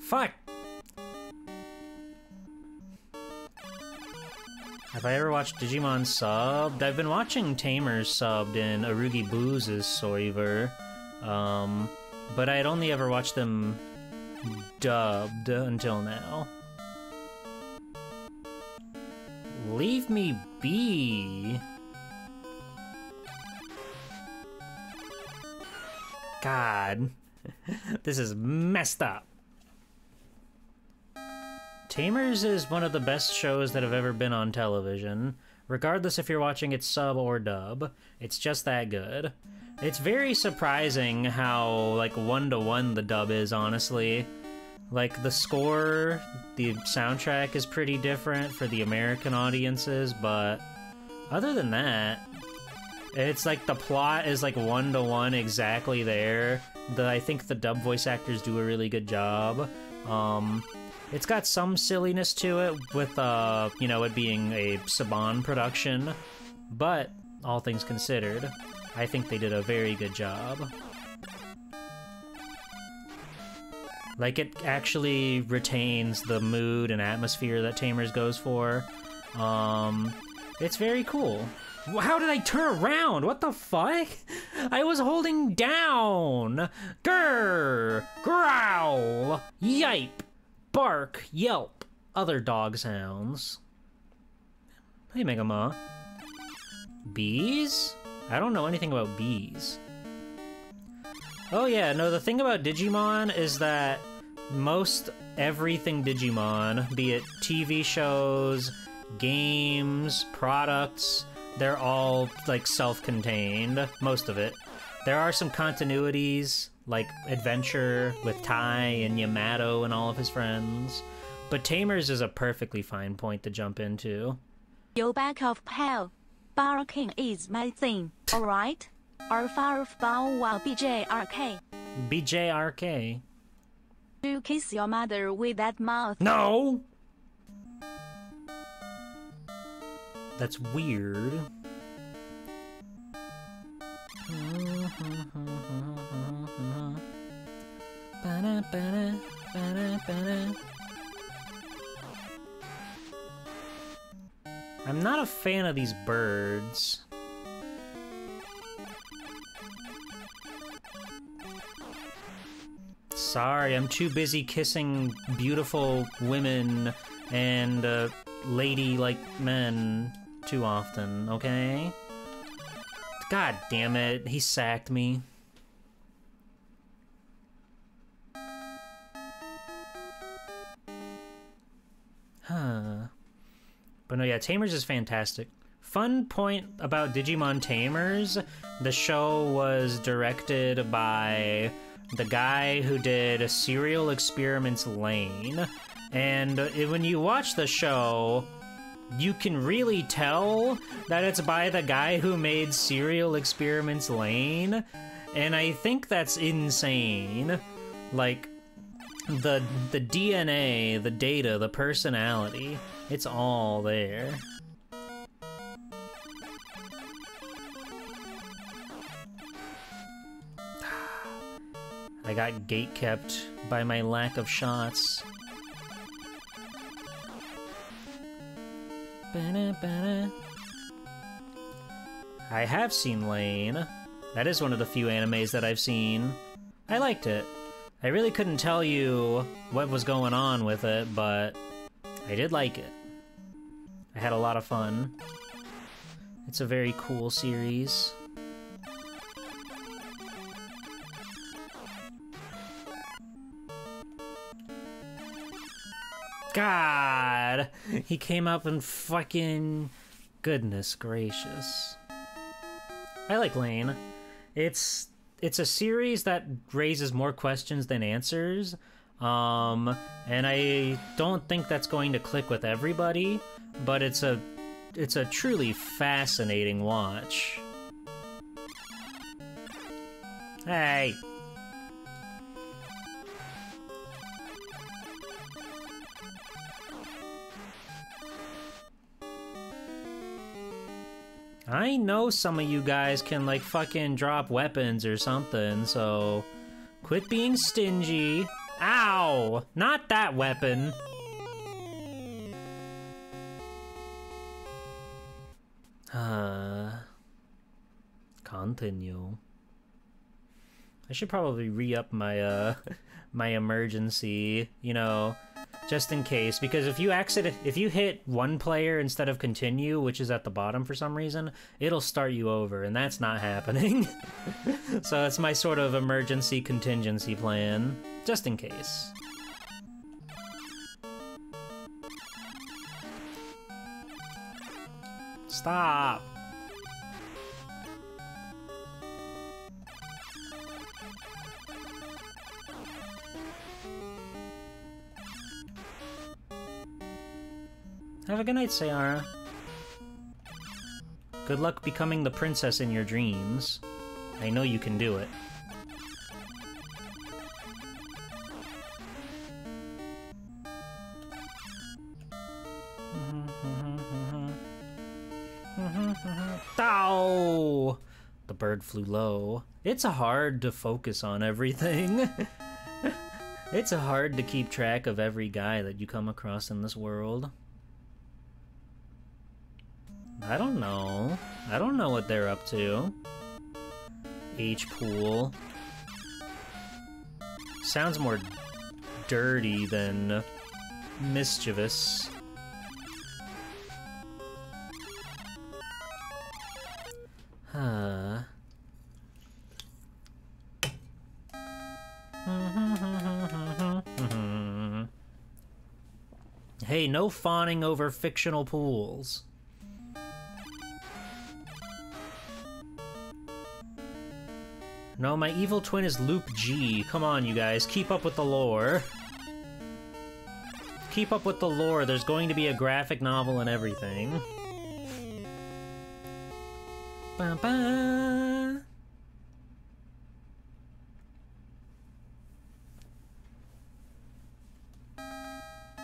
Fuck! Have I ever watched Digimon subbed? I've been watching Tamers subbed in Arugi Boo's Soiver, but I'd only ever watched them dubbed until now. Leave me be! God, this is messed up. Tamers is one of the best shows that have ever been on television, regardless if you're watching it sub or dub. It's just that good. It's very surprising how, like, one-to-one the dub is, honestly. Like, the score, the soundtrack is pretty different for the American audiences, but other than that, it's like the plot is like one-to-one exactly there. I think the dub voice actors do a really good job. It's got some silliness to it with, you know, it being a Saban production, but all things considered, I think they did a very good job. Like, it actually retains the mood and atmosphere that Tamers goes for. It's very cool. How did I turn around? What the fuck? I was holding down. Grr, growl, yipe, bark, yelp, other dog sounds. Hey, Megama. Bees? I don't know anything about bees. Oh yeah, no, the thing about Digimon is that most everything Digimon, be it TV shows, games, products, they're all, like, self-contained, most of it. There are some continuities, like Adventure with Tai and Yamato and all of his friends, but Tamers is a perfectly fine point to jump into. Yo back of hell, barking is my thing, alright? Alpha of Bow Wow BJRK. BJRK. Do you kiss your mother with that mouth? No! That's weird. I'm not a fan of these birds. Sorry, I'm too busy kissing beautiful women and lady-like men too often, okay? God damn it, he sacked me. Huh. But no, yeah, Tamers is fantastic. Fun point about Digimon Tamers, the show was directed by the guy who did Serial Experiments Lane. And when you watch the show, you can really tell that it's by the guy who made Serial Experiments Lane. And I think that's insane. Like, the DNA, the data, the personality, it's all there. I got gatekept by my lack of shots. I have seen Lane. That is one of the few animes that I've seen. I liked it. I really couldn't tell you what was going on with it, but I did like it. I had a lot of fun. It's a very cool series. God! He came up and fucking... Goodness gracious. I like Lane. It's a series that raises more questions than answers. And I don't think that's going to click with everybody, but it's a truly fascinating watch. Hey! I know some of you guys can, like, fucking drop weapons or something, so... Quit being stingy. Ow! Not that weapon! Continue. I should probably re-up my, my emergency, you know, just in case, because if you hit one player instead of continue, which is at the bottom for some reason, it'll start you over, and that's not happening. So it's my sort of emergency contingency plan, just in case. Stop! Have a good night, Sayara. Good luck becoming the princess in your dreams. I know you can do it. Ow! The bird flew low. It's hard to focus on everything. It's hard to keep track of every guy that you come across in this world. I don't know. I don't know what they're up to. H-Pool. Sounds more dirty than mischievous. Huh. Hey, no fawning over fictional pools. No, my evil twin is Luke G. Come on, you guys. Keep up with the lore. Keep up with the lore. There's going to be a graphic novel and everything. Ba-ba.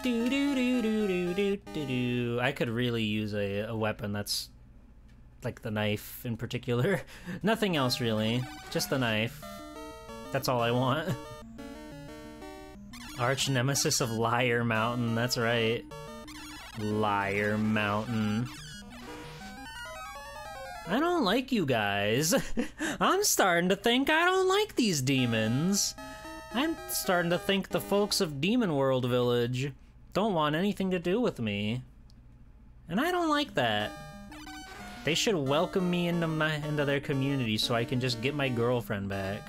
Do-do-do-do-do-do-do. I could really use a weapon that's like the knife in particular. Nothing else really, just the knife. That's all I want. Arch nemesis of Liar Mountain, that's right. Liar Mountain. I don't like you guys. I'm starting to think I don't like these demons. I'm starting to think the folks of Demon World Village don't want anything to do with me. And I don't like that. They should welcome me into their community so I can just get my girlfriend back.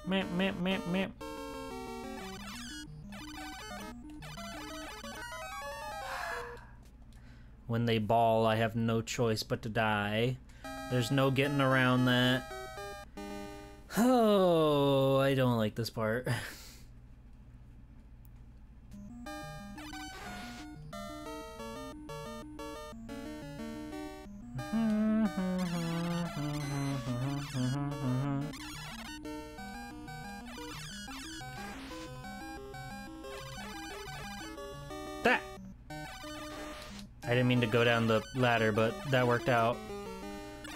Meep, meep, meep, meep. When they bawl, I have no choice but to die. There's no getting around that. Oh, I don't like this part. That! I didn't mean to go down the ladder, but that worked out.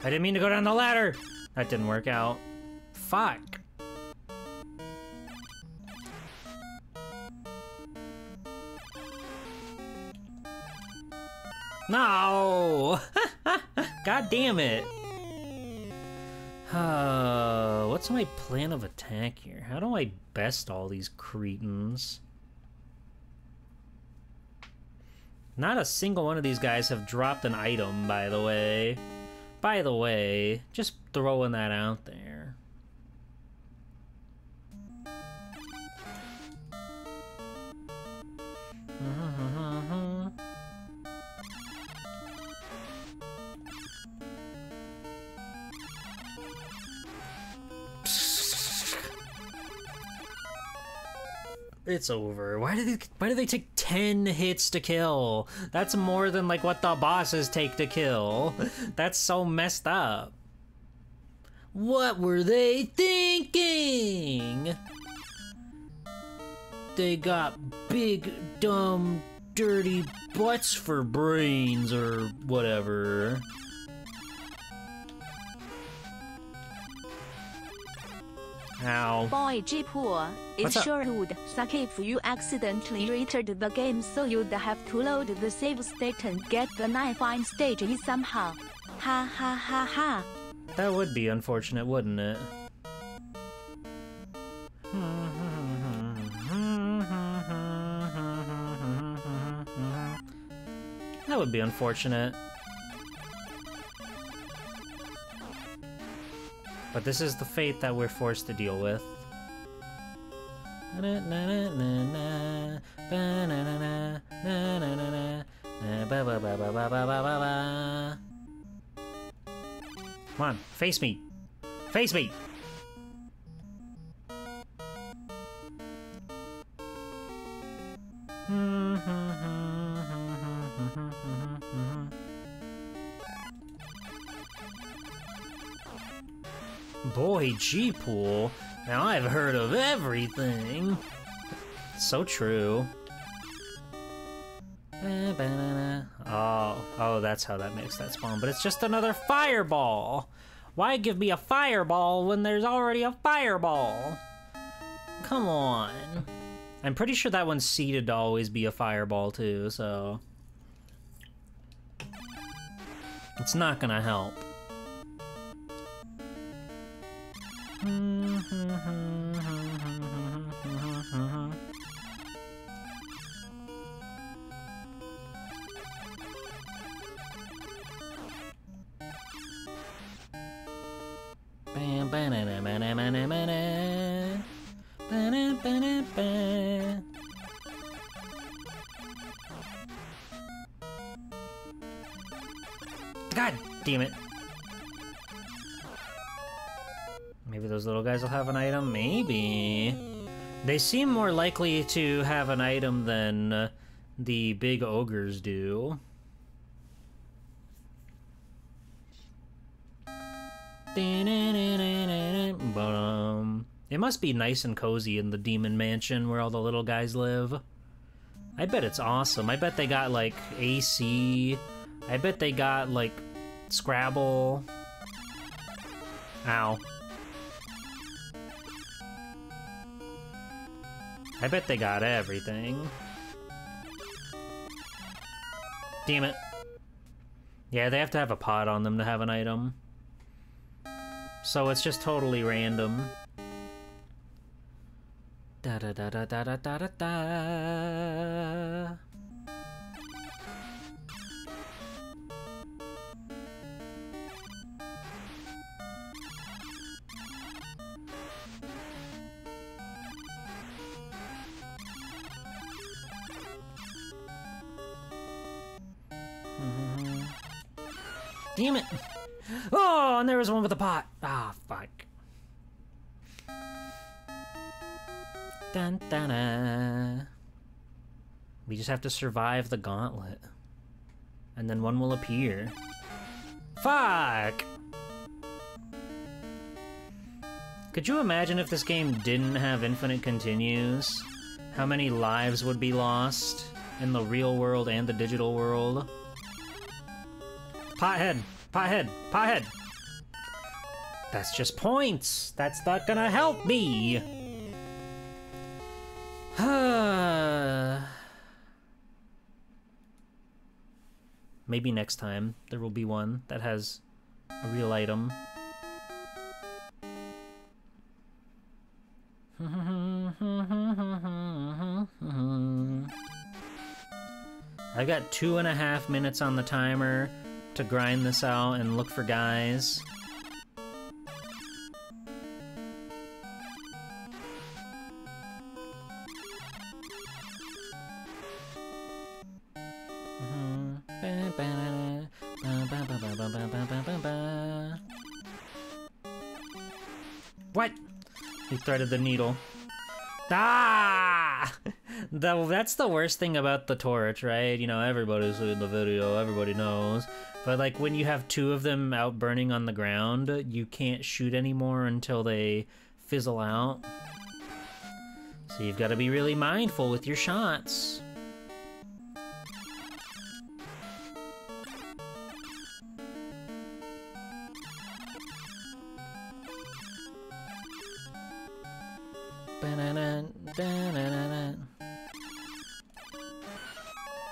I didn't mean to go down the ladder! That didn't work out. Fuck! No! God damn it! What's my plan of attack here? How do I best all these cretins? Not a single one of these guys have dropped an item, by the way. By the way, just throwing that out there. It's over. Why do they take 10 hits to kill? That's more than like what the bosses take to kill. That's so messed up. What were they thinking? They got big, dumb, dirty butts for brains or whatever. Ow. Boy, G-Poor, it sure would suck if you accidentally returned the game, so you'd have to load the save state and get the knife on stage somehow. Ha ha ha ha. That would be unfortunate, wouldn't it? That would be unfortunate. But this is the fate that we're forced to deal with. Come on, face me! Face me! Boy, G-Pool. Now I've heard of everything. So true. Oh, that's how that makes that spawn. But it's just another fireball. Why give me a fireball when there's already a fireball? Come on. I'm pretty sure that one's seeded to always be a fireball too, so... it's not gonna help. God damn it. Maybe those little guys will have an item? Maybe. They seem more likely to have an item than the big ogres do. It must be nice and cozy in the Demon Mansion where all the little guys live. I bet it's awesome. I bet they got, like, AC. I bet they got, like, Scrabble. Ow. I bet they got everything. Damn it. Yeah, they have to have a pot on them to have an item. So it's just totally random. Da da da da da da da da da. Damn it! Oh, and there was one with a pot. Ah, fuck. Dun, dun, dun. We just have to survive the gauntlet. And then one will appear. Fuck! Could you imagine if this game didn't have infinite continues? How many lives would be lost in the real world and the digital world? Pothead! Pothead! Pothead! That's just points! That's not gonna help me! Maybe next time there will be one that has a real item. I got 2.5 minutes on the timer to grind this out and look for guys. What? He threaded the needle. Ah! That's the worst thing about the torch, right? You know, everybody's seen the video, everybody knows. But like when you have two of them out burning on the ground, you can't shoot anymore until they fizzle out. So you've got to be really mindful with your shots.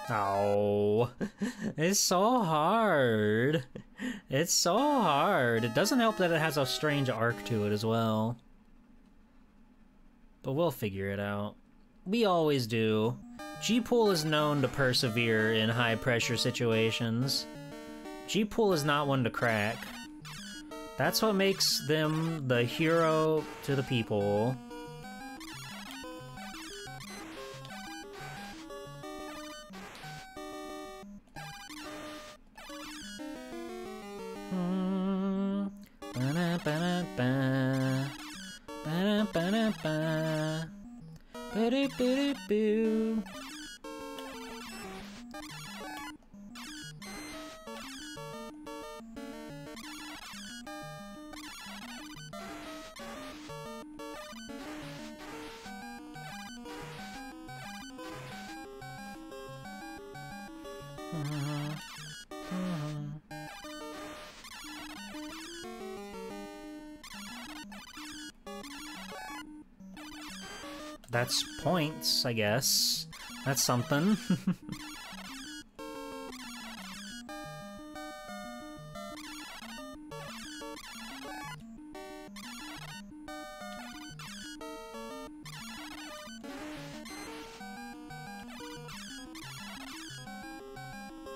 Oh, it's so hard. It's so hard. It doesn't help that it has a strange arc to it as well. But we'll figure it out. We always do. G-Pool is known to persevere in high-pressure situations. G-Pool is not one to crack. That's what makes them the hero to the people. Boo. That's points, I guess. That's something.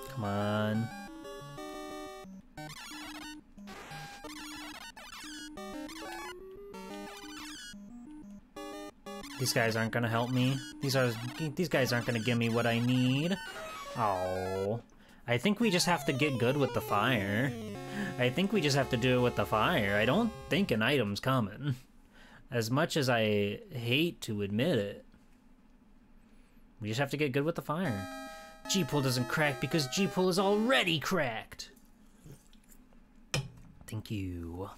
Come on. These guys aren't gonna help me. These guys aren't gonna give me what I need. Oh. I think we just have to get good with the fire. I think we just have to do it with the fire. I don't think an item's coming. As much as I hate to admit it. We just have to get good with the fire. G-Pool doesn't crack because G-Pool is already cracked. Thank you.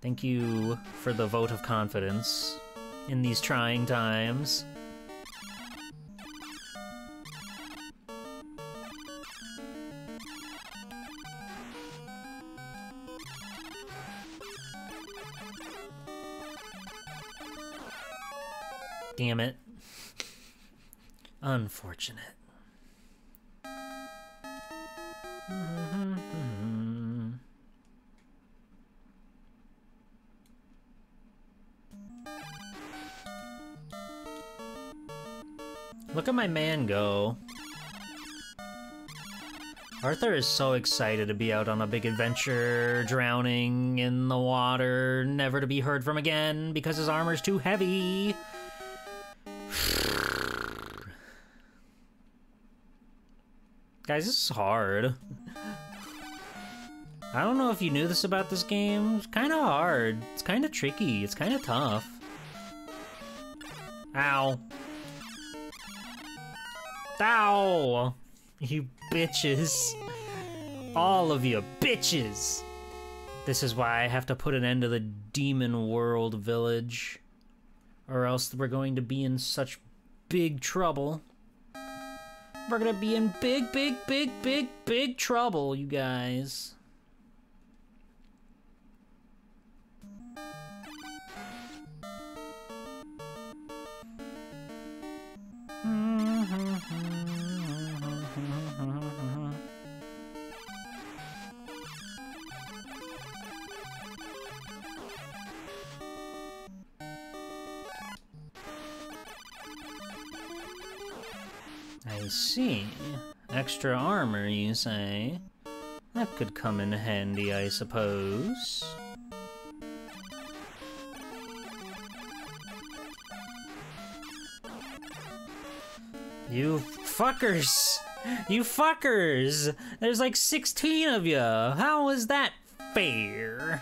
Thank you for the vote of confidence in these trying times. Damn it. Unfortunate. Look at my man go. Arthur is so excited to be out on a big adventure, drowning in the water, never to be heard from again because his armor's too heavy. Guys, this is hard. I don't know if you knew this about this game. It's kind of hard. It's kind of tricky. It's kind of tough. Ow. Ow! You bitches. All of you bitches! This is why I have to put an end to the Demon World Village. Or else we're going to be in such big trouble. We're gonna be in big trouble, you guys. I see. Extra armor, you say? That could come in handy, I suppose. You fuckers! You fuckers! There's like 16 of you! How is that fair?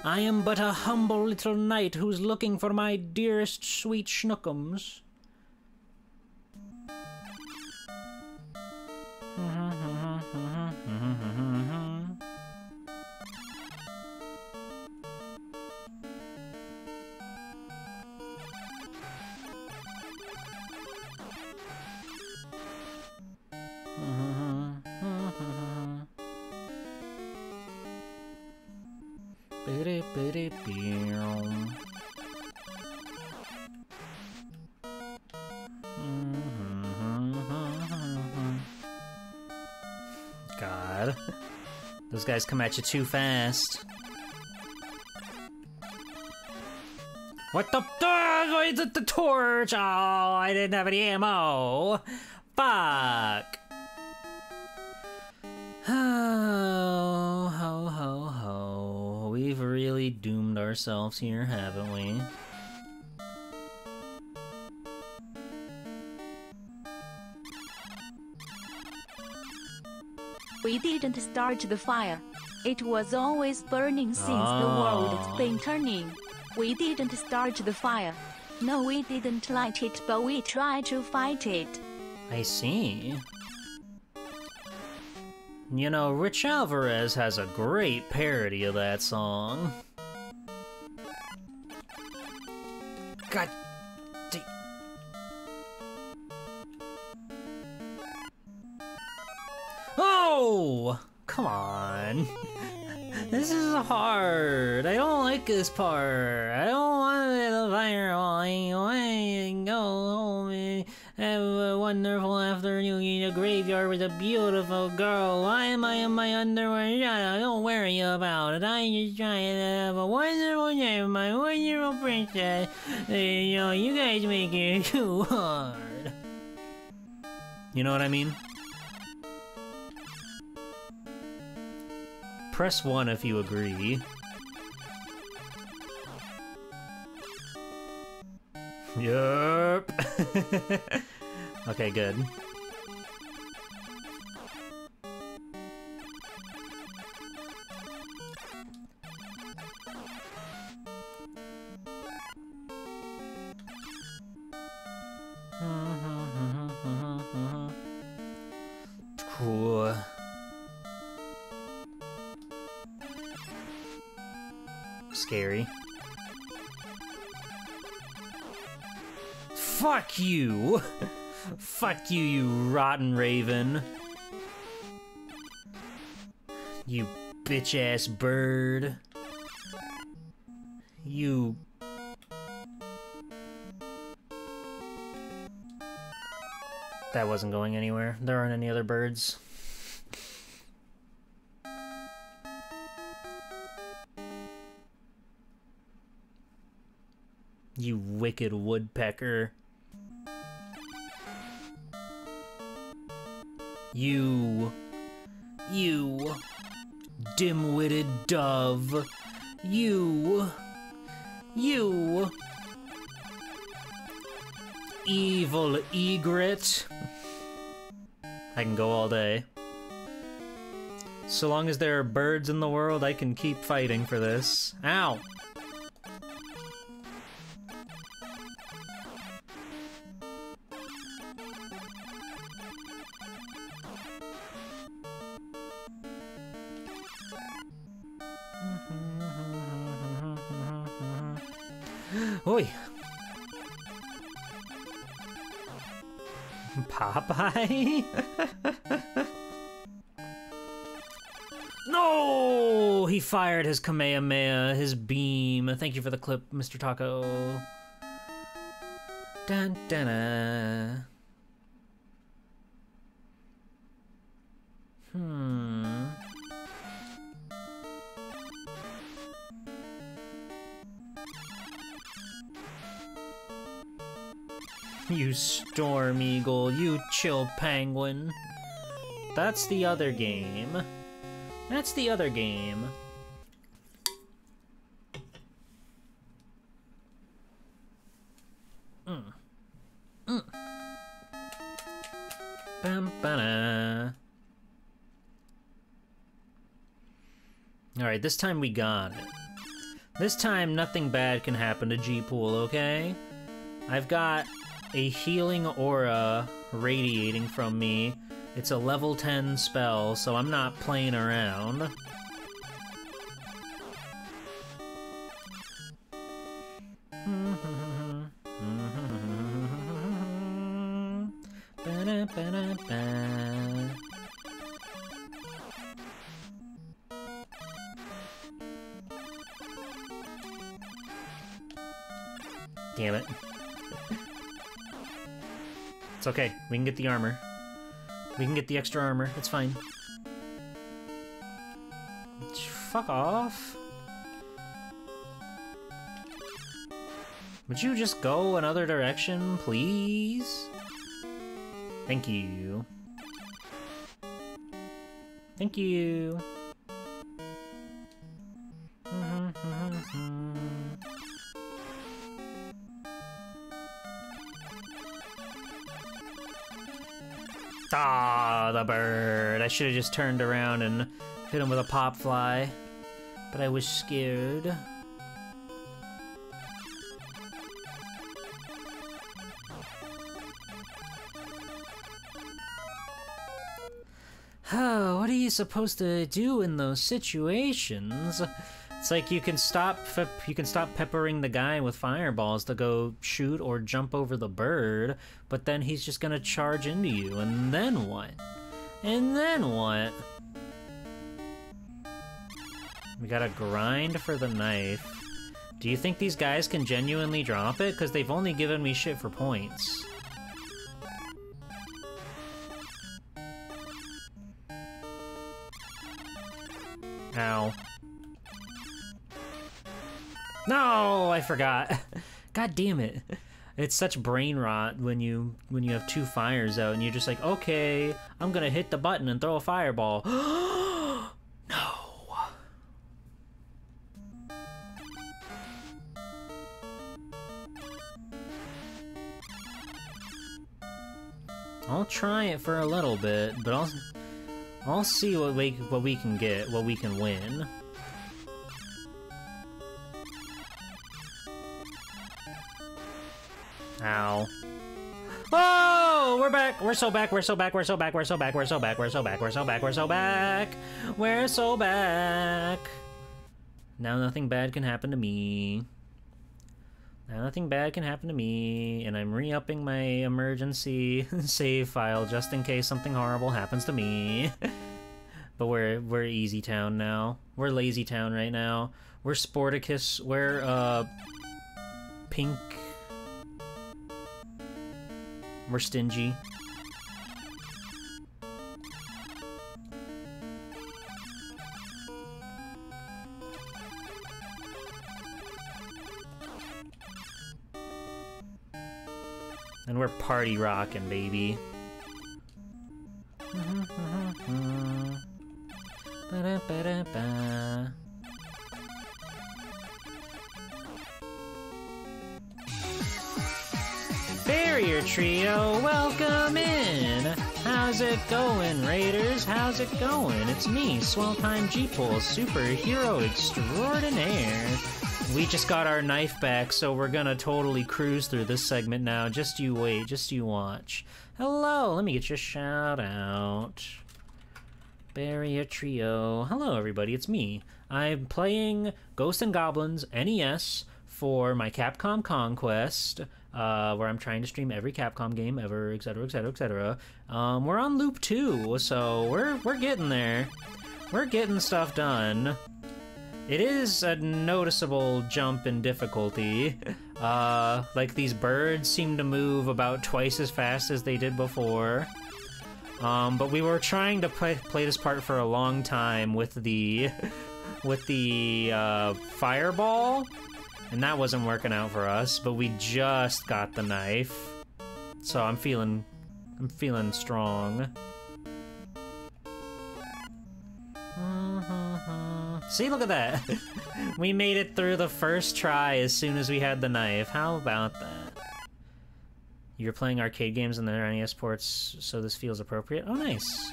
I am but a humble little knight who's looking for my dearest sweet schnookums. God. Those guys come at you too fast. What the? The torch! Oh, I didn't have any ammo! Fuck! Ho, ho, ho, ho. We've really doomed ourselves here, haven't we? We didn't start the fire. It was always burning since the world's been turning. We didn't start the fire. No, we didn't light it, but we tried to fight it. I see. You know, Rich Alvarez has a great parody of that song. God damn. Oh! Come on. This is hard. I don't like this part. I don't want the fire. I want to go home and have a wonderful afternoon in a graveyard with a beautiful girl. Why am I in my underwear? Don't worry about it. I'm just trying to have a wonderful day with my wonderful princess. You know, you guys make it too hard. You know what I mean? Press 1 if you agree. Yup. Okay, good. Cool. Scary. Fuck you! Fuck you, you rotten raven. You bitch-ass bird. You... That wasn't going anywhere. There aren't any other birds. You wicked woodpecker. You dim-witted dove. You evil egret. I can go all day. So long as there are birds in the world, I can keep fighting for this. Ow! Oi! Popeye? No! He fired his Kamehameha, his beam. Thank you for the clip, Mr. Taco. Dun dun dun. You storm eagle, you chill penguin. That's the other game. That's the other game. Alright, this time we got it. This time nothing bad can happen to G-Pool, okay? I've got a healing aura radiating from me. It's a level 10 spell, so I'm not playing around. Damn it. It's okay. We can get the armor. We can get the extra armor. It's fine. Fuck off. Would you just go another direction, please? Thank you. Thank you. Ah, the bird. I should have just turned around and hit him with a pop fly, but I was scared. Oh, what are you supposed to do in those situations? It's like you can stop peppering the guy with fireballs to go shoot or jump over the bird, but then he's just gonna charge into you, and then what? And then what? We gotta grind for the knife. Do you think these guys can genuinely drop it? Because they've only given me shit for points. Ow. No, I forgot. God damn it. It's such brain rot when you have two fires out and you're just like, okay, I'm gonna hit the button and throw a fireball. No. I'll try it for a little bit, but I'll see what we can get, what we can win. Ow. Oh, we're back. We're so back. We're so back. We're so back. We're so back. We're so back. We're so back. We're so back. We're so back. We're so back. Now nothing bad can happen to me. Now nothing bad can happen to me, and I'm re-upping my emergency save file just in case something horrible happens to me. But we're Easy Town now. We're Lazy Town right now. We're Sporticus. We're Pink. We're Stingy. And we're party rockin', baby. Ba-da-ba-da-ba. Barrier Trio, welcome in! How's it going, Raiders? How's it going? It's me, Swell Time G-Pool, superhero extraordinaire. We just got our knife back, so we're gonna totally cruise through this segment now. Just you wait, just you watch. Hello, let me get your shout out. Barrier Trio. Hello, everybody, it's me. I'm playing Ghosts and Goblins NES for my Capcom Conquest, where I'm trying to stream every Capcom game ever, etc., etc., etc. We're on Loop 2, so we're getting there. We're getting stuff done. It is a noticeable jump in difficulty. Like, these birds seem to move about twice as fast as they did before. But we were trying to play this part for a long time with the fireball, and that wasn't working out for us, but we just got the knife. So I'm feeling strong. See, look at that. We made it through the first try as soon as we had the knife. How about that? You're playing arcade games in the NES ports, so this feels appropriate. Oh, nice.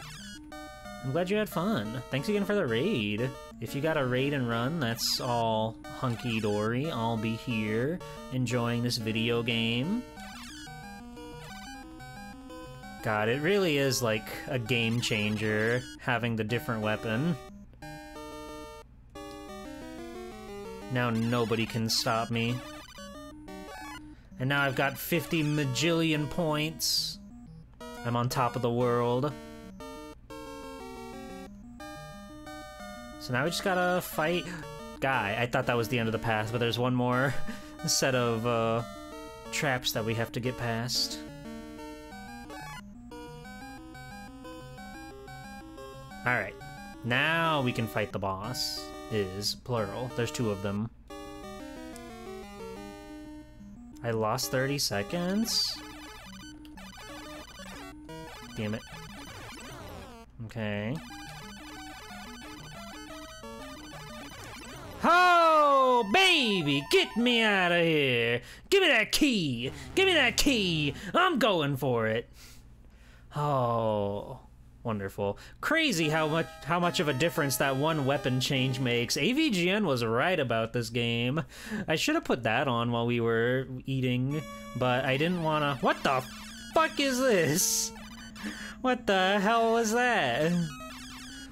I'm glad you had fun. Thanks again for the raid. If you got a raid and run, that's all hunky-dory. I'll be here enjoying this video game. God, it really is like a game changer having the different weapon. Now nobody can stop me. And now I've got 50 majillion points. I'm on top of the world. So now we just gotta fight Guy. I thought that was the end of the path, but there's one more set of traps that we have to get past. Alright, now we can fight the boss. Is plural. There's 2 of them. I lost 30 seconds? Damn it. Okay. Oh, baby! Get me out of here! Give me that key! Give me that key! I'm going for it! Oh... Wonderful. Crazy how much of a difference that one weapon change makes. AVGN was right about this game. I should have put that on while we were eating, but I didn't want to... What the fuck is this? What the hell was that?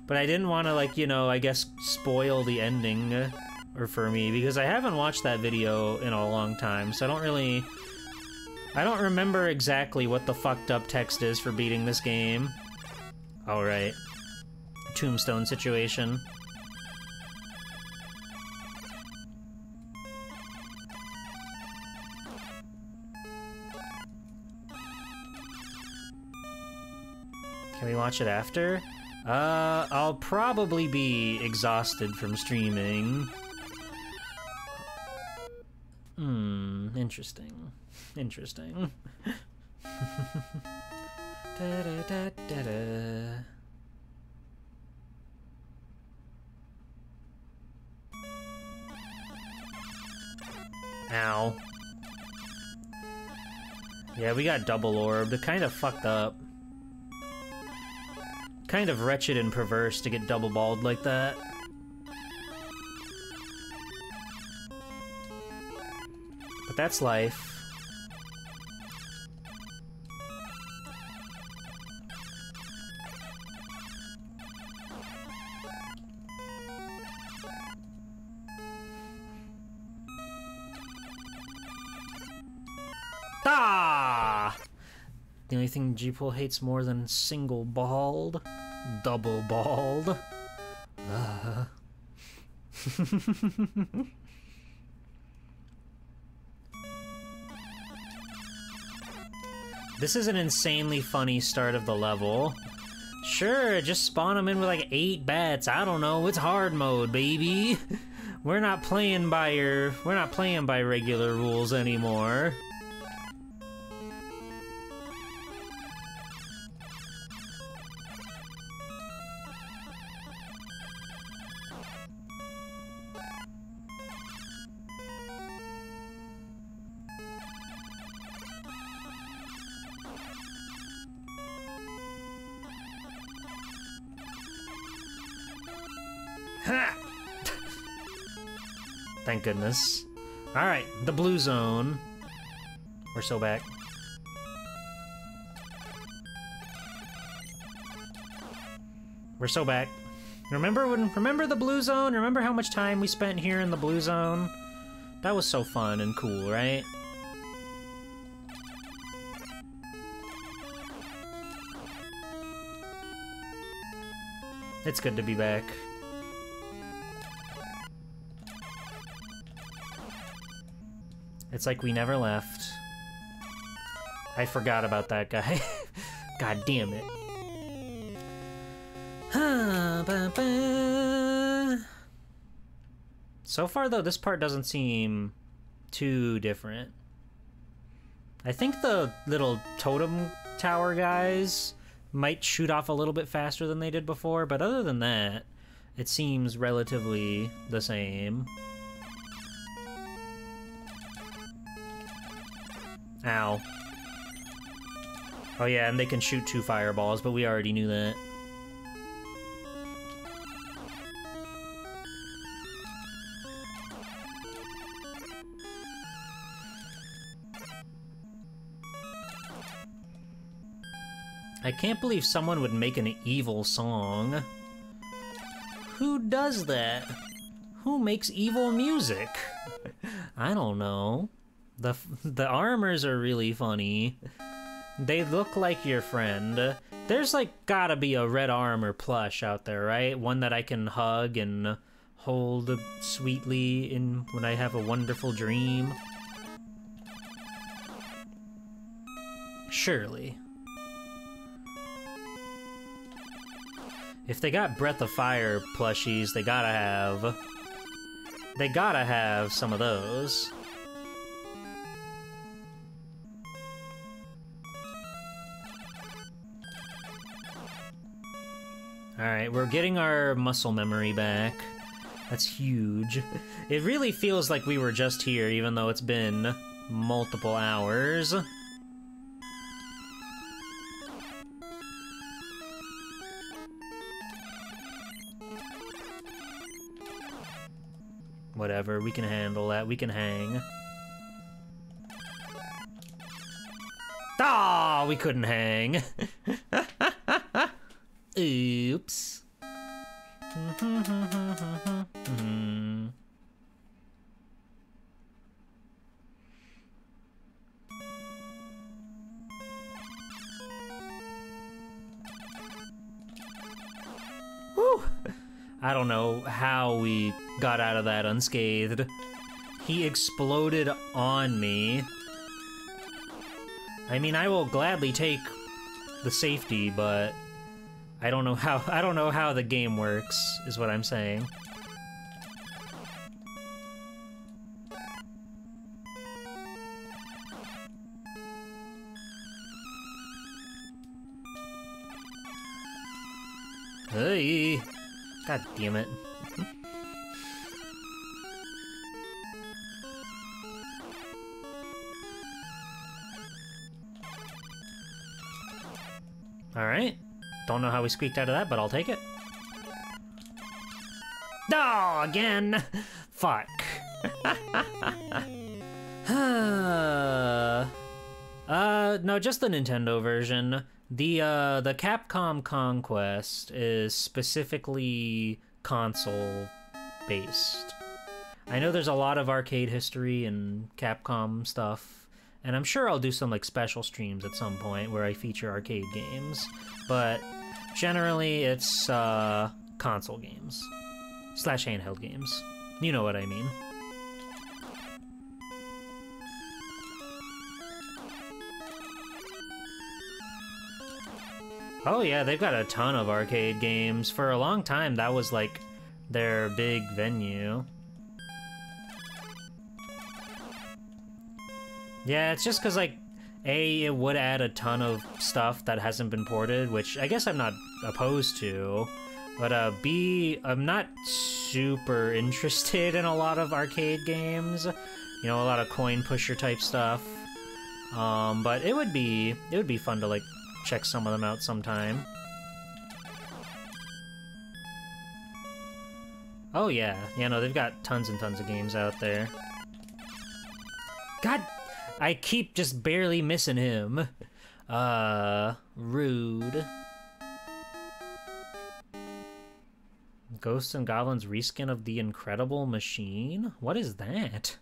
But I didn't want to, like, you know, I guess spoil the ending or for me, because I haven't watched that video in a long time, so I don't remember exactly what the fucked up text is for beating this game. Alright. Tombstone situation. Can we watch it after? I'll probably be exhausted from streaming. Interesting. Interesting. Da-da-da-da-da. Ow. Yeah, we got double orbed. It kind of fucked up. Kind of wretched and perverse to get double balled like that. But that's life. Ah! The only thing G-Pool hates more than single balled, double balled. This is an insanely funny start of the level. Sure, just spawn them in with like 8 bats. I don't know, it's hard mode, baby. We're not playing by regular rules anymore. Thank goodness. Alright, the blue zone. We're so back. We're so back. Remember the blue zone? Remember how much time we spent here in the blue zone? That was so fun and cool, right? It's good to be back. It's like we never left. I forgot about that guy. God damn it. So far, though, this part doesn't seem too different. I think the little totem tower guys might shoot off a little bit faster than they did before, but other than that, it seems relatively the same. Ow. Oh yeah, and they can shoot 2 fireballs, but we already knew that. I can't believe someone would make an evil song. Who does that? Who makes evil music? I don't know. The armors are really funny. They look like your friend. There's like gotta be a red armor plush out there, right? One that I can hug and hold sweetly in when I have a wonderful dream. Surely. If they got Breath of Fire plushies, they gotta have some of those. Alright, we're getting our muscle memory back. That's huge. It really feels like we were just here, even though it's been multiple hours. Whatever, we can handle that. We can hang. Ah, we couldn't hang. Oops. Whew. I don't know how we got out of that unscathed. He exploded on me. I mean, I will gladly take the safety, but I don't know how the game works, is what I'm saying. Hey! God damn it. Alright. Don't know how we squeaked out of that, but I'll take it. Oh, again! Fuck. No, just the Nintendo version. The Capcom Conquest is specifically console-based. I know there's a lot of arcade history and Capcom stuff, and I'm sure I'll do some like special streams at some point where I feature arcade games, but generally it's console games / handheld games. You know what I mean. Oh yeah, they've got a ton of arcade games. For a long time, that was like their big venue. Yeah, it's just because like, A, it would add a ton of stuff that hasn't been ported, which I guess I'm not opposed to. But B, I'm not super interested in a lot of arcade games. You know, a lot of coin pusher type stuff. But it would be fun to like check some of them out sometime. Oh yeah, no, they've got tons and tons of games out there. God, I keep just barely missing him. Rude. Ghosts and Goblins reskin of the Incredible Machine? What is that?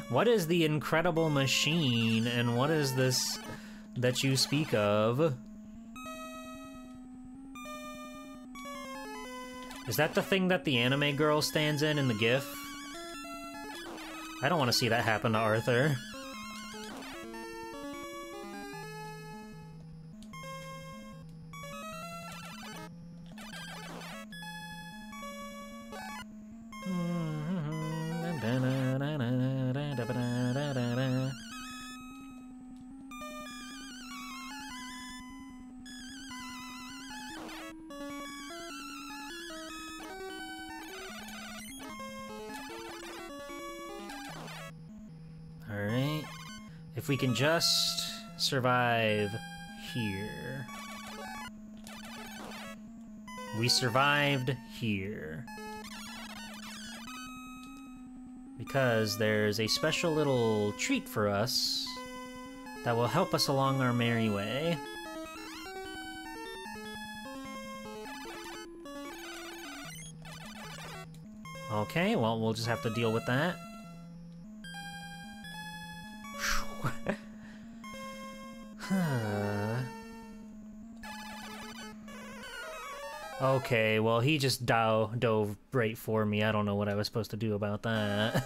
What is the Incredible Machine, and what is this that you speak of? Is that the thing that the anime girl stands in the GIF? I don't want to see that happen to Arthur. If we can just survive here. We survived here. Because there's a special little treat for us that will help us along our merry way. Okay, well, we'll just have to deal with that. Okay, well, he just dove right for me. I don't know what I was supposed to do about that.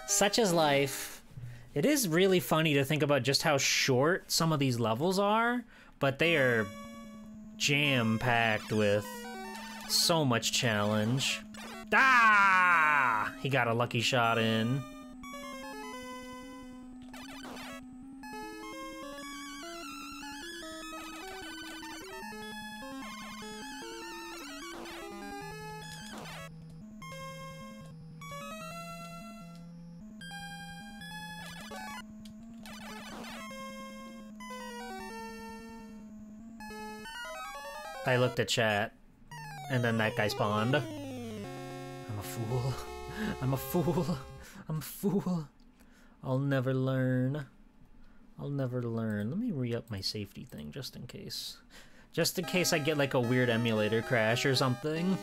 Such is life. It is really funny to think about just how short some of these levels are, but they are jam-packed with so much challenge. Ah! He got a lucky shot in. I looked at chat, and then that guy spawned. I'm a fool. I'm a fool. I'm a fool. I'll never learn. I'll never learn. Let me re-up my safety thing, just in case. Just in case I get like a weird emulator crash or something.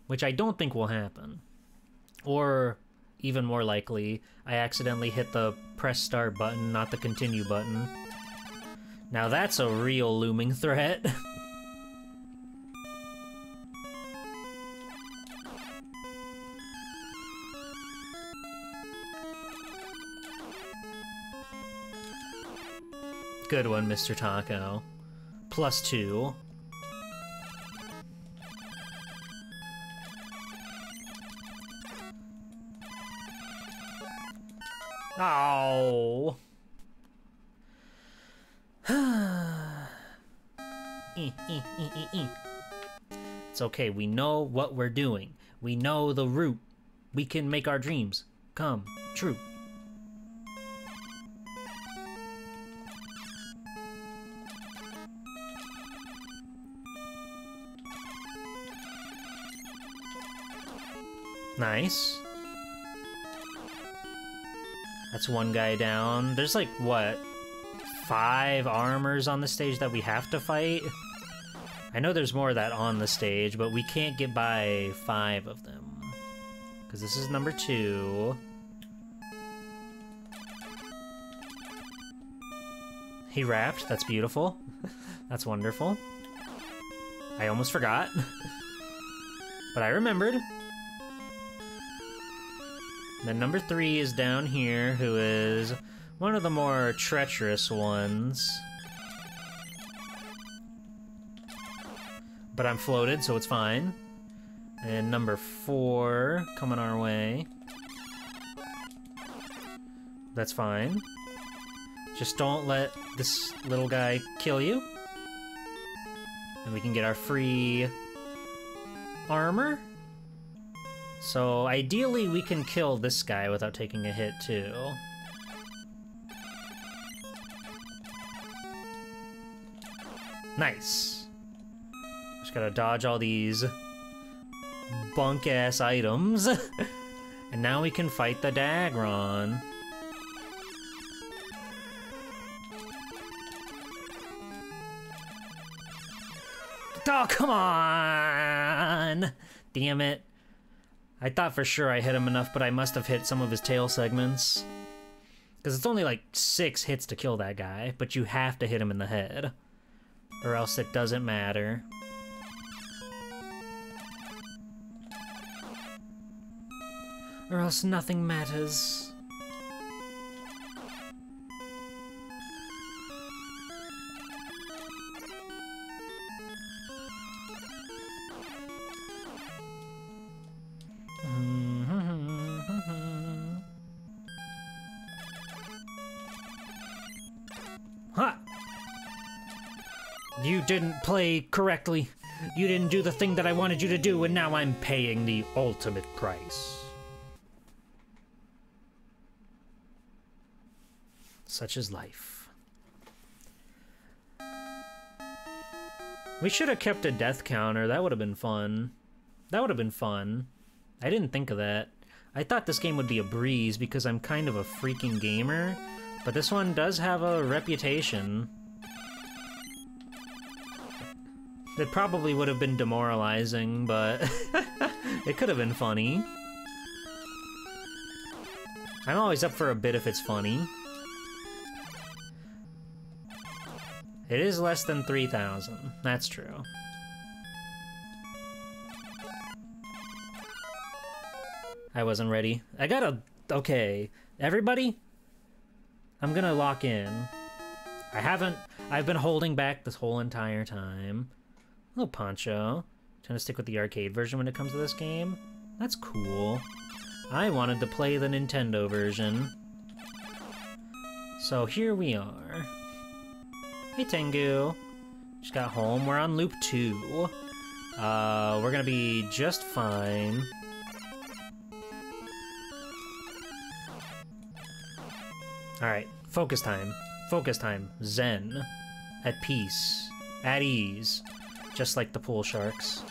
Which I don't think will happen. Or, even more likely, I accidentally hit the press start button, not the continue button. Now that's a real looming threat. Good one, Mr. Taco. +2. Oh. It's okay, we know what we're doing. We know the route. We can make our dreams come true. Nice. That's one guy down. There's like, what, 5 armors on the stage that we have to fight? I know there's more of that on the stage, but we can't get by 5 of them. Because this is number 2. He rapped. That's beautiful. That's wonderful. I almost forgot. But I remembered. Then number 3 is down here, who is one of the more treacherous ones. But I'm floated, so it's fine. And number 4 coming our way. That's fine. Just don't let this little guy kill you. And we can get our free armor. So ideally we can kill this guy without taking a hit too. Nice. Just gotta dodge all these bunk-ass items. And now we can fight the Dagron. Oh, come on! Damn it. I thought for sure I hit him enough, but I must have hit some of his tail segments. Because it's only like 6 hits to kill that guy, but you have to hit him in the head. Or else it doesn't matter. Or else nothing matters. Ha! You didn't play correctly. You didn't do the thing that I wanted you to do, and now I'm paying the ultimate price. Such is life. We should have kept a death counter. That would have been fun. That would have been fun. I didn't think of that. I thought this game would be a breeze because I'm kind of a freaking gamer, but this one does have a reputation. It probably would have been demoralizing, but it could have been funny. I'm always up for a bit if it's funny. It is less than 3,000. That's true. I wasn't ready. I gotta... Okay. Everybody? I'm gonna lock in. I've been holding back this whole entire time. Hello, Poncho. Trying to stick with the arcade version when it comes to this game. That's cool. I wanted to play the Nintendo version. So here we are. Hey, Tengu. Just got home. We're on loop 2. We're gonna be just fine. Alright, focus time. Focus time. Zen. At peace. At ease. Just like the pool sharks.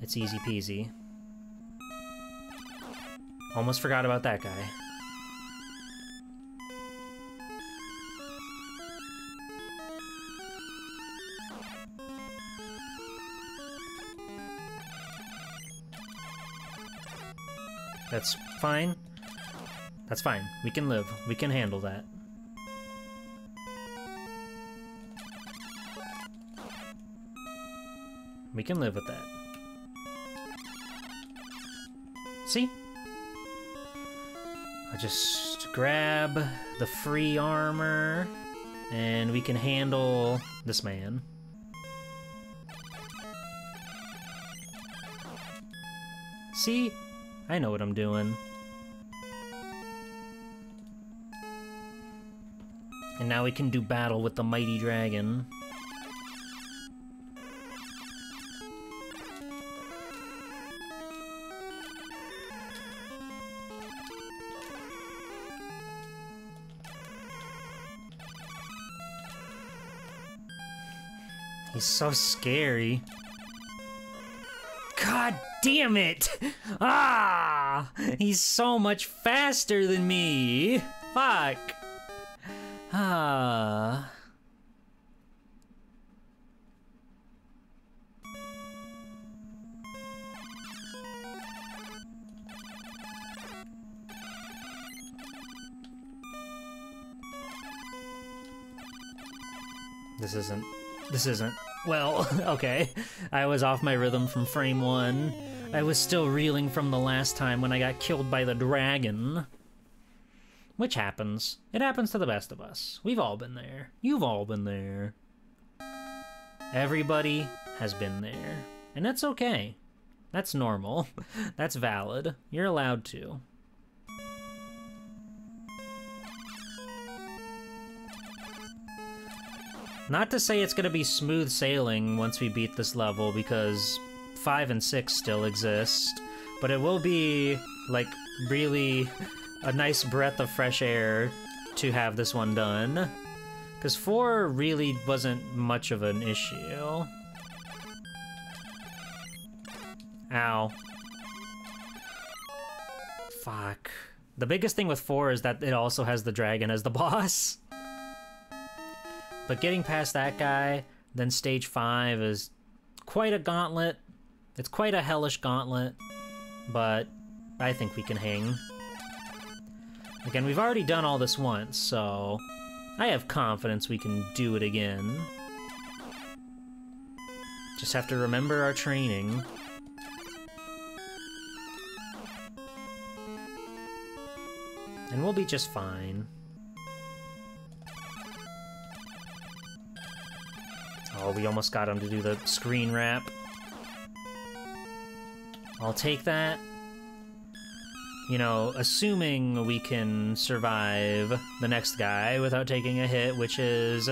It's easy peasy. Almost forgot about that guy. That's fine. That's fine. We can live. We can handle that. We can live with that. See? I just grab the free armor, and we can handle this man. See? I know what I'm doing. And now we can do battle with the mighty dragon. He's so scary. God damn it! Ah! He's so much faster than me! Fuck! Ah. This isn't. Well, okay. I was off my rhythm from frame 1. I was still reeling from the last time when I got killed by the dragon. Which happens. It happens to the best of us. We've all been there. You've all been there. Everybody has been there. And that's okay. That's normal. That's valid. You're allowed to. Not to say it's gonna be smooth sailing once we beat this level, because 5 and 6 still exist, but it will be, like, really a nice breath of fresh air to have this one done. Because 4 really wasn't much of an issue. Ow. Fuck. The biggest thing with 4 is that it also has the dragon as the boss. But getting past that guy, then stage 5 is quite a gauntlet. It's quite a hellish gauntlet, but I think we can hang. Again, we've already done all this once, so I have confidence we can do it again. Just have to remember our training. And we'll be just fine. Oh, we almost got him to do the screen wrap. I'll take that. You know, assuming we can survive the next guy without taking a hit, which is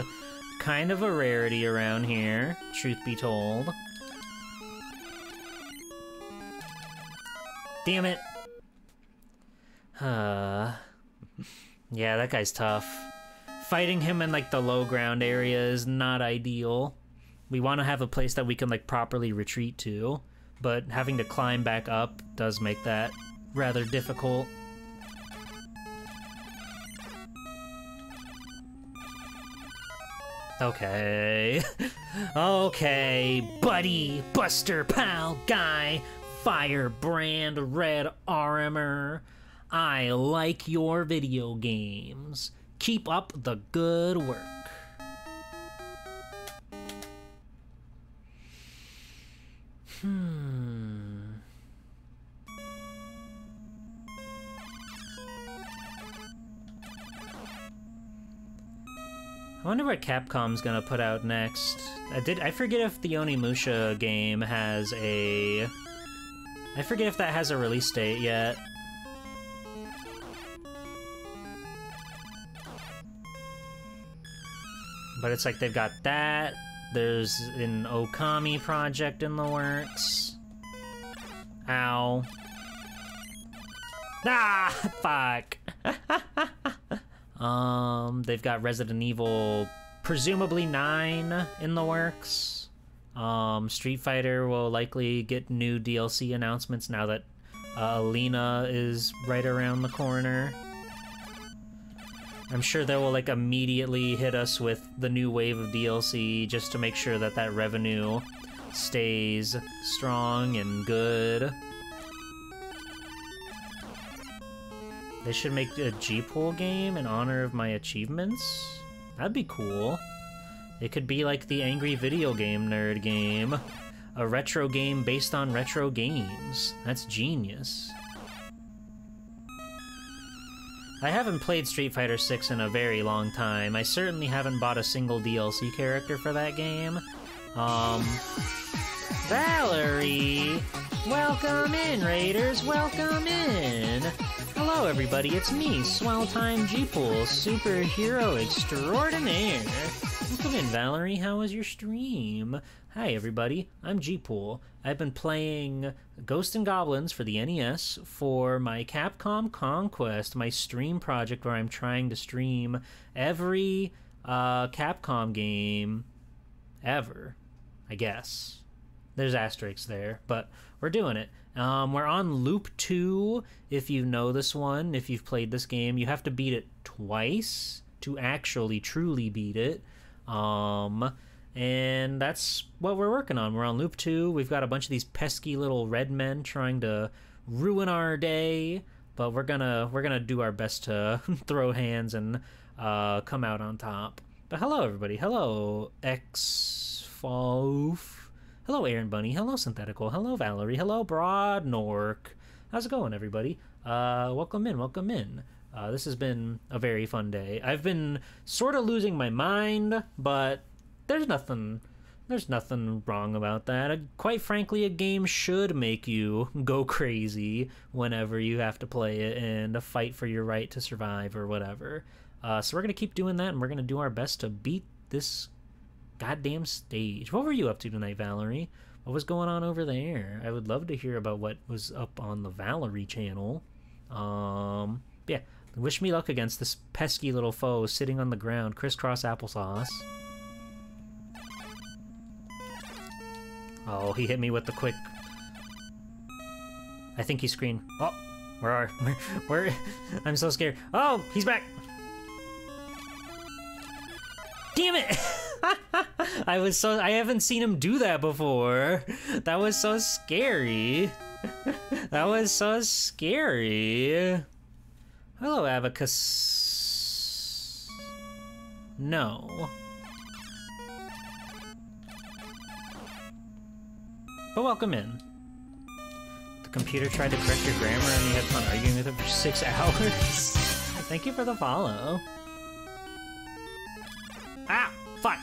kind of a rarity around here, truth be told. Damn it. Yeah, that guy's tough. Fighting him in like the low ground area is not ideal. We want to have a place that we can like properly retreat to, but having to climb back up does make that rather difficult. Okay. Okay, buddy, buster, pal, guy, firebrand, red armor. I like your video games. Keep up the good work. I wonder what Capcom's gonna put out next. I forget if the Onimusha game has a... I forget if that has a release date yet. But it's like they've got that. There's an Okami project in the works. Ow. Ah, fuck. They've got Resident Evil, presumably 9 in the works. Street Fighter will likely get new DLC announcements now that Alina is right around the corner. I'm sure they will like immediately hit us with the new wave of DLC just to make sure that that revenue stays strong and good. They should make a G-Pool game in honor of my achievements? That'd be cool. It could be like the Angry Video Game Nerd game. A retro game based on retro games. That's genius. I haven't played Street Fighter 6 in a very long time. I certainly haven't bought a single DLC character for that game. Valerie! Welcome in, Raiders! Welcome in! Hello, everybody, it's me, Swell Time G-Pool, superhero extraordinaire. Welcome in, Valerie. How was your stream? Hi, everybody. I'm G-Pool. I've been playing Ghosts and Goblins for the NES for my Capcom Conquest, my stream project where I'm trying to stream every Capcom game ever, I guess. There's asterisks there, but we're doing it. We're on Loop 2, if you know this one, if you've played this game. You have to beat it twice to actually truly beat it. And that's what we're working on. We're on Loop 2. We've got a bunch of these pesky little red men trying to ruin our day, but we're gonna do our best to throw hands and come out on top. But hello, everybody. Hello, X-Foof. Hello, Aaron Bunny. Hello, Synthetical. Hello, Valerie. Hello, Broad Nork. How's it going, everybody? Welcome in. Welcome in. This has been a very fun day. I've been sort of losing my mind, but there's nothing wrong about that. Quite frankly, a game should make you go crazy whenever you have to play it and fight for your right to survive or whatever. So we're going to keep doing that, and we're going to do our best to beat this goddamn stage. What were you up to tonight, Valerie? What was going on over there? I would love to hear about what was up on the Valerie channel. Yeah, wish me luck against this pesky little foe sitting on the ground, crisscross applesauce. Oh, he hit me with the quick... I think he screamed. Oh, where? I'm so scared. Oh, he's back! Damn it! I haven't seen him do that before. That was so scary. That was so scary. Hello, Abacus. No. But welcome in. The computer tried to correct your grammar and you had fun arguing with it for 6 hours. Thank you for the follow. Ah! Fuck!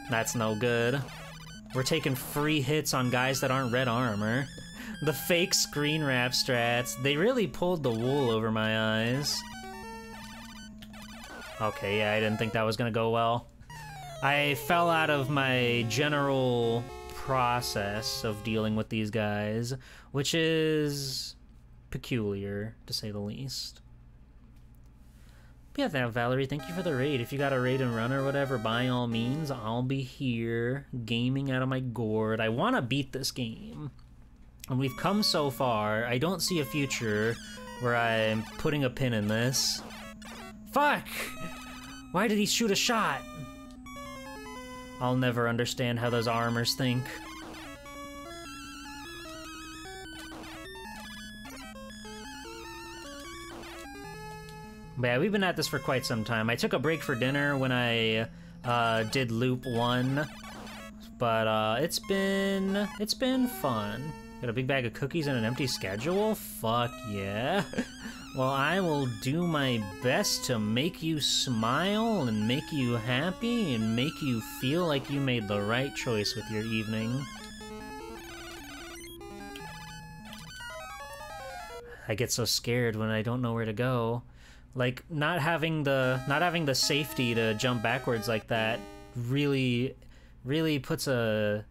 That's no good. We're taking free hits on guys that aren't red armor. The fake screen wrap strats, they really pulled the wool over my eyes. Okay, yeah, I didn't think that was gonna go well. I fell out of my general process of dealing with these guys, which is peculiar, to say the least. But yeah, now, Valerie, thank you for the raid. If you got a raid and run or whatever, by all means, I'll be here gaming out of my gourd. I want to beat this game. And we've come so far. I don't see a future where I'm putting a pin in this. Fuck! Why did he shoot a shot? I'll never understand how those armors think. But yeah, we've been at this for quite some time. I took a break for dinner when I did Loop 1, but it's been fun. Got a big bag of cookies and an empty schedule? Fuck yeah. Well, I will do my best to make you smile and make you happy and make you feel like you made the right choice with your evening. I get so scared when I don't know where to go. Like, not having the safety to jump backwards like that really puts a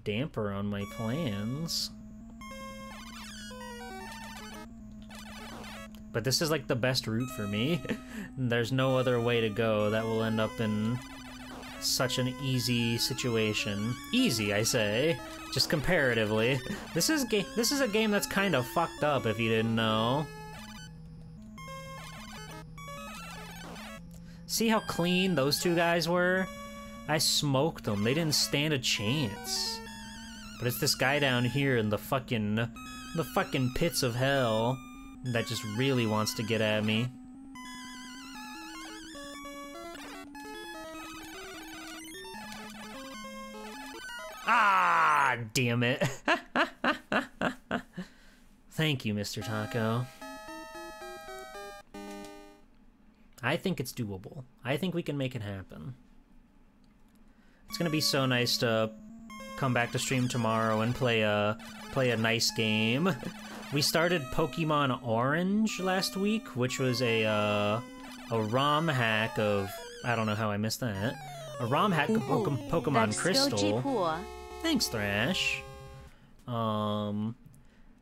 damper on my plans. But this is like the best route for me. There's no other way to go that will end up in such an easy situation. Easy, I say, just comparatively. This is a game that's kind of fucked up if you didn't know. See how clean those two guys were? I smoked them. They didn't stand a chance. But it's this guy down here in the fucking pits of hell that just really wants to get at me. Ah, damn it. Thank you, Mr. Taco. I think it's doable. I think we can make it happen. It's gonna be so nice to come back to stream tomorrow and play a nice game. We started Pokemon Orange last week, which was a ROM hack of... I don't know how I missed that. A ROM hack of Pokemon Crystal. Thanks, Thrash.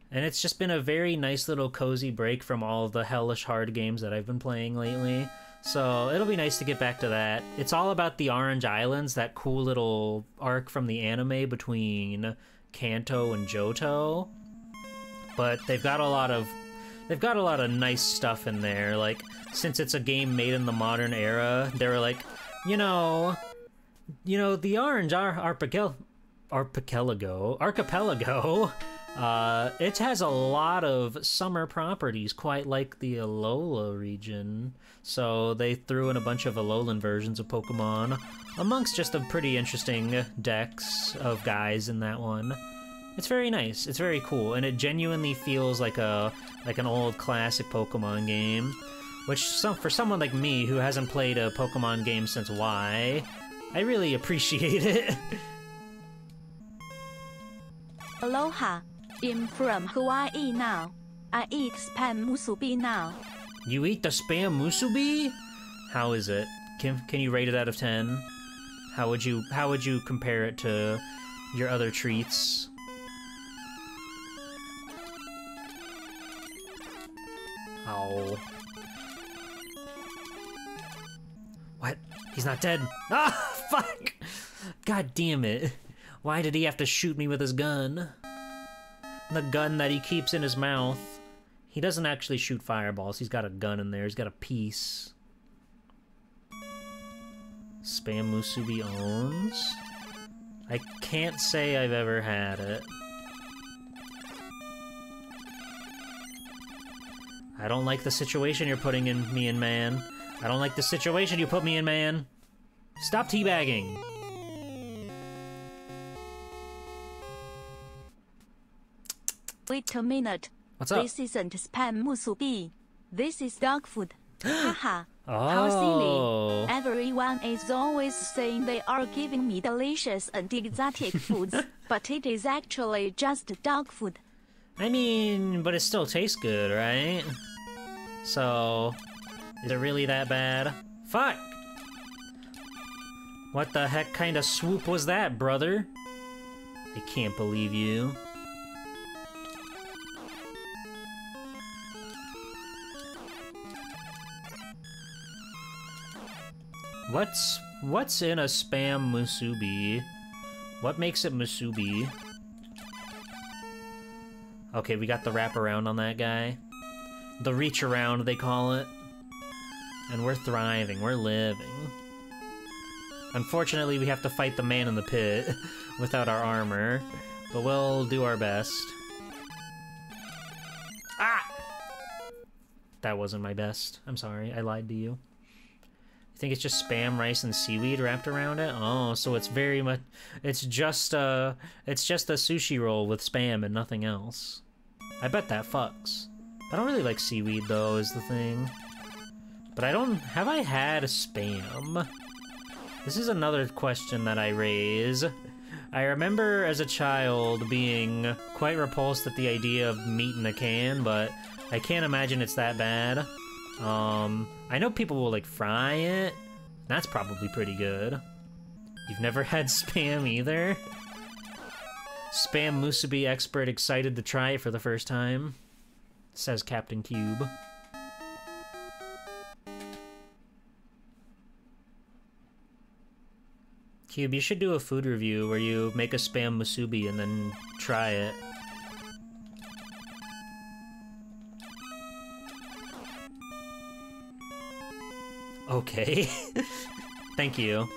And it's just been a very nice little cozy break from all of the hellish hard games that I've been playing lately. So it'll be nice to get back to that. It's all about the Orange Islands, that cool little arc from the anime between Kanto and Johto. But they've got a lot of nice stuff in there. Like, since it's a game made in the modern era, they were like, you know, the Orange Archipelago, it has a lot of summer properties, quite like the Alola region. So they threw in a bunch of Alolan versions of Pokemon, amongst just a pretty interesting decks of guys in that one. It's very nice. It's very cool, and it genuinely feels like an old classic Pokemon game, which for someone like me who hasn't played a Pokemon game since Y, I really appreciate it. Aloha. I'm from Hawaii now. I eat spam musubi now. You eat the spam musubi? How is it? Can you rate it out of 10? How would you compare it to your other treats? Oh. What? He's not dead. Ah, fuck! God damn it. Why did he have to shoot me with his gun? The gun that he keeps in his mouth. He doesn't actually shoot fireballs. He's got a gun in there. He's got a piece. Spam musubi owns? I can't say I've ever had it. I don't like the situation you're putting me in, man. I don't like the situation you put me in, man. Stop teabagging. Wait a minute. What's up? This isn't spam musubi. This is dog food. Haha. Oh. How silly. Everyone is always saying they are giving me delicious and exotic foods, but it is actually just dog food. I mean, but it still tastes good, right? So, is it really that bad? Fuck! What the heck kind of swoop was that, brother? I can't believe you. What's in a spam musubi? What makes it musubi? Okay, we got the wraparound on that guy. The reach around, they call it. And we're thriving, we're living. Unfortunately, we have to fight the man in the pit without our armor, but we'll do our best. Ah! That wasn't my best. I'm sorry, I lied to you. You think it's just spam, rice, and seaweed wrapped around it? Oh, so it's very much... It's just a sushi roll with spam and nothing else. I bet that fucks. I don't really like seaweed, though, is the thing. But I don't... Have I had a spam? This is another question that I raise. I remember as a child being quite repulsed at the idea of meat in a can, but I can't imagine it's that bad. I know people will, like, fry it. That's probably pretty good. You've never had spam either? Spam musubi expert excited to try it for the first time, says Captain Cube. Cube, you should do a food review where you make a spam musubi and then try it. Okay. Thank you.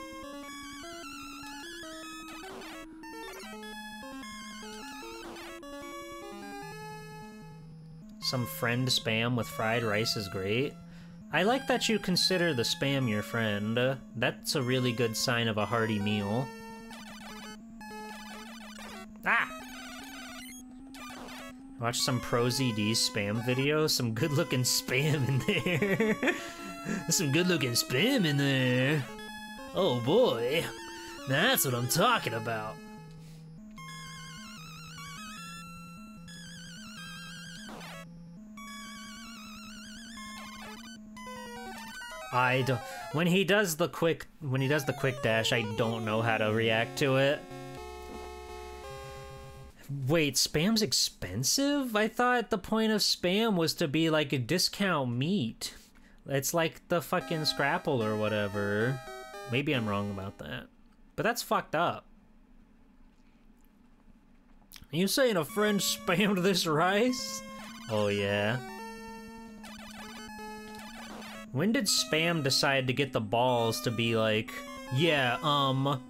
Some friend spam with fried rice is great. I like that you consider the spam your friend. That's a really good sign of a hearty meal. Ah! Watch some Pro ZD spam video. Some good-looking spam in there. There's some good-looking spam in there. Oh boy. That's what I'm talking about. I don't... When he does the quick dash, I don't know how to react to it. Wait, spam's expensive? I thought the point of spam was to be like a discount meat. It's like the fucking Scrapple or whatever. Maybe I'm wrong about that. But that's fucked up. Are you saying a friend spammed this rice? Oh yeah. When did spam decide to get the balls to be like, yeah,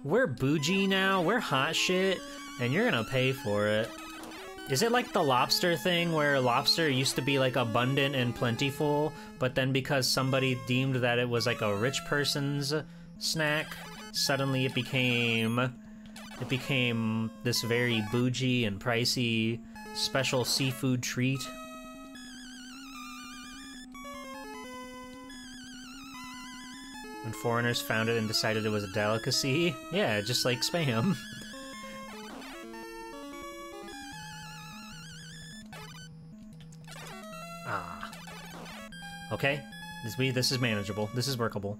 we're bougie now, we're hot shit, and you're gonna pay for it? Is it like the lobster thing where lobster used to be like abundant and plentiful, but then because somebody deemed that it was like a rich person's snack, suddenly it became this very bougie and pricey special seafood treat? When foreigners found it and decided it was a delicacy? Yeah, just like spam. Ah. Okay, this is manageable. This is workable.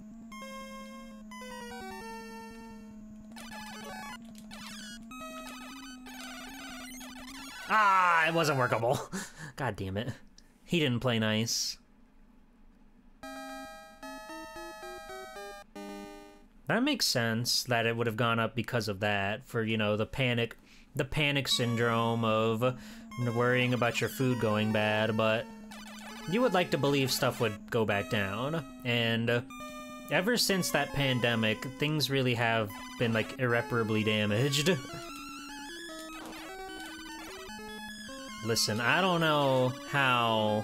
Ah, it wasn't workable. God damn it. He didn't play nice. That makes sense that it would have gone up because of that, for, you know, the panic syndrome of worrying about your food going bad, but you would like to believe stuff would go back down. And ever since that pandemic, things really have been, like, irreparably damaged. Listen, I don't know how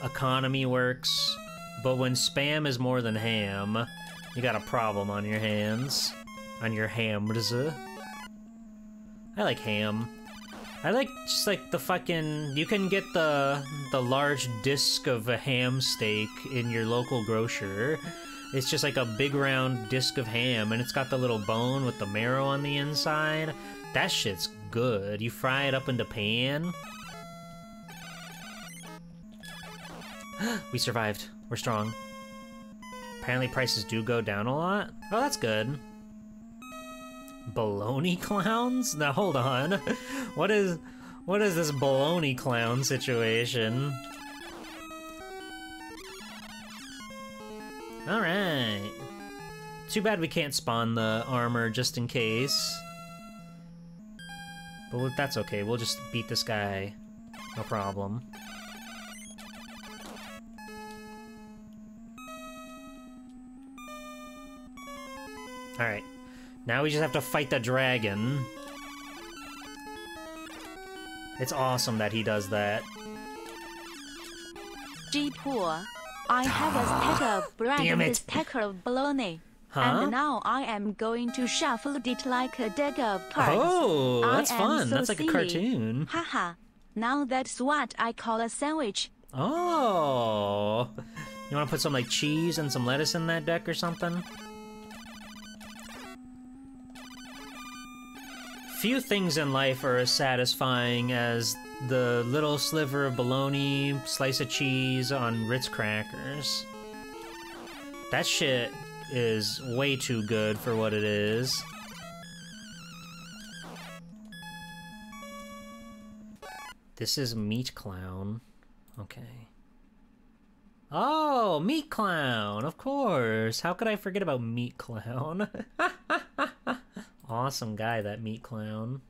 economy works, but when spam is more than ham, you got a problem on your hands. On your hams. I like ham. I like just like the fucking... You can get the large disc of a ham steak in your local grocer. It's just like a big round disc of ham, and it's got the little bone with the marrow on the inside. That shit's good. You fry it up into pan. We survived. We're strong. Apparently prices do go down a lot. Oh, that's good. Baloney clowns? Now hold on. What is this baloney clown situation? Alright. Too bad we can't spawn the armor just in case. But that's okay, we'll just beat this guy. No problem. Alright. Now we just have to fight the dragon. It's awesome that he does that. G-Poor, I have a stack of bread and a stack of bologna. Huh? And now I am going to shuffle it like a deck of cards. Oh, that's fun. So That's like silly. a cartoon. Haha. Now that's what I call a sandwich. Oh. You want to put some like cheese and some lettuce in that deck or something? Few things in life are as satisfying as the little sliver of bologna, slice of cheese on Ritz crackers. That shit is way too good for what it is. This is Meat Clown. Okay. Oh, Meat Clown, of course. How could I forget about Meat Clown? Awesome guy, that Meat Clown.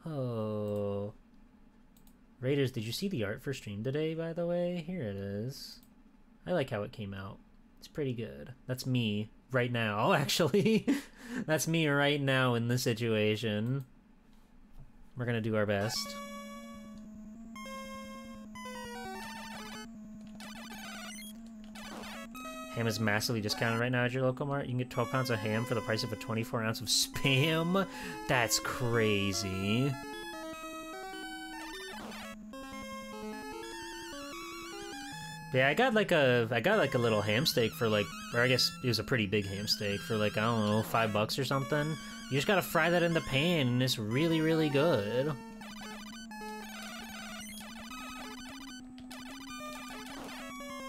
Oh. Raiders, did you see the art for stream today, by the way? Here it is. I like how it came out. It's pretty good. That's me right now, actually. That's me right now in this situation. We're gonna do our best. Ham is massively discounted right now at your local mart. You can get 12 pounds of ham for the price of a 24 ounce of Spam. That's crazy. Yeah, I got like a little ham steak for like, or I guess it was a pretty big ham steak for like, I don't know, $5 or something. You just gotta fry that in the pan and it's really, really good.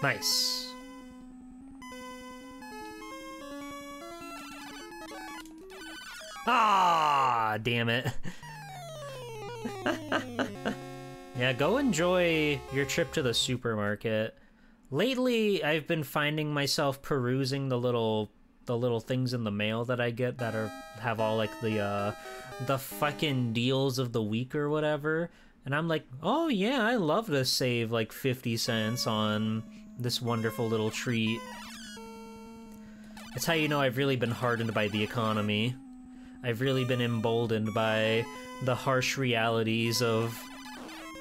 Nice. Ah, damn it. Yeah, go enjoy your trip to the supermarket. Lately, I've been finding myself perusing the little things in the mail that I get that have all like the fucking deals of the week or whatever. And I'm like, oh yeah, I love to save like 50 cents on this wonderful little treat. That's how you know I've really been hardened by the economy. I've really been emboldened by the harsh realities of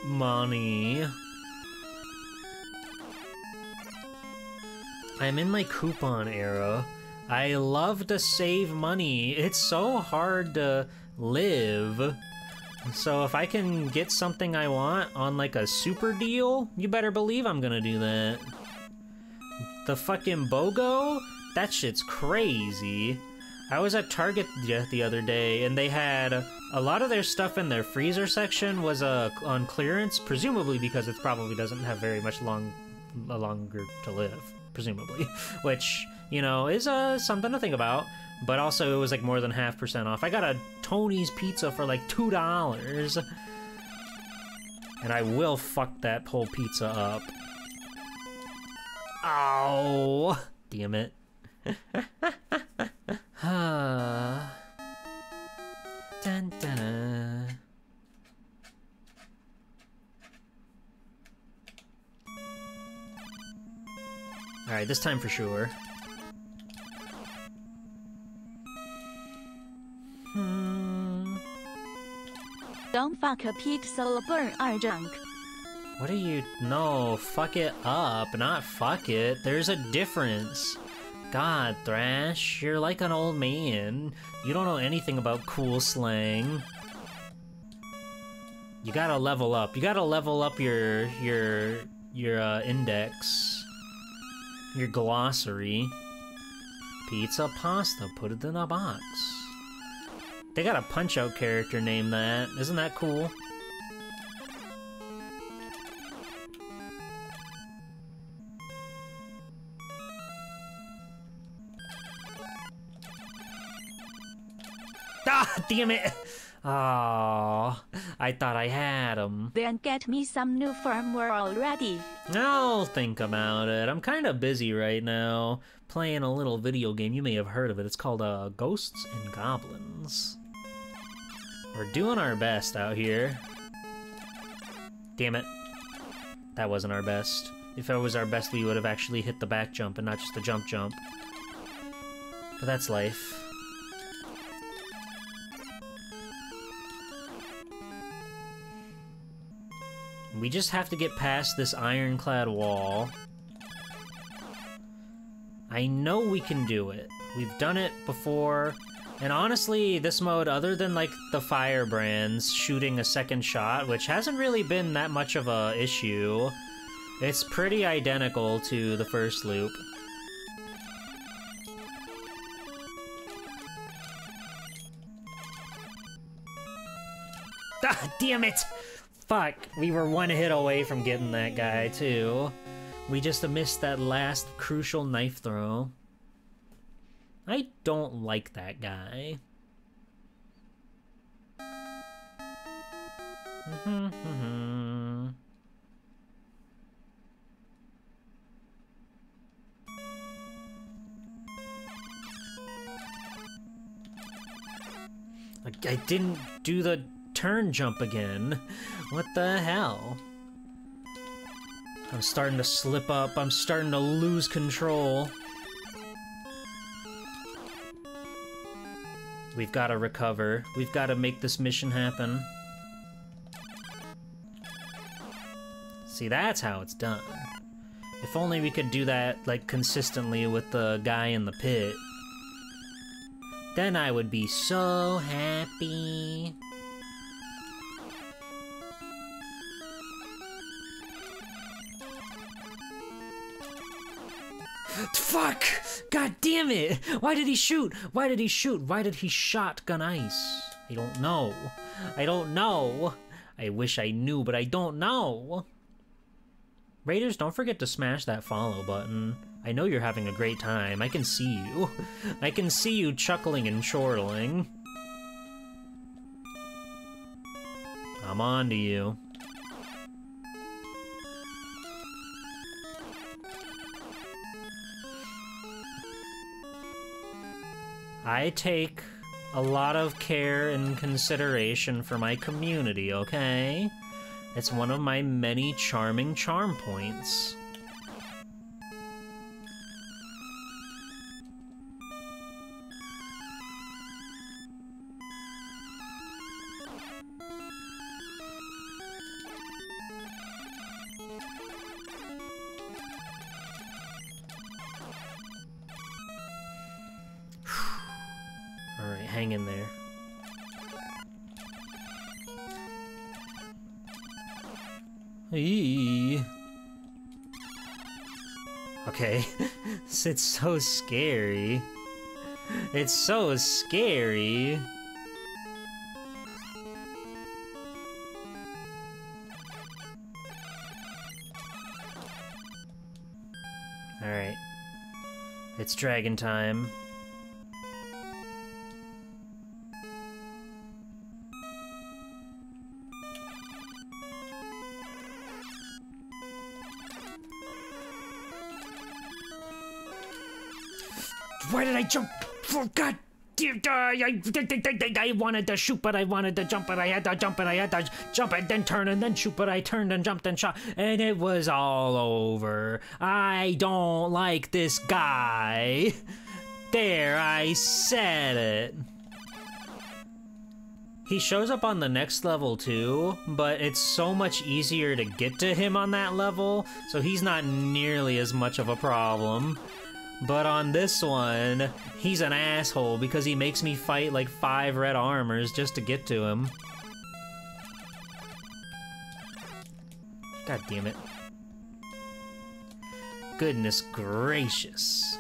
money. I'm in my coupon era. I love to save money. It's so hard to live. So if I can get something I want on like a super deal, you better believe I'm gonna do that. The fucking BOGO? That shit's crazy. I was at Target the other day, and they had a lot of their stuff in their freezer section was on clearance, presumably because it probably doesn't have very much longer to live, presumably, which, you know, is something to think about. But also, it was like more than 50% off. I got a Tony's pizza for like $2, and I will fuck that whole pizza up. Ow! Damn it. Dun, dun. Alright, this time for sure. Don't fuck a pizza or burn our junk. What are you... No, fuck it up, not fuck it. There's a difference. God, Thrash, you're like an old man. You don't know anything about cool slang. You gotta level up. You gotta level up your index. Your glossary. Pizza, pasta, put it in a box. They got a Punch-Out character named that. Isn't that cool? Ah, damn it! Oh, I thought I had him. Then get me some new firmware already. I'll think about it. I'm kind of busy right now, playing a little video game. You may have heard of it. It's called Ghosts and Goblins. We're doing our best out here. Damn it. That wasn't our best. If it was our best, we would have actually hit the back jump and not just the jump. But that's life. We just have to get past this ironclad wall. I know we can do it. We've done it before. And honestly, this mode, other than like the firebrands shooting a second shot, which hasn't really been that much of a issue, it's pretty identical to the first loop. Ah, damn it! Fuck, we were one hit away from getting that guy, too. We just missed that last crucial knife throw. I don't like that guy. I didn't do the turn jump again. What the hell? I'm starting to slip up. I'm starting to lose control. We've got to recover. We've got to make this mission happen. See, that's how it's done. If only we could do that, like, consistently with the guy in the pit. Then I would be so happy. Fuck! God damn it! Why did he shoot? Why did he shoot? Why did he shotgun ice? I don't know. I don't know. I wish I knew, but I don't know. Raiders, don't forget to smash that follow button. I know you're having a great time. I can see you. I can see you chuckling and chortling. I'm on to you. I take a lot of care and consideration for my community, okay? It's one of my many charming charm points. Alright, hang in there. Eee. Okay, it's so scary. It's so scary. Alright. It's dragon time. Why did I jump? Oh, God damn, I wanted to shoot, but I wanted to jump, but I had to jump, and I had to jump, and then turn, and then shoot, but I turned and jumped and shot, and it was all over. I don't like this guy. There, I said it. He shows up on the next level too, but it's so much easier to get to him on that level, so he's not nearly as much of a problem. But on this one, he's an asshole because he makes me fight like 5 red armors just to get to him. God damn it. Goodness gracious.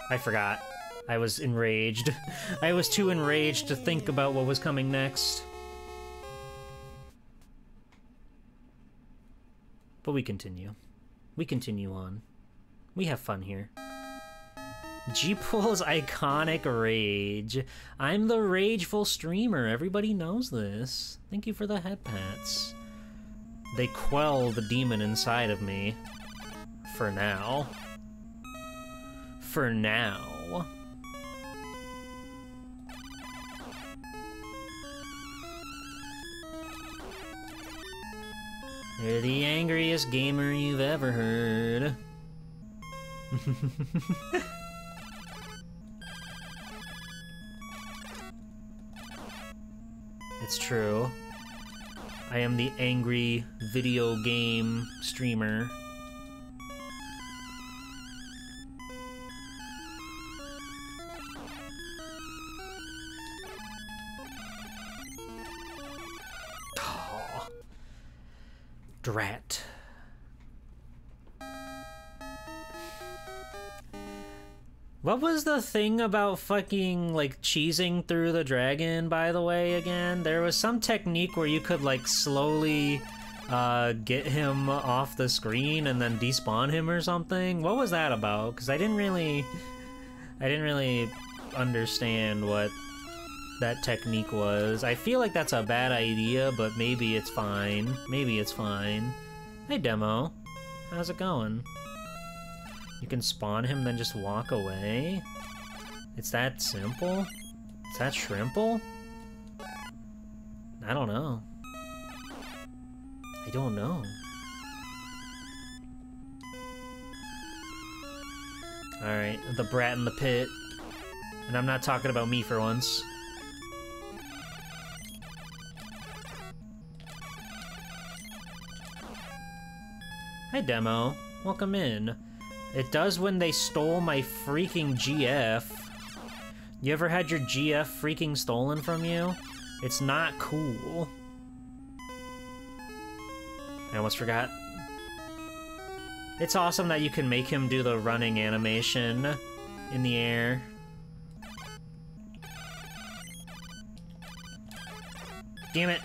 I forgot. I was enraged. I was too enraged to think about what was coming next. But we continue. We continue on. We have fun here. G-Pool's iconic rage. I'm the rageful streamer. Everybody knows this. Thank you for the head pats. They quell the demon inside of me. For now. For now. You're the angriest gamer you've ever heard. It's true. I am the angry video game streamer. Oh. Drat. What was the thing about fucking, like, cheesing through the dragon, by the way, again? There was some technique where you could, like, slowly, get him off the screen and then despawn him or something? What was that about? Because I didn't really understand what that technique was. I feel like that's a bad idea, but maybe it's fine. Maybe it's fine. Hey, Demo. How's it going? You can spawn him, then just walk away? It's that simple? Is that shrimple? I don't know. I don't know. Alright, the brat in the pit. And I'm not talking about me for once. Hi, Demo. Welcome in. It does when they stole my freaking GF. You ever had your GF freaking stolen from you? It's not cool. I almost forgot. It's awesome that you can make him do the running animation in the air. Damn it.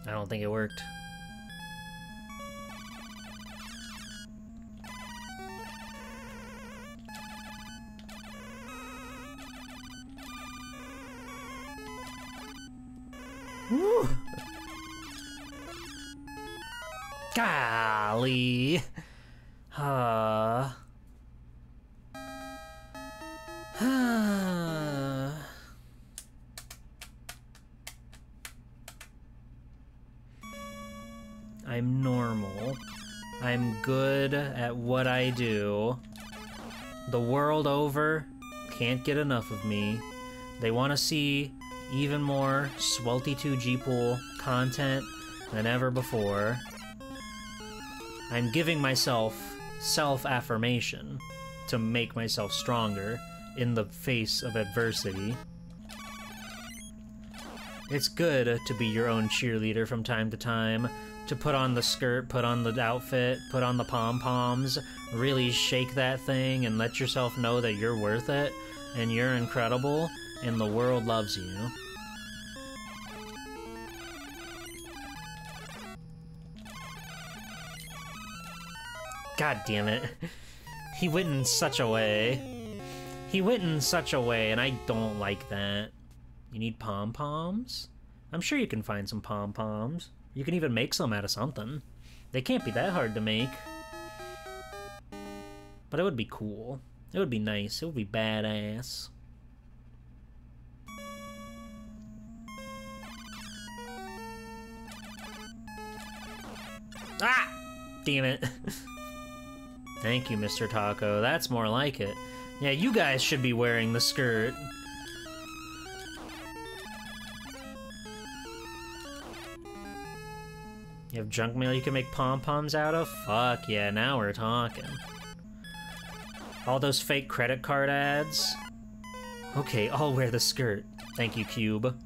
I don't think it worked. Woo! Golly. I'm normal. I'm good at what I do. The world over can't get enough of me. They want to see even more Swelty2 G-Pool content than ever before. I'm giving myself self-affirmation to make myself stronger in the face of adversity. It's good to be your own cheerleader from time to time, to put on the skirt, put on the outfit, put on the pom-poms, really shake that thing and let yourself know that you're worth it, and you're incredible, and the world loves you. God damn it. He went in such a way. He went in such a way, and I don't like that. You need pom-poms? I'm sure you can find some pom-poms. You can even make some out of something. They can't be that hard to make. But it would be cool. It would be nice. It would be badass. Ah! Damn it. Thank you, Mr. Taco. That's more like it. Yeah, you guys should be wearing the skirt. You have junk mail you can make pom-poms out of? Fuck yeah, now we're talking. All those fake credit card ads? Okay, I'll wear the skirt. Thank you, Cube.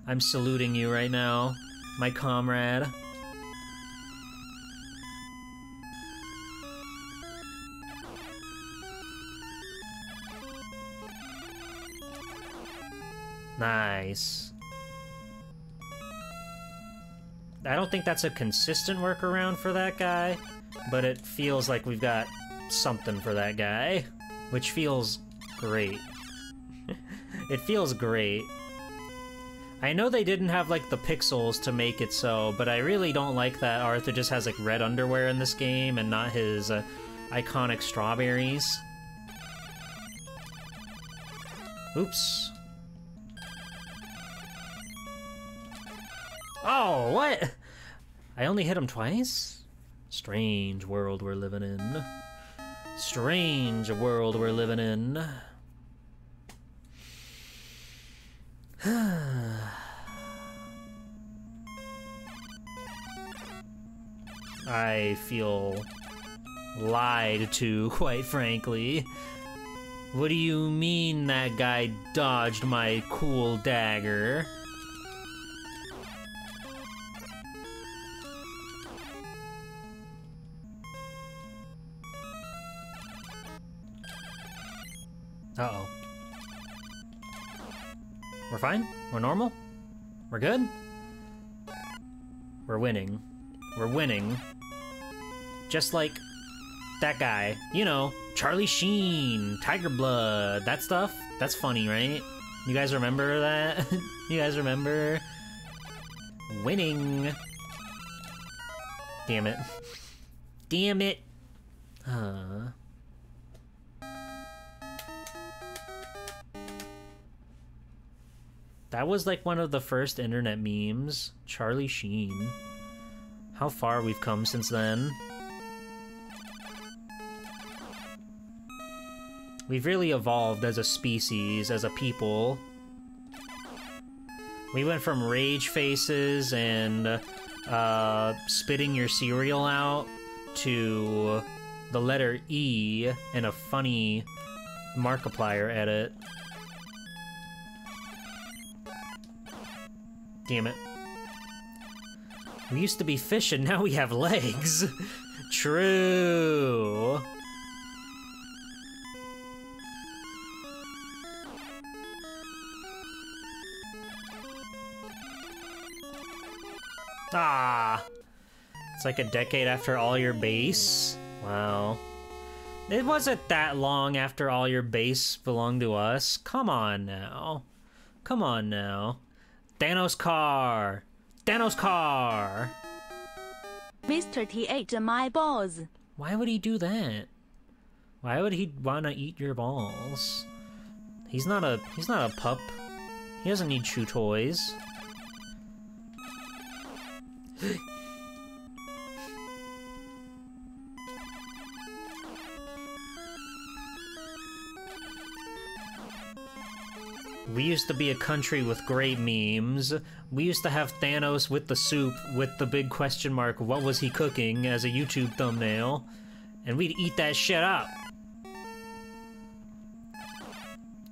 I'm saluting you right now. my comrade. Nice. I don't think that's a consistent workaround for that guy, but it feels like we've got something for that guy, which feels great. It feels great. I know they didn't have, like, the pixels to make it so, but I really don't like that Arthur just has, like, red underwear in this game and not his iconic strawberries. Oops. Oh, what? I only hit him twice? Strange world we're living in. Strange world we're living in. I feel lied to, quite frankly. What do you mean that guy dodged my cool dagger? Uh-oh. We're fine? We're normal? We're good? We're winning. We're winning. Just like that guy. You know, Charlie Sheen, Tiger Blood, that stuff. That's funny, right? You guys remember that? You guys remember? Winning. Damn it. Damn it. That was like one of the first internet memes. Charlie Sheen. How far we've come since then. We've really evolved as a species, as a people. We went from rage faces and spitting your cereal out to the letter E and a funny Markiplier edit. Damn it. We used to be fish and now we have legs. True. Ah. It's like a decade after All Your Base. Wow. It wasn't that long after All Your Base belonged to us. Come on now. Come on now. Thanos car! Thanos car! Mr. T ate my balls. Why would he do that? Why would he wanna eat your balls? He's not a pup. He doesn't need chew toys. We used to be a country with great memes. We used to have Thanos with the soup with the big question mark, what was he cooking, as a YouTube thumbnail. And we'd eat that shit up.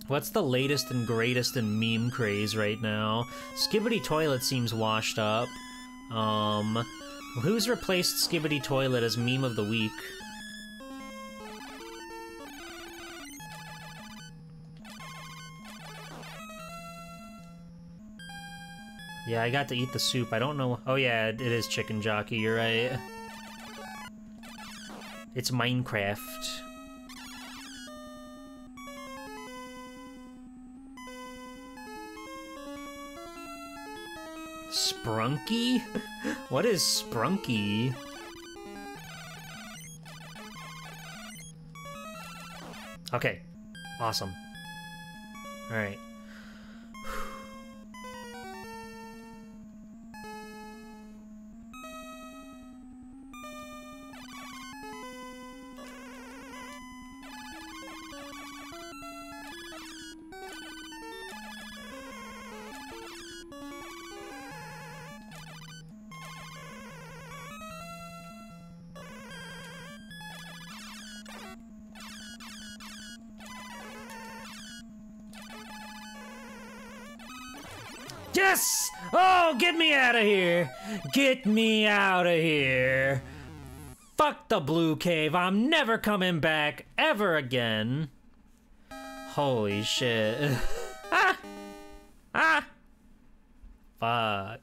What's the latest and greatest in meme craze right now? Skibbity Toilet seems washed up. Who's replaced Skibbity Toilet as meme of the week? Yeah, I got to eat the soup. I don't know. Oh yeah, it is Chicken Jockey, you're right. It's Minecraft. Sprunky? What is Sprunky? Okay. Awesome. Alright. Yes! Oh, get me out of here! Get me out of here! Fuck the blue cave. I'm never coming back ever again. Holy shit. Ah! Ah! Fuck.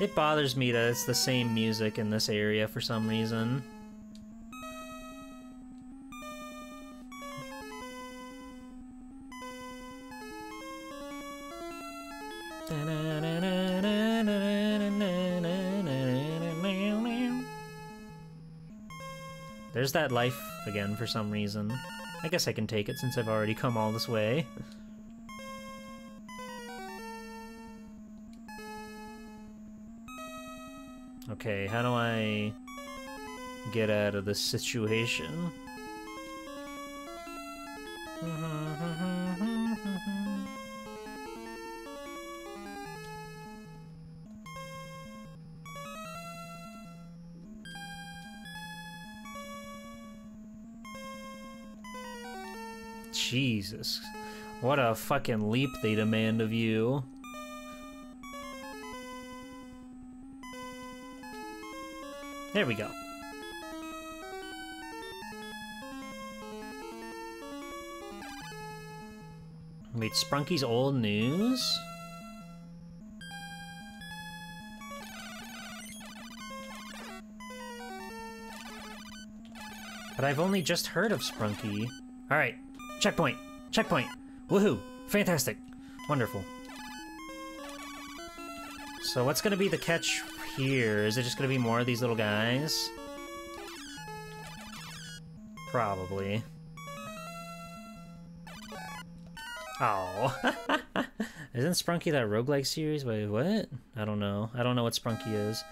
It bothers me that it's the same music in this area for some reason. There's that life again for some reason. I guess I can take it since I've already come all this way. Okay, how do I get out of this situation? Jesus, what a fucking leap they demand of you. There we go. Wait, Sprunky's old news? But I've only just heard of Sprunky. Alright, checkpoint! Checkpoint! Woohoo! Fantastic! Wonderful. So what's gonna be the catch here? Is it just gonna be more of these little guys? Probably. Oh. Isn't Sprunky that roguelike series? Wait, what? I don't know. I don't know what Sprunky is.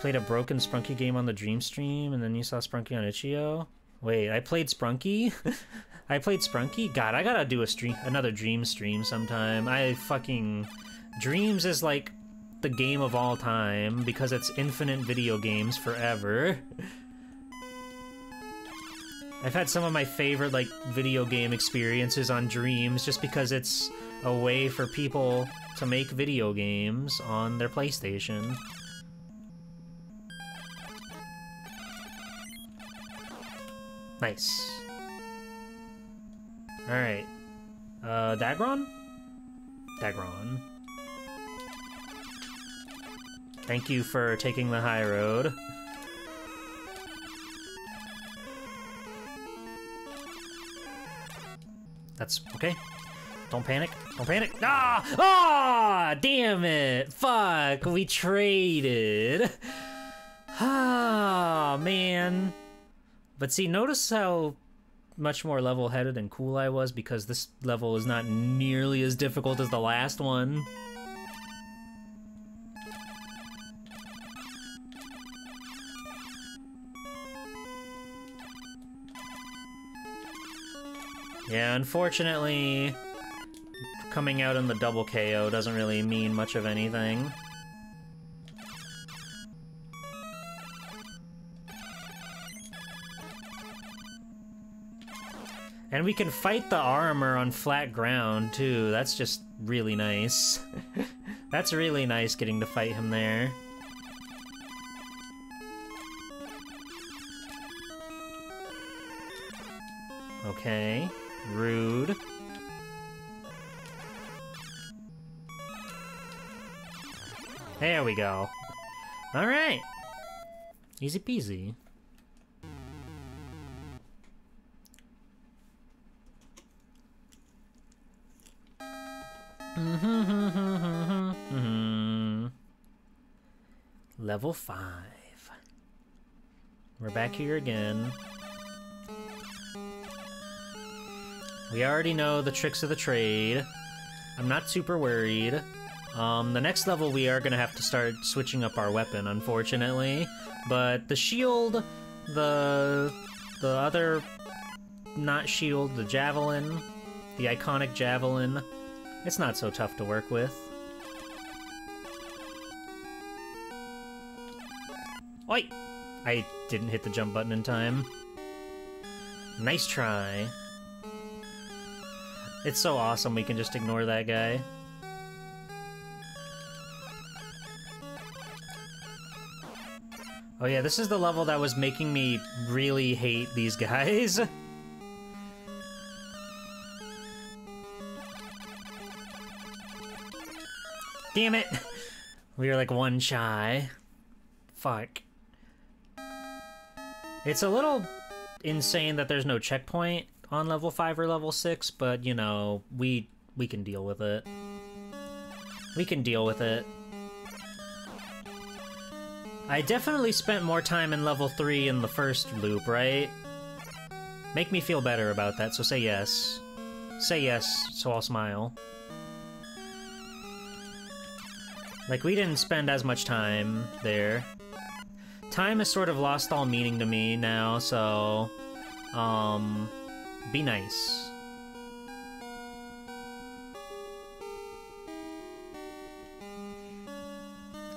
Played a broken Sprunky game on the Dream stream, and then you saw Sprunky on Itch.io? Wait, I played Sprunky? I played Sprunky? God, I gotta do another Dream stream sometime. Dreams is like the game of all time because it's infinite video games forever. I've had some of my favorite like video game experiences on Dreams just because it's a way for people to make video games on their PlayStation. Nice. Alright. Dagron? Dagron. Thank you for taking the high road. That's okay. Don't panic. Don't panic. Ah! Ah! Damn it! Fuck! We traded. Ah, man. But see, notice how much more level-headed and cool I was because this level is not nearly as difficult as the last one. Yeah, unfortunately, coming out in the double KO doesn't really mean much of anything. And we can fight the armor on flat ground, too. That's just really nice. That's really nice getting to fight him there. Okay. Rude. There we go. Alright. Easy peasy. Level 5. We're back here again. We already know the tricks of the trade. I'm not super worried. The next level we are gonna have to start switching up our weapon, unfortunately. But the shield, the other not shield, the javelin, the iconic javelin, it's not so tough to work with. Oi! I didn't hit the jump button in time. Nice try. It's so awesome we can just ignore that guy. Oh yeah, this is the level that was making me really hate these guys. Damn it! We were like one shy. Fuck. It's a little insane that there's no checkpoint on level 5 or level 6, but you know, we can deal with it. We can deal with it. I definitely spent more time in level 3 in the first loop, right? Make me feel better about that, so say yes. Say yes, so I'll smile. Like, we didn't spend as much time there. Time has sort of lost all meaning to me now, so... be nice.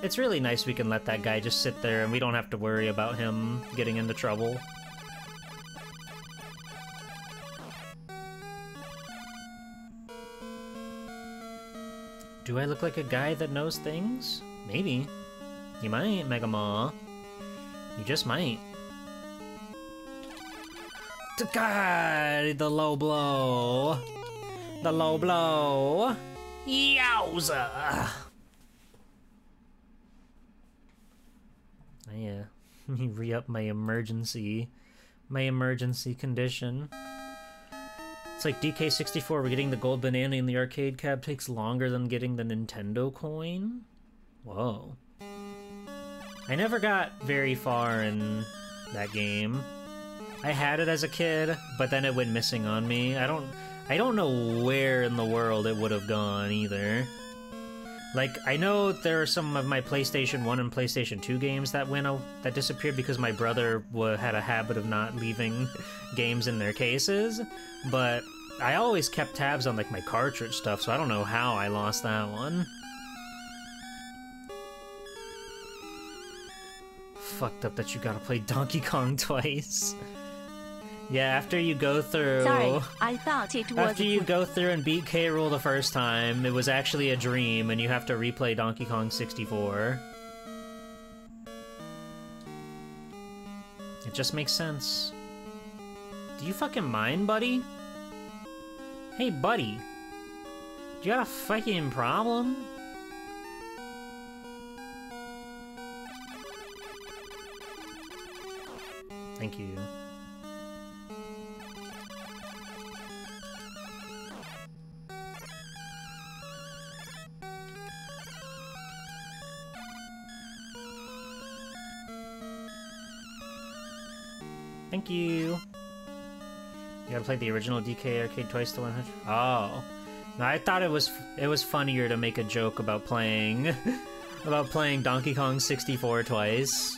It's really nice we can let that guy just sit there and we don't have to worry about him getting into trouble. Do I look like a guy that knows things? Maybe. You might, Mega Maw. You just might. God, the low blow. The low blow. Yowza. Yeah, let me re-up my emergency condition. It's like DK64, we're getting the gold banana in the arcade cab takes longer than getting the Nintendo coin? Whoa. I never got very far in that game. I had it as a kid, but then it went missing on me. I don't know where in the world it would have gone either. Like, I know there are some of my PlayStation 1 and PlayStation 2 games that that disappeared because my brother had a habit of not leaving games in their cases, but I always kept tabs on, like, my cartridge stuff, so I don't know how I lost that one. Fucked up that you gotta play Donkey Kong twice. Yeah, after you go through... Sorry, I thought it was... After you go through and beat K. Rool the first time, it was actually a dream, and you have to replay Donkey Kong 64. It just makes sense. Do you fucking mind, buddy? Hey, buddy. Do you got a fucking problem? Thank you. Thank you. You gotta play the original DK arcade twice to 100. Oh, no, I thought it was funnier to make a joke about playing Donkey Kong 64 twice.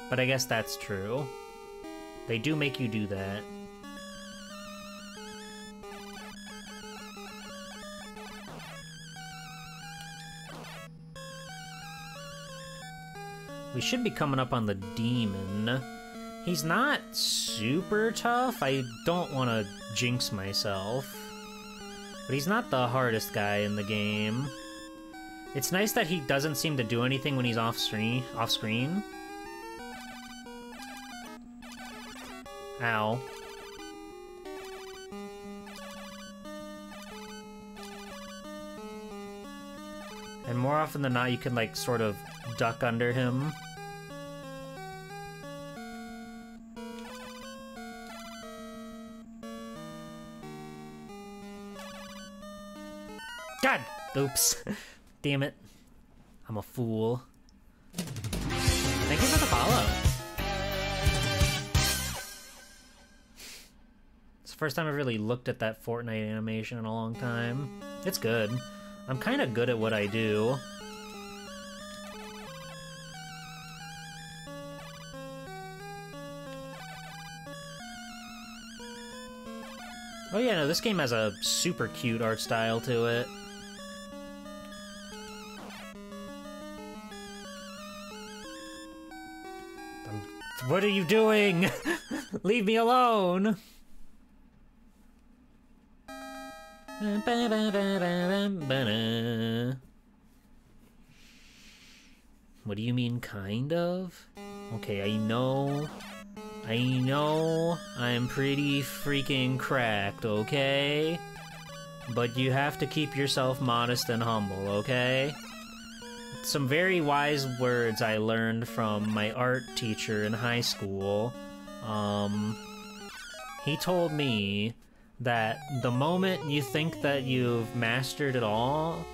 But I guess that's true. They do make you do that. We should be coming up on the demon. He's not super tough. I don't want to jinx myself. But he's not the hardest guy in the game. It's nice that he doesn't seem to do anything when he's off screen. Ow. And more often than not, you can, like, sort of duck under him. God! Oops. Damn it. I'm a fool. Thank you for the follow. It's the first time I've really looked at that Fortnite animation in a long time. It's good. I'm kind of good at what I do. Oh yeah, no, this game has a super cute art style to it. What are you doing? Leave me alone! What do you mean, kind of? Okay, I know I'm pretty freaking cracked, okay? But you have to keep yourself modest and humble, okay? Some very wise words I learned from my art teacher in high school. He told me that the moment you think that you've mastered it all,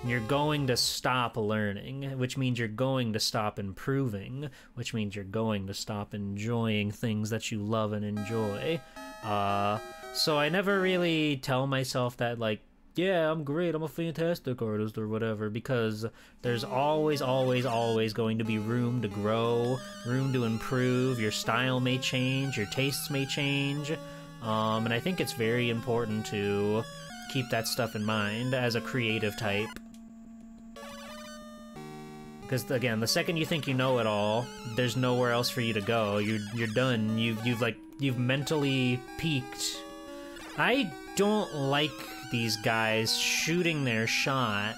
you're going to stop learning, which means you're going to stop improving, which means you're going to stop enjoying things that you love and enjoy. So I never really tell myself that, like, yeah, I'm great, I'm a fantastic artist or whatever, because there's always going to be room to grow, room to improve. Your style may change, your tastes may change, and I think it's very important to keep that stuff in mind as a creative type. Because again, the second you think you know it all, there's nowhere else for you to go. You're done. You've mentally peaked. I don't like these guys shooting their shot.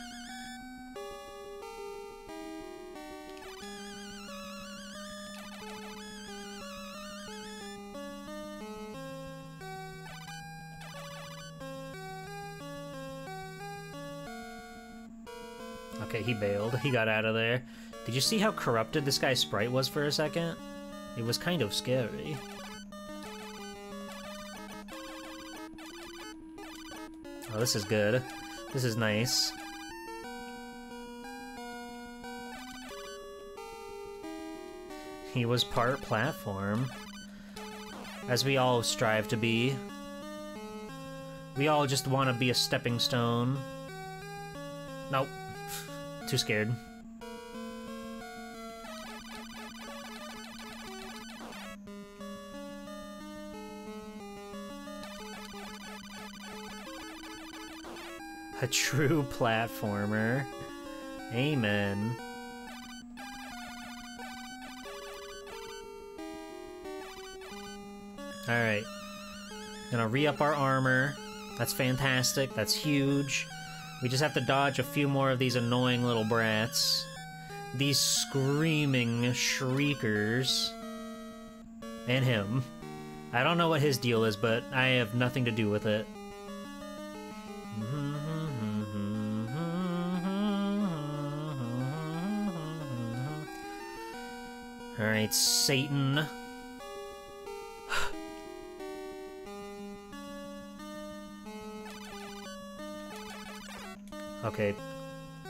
Okay, he bailed. He got out of there. Did you see how corrupted this guy's sprite was for a second? It was kind of scary. Oh, this is good. This is nice. He was part platform, as we all strive to be. We all just want to be a stepping stone. Nope. Too scared. A true platformer. Amen. Alright. Gonna re-up our armor. That's fantastic. That's huge. We just have to dodge a few more of these annoying little brats. These screaming shriekers. And him. I don't know what his deal is, but I have nothing to do with it. Alright, Satan. Okay,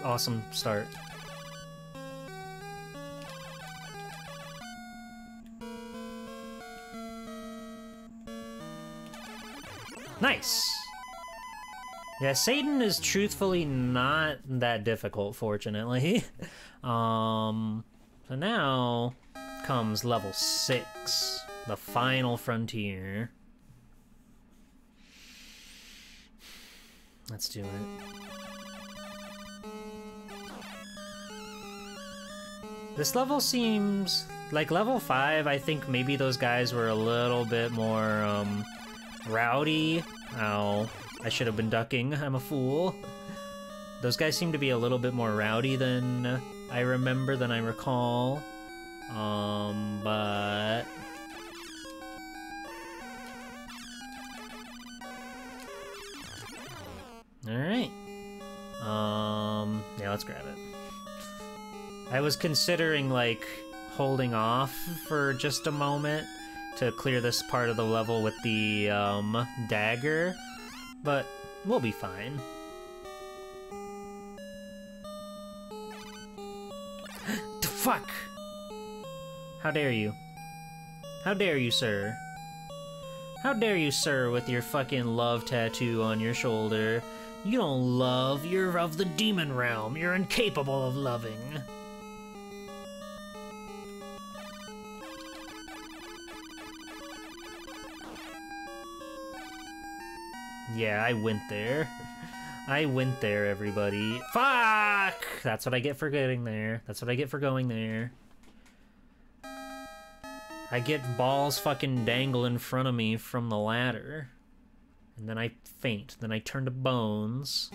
awesome start. Nice! Yeah, Satan is truthfully not that difficult, fortunately. So now comes level 6, the final frontier. Let's do it. This level seems like level 5. I think maybe those guys were a little bit more rowdy. Ow, I should have been ducking. I'm a fool. Those guys seem to be a little bit more rowdy than I remember, than I recall. But alright. Yeah, let's grab it. I was considering, like, holding off for just a moment to clear this part of the level with the, dagger, but we'll be fine. The fuck! How dare you? How dare you, sir? How dare you, sir, with your fucking love tattoo on your shoulder? You don't love, you're of the demon realm, you're incapable of loving. Yeah, I went there. I went there, everybody. Fuck! That's what I get for getting there. That's what I get for going there. I get balls fucking dangle in front of me from the ladder. And then I faint. Then I turn to bones.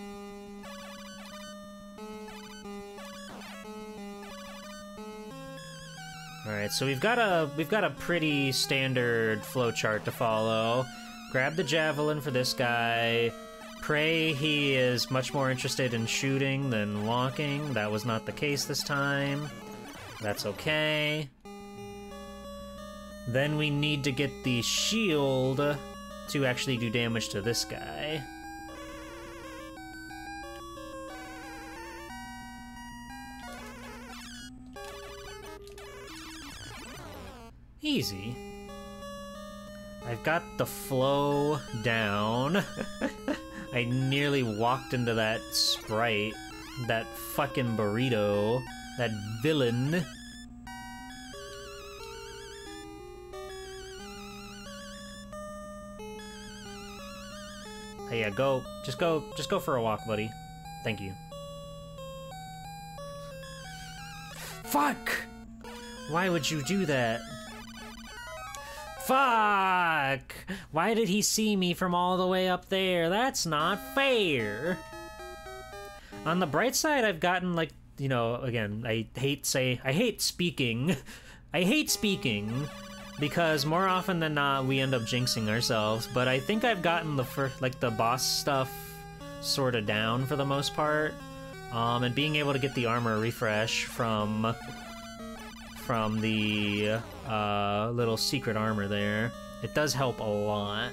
Alright, so we've got a pretty standard flowchart to follow. Grab the javelin for this guy. Pray he is much more interested in shooting than walking. That was not the case this time. That's okay. Then we need to get the shield to actually do damage to this guy. Easy. I've got the flow down. I nearly walked into that sprite, that fucking burrito, that villain. Hey, yeah, just go for a walk, buddy. Thank you. Fuck! Why would you do that? Fuck! Why did he see me from all the way up there? That's not fair! On the bright side, I've gotten, like, you know, again, I hate speaking. I hate speaking, because more often than not, we end up jinxing ourselves, but I think I've gotten the boss stuff sorta down for the most part. And being able to get the armor refresh from the little secret armor there, it does help a lot.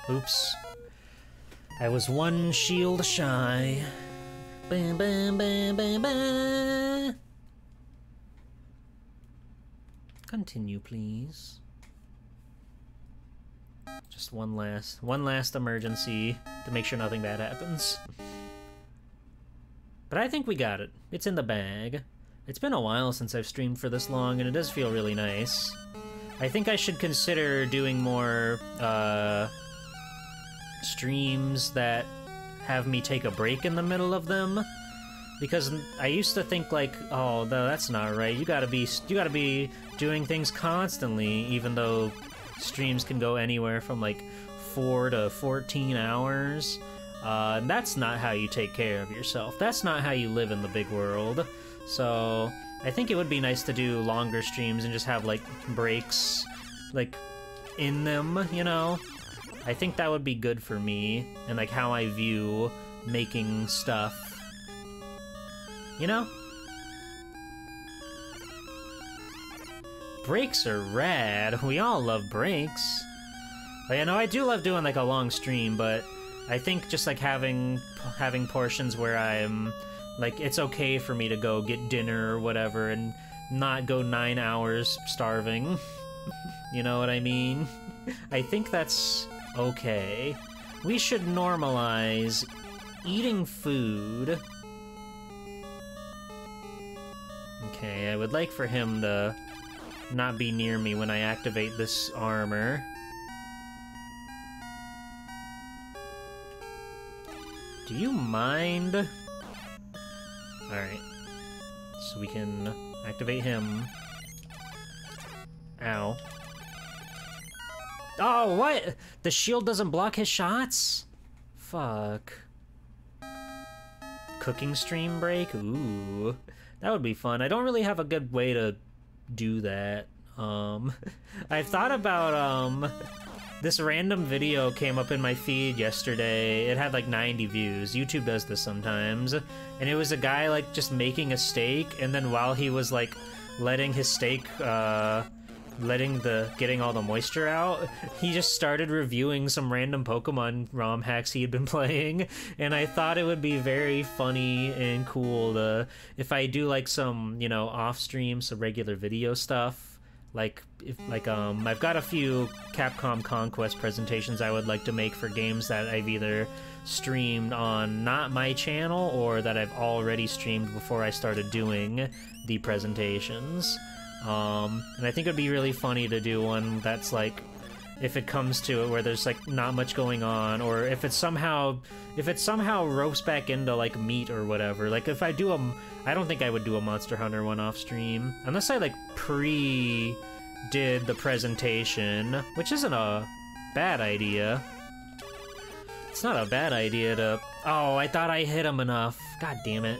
Oops. I was one shield shy. Bam, bam, bam, bam, bam. Continue, please. Just one last emergency to make sure nothing bad happens. But I think we got it. It's in the bag. It's been a while since I've streamed for this long, and it does feel really nice. I think I should consider doing more, streams that have me take a break in the middle of them, because I used to think like, oh, no, that's not right. You gotta be doing things constantly, even though streams can go anywhere from like 4 to 14 hours. And that's not how you take care of yourself. That's not how you live in the big world. So I think it would be nice to do longer streams and just have like breaks like in them, you know? I think that would be good for me, and like how I view making stuff. You know? Breaks are rad. We all love breaks. Like, I know I do love doing like a long stream, but I think just like having portions where I'm like, it's okay for me to go get dinner or whatever and not go 9 hours starving. You know what I mean? I think that's okay. We should normalize eating food. Okay, I would like for him to not be near me when I activate this armor. Do you mind? Alright. So we can activate him. Ow. Oh, what? The shield doesn't block his shots? Fuck. Cooking stream break? Ooh. That would be fun. I don't really have a good way to do that. I thought about, this random video came up in my feed yesterday. It had like 90 views. YouTube does this sometimes. And it was a guy like just making a steak, and then while he was like letting his steak, getting all the moisture out, he just started reviewing some random Pokemon ROM hacks he had been playing, and I thought it would be very funny and cool to, if I do like some, you know, off stream, some regular video stuff, I've got a few Capcom Conquest presentations I would like to make for games that I've either streamed on not my channel or that I've already streamed before I started doing the presentations. And I think it'd be really funny to do one that's like if it comes to it, where there's like not much going on, or if it somehow ropes back into like meat or whatever. Like if I do I don't think I would do a Monster Hunter one off stream unless I like did the presentation, which isn't a bad idea. It's not a bad idea to... Oh, I thought I hit him enough. God damn it.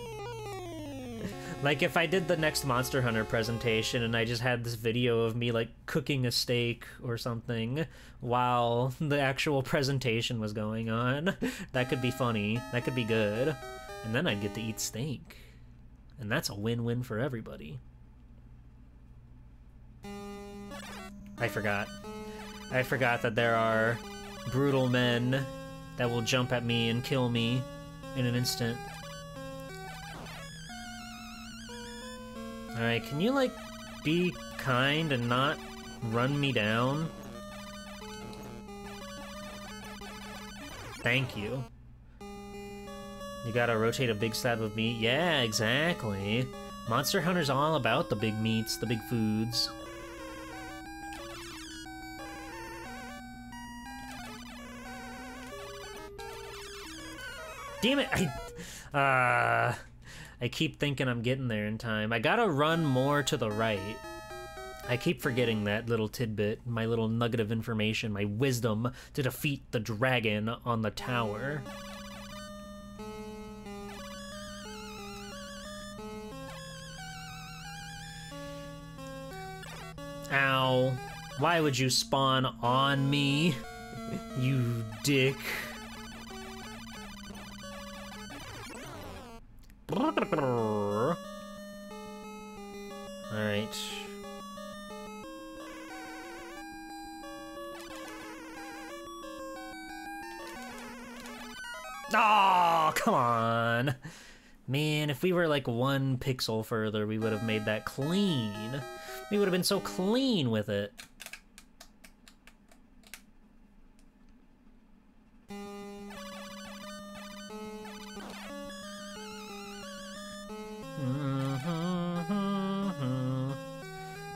Like, if I did the next Monster Hunter presentation and I just had this video of me, like, cooking a steak or something while the actual presentation was going on, that could be funny. That could be good. And then I'd get to eat steak. And that's a win-win for everybody. I forgot that there are brutal men that will jump at me and kill me in an instant. Alright, can you, like, be kind and not run me down? Thank you. You gotta rotate a big slab of meat? Yeah, exactly. Monster Hunter's all about the big meats, the big foods. Damn it! I keep thinking I'm getting there in time. I gotta run more to the right. I keep forgetting that little tidbit, my little nugget of information, my wisdom to defeat the dragon on the tower. Ow. Why would you spawn on me, you dick? Alright. Oh, come on. Man, if we were like 1 pixel further, we would have made that clean. We would have been so clean with it.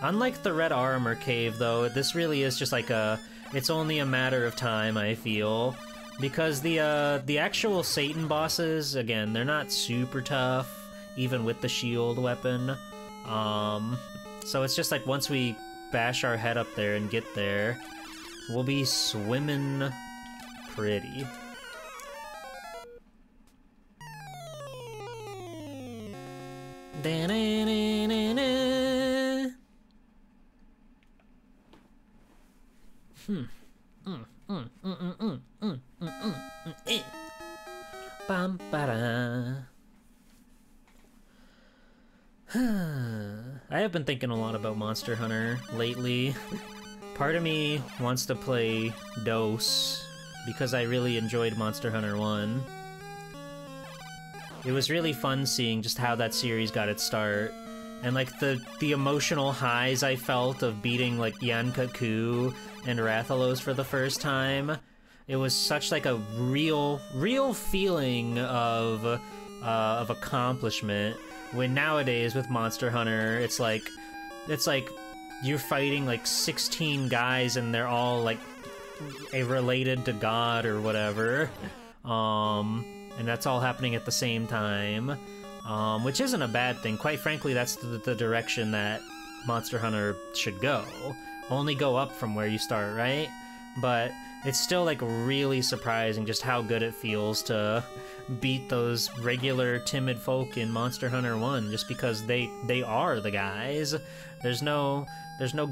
Unlike the Red Armor Cave, though, this really is just like it's only a matter of time, I feel. Because the actual Satan bosses, again, they're not super tough, even with the shield weapon. So it's just like once we bash our head up there and get there, we'll be swimming pretty. Bam ba. I have been thinking a lot about Monster Hunter lately. Part of me wants to play DOS because I really enjoyed Monster Hunter 1. It was really fun seeing just how that series got its start. And like the emotional highs I felt of beating like Yankaku and Rathalos for the first time. It was such like a real feeling of accomplishment. When nowadays with Monster Hunter, it's like you're fighting like 16 guys and they're all like related to God or whatever. And that's all happening at the same time. Which isn't a bad thing. Quite frankly, that's the direction that Monster Hunter should go. Only go up from where you start, right? But it's still like really surprising just how good it feels to beat those regular timid folk in Monster Hunter 1 just because they are the guys. There's no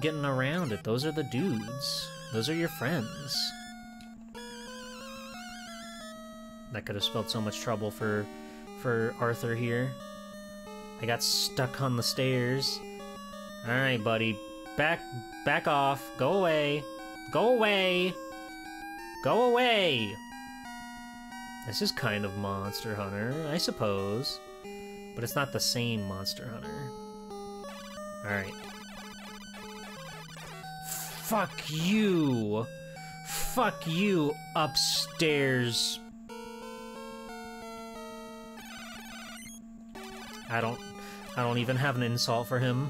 getting around it. Those are the dudes. Those are your friends. That could have spelled so much trouble for Arthur here. I got stuck on the stairs. Alright, buddy. Back off. Go away. Go away! Go away! This is kind of Monster Hunter, I suppose. But it's not the same Monster Hunter. Alright. Fuck you! Fuck you, upstairs! I don't even have an insult for him.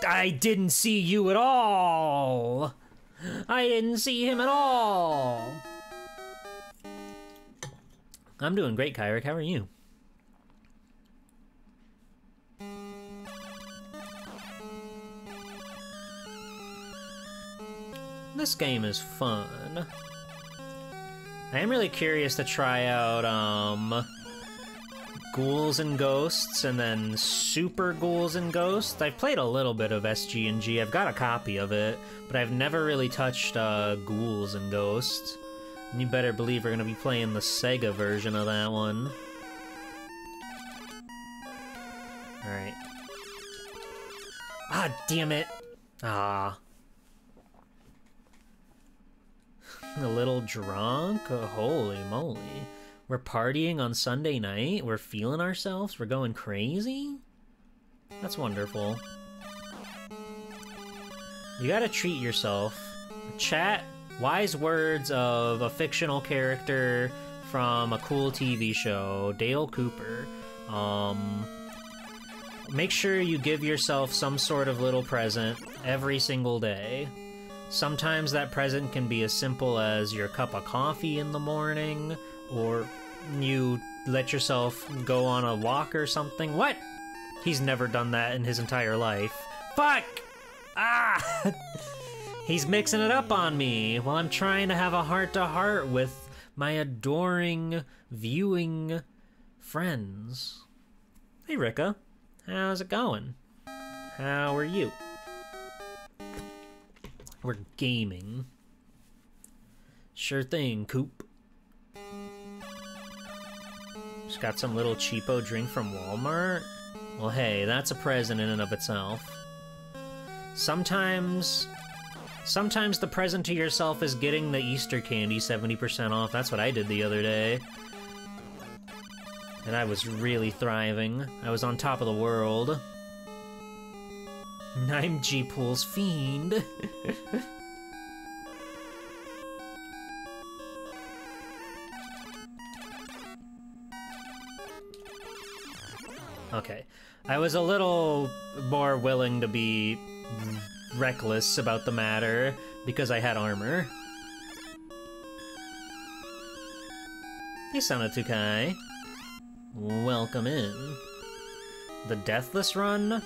I didn't see you at all! I didn't see him at all! I'm doing great, Kyrick. How are you? This game is fun. I am really curious to try out, Ghouls and Ghosts, and then Super Ghouls and Ghosts. I've played a little bit of SG&G. I've got a copy of it, but I've never really touched, Ghouls and Ghosts. And you better believe we're gonna be playing the Sega version of that one. Alright. Ah, damn it! Ah. A little drunk? Oh, holy moly. We're partying on Sunday night? We're feeling ourselves? We're going crazy? That's wonderful. You gotta treat yourself. Chat wise words of a fictional character from a cool TV show, Dale Cooper. Make sure you give yourself some sort of little present every single day. Sometimes that present can be as simple as your cup of coffee in the morning, or you let yourself go on a walk or something. What? He's never done that in his entire life. Fuck! Ah! He's mixing it up on me while I'm trying to have a heart-to-heart with my adoring viewing friends. Hey, Rika. How's it going? How are you? We're gaming. Sure thing, Coop. Just got some little cheapo drink from Walmart. Well, hey, that's a present in and of itself. Sometimes the present to yourself is getting the Easter candy 70% off. That's what I did the other day. And I was really thriving. I was on top of the world. I'm G-Pool's fiend. Okay. I was a little more willing to be reckless about the matter because I had armor. Hey, Sanatukai. Welcome in. The Deathless Run?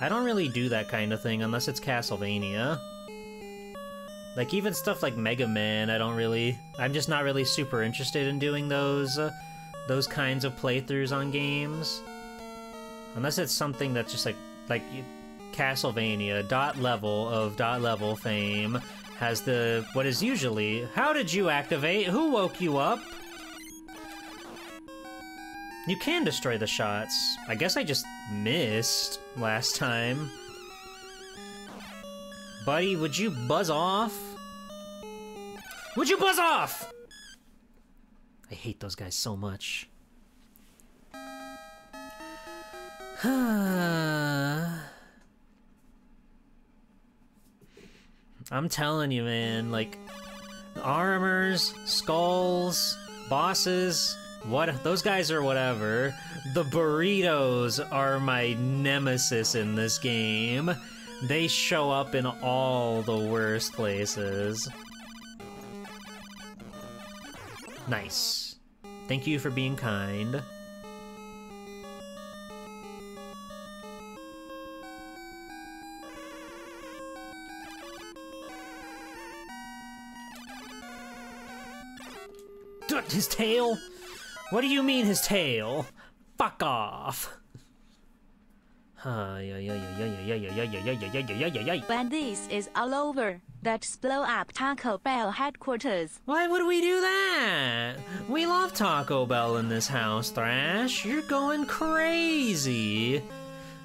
I don't really do that kind of thing unless it's Castlevania. Like, even stuff like Mega Man, I'm just not really super interested in doing those kinds of playthroughs on games. Unless it's something that's just like Castlevania, Dot Level fame, has what is usually, how did you activate? Who woke you up? You can destroy the shots. I guess I just missed last time. Buddy, would you buzz off? Would you buzz off? I hate those guys so much. I'm telling you, man, like, armors, skulls, bosses, those guys are whatever. The burritos are my nemesis in this game. They show up in all the worst places. Nice. Thank you for being kind. His tail? What do you mean his tail? Fuck off. When this is all over, let's blow up Taco Bell headquarters. Why would we do that? We love Taco Bell in this house, Thrash. You're going crazy.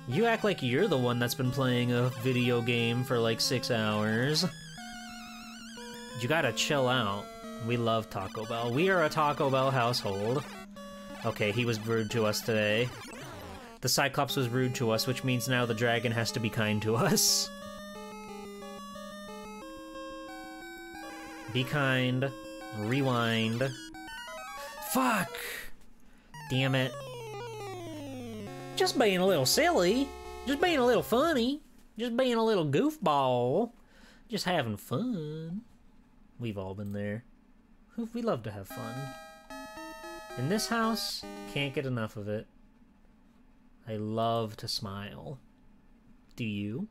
You act like you're the one that's been playing a video game for like 6 hours. You gotta chill out. We love Taco Bell. We are a Taco Bell household. Okay, he was rude to us today. The Cyclops was rude to us, which means now the dragon has to be kind to us. Be kind. Rewind. Fuck! Damn it. Just being a little silly. Just being a little funny. Just being a little goofball. Just having fun. We've all been there. We love to have fun. In this house, can't get enough of it. I love to smile. Do you?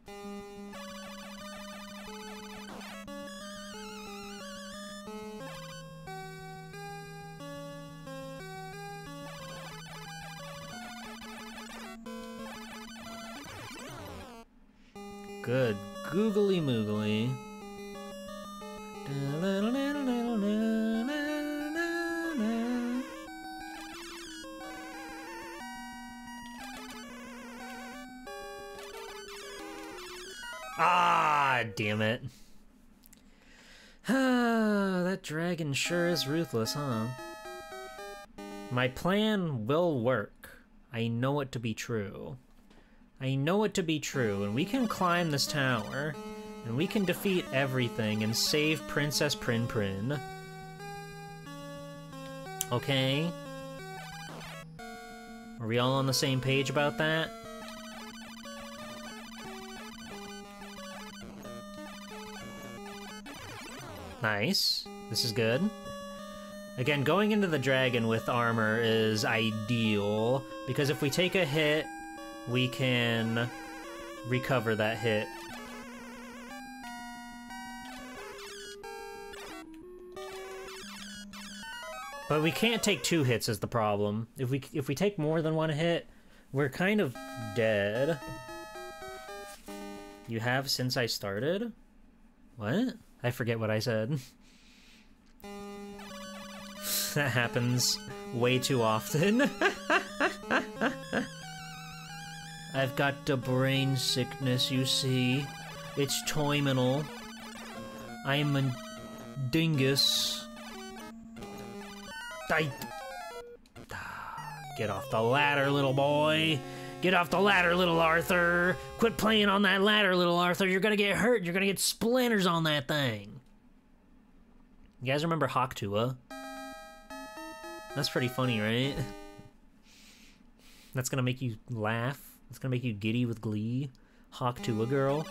Good googly moogly. Ah, damn it. That dragon sure is ruthless, huh? My plan will work. I know it to be true. I know it to be true, and we can climb this tower, and we can defeat everything and save Princess Prin Prin. Okay? Are we all on the same page about that? Nice. This is good. Again, going into the dragon with armor is ideal, because if we take a hit, we can recover that hit. But we can't take 2 hits is the problem. If we take more than 1 hit, we're kind of dead. You have since I started? What? I forget what I said. That happens way too often. I've got the brain sickness, you see. It's terminal. I'm a dingus. Get off the ladder, little boy. Get off the ladder, little Arthur. Quit playing on that ladder, little Arthur. You're gonna get hurt. You're gonna get splinters on that thing. You guys remember Hawktua? That's pretty funny, right? That's gonna make you laugh. It's gonna make you giddy with glee. Hawktua girl.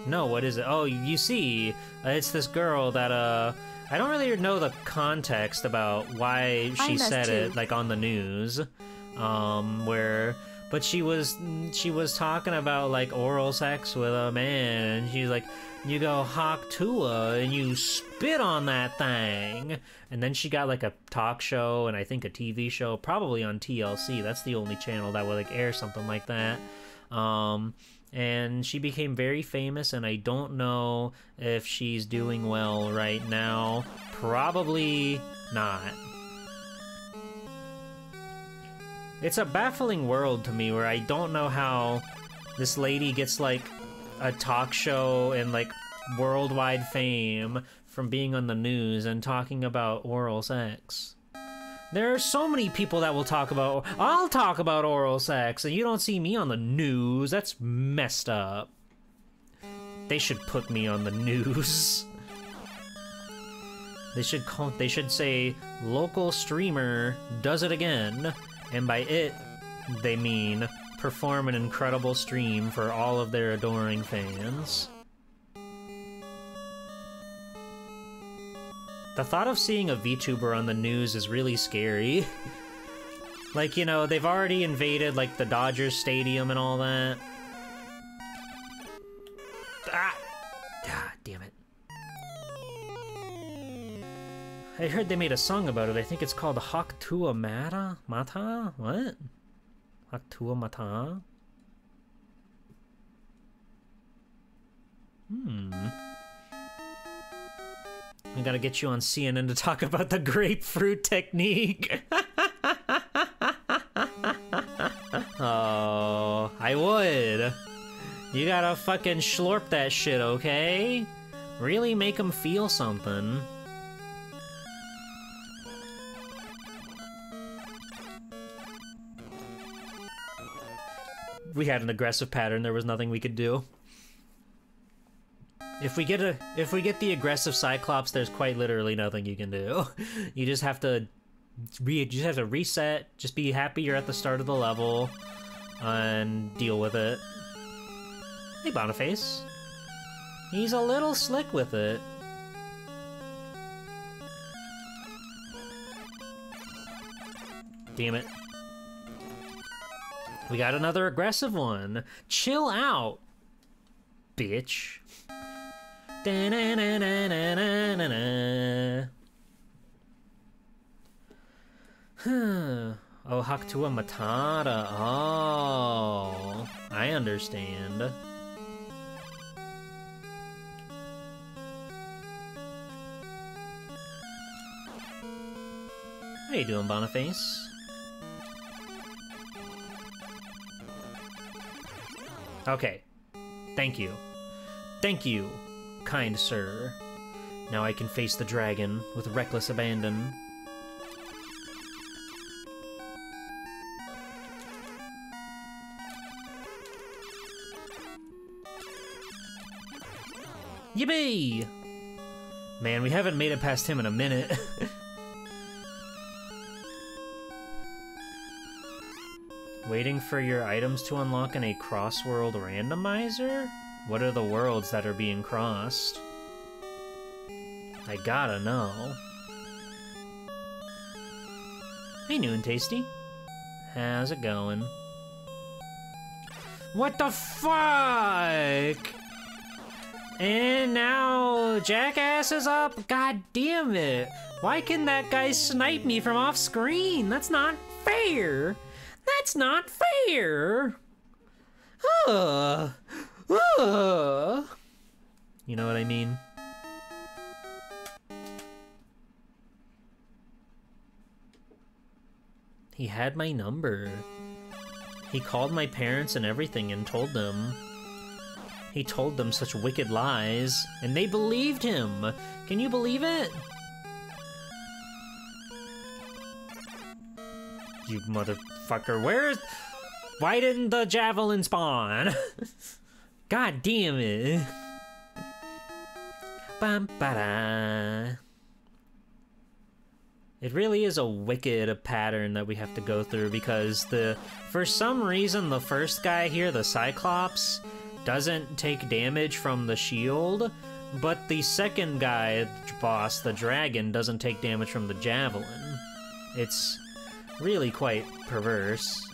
No, what is it? Oh, you see, it's this girl that, I don't really know the context about why she said it, like, on the news. But she was talking about, like, oral sex with a man, and she's like, you go Hawktua, and you spit on that thing. And then she got, like, a talk show, and I think a TV show, probably on TLC. That's the only channel that would, like, air something like that. And she became very famous, and I don't know if she's doing well right now. Probably not. It's a baffling world to me where I don't know how this lady gets, like, a talk show and, like, worldwide fame from being on the news and talking about oral sex. There are so many people that will talk about, I'll talk about oral sex, and you don't see me on the news. That's messed up. They should put me on the news. They should say, local streamer does it again, and by it, they mean perform an incredible stream for all of their adoring fans. The thought of seeing a VTuber on the news is really scary. Like, you know, they've already invaded, like, the Dodgers Stadium and all that. Ah! Ah, damn it. I heard they made a song about it. I think it's called Hawktua Mata? Mata? What? Hawktua Mata? I gotta get you on CNN to talk about the grapefruit technique. Oh, I would. You gotta fucking slurp that shit, okay? Really make them feel something. We had an aggressive pattern. There was nothing we could do. If we get the aggressive Cyclops, there's quite literally nothing you can do. You just have to reset. Just be happy you're at the start of the level, and deal with it. Hey, Boniface. He's a little slick with it. Damn it. We got another aggressive one. Chill out, bitch. Da-na-na-na-na-na-na. Oh, Hakutua Matata. Oh, I understand. How you doing, Boniface? Okay. Thank you. Thank you, kind sir. Now I can face the dragon with reckless abandon. Yippee! Man, we haven't made it past him in a minute. Waiting for your items to unlock in a cross-world randomizer? What are the worlds that are being crossed? I gotta know. Hey, New and Tasty. How's it going? What the fuck? And now Jackass is up? God damn it. Why can that guy snipe me from off screen? That's not fair. That's not fair. You know what I mean? He had my number. He called my parents and everything and told them. He told them such wicked lies, and they believed him. Can you believe it? You motherfucker, why didn't the javelin spawn? God damn it. Bum, ba-da. It really is a wicked pattern that we have to go through because for some reason the first guy here, the Cyclops, doesn't take damage from the shield, but the second guy, boss, the dragon, doesn't take damage from the javelin. It's really quite perverse.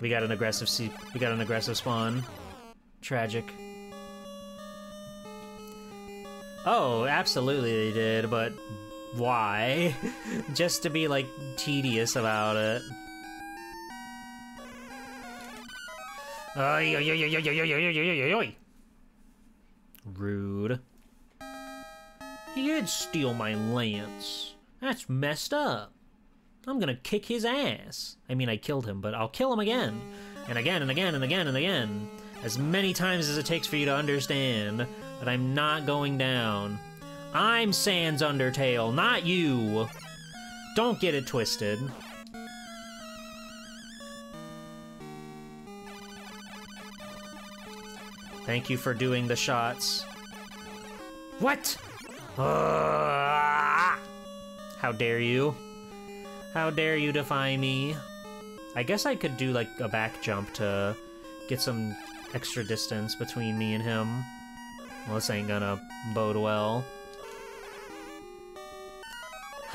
We got an aggressive spawn. Tragic. Oh, absolutely they did, but why? Just to be, like, tedious about it. Rude. He did steal my lance. That's messed up. I'm gonna kick his ass. I mean, I killed him, but I'll kill him again. And again, and again, and again, and again. As many times as it takes for you to understand that I'm not going down. I'm Sans Undertale, not you. Don't get it twisted. Thank you for doing the shots. What? How dare you? How dare you defy me? I guess I could do like a back jump to get some extra distance between me and him. Well, this ain't gonna bode well.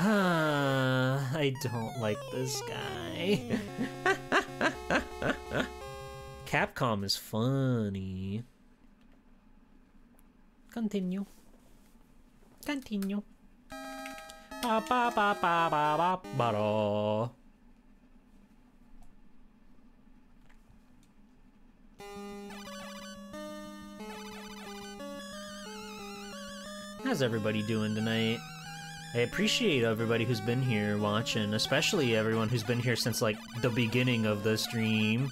I don't like this guy. Capcom is funny. Continue. Continue. Ba ba ba ba ba ba ba da. How's everybody doing tonight? I appreciate everybody who's been here watching, especially everyone who's been here since, like, the beginning of the stream.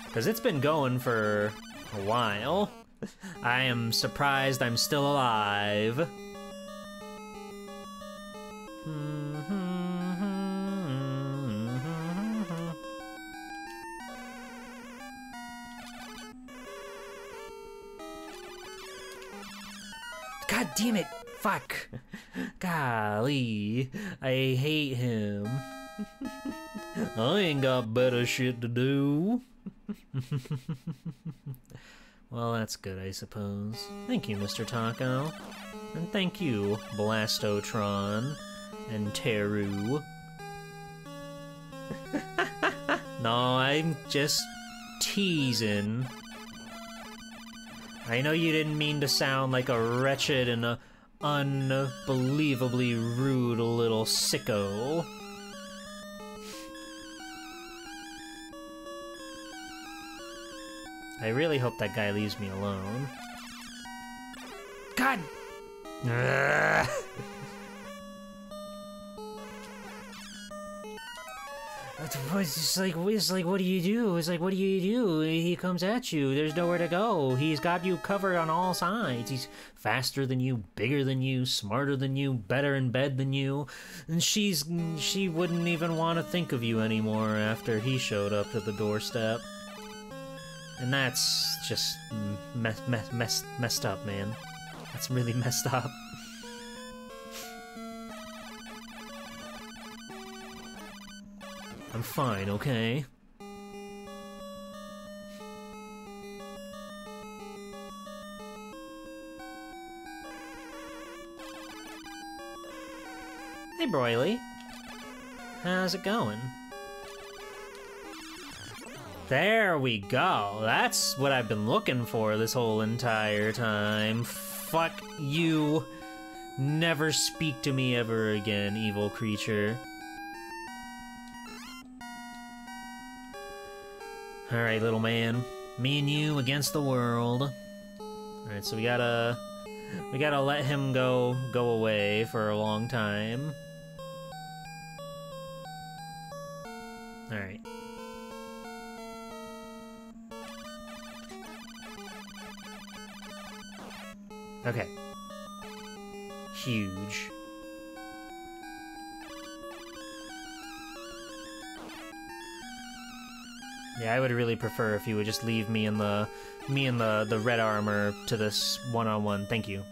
Because it's been going for a while. I am surprised I'm still alive. God damn it! Fuck! Golly, I hate him. I ain't got better shit to do. Well, that's good, I suppose. Thank you, Mr. Taco. And thank you, Blastotron and Teru. No, I'm just teasing. I know you didn't mean to sound like a wretched and a unbelievably rude little sicko. I really hope that guy leaves me alone. God! Ugh. It's like, what do you do? It's like, what do you do? He comes at you. There's nowhere to go. He's got you covered on all sides. He's faster than you, bigger than you, smarter than you, better in bed than you. And she wouldn't even want to think of you anymore after he showed up to the doorstep. And that's just messed up, man. That's really messed up. I'm fine, okay? Hey, Broily. How's it going? There we go. That's what I've been looking for this whole entire time. Fuck you. Never speak to me ever again, evil creature. Alright, little man. Me and you against the world. Alright, so we gotta let him go away for a long time. Alright. Okay. Huge. Yeah, I would really prefer if you would just leave me and the red armor to this one-on-one. Thank you.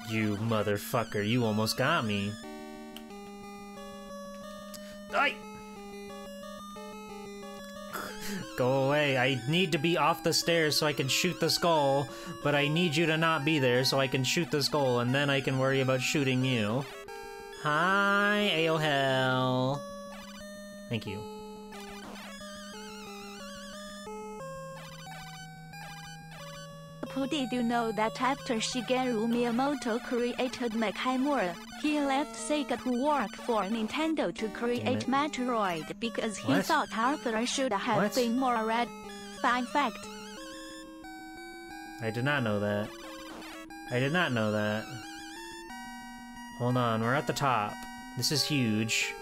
You motherfucker, you almost got me. Ay! Go away. I need to be off the stairs so I can shoot the skull, but I need you to not be there so I can shoot the skull, and then I can worry about shooting you. Hi, Aohel. Thank you. Did you know that after Shigeru Miyamoto created Mechaimura, he left Sega to work for Nintendo to create Metroid because he thought Arthur should have been more red. Fun fact. I did not know that. I did not know that. Hold on, we're at the top. This is huge.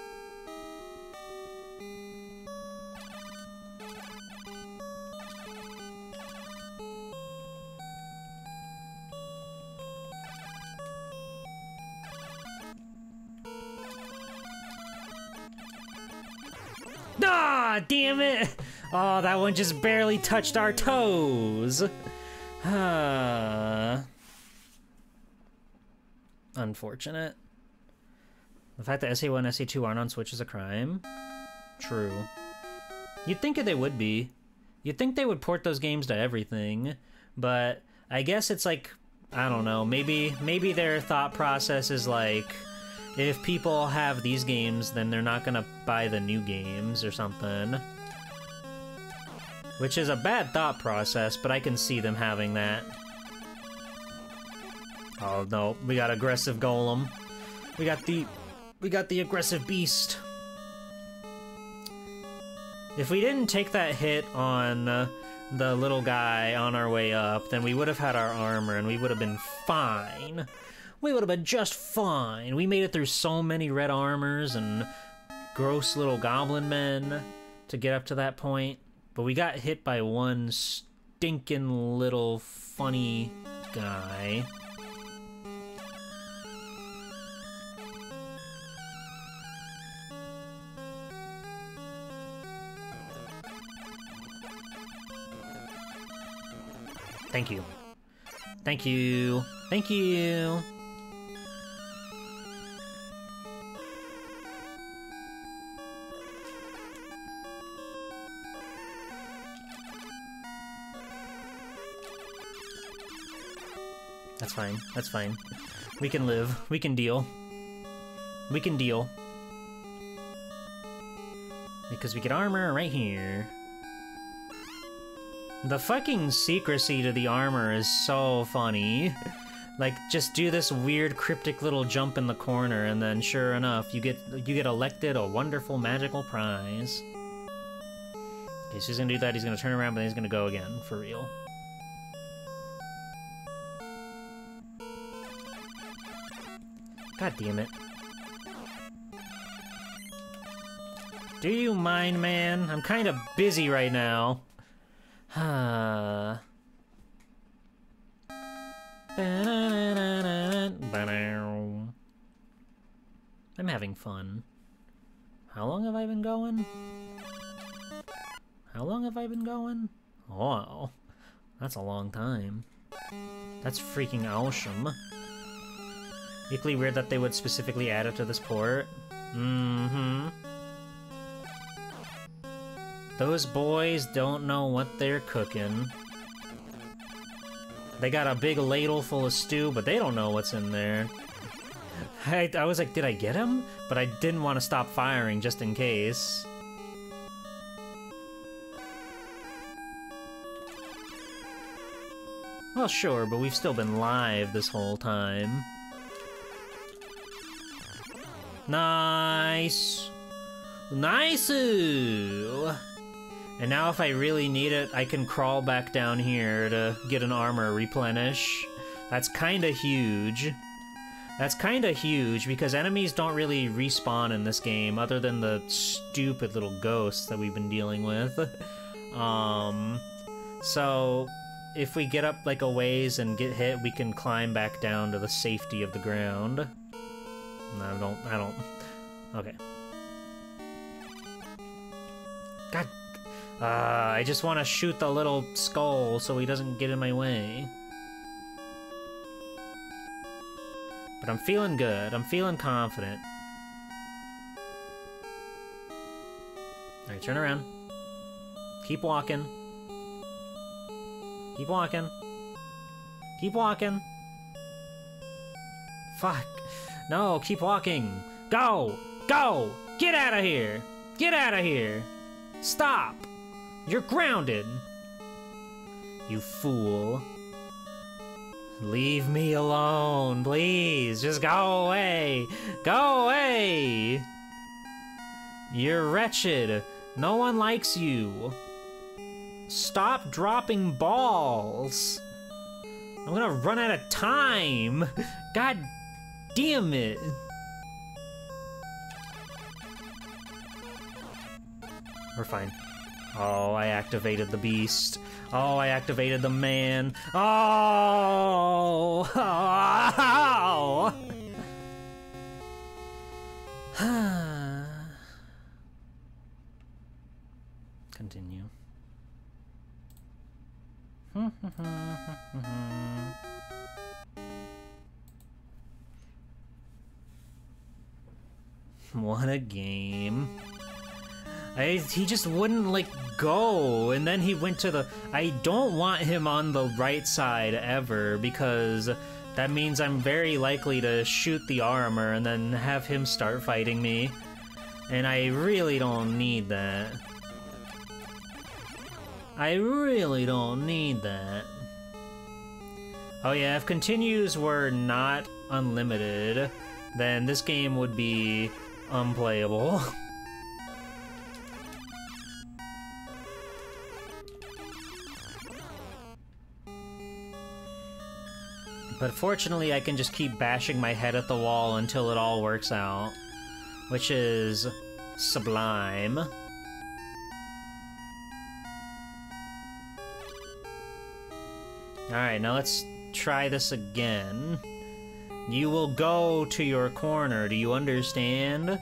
Ah, damn it! Oh, that one just barely touched our toes. Unfortunate. The fact that SA1 and SA2 aren't on Switch is a crime. True. You'd think they would be. You'd think they would port those games to everything, but I guess it's like, I don't know, maybe their thought process is like, if people have these games, then they're not gonna buy the new games or something. Which is a bad thought process, but I can see them having that. Oh no, we got aggressive golem. We got the aggressive beast. If we didn't take that hit on the little guy on our way up, then we would have had our armor and we would have been fine. We would have been just fine. We made it through so many red armors and gross little goblin men to get up to that point. But we got hit by one stinking little funny guy. Thank you. Thank you. Thank you. That's fine. That's fine. We can live. We can deal. We can deal. Because we get armor right here. The fucking secrecy to the armor is so funny. Like, just do this weird cryptic little jump in the corner, and then sure enough, you get elected a wonderful magical prize. Okay, so he's gonna do that, he's gonna turn around, but then he's gonna go again, for real. God damn it. Do you mind, man? I'm kind of busy right now. I'm having fun. How long have I been going? How long have I been going? Oh, that's a long time. That's freaking awesome. Equally weird that they would specifically add it to this port. Mm-hmm. Those boys don't know what they're cooking. They got a big ladle full of stew, but they don't know what's in there. I was like, did I get him? But I didn't want to stop firing just in case. Well, sure, but we've still been live this whole time. Nice! Nice-oo! And now if I really need it, I can crawl back down here to get an armor replenish. That's kinda huge. That's kinda huge, because enemies don't really respawn in this game, other than the stupid little ghosts that we've been dealing with. So, if we get up like a ways and get hit, we can climb back down to the safety of the ground. No, I don't. Okay. God. I just want to shoot the little skull so he doesn't get in my way. But I'm feeling good. I'm feeling confident. Alright, turn around. Keep walking. Keep walking. Keep walking. Fuck. No, keep walking. Go! Go! Get out of here! Get out of here! Stop! You're grounded! You fool. Leave me alone, please. Just go away. Go away! You're wretched. No one likes you. Stop dropping balls. I'm gonna run out of time. God damn it. We're fine. Oh, I activated the beast. Oh, I activated the man. Oh! Oh! Continue. What a game. He just wouldn't, like, go, and then he went to the... I don't want him on the right side ever, because that means I'm very likely to shoot the armor and then have him start fighting me. And I really don't need that. I really don't need that. Oh yeah, if continues were not unlimited, then this game would be unplayable. But fortunately, I can just keep bashing my head at the wall until it all works out, which is sublime. Alright, now let's try this again. You will go to your corner, do you understand?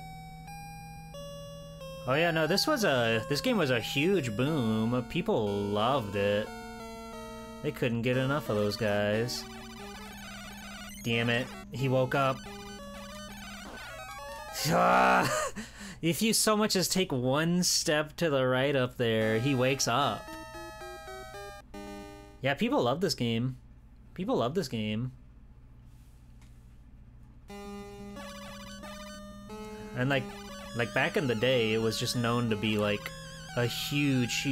Oh yeah, no, this game was a huge boom. People loved it. They couldn't get enough of those guys. Damn it, he woke up. If you so much as take one step to the right up there, he wakes up. Yeah, people love this game. People love this game. And like back in the day, it was just known to be like a huge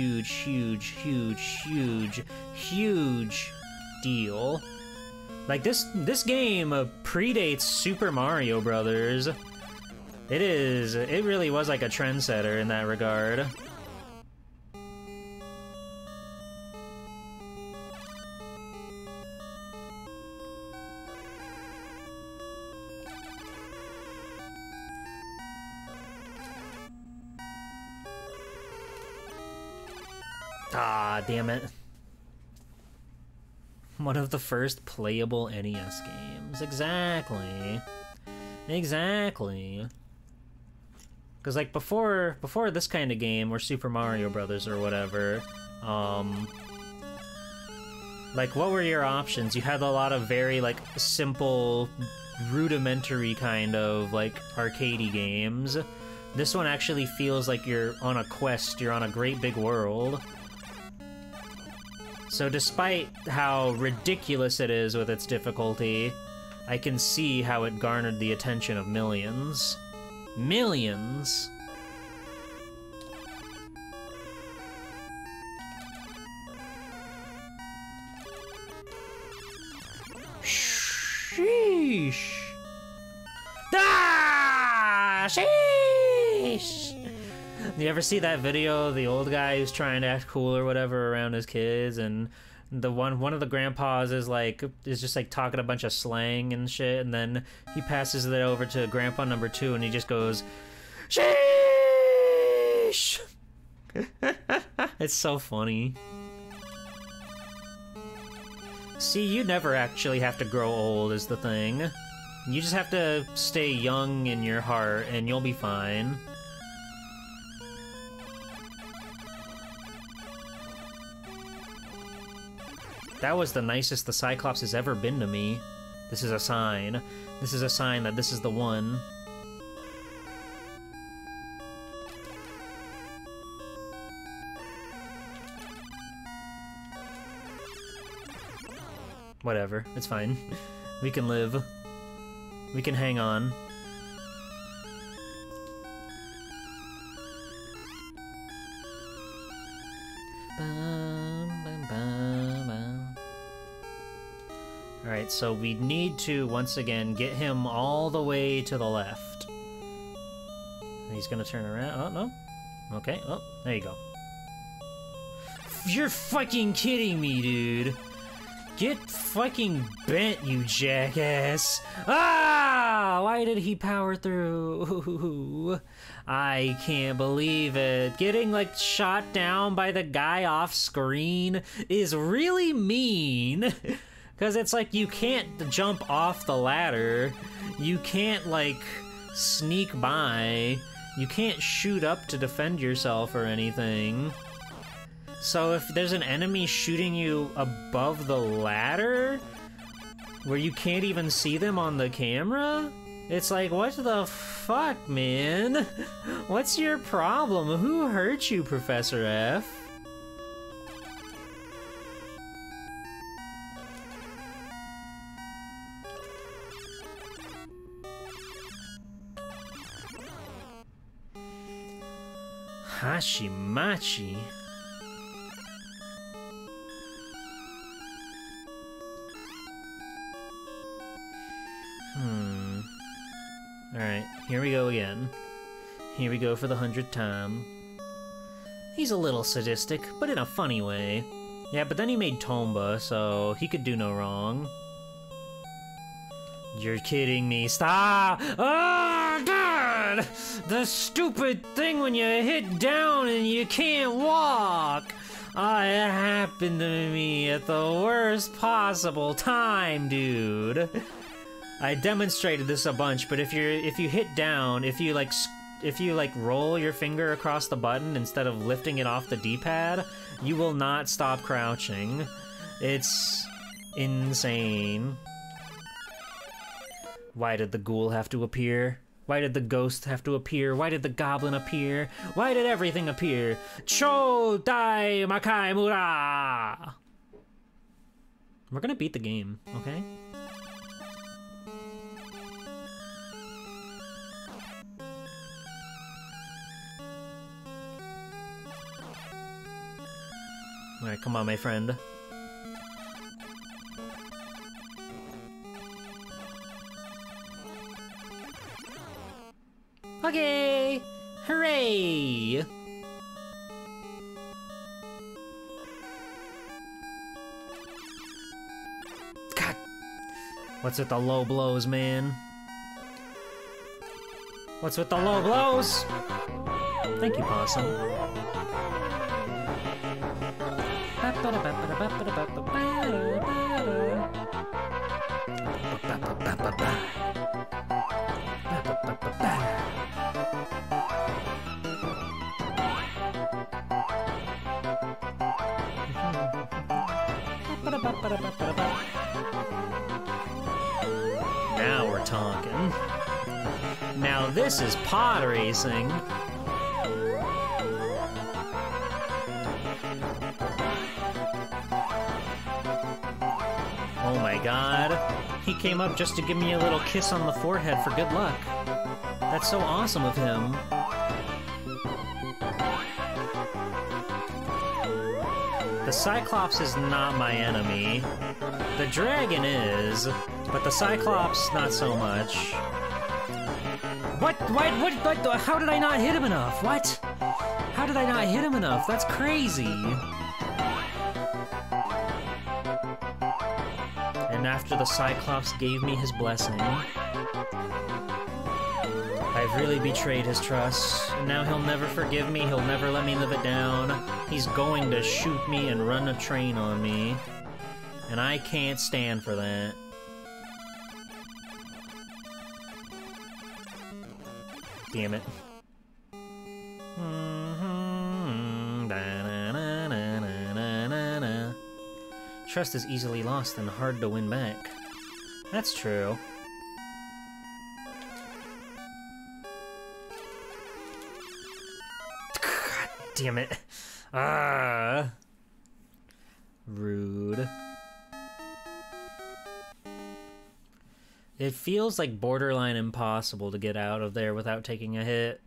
deal. Like this game predates Super Mario Brothers. It really was like a trendsetter in that regard. Ah, damn it. One of the first playable NES games. Exactly. Exactly. Because, like, before this kind of game, or Super Mario Brothers or whatever, like, what were your options? You had a lot of very, like, simple, rudimentary kind of, like, arcadey games. This one actually feels like you're on a quest, you're on a great big world. So despite how ridiculous it is with its difficulty, I can see how it garnered the attention of millions. Millions! Sheesh! Ah! Sheesh! You ever see that video of the old guy who's trying to act cool or whatever around his kids, and the one of the grandpas is just like talking a bunch of slang and shit, and then he passes it over to grandpa number 2 and he just goes, sheesh! It's so funny. See, you never actually have to grow old is the thing. You just have to stay young in your heart and you'll be fine. That was the nicest the Cyclops has ever been to me. This is a sign. This is a sign that this is the one. Whatever, it's fine. We can live. We can hang on. Alright, so we need to, once again, get him all the way to the left. He's gonna turn around. Oh, no. Okay, oh, there you go. You're fucking kidding me, dude. Get fucking bent, you jackass. Ah! Why did he power through? I can't believe it. Getting, like, shot down by the guy off screen is really mean. Because it's like you can't jump off the ladder. You can't, like, sneak by. You can't shoot up to defend yourself or anything. So if there's an enemy shooting you above the ladder, where you can't even see them on the camera, it's like, what the fuck, man? What's your problem? Who hurt you, Professor F? Hashimachi? Alright, here we go again. Here we go for the 100th time. He's a little sadistic, but in a funny way. Yeah, but then he made Tomba, so he could do no wrong. You're kidding me. Stop! Oh, God! The stupid thing when you hit down and you can't walk! It happened to me at the worst possible time, dude. I demonstrated this a bunch, but if you hit down, if you roll your finger across the button instead of lifting it off the D-pad, you will not stop crouching. It's insane. Why did the ghoul have to appear? Why did the ghost have to appear? Why did the goblin appear? Why did everything appear? Cho Dai Makai Mura! We're gonna beat the game, okay? Alright, come on, my friend. Okay! Hooray! God! What's with the low blows, man? What's with the low blows? Thank you, Possum. Now we're talking. Now this is pod racing. Oh my god. He came up just to give me a little kiss on the forehead for good luck. That's so awesome of him. The Cyclops is not my enemy. The dragon is, but the Cyclops not so much. What? How did I not hit him enough? What? How did I not hit him enough? That's crazy. And after the Cyclops gave me his blessing, I've really betrayed his trust, and now he'll never forgive me, he'll never let me live it down. He's going to shoot me and run a train on me, and I can't stand for that. Damn it. Trust is easily lost and hard to win back. That's true. God damn it. Ah. Rude. It feels like borderline impossible to get out of there without taking a hit.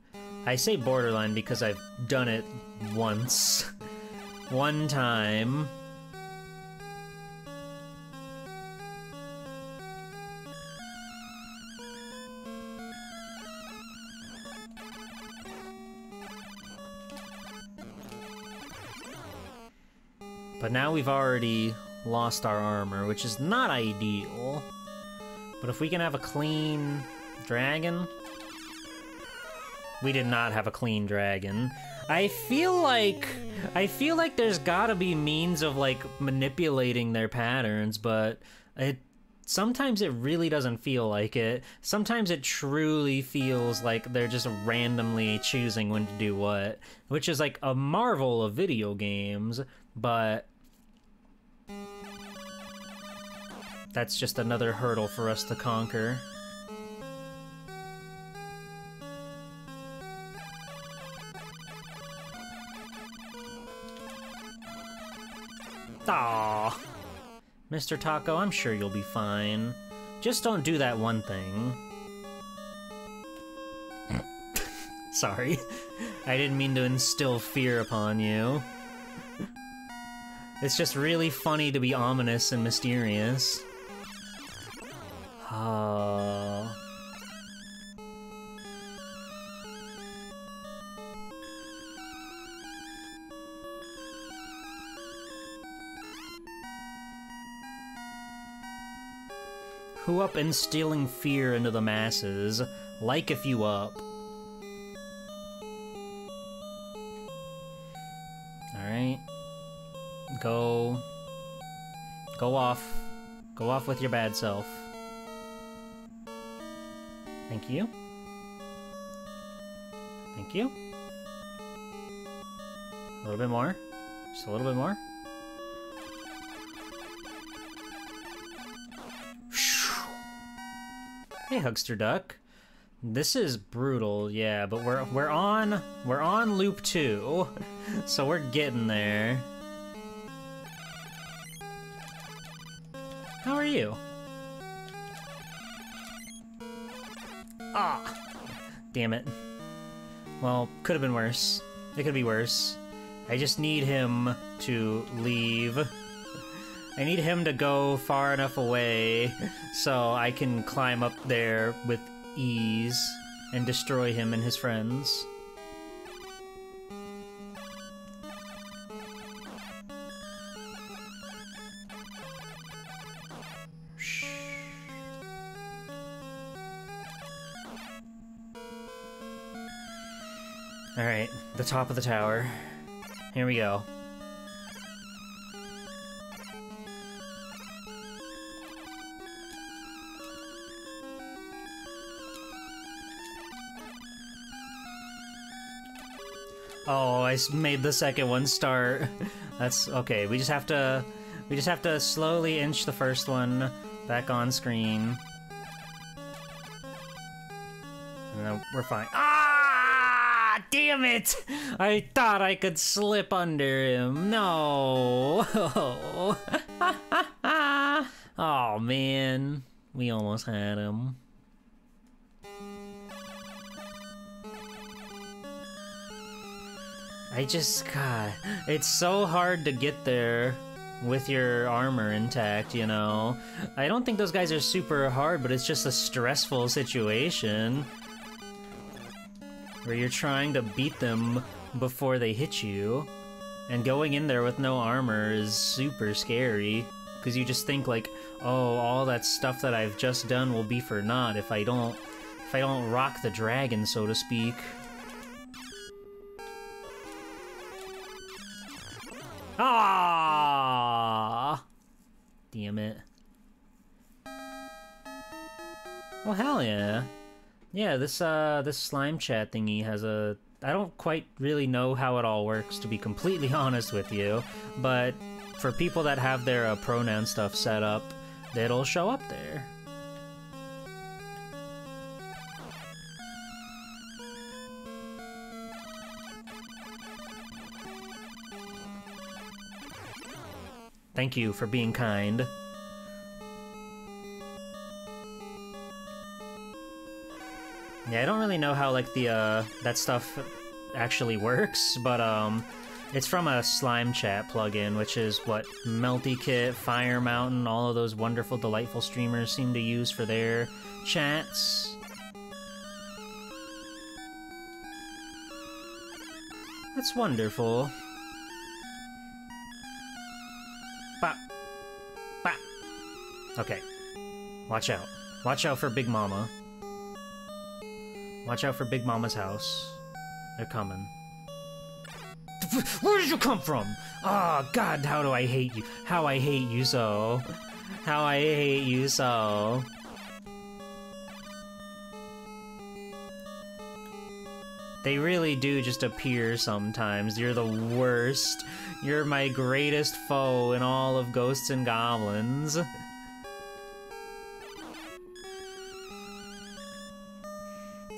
I say borderline because I've done it once. One time. But now we've already lost our armor, which is not ideal. But if we can have a clean dragon... We did not have a clean dragon. I feel like there's gotta be means of, like, manipulating their patterns, but sometimes it really doesn't feel like it. Sometimes it truly feels like they're just randomly choosing when to do what, which is like a marvel of video games, but that's just another hurdle for us to conquer. Aww. Mr. Taco, I'm sure you'll be fine. Just don't do that one thing. Sorry. I didn't mean to instill fear upon you. It's just really funny to be ominous and mysterious. Oh. Who up instilling fear into the masses? Like if you up. Alright. Go off. Go off with your bad self. Thank you. Thank you. A little bit more. Just a little bit more. Hey, Hugster Duck. This is brutal, yeah, but we're on loop 2, so we're getting there. How are you? Ah, damn it. Well, could have been worse. It could be worse. I just need him to leave. I need him to go far enough away so I can climb up there with ease and destroy him and his friends. Alright, the top of the tower. Here we go. Oh, I made the second one start. That's okay. We just have to slowly inch the first one back on screen. And then we're fine. Ah! Damn it! I thought I could slip under him. No. Oh man, we almost had him. God, it's so hard to get there with your armor intact, you know? I don't think those guys are super hard, but it's just a stressful situation where you're trying to beat them before they hit you, and going in there with no armor is super scary, because you just think like, oh, all that stuff that I've just done will be for naught if I don't rock the dragon, so to speak. Ah! Damn it. Oh hell yeah. Yeah, this slime chat thingy has a... I don't quite really know how it all works, to be completely honest with you, but for people that have their pronoun stuff set up, it'll show up there. Thank you for being kind. Yeah, I don't really know how, like, that stuff actually works, but, it's from a slime chat plugin, which is what Melty Kit, Fire Mountain, all of those wonderful, delightful streamers seem to use for their chats. That's wonderful. Bop. Bop. Okay. Watch out. Watch out for Big Mama. Watch out for Big Mama's house. They're coming. Where did you come from? Oh, God, how do I hate you? How I hate you so. How I hate you so. They really do just appear sometimes. You're the worst. You're my greatest foe in all of Ghosts and Goblins.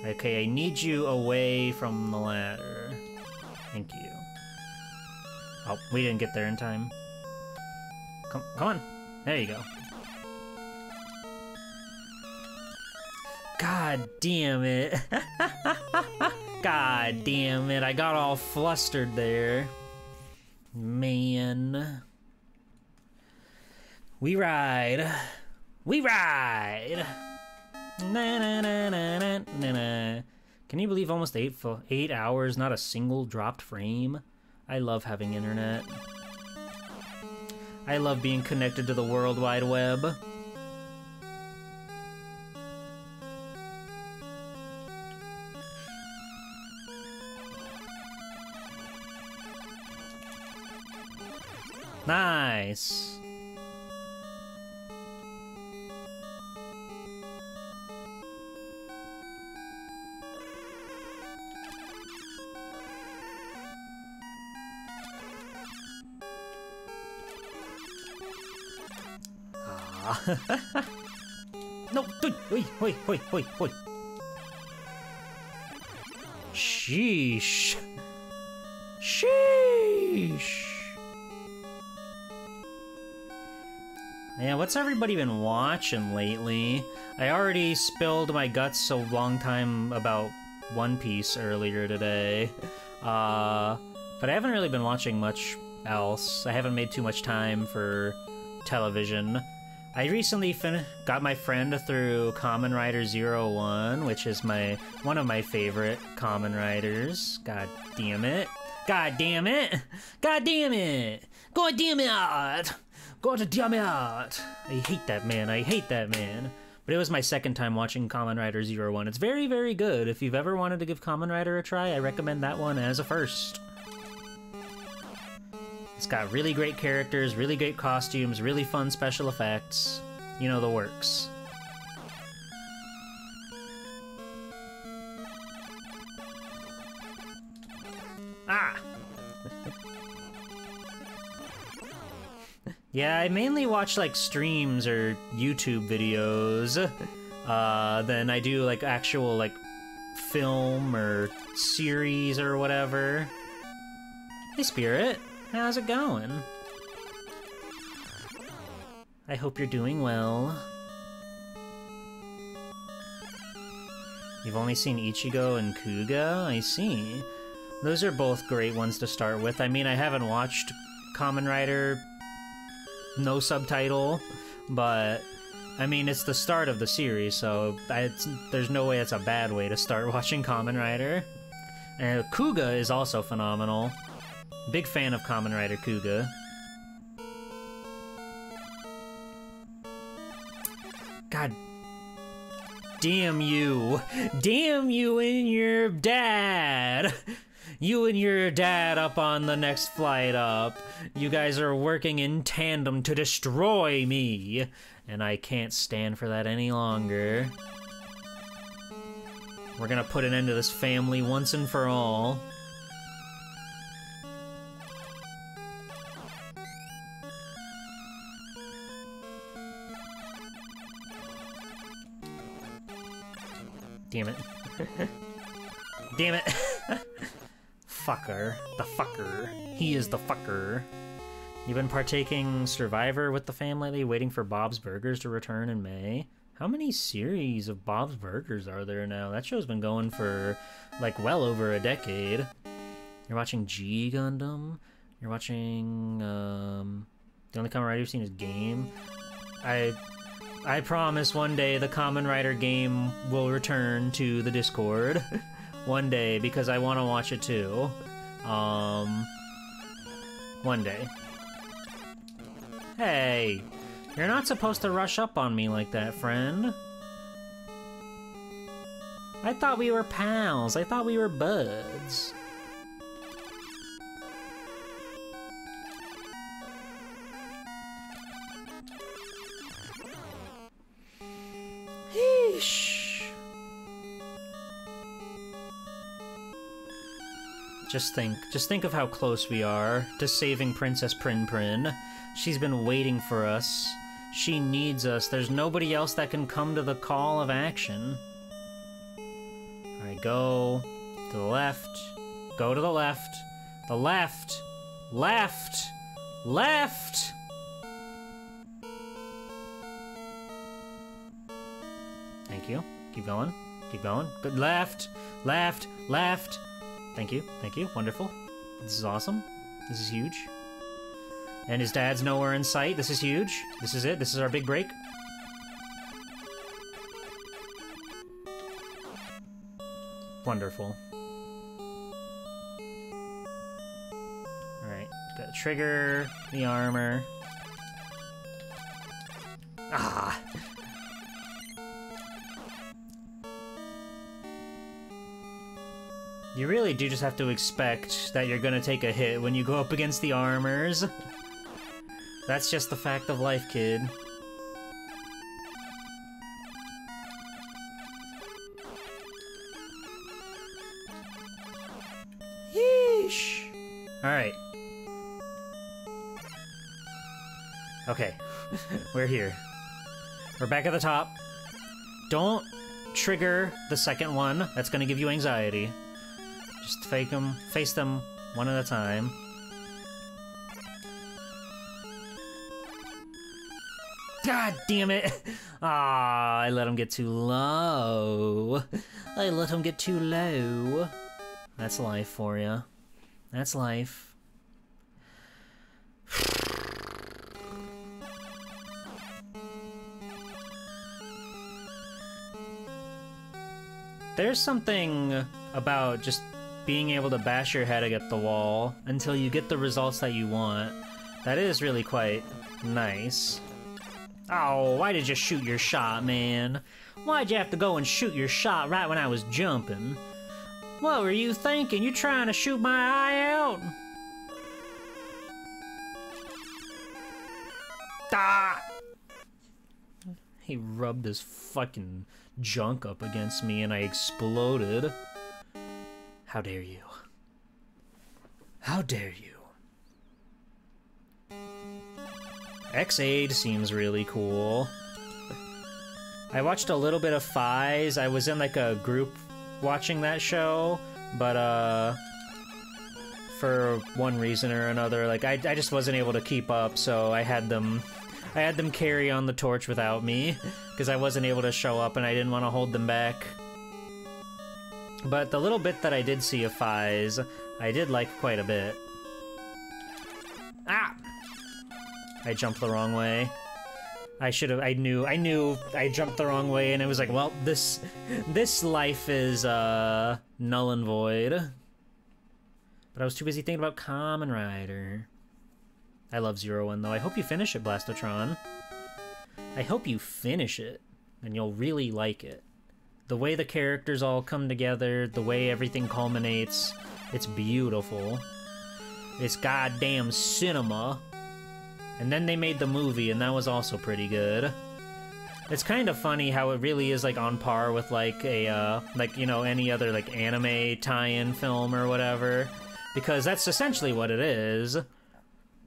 Okay, I need you away from the ladder. Thank you. Oh, we didn't get there in time. Come on. There you go. God damn it. God damn it. I got all flustered there. Man. We ride. We ride. Na na na na na na na. Can you believe almost 8 hours, not a single dropped frame? I love having internet. I love being connected to the World Wide Web. Nice. No, wait. Sheesh. Sheesh. Yeah, what's everybody been watching lately? I already spilled my guts a long time about One Piece earlier today. But I haven't really been watching much else. I haven't made too much time for television. I recently got my friend through Kamen Rider 01, which is one of my favorite Kamen Riders. God damn it. God damn it! God damn it! God damn it! God damn it! I hate that man, I hate that man. But it was my second time watching Kamen Rider 01. It's very, very good. If you've ever wanted to give Kamen Rider a try, I recommend that one as a first. It's got really great characters, really great costumes, really fun special effects. You know the works. Ah! Yeah, I mainly watch, like, streams or YouTube videos. Then I do, like, actual, like, film or series or whatever. Hey, Spirit. How's it going? I hope you're doing well. You've only seen Ichigo and Kuga? I see. Those are both great ones to start with. I mean, I haven't watched Kamen Rider no subtitle, but I mean, it's the start of the series, so there's no way it's a bad way to start watching Kamen Rider. And Kuga is also phenomenal. Big fan of Kamen Rider Kuga. God damn you. Damn you and your dad. You and your dad up on the next flight up. You guys are working in tandem to destroy me. And I can't stand for that any longer. We're gonna put an end to this family once and for all. Damn it. Damn it. Fucker. The fucker. He is the fucker. You've been partaking Survivor with the fam lately, waiting for Bob's Burgers to return in May? How many series of Bob's Burgers are there now? That show's been going for, like, well over a decade. You're watching G Gundam? You're watching, the only Kamen Rider you've seen is Game? I promise one day the Kamen Rider game will return to the Discord. One day, because I want to watch it too. One day. Hey, you're not supposed to rush up on me like that, friend. I thought we were pals. I thought we were buds. Heesh. Just think of how close we are to saving Princess Prin Prin. She's been waiting for us. She needs us. There's nobody else that can come to the call of action. Alright, go to the left. Go to the left. The left. Left. Left! Thank you. Keep going. Keep going. Good. Left. Left. Left. Thank you. Thank you. Wonderful. This is awesome. This is huge. And his dad's nowhere in sight. This is huge. This is it. This is our big break. Wonderful. Alright. Gotta trigger the armor. Ah! You really do just have to expect that you're gonna take a hit when you go up against the armors. That's just the fact of life, kid. Yeesh! Alright. Okay. We're here. We're back at the top. Don't trigger the second one. That's gonna give you anxiety. Just face them one at a time. God damn it! Ah, I let him get too low. I let him get too low. That's life for you. That's life. There's something about just being able to bash your head against the wall until you get the results that you want. That is really quite nice. Oh, why did you shoot your shot, man? Why'd you have to go and shoot your shot right when I was jumping? What were you thinking? You trying to shoot my eye out? Ah! He rubbed his fucking junk up against me and I exploded. How dare you? How dare you? X-Aid seems really cool. I watched a little bit of Fies. I was in like a group watching that show, but for one reason or another, like I just wasn't able to keep up, so I had them carry on the torch without me because I wasn't able to show up and I didn't want to hold them back. But the little bit that I did see of Fies, I did like quite a bit. Ah! I jumped the wrong way. I knew I jumped the wrong way and it was like, well, this life is null and void. But I was too busy thinking about Kamen Rider. I love Zero One though. I hope you finish it, Blastotron. I hope you finish it and you'll really like it. The way the characters all come together, the way everything culminates, it's beautiful. It's goddamn cinema. And then they made the movie, and that was also pretty good. It's kind of funny how it really is like on par with like a like, you know, any other like anime tie-in film or whatever, because that's essentially what it is.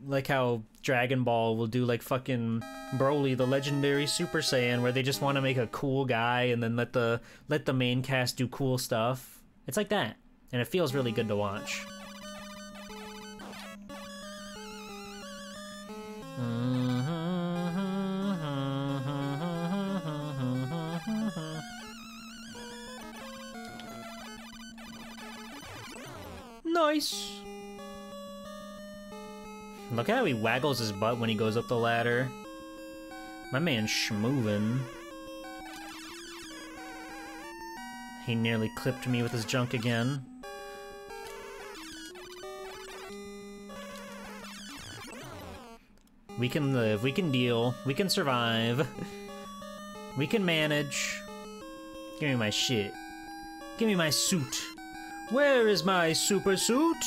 Like how Dragon Ball will do like fucking Broly, the legendary Super Saiyan, where they just want to make a cool guy and then let the main cast do cool stuff. It's like that, and it feels really good to watch. Nice! Look at how he waggles his butt when he goes up the ladder. My man's schmoovin'. He nearly clipped me with his junk again. We can live, we can deal, we can survive. We can manage. Give me my shit. Give me my suit. Where is my super suit?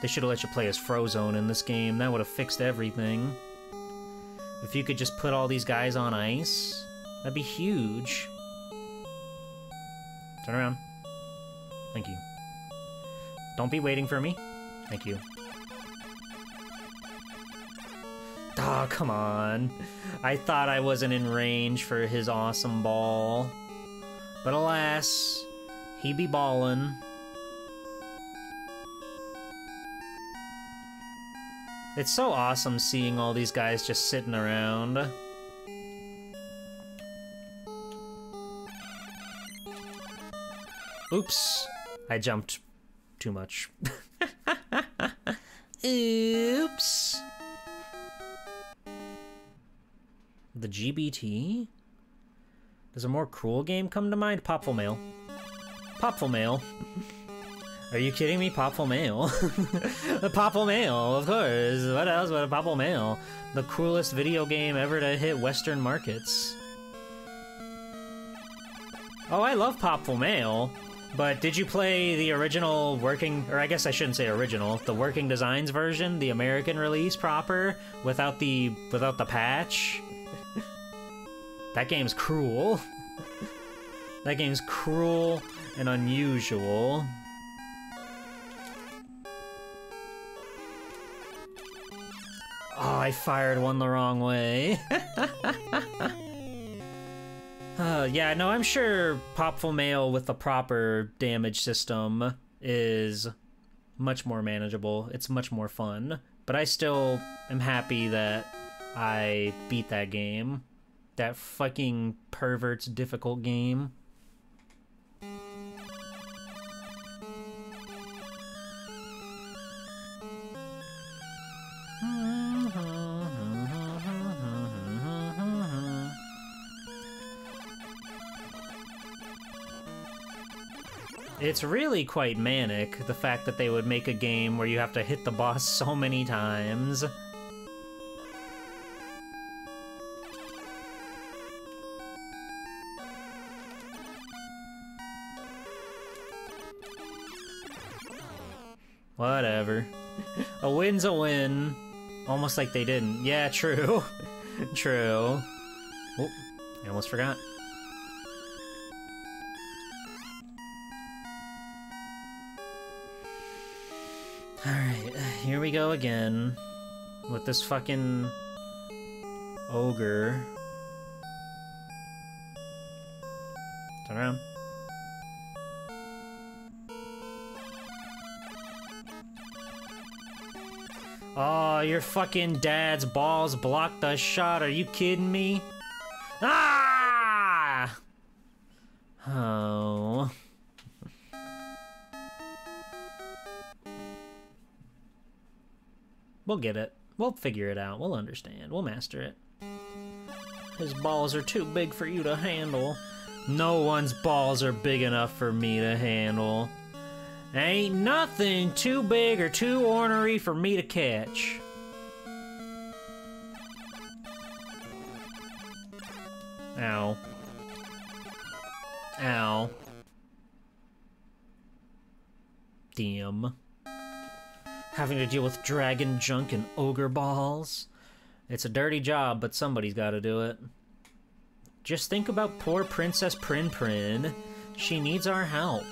They should have let you play as Frozone in this game. That would have fixed everything. If you could just put all these guys on ice, that'd be huge. Turn around. Thank you. Don't be waiting for me. Thank you. Oh, come on. I thought I wasn't in range for his awesome ball. But alas, he be ballin'. It's so awesome seeing all these guys just sitting around. Oops. I jumped too much. Oops. The GBT? Does a more cruel game come to mind? Popful Mail. Popful Mail. Are you kidding me? Popful Mail. The Popful Mail, of course. What else but a Popful Mail? The cruelest video game ever to hit Western markets. Oh, I love Popful Mail. But did you play the original working, or I guess I shouldn't say original, the Working Designs version, the American release proper, without the patch? That game's cruel. That game's cruel and unusual. Oh, I fired one the wrong way. Yeah, no, I'm sure Popful Mail with the proper damage system is much more manageable. It's much more fun. But I still am happy that I beat that game. That fucking pervert's difficult game. It's really quite manic, the fact that they would make a game where you have to hit the boss so many times. Whatever. A win's a win. Almost like they didn't. Yeah, true. True. Oh, I almost forgot. Alright, here we go again. With this fucking ogre. Turn around. Oh, your fucking dad's balls blocked the shot. Are you kidding me? Ah! Oh. We'll get it. We'll figure it out. We'll understand. We'll master it. His balls are too big for you to handle. No one's balls are big enough for me to handle. Ain't nothing too big or too ornery for me to catch. Ow. Ow. Damn. Having to deal with dragon junk and ogre balls. It's a dirty job, but somebody's gotta do it. Just think about poor Princess Prin Prin. She needs our help.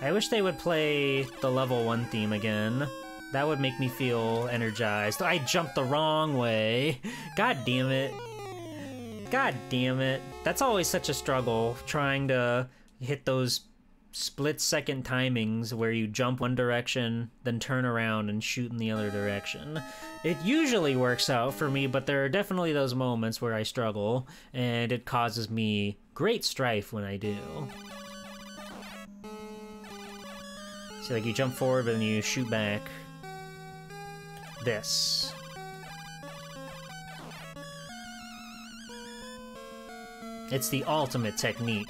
I wish they would play the level 1 theme again. That would make me feel energized. I jumped the wrong way. God damn it. God damn it. That's always such a struggle, trying to hit those split-second timings where you jump one direction, then turn around and shoot in the other direction. It usually works out for me, but there are definitely those moments where I struggle, and it causes me great strife when I do. So like you jump forward, but then you shoot back. This. It's the ultimate technique.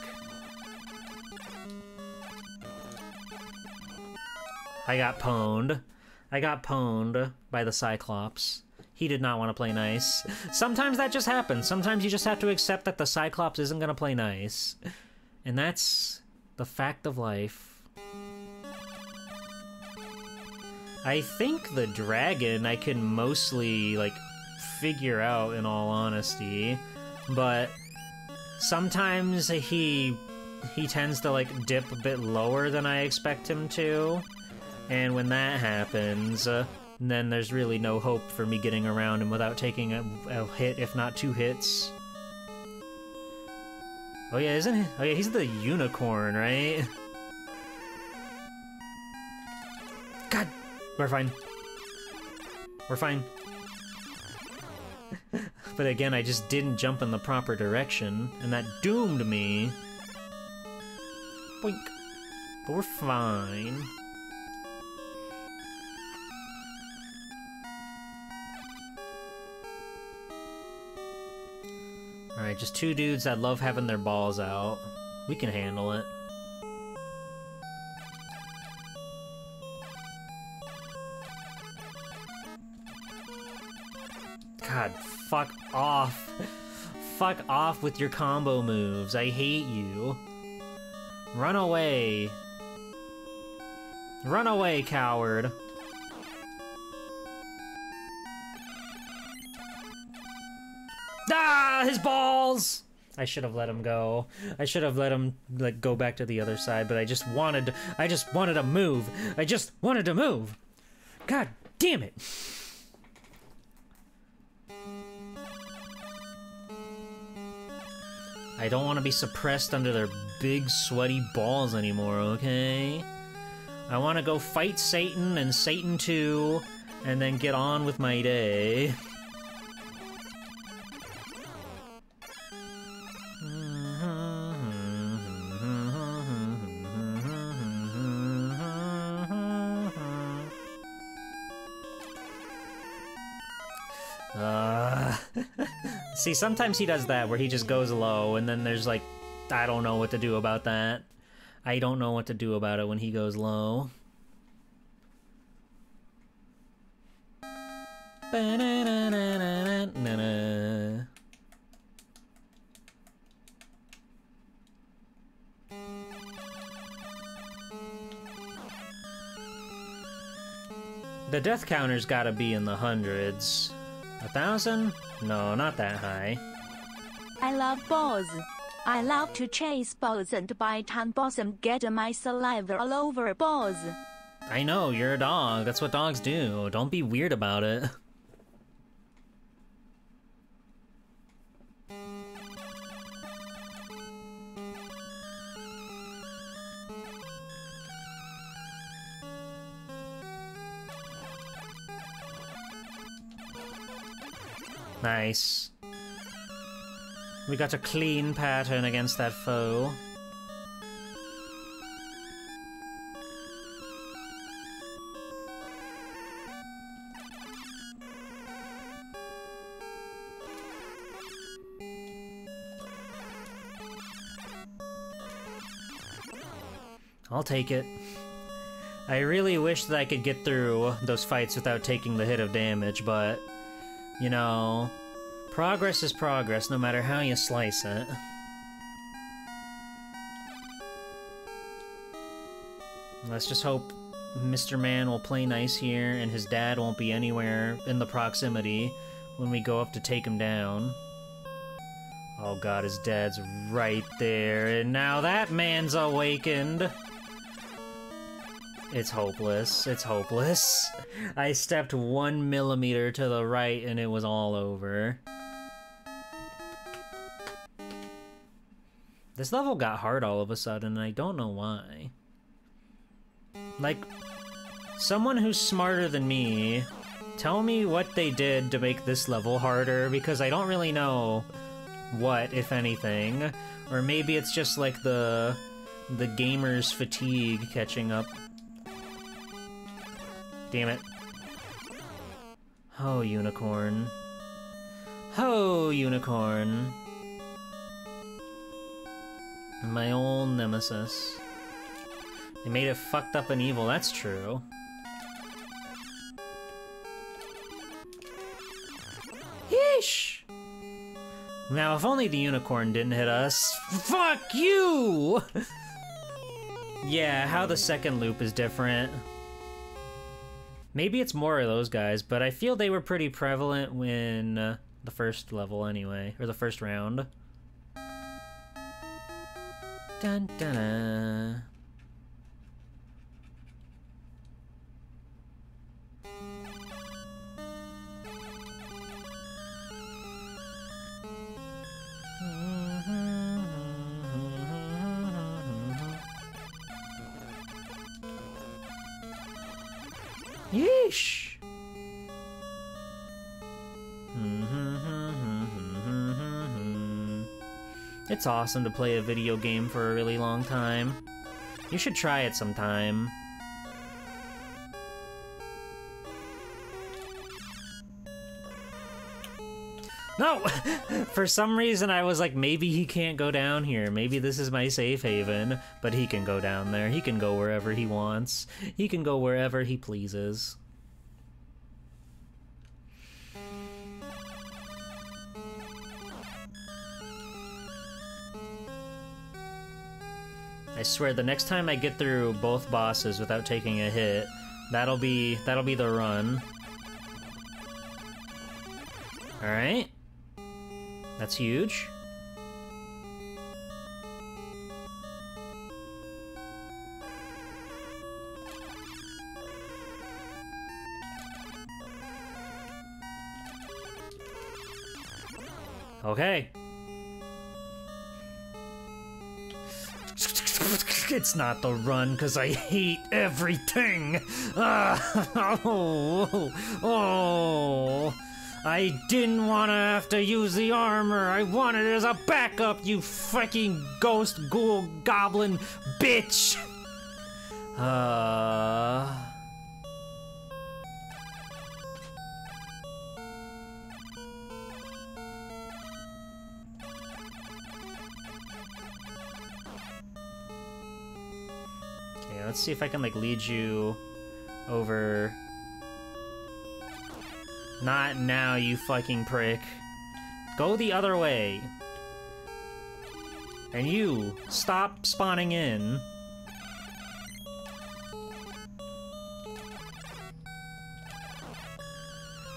I got pwned. I got pwned by the Cyclops. He did not want to play nice. Sometimes that just happens. Sometimes you just have to accept that the Cyclops isn't going to play nice. And that's the fact of life. I think the dragon I can mostly, like, figure out, in all honesty. But sometimes he tends to, like, dip a bit lower than I expect him to. And when that happens, then there's really no hope for me getting around him without taking a hit, if not 2 hits. Oh yeah, isn't he? Oh yeah, he's the unicorn, right? God! We're fine. We're fine. But again, I just didn't jump in the proper direction, and that doomed me. Boink. But we're fine. Alright, just 2 dudes that love having their balls out. We can handle it. God, fuck off. Fuck off with your combo moves. I hate you. Run away. Run away, coward. Ah, his balls! I should have let him go. I should have let him, like, go back to the other side, but I just wanted to move. I just wanted to move. God damn it. I don't want to be suppressed under their big sweaty balls anymore, okay? I want to go fight Satan and Satan 2, and then get on with my day. See, sometimes he does that where he just goes low, and then there's like, I don't know what to do about that. I don't know what to do about it when he goes low. Ba-na-na-na-na-na-na. The death counter's gotta be in the hundreds. 1,000? No, not that high. I love balls. I love to chase balls and bite on balls and get my saliva all over balls. I know, you're a dog. That's what dogs do. Don't be weird about it. Nice. We got a clean pattern against that foe. I'll take it. I really wish that I could get through those fights without taking the hit of damage, but, you know, progress is progress no matter how you slice it. Let's just hope Mr. Man will play nice here and his dad won't be anywhere in the proximity when we go up to take him down. Oh god, his dad's right there, and now that man's awakened! It's hopeless. It's hopeless. I stepped 1 millimeter to the right and it was all over. This level got hard all of a sudden and I don't know why. Like, someone who's smarter than me, tell me what they did to make this level harder, because I don't really know what, if anything. Or maybe it's just like the gamer's fatigue catching up. Damn it. Oh, unicorn. Oh, unicorn. My old nemesis. They made it fucked up and evil, that's true. Yeesh! Now, if only the unicorn didn't hit us. Fuck you! Yeah, how the second loop is different. Maybe it's more of those guys, but I feel they were pretty prevalent when the first level anyway, or the first round. Dun dun dun. Yeesh! It's awesome to play a video game for a really long time. You should try it sometime. No! For some reason I was like, maybe he can't go down here. Maybe this is my safe haven. But he can go down there. He can go wherever he wants. He can go wherever he pleases. I swear, the next time I get through both bosses without taking a hit, that'll be the run. Alright. That's huge. Okay. It's not the run, because I hate everything! Oh! I didn't want to have to use the armor! I wanted it as a backup, you fucking ghost ghoul goblin bitch! let's see if I can, like, lead you over. Not now, you fucking prick. Go the other way. And you, stop spawning in.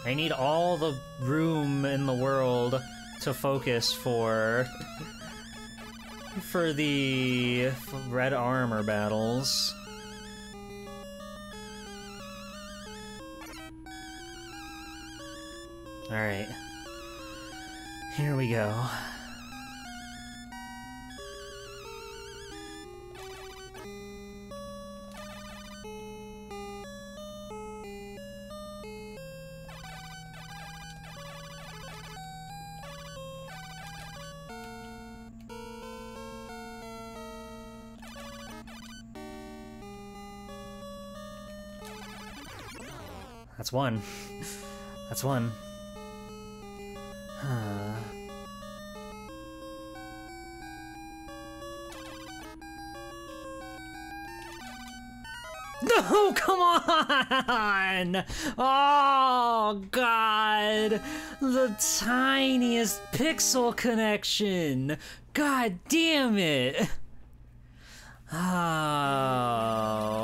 I need all the room in the world to focus for the red armor battles. Alright. Here we go. That's one. That's one. No, come on! Oh, God! The tiniest pixel connection! God damn it! Oh,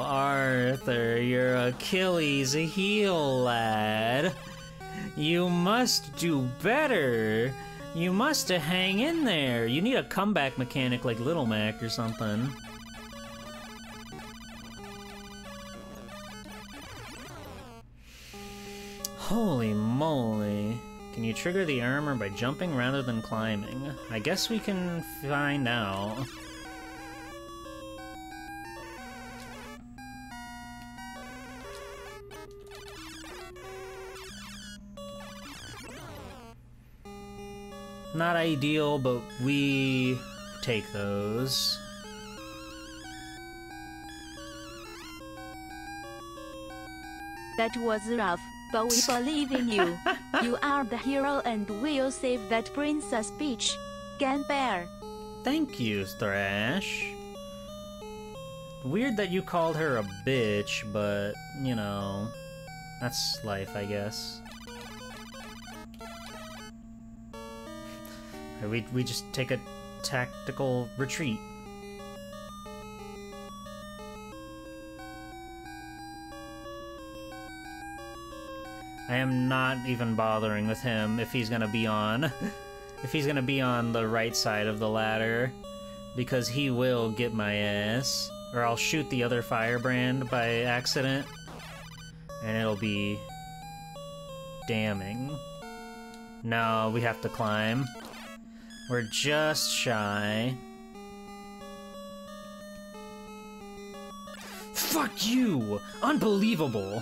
Arthur, you're Achilles' heel, lad. You must do better. You must hang in there. You need a comeback mechanic like Little Mac or something. Holy moly. Can you trigger the armor by jumping rather than climbing? I guess we can find out. Not ideal, but we take those. That was rough, but we believe in you. You are the hero and will save that princess Peach. Can bear. Thank you, Thrash. Weird that you called her a bitch, but, you know, that's life, I guess. We just take a tactical retreat. I am not even bothering with him if he's gonna be on if he's gonna be on the right side of the ladder, because he will get my ass, or I'll shoot the other firebrand by accident and it'll be damning. No, we have to climb. We're just shy. Fuck you! Unbelievable!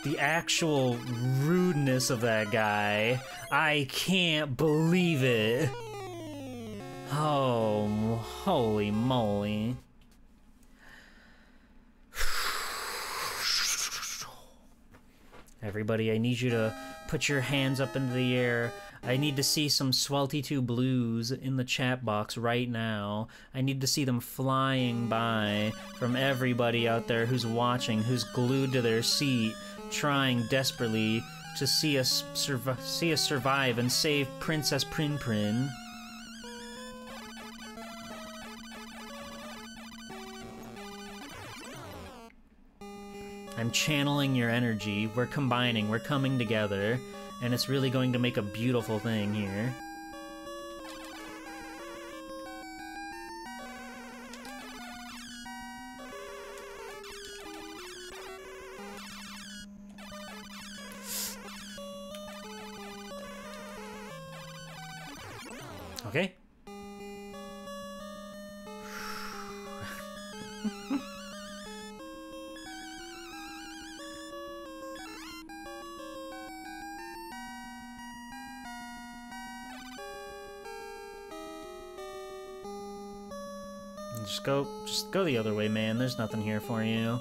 The actual rudeness of that guy. I can't believe it. Oh, holy moly. Everybody, I need you to put your hands up into the air. I need to see some Swelty2 blues in the chat box right now. I need to see them flying by from everybody out there who's watching, who's glued to their seat, trying desperately to see us survive and save Princess Prin Prin. I'm channeling your energy. We're combining. We're coming together. And it's really going to make a beautiful thing here. Okay. Just go the other way, man. There's nothing here for you.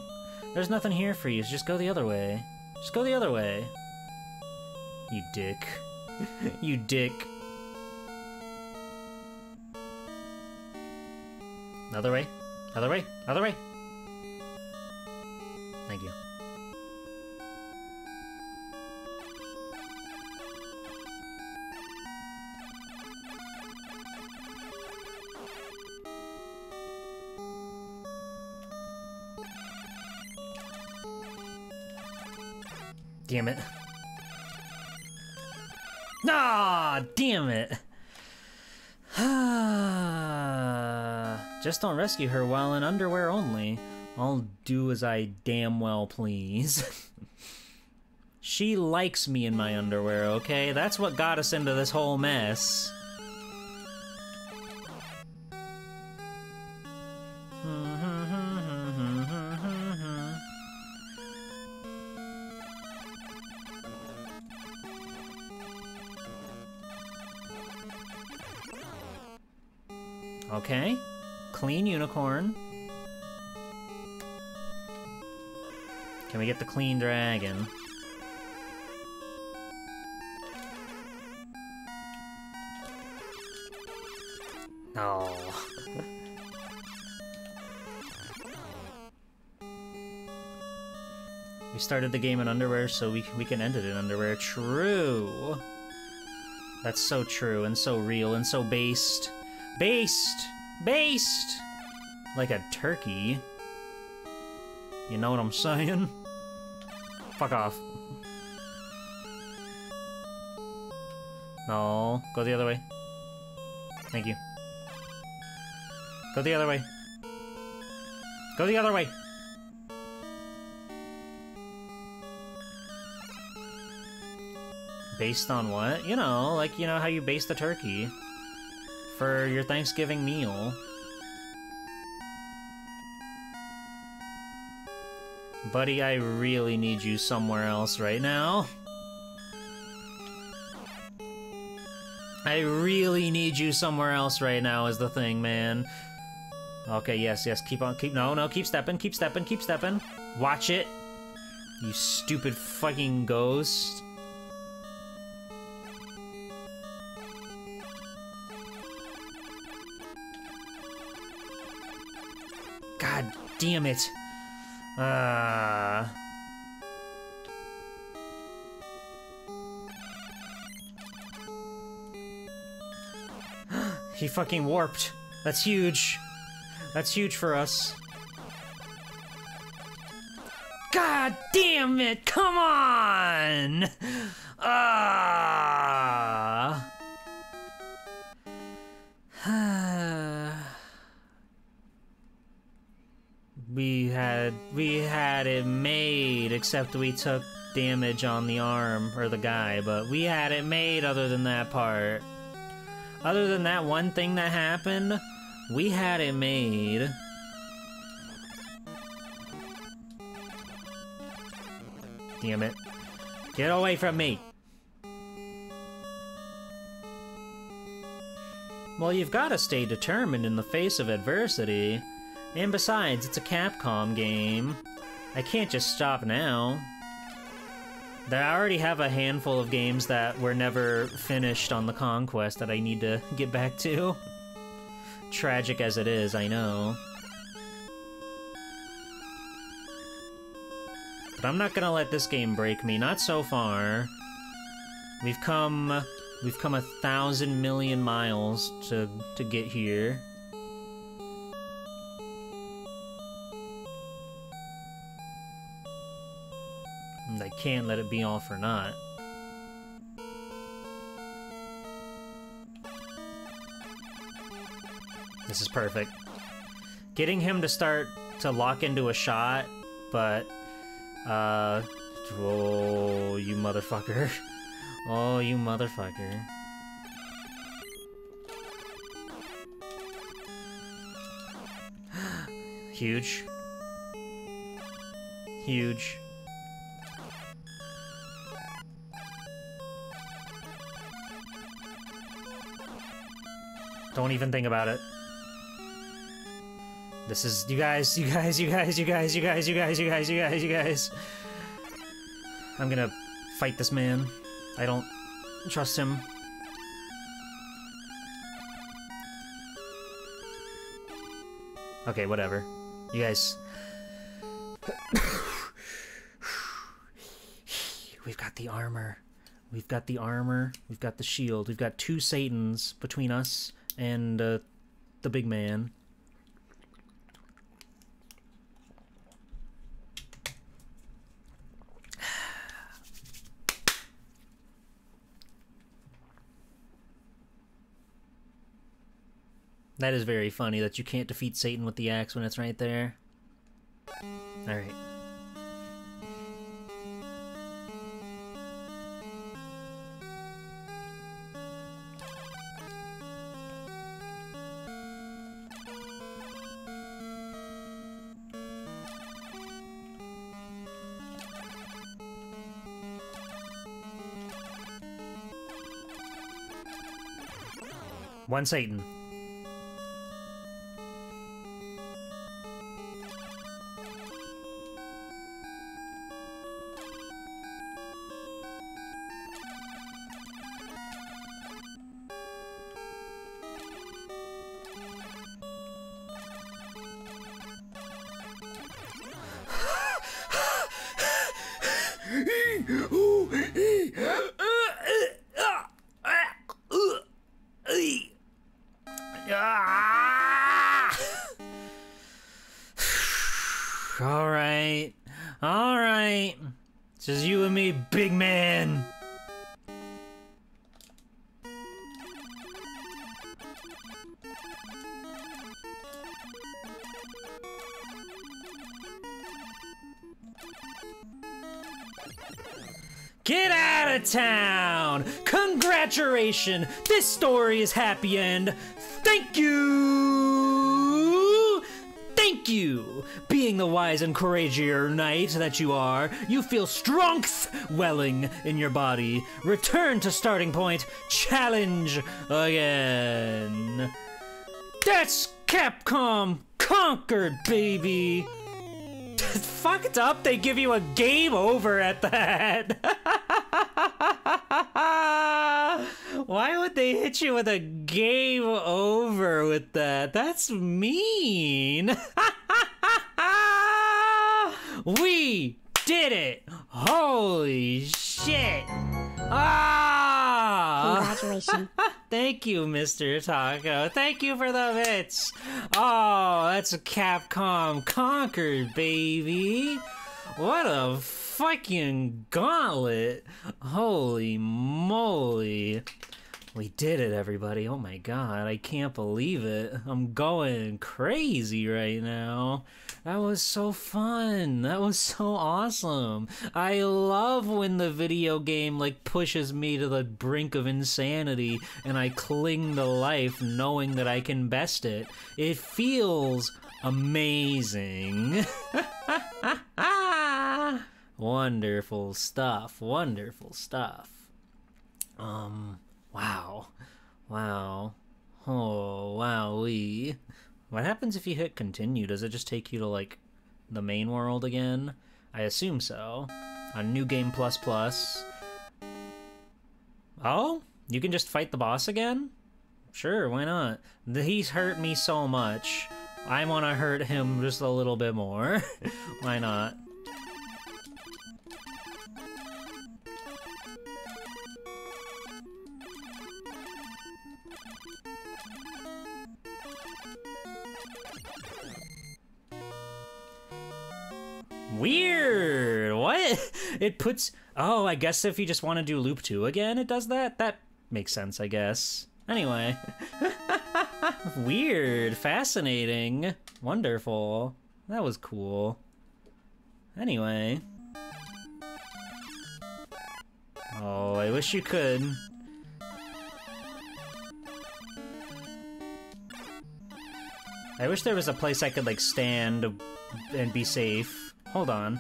There's nothing here for you. Just go the other way. Just go the other way. You dick. You dick. Other way. Other way. Other way. Thank you. Damn it. Ah, damn it. Just don't rescue her while in underwear only. I'll do as I damn well please. She likes me in my underwear, okay? That's what got us into this whole mess. Okay. Clean unicorn. Can we get the clean dragon? No. We started the game in underwear, so we can end it in underwear. True. That's so true and so real and so based. Based! Based! Like a turkey. You know what I'm saying? Fuck off. No, go the other way. Thank you. Go the other way. Go the other way! Based on what? You know, like, you know how you baste the turkey for your Thanksgiving meal. Buddy, I really need you somewhere else right now. I really need you somewhere else right now is the thing, man. Okay, yes, keep on, no, keep stepping. Watch it. You stupid fucking ghost. God damn it. He fucking warped. That's huge. That's huge for us. God damn it! Come on! We had it made, except we took damage on the arm, or the guy, but we had it made other than that part. Other than that one thing that happened, we had it made. Damn it. Get away from me! Well, you've gotta stay determined in the face of adversity. And besides, it's a Capcom game. I can't just stop now. I already have a handful of games that were never finished on the Conquest that I need to get back to. Tragic as it is, I know. But I'm not gonna let this game break me, not so far. We've come 1,000 million miles to get here. And I can't let it be all for naught. This is perfect. Getting him to start to lock into a shot, but, oh, you motherfucker. Oh, you motherfucker. Huge. Huge. Don't even think about it. This is, you guys. I'm gonna fight this man. I don't trust him. Okay, whatever. You guys. we've got the armor. We've got the armor. We've got the shield. We've got 2 Satans between us and the big man. That is very funny that you can't defeat Satan with the axe when it's right there. Alright. One Satan. Alright. It's just you and me, big man. Get out of town! Congratulations! This story is happy end. Thank you! Thank you! Being the wise and courageous knight that you are, you feel strength welling in your body. Return to starting point. Challenge again. That's Capcom conquered, baby! Fucked up, they give you a game over at that. Why would they hit you with a game over with that? That's mean. We did it! Holy shit! Ah! Congratulations. Thank you, Mr. Taco. Thank you for the bits. Oh, that's a Capcom conquered, baby. What a fucking gauntlet. Holy moly. We did it, everybody. Oh my god, I can't believe it. I'm going crazy right now. That was so fun. That was so awesome. I love when the video game like pushes me to the brink of insanity and I cling to life knowing that I can best it. It feels amazing. Wonderful stuff. Wonderful stuff. Wow. Wow. Oh, wowee. What happens if you hit continue? Does it just take you to, like, the main world again? I assume so. On New Game Plus Plus. Oh? You can just fight the boss again? Sure, why not? He's hurt me so much. I want to hurt him just a little bit more. Why not? Weird! What? It puts... Oh, I guess if you just want to do Loop 2 again, it does that? That makes sense, I guess. Anyway. Weird. Fascinating. Wonderful. That was cool. Anyway. Oh, I wish you could. I wish there was a place I could, like, stand and be safe. Hold on.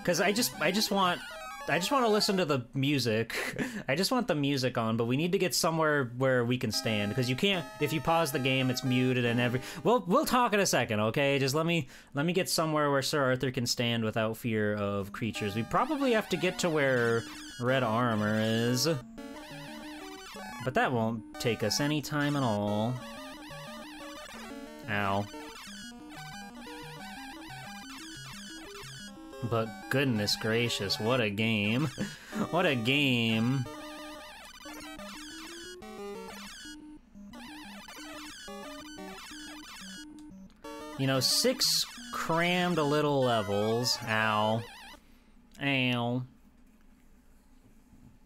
Cause I just want to listen to the music. I just want the music on, but we need to get somewhere where we can stand. Cause you can't, if you pause the game, it's muted and we'll talk in a second, okay? Just let me get somewhere where Sir Arthur can stand without fear of creatures. We probably have to get to where Red Armor is. But that won't take us any time at all. Ow. But goodness gracious, what a game. What a game. You know, 6 crammed little levels. Ow. Ow.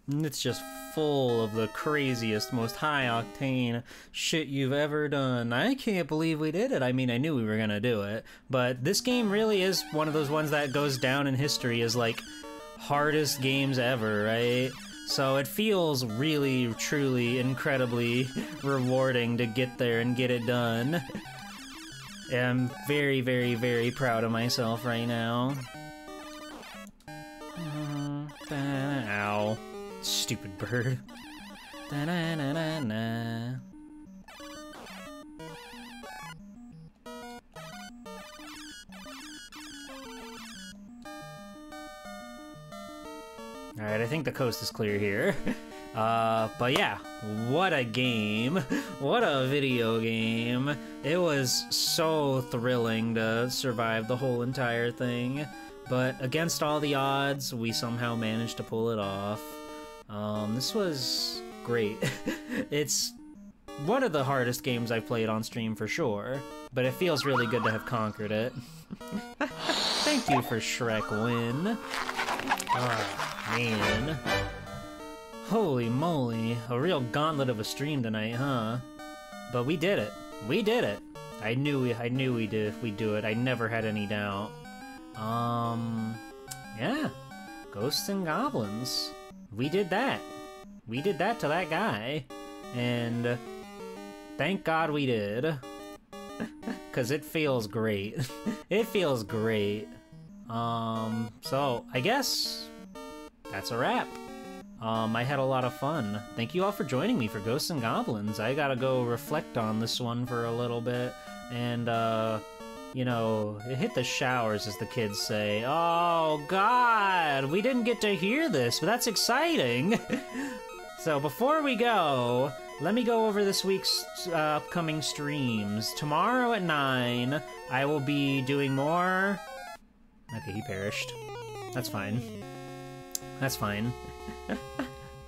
And it's just full of the craziest, most high-octane shit you've ever done. I can't believe we did it. I mean, I knew we were gonna do it. But this game really is one of those ones that goes down in history as, like, hardest games ever, right? So it feels really, truly, incredibly rewarding to get there and get it done. I'm very, very, very proud of myself right now. Ow. Stupid bird. Da-na-na-na-na. Alright, I think the coast is clear here. But yeah, what a game. What a video game. It was so thrilling to survive the whole entire thing. But against all the odds, we somehow managed to pull it off. This was great. It's one of the hardest games I've played on stream for sure, but it feels really good to have conquered it. Thank you for Shrek Win. Oh, man. Holy moly, a real gauntlet of a stream tonight, huh? But we did it. We did it. I knew we'd do it. I never had any doubt. Yeah. Ghosts and Goblins. We did that. We did that to that guy. And thank God we did. 'Cause it feels great. It feels great. So I guess that's a wrap. I had a lot of fun. Thank you all for joining me for Ghosts and Goblins. I gotta go reflect on this one for a little bit, and, you know, hit the showers, as the kids say. Oh, God! We didn't get to hear this, but that's exciting! So, before we go, let me go over this week's upcoming streams. Tomorrow at 9, I will be doing more... Okay, he perished. That's fine. That's fine.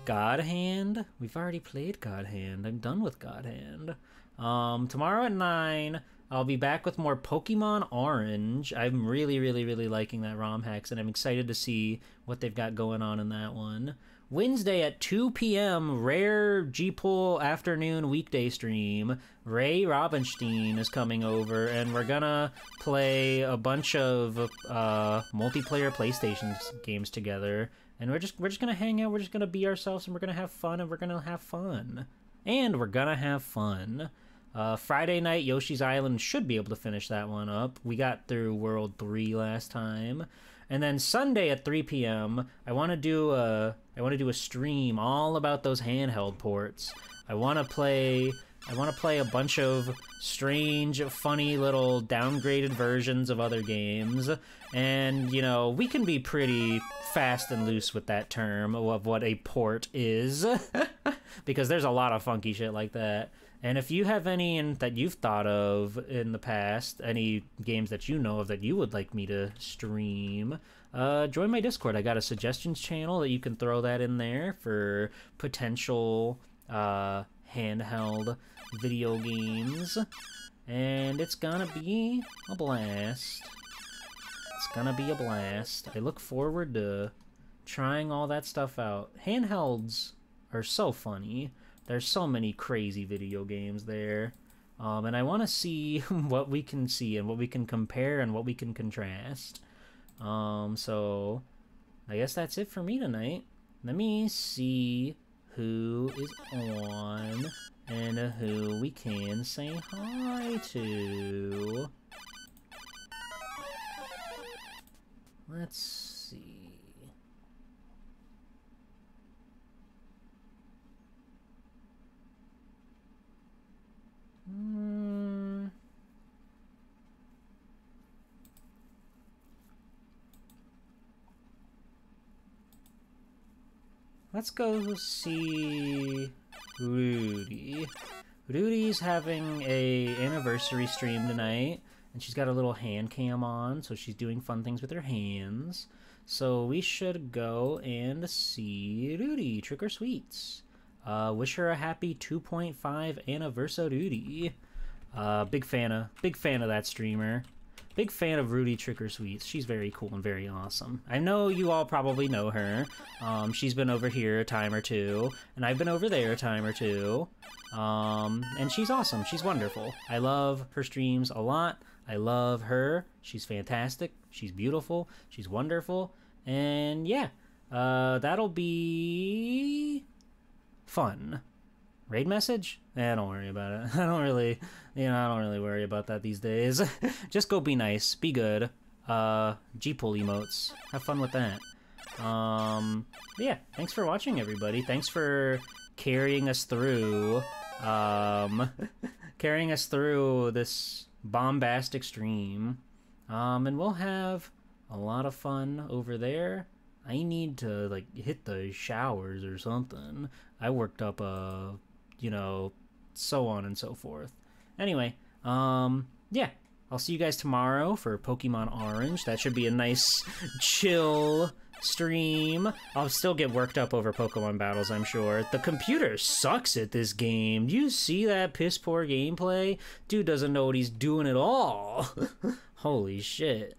God Hand? We've already played God Hand. I'm done with God Hand. Tomorrow at 9, I'll be back with more Pokemon Orange. I'm really, really, really liking that ROM hacks, and I'm excited to see what they've got going on in that one. Wednesday at 2 p.m., rare G-Pull afternoon weekday stream. Ray Robinstein is coming over, and we're gonna play a bunch of multiplayer PlayStation games together. And we're just gonna hang out, we're just gonna be ourselves, and we're gonna have fun, and we're gonna have fun. And we're gonna have fun. Friday night, Yoshi's Island should be able to finish that one up. We got through World 3 last time. And then Sunday at 3 p.m., I want to do a stream all about those handheld ports. I want to play a bunch of strange, funny little downgraded versions of other games. And, you know, we can be pretty fast and loose with that term of what a port is. Because there's a lot of funky shit like that. And if you have any that you've thought of in the past, any games that you know of that you would like me to stream, join my Discord. I got a suggestions channel that you can throw that in there for potential handheld video games. And it's gonna be a blast. It's gonna be a blast. I look forward to trying all that stuff out. Handhelds are so funny. There's so many crazy video games there. And I want to see what we can see and what we can compare and what we can contrast. So I guess that's it for me tonight. Let me see who is on and who we can say hi to. Let's see. Let's go see Rudy. Rudy's having a anniversary stream tonight, And she's got her little hand cam on, so she's doing fun things with her hands. So we should go and see Rudy, Trick or Sweets. Wish her a happy 2.5 anniversary. Big fan of that streamer. Big fan of Rudy Trick or Sweets. She's very cool and very awesome. I know you all probably know her. She's been over here a time or two, and I've been over there a time or two. And she's awesome. She's wonderful. I love her streams a lot. I love her. She's fantastic. She's beautiful. She's wonderful. And yeah, that'll be fun. Raid message? Don't worry about it. I don't really worry about that these days. Just go be nice, be good. G-pull emotes. Have fun with that. Yeah, thanks for watching, everybody. Thanks for carrying us through, this bombastic stream. And we'll have a lot of fun over there. I need to, like, hit the showers or something. I worked up you know, so on and so forth. Anyway, yeah, I'll see you guys tomorrow for Pokemon Orange. That should be a nice, chill stream. I'll still get worked up over Pokemon battles, I'm sure. The computer sucks at this game. Do you see that piss poor gameplay? Dude doesn't know what he's doing at all. Holy shit.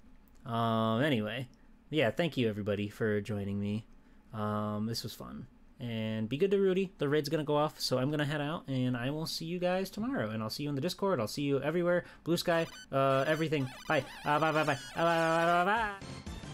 Anyway, yeah, thank you everybody for joining me. This was fun. And be good to Rudy. The raid's gonna go off, so I'm gonna head out, and I will see you guys tomorrow. And I'll see you in the Discord. I'll see you everywhere. Blue Sky, everything. Bye. Bye. Bye. Bye. Bye. Bye. Bye. Bye.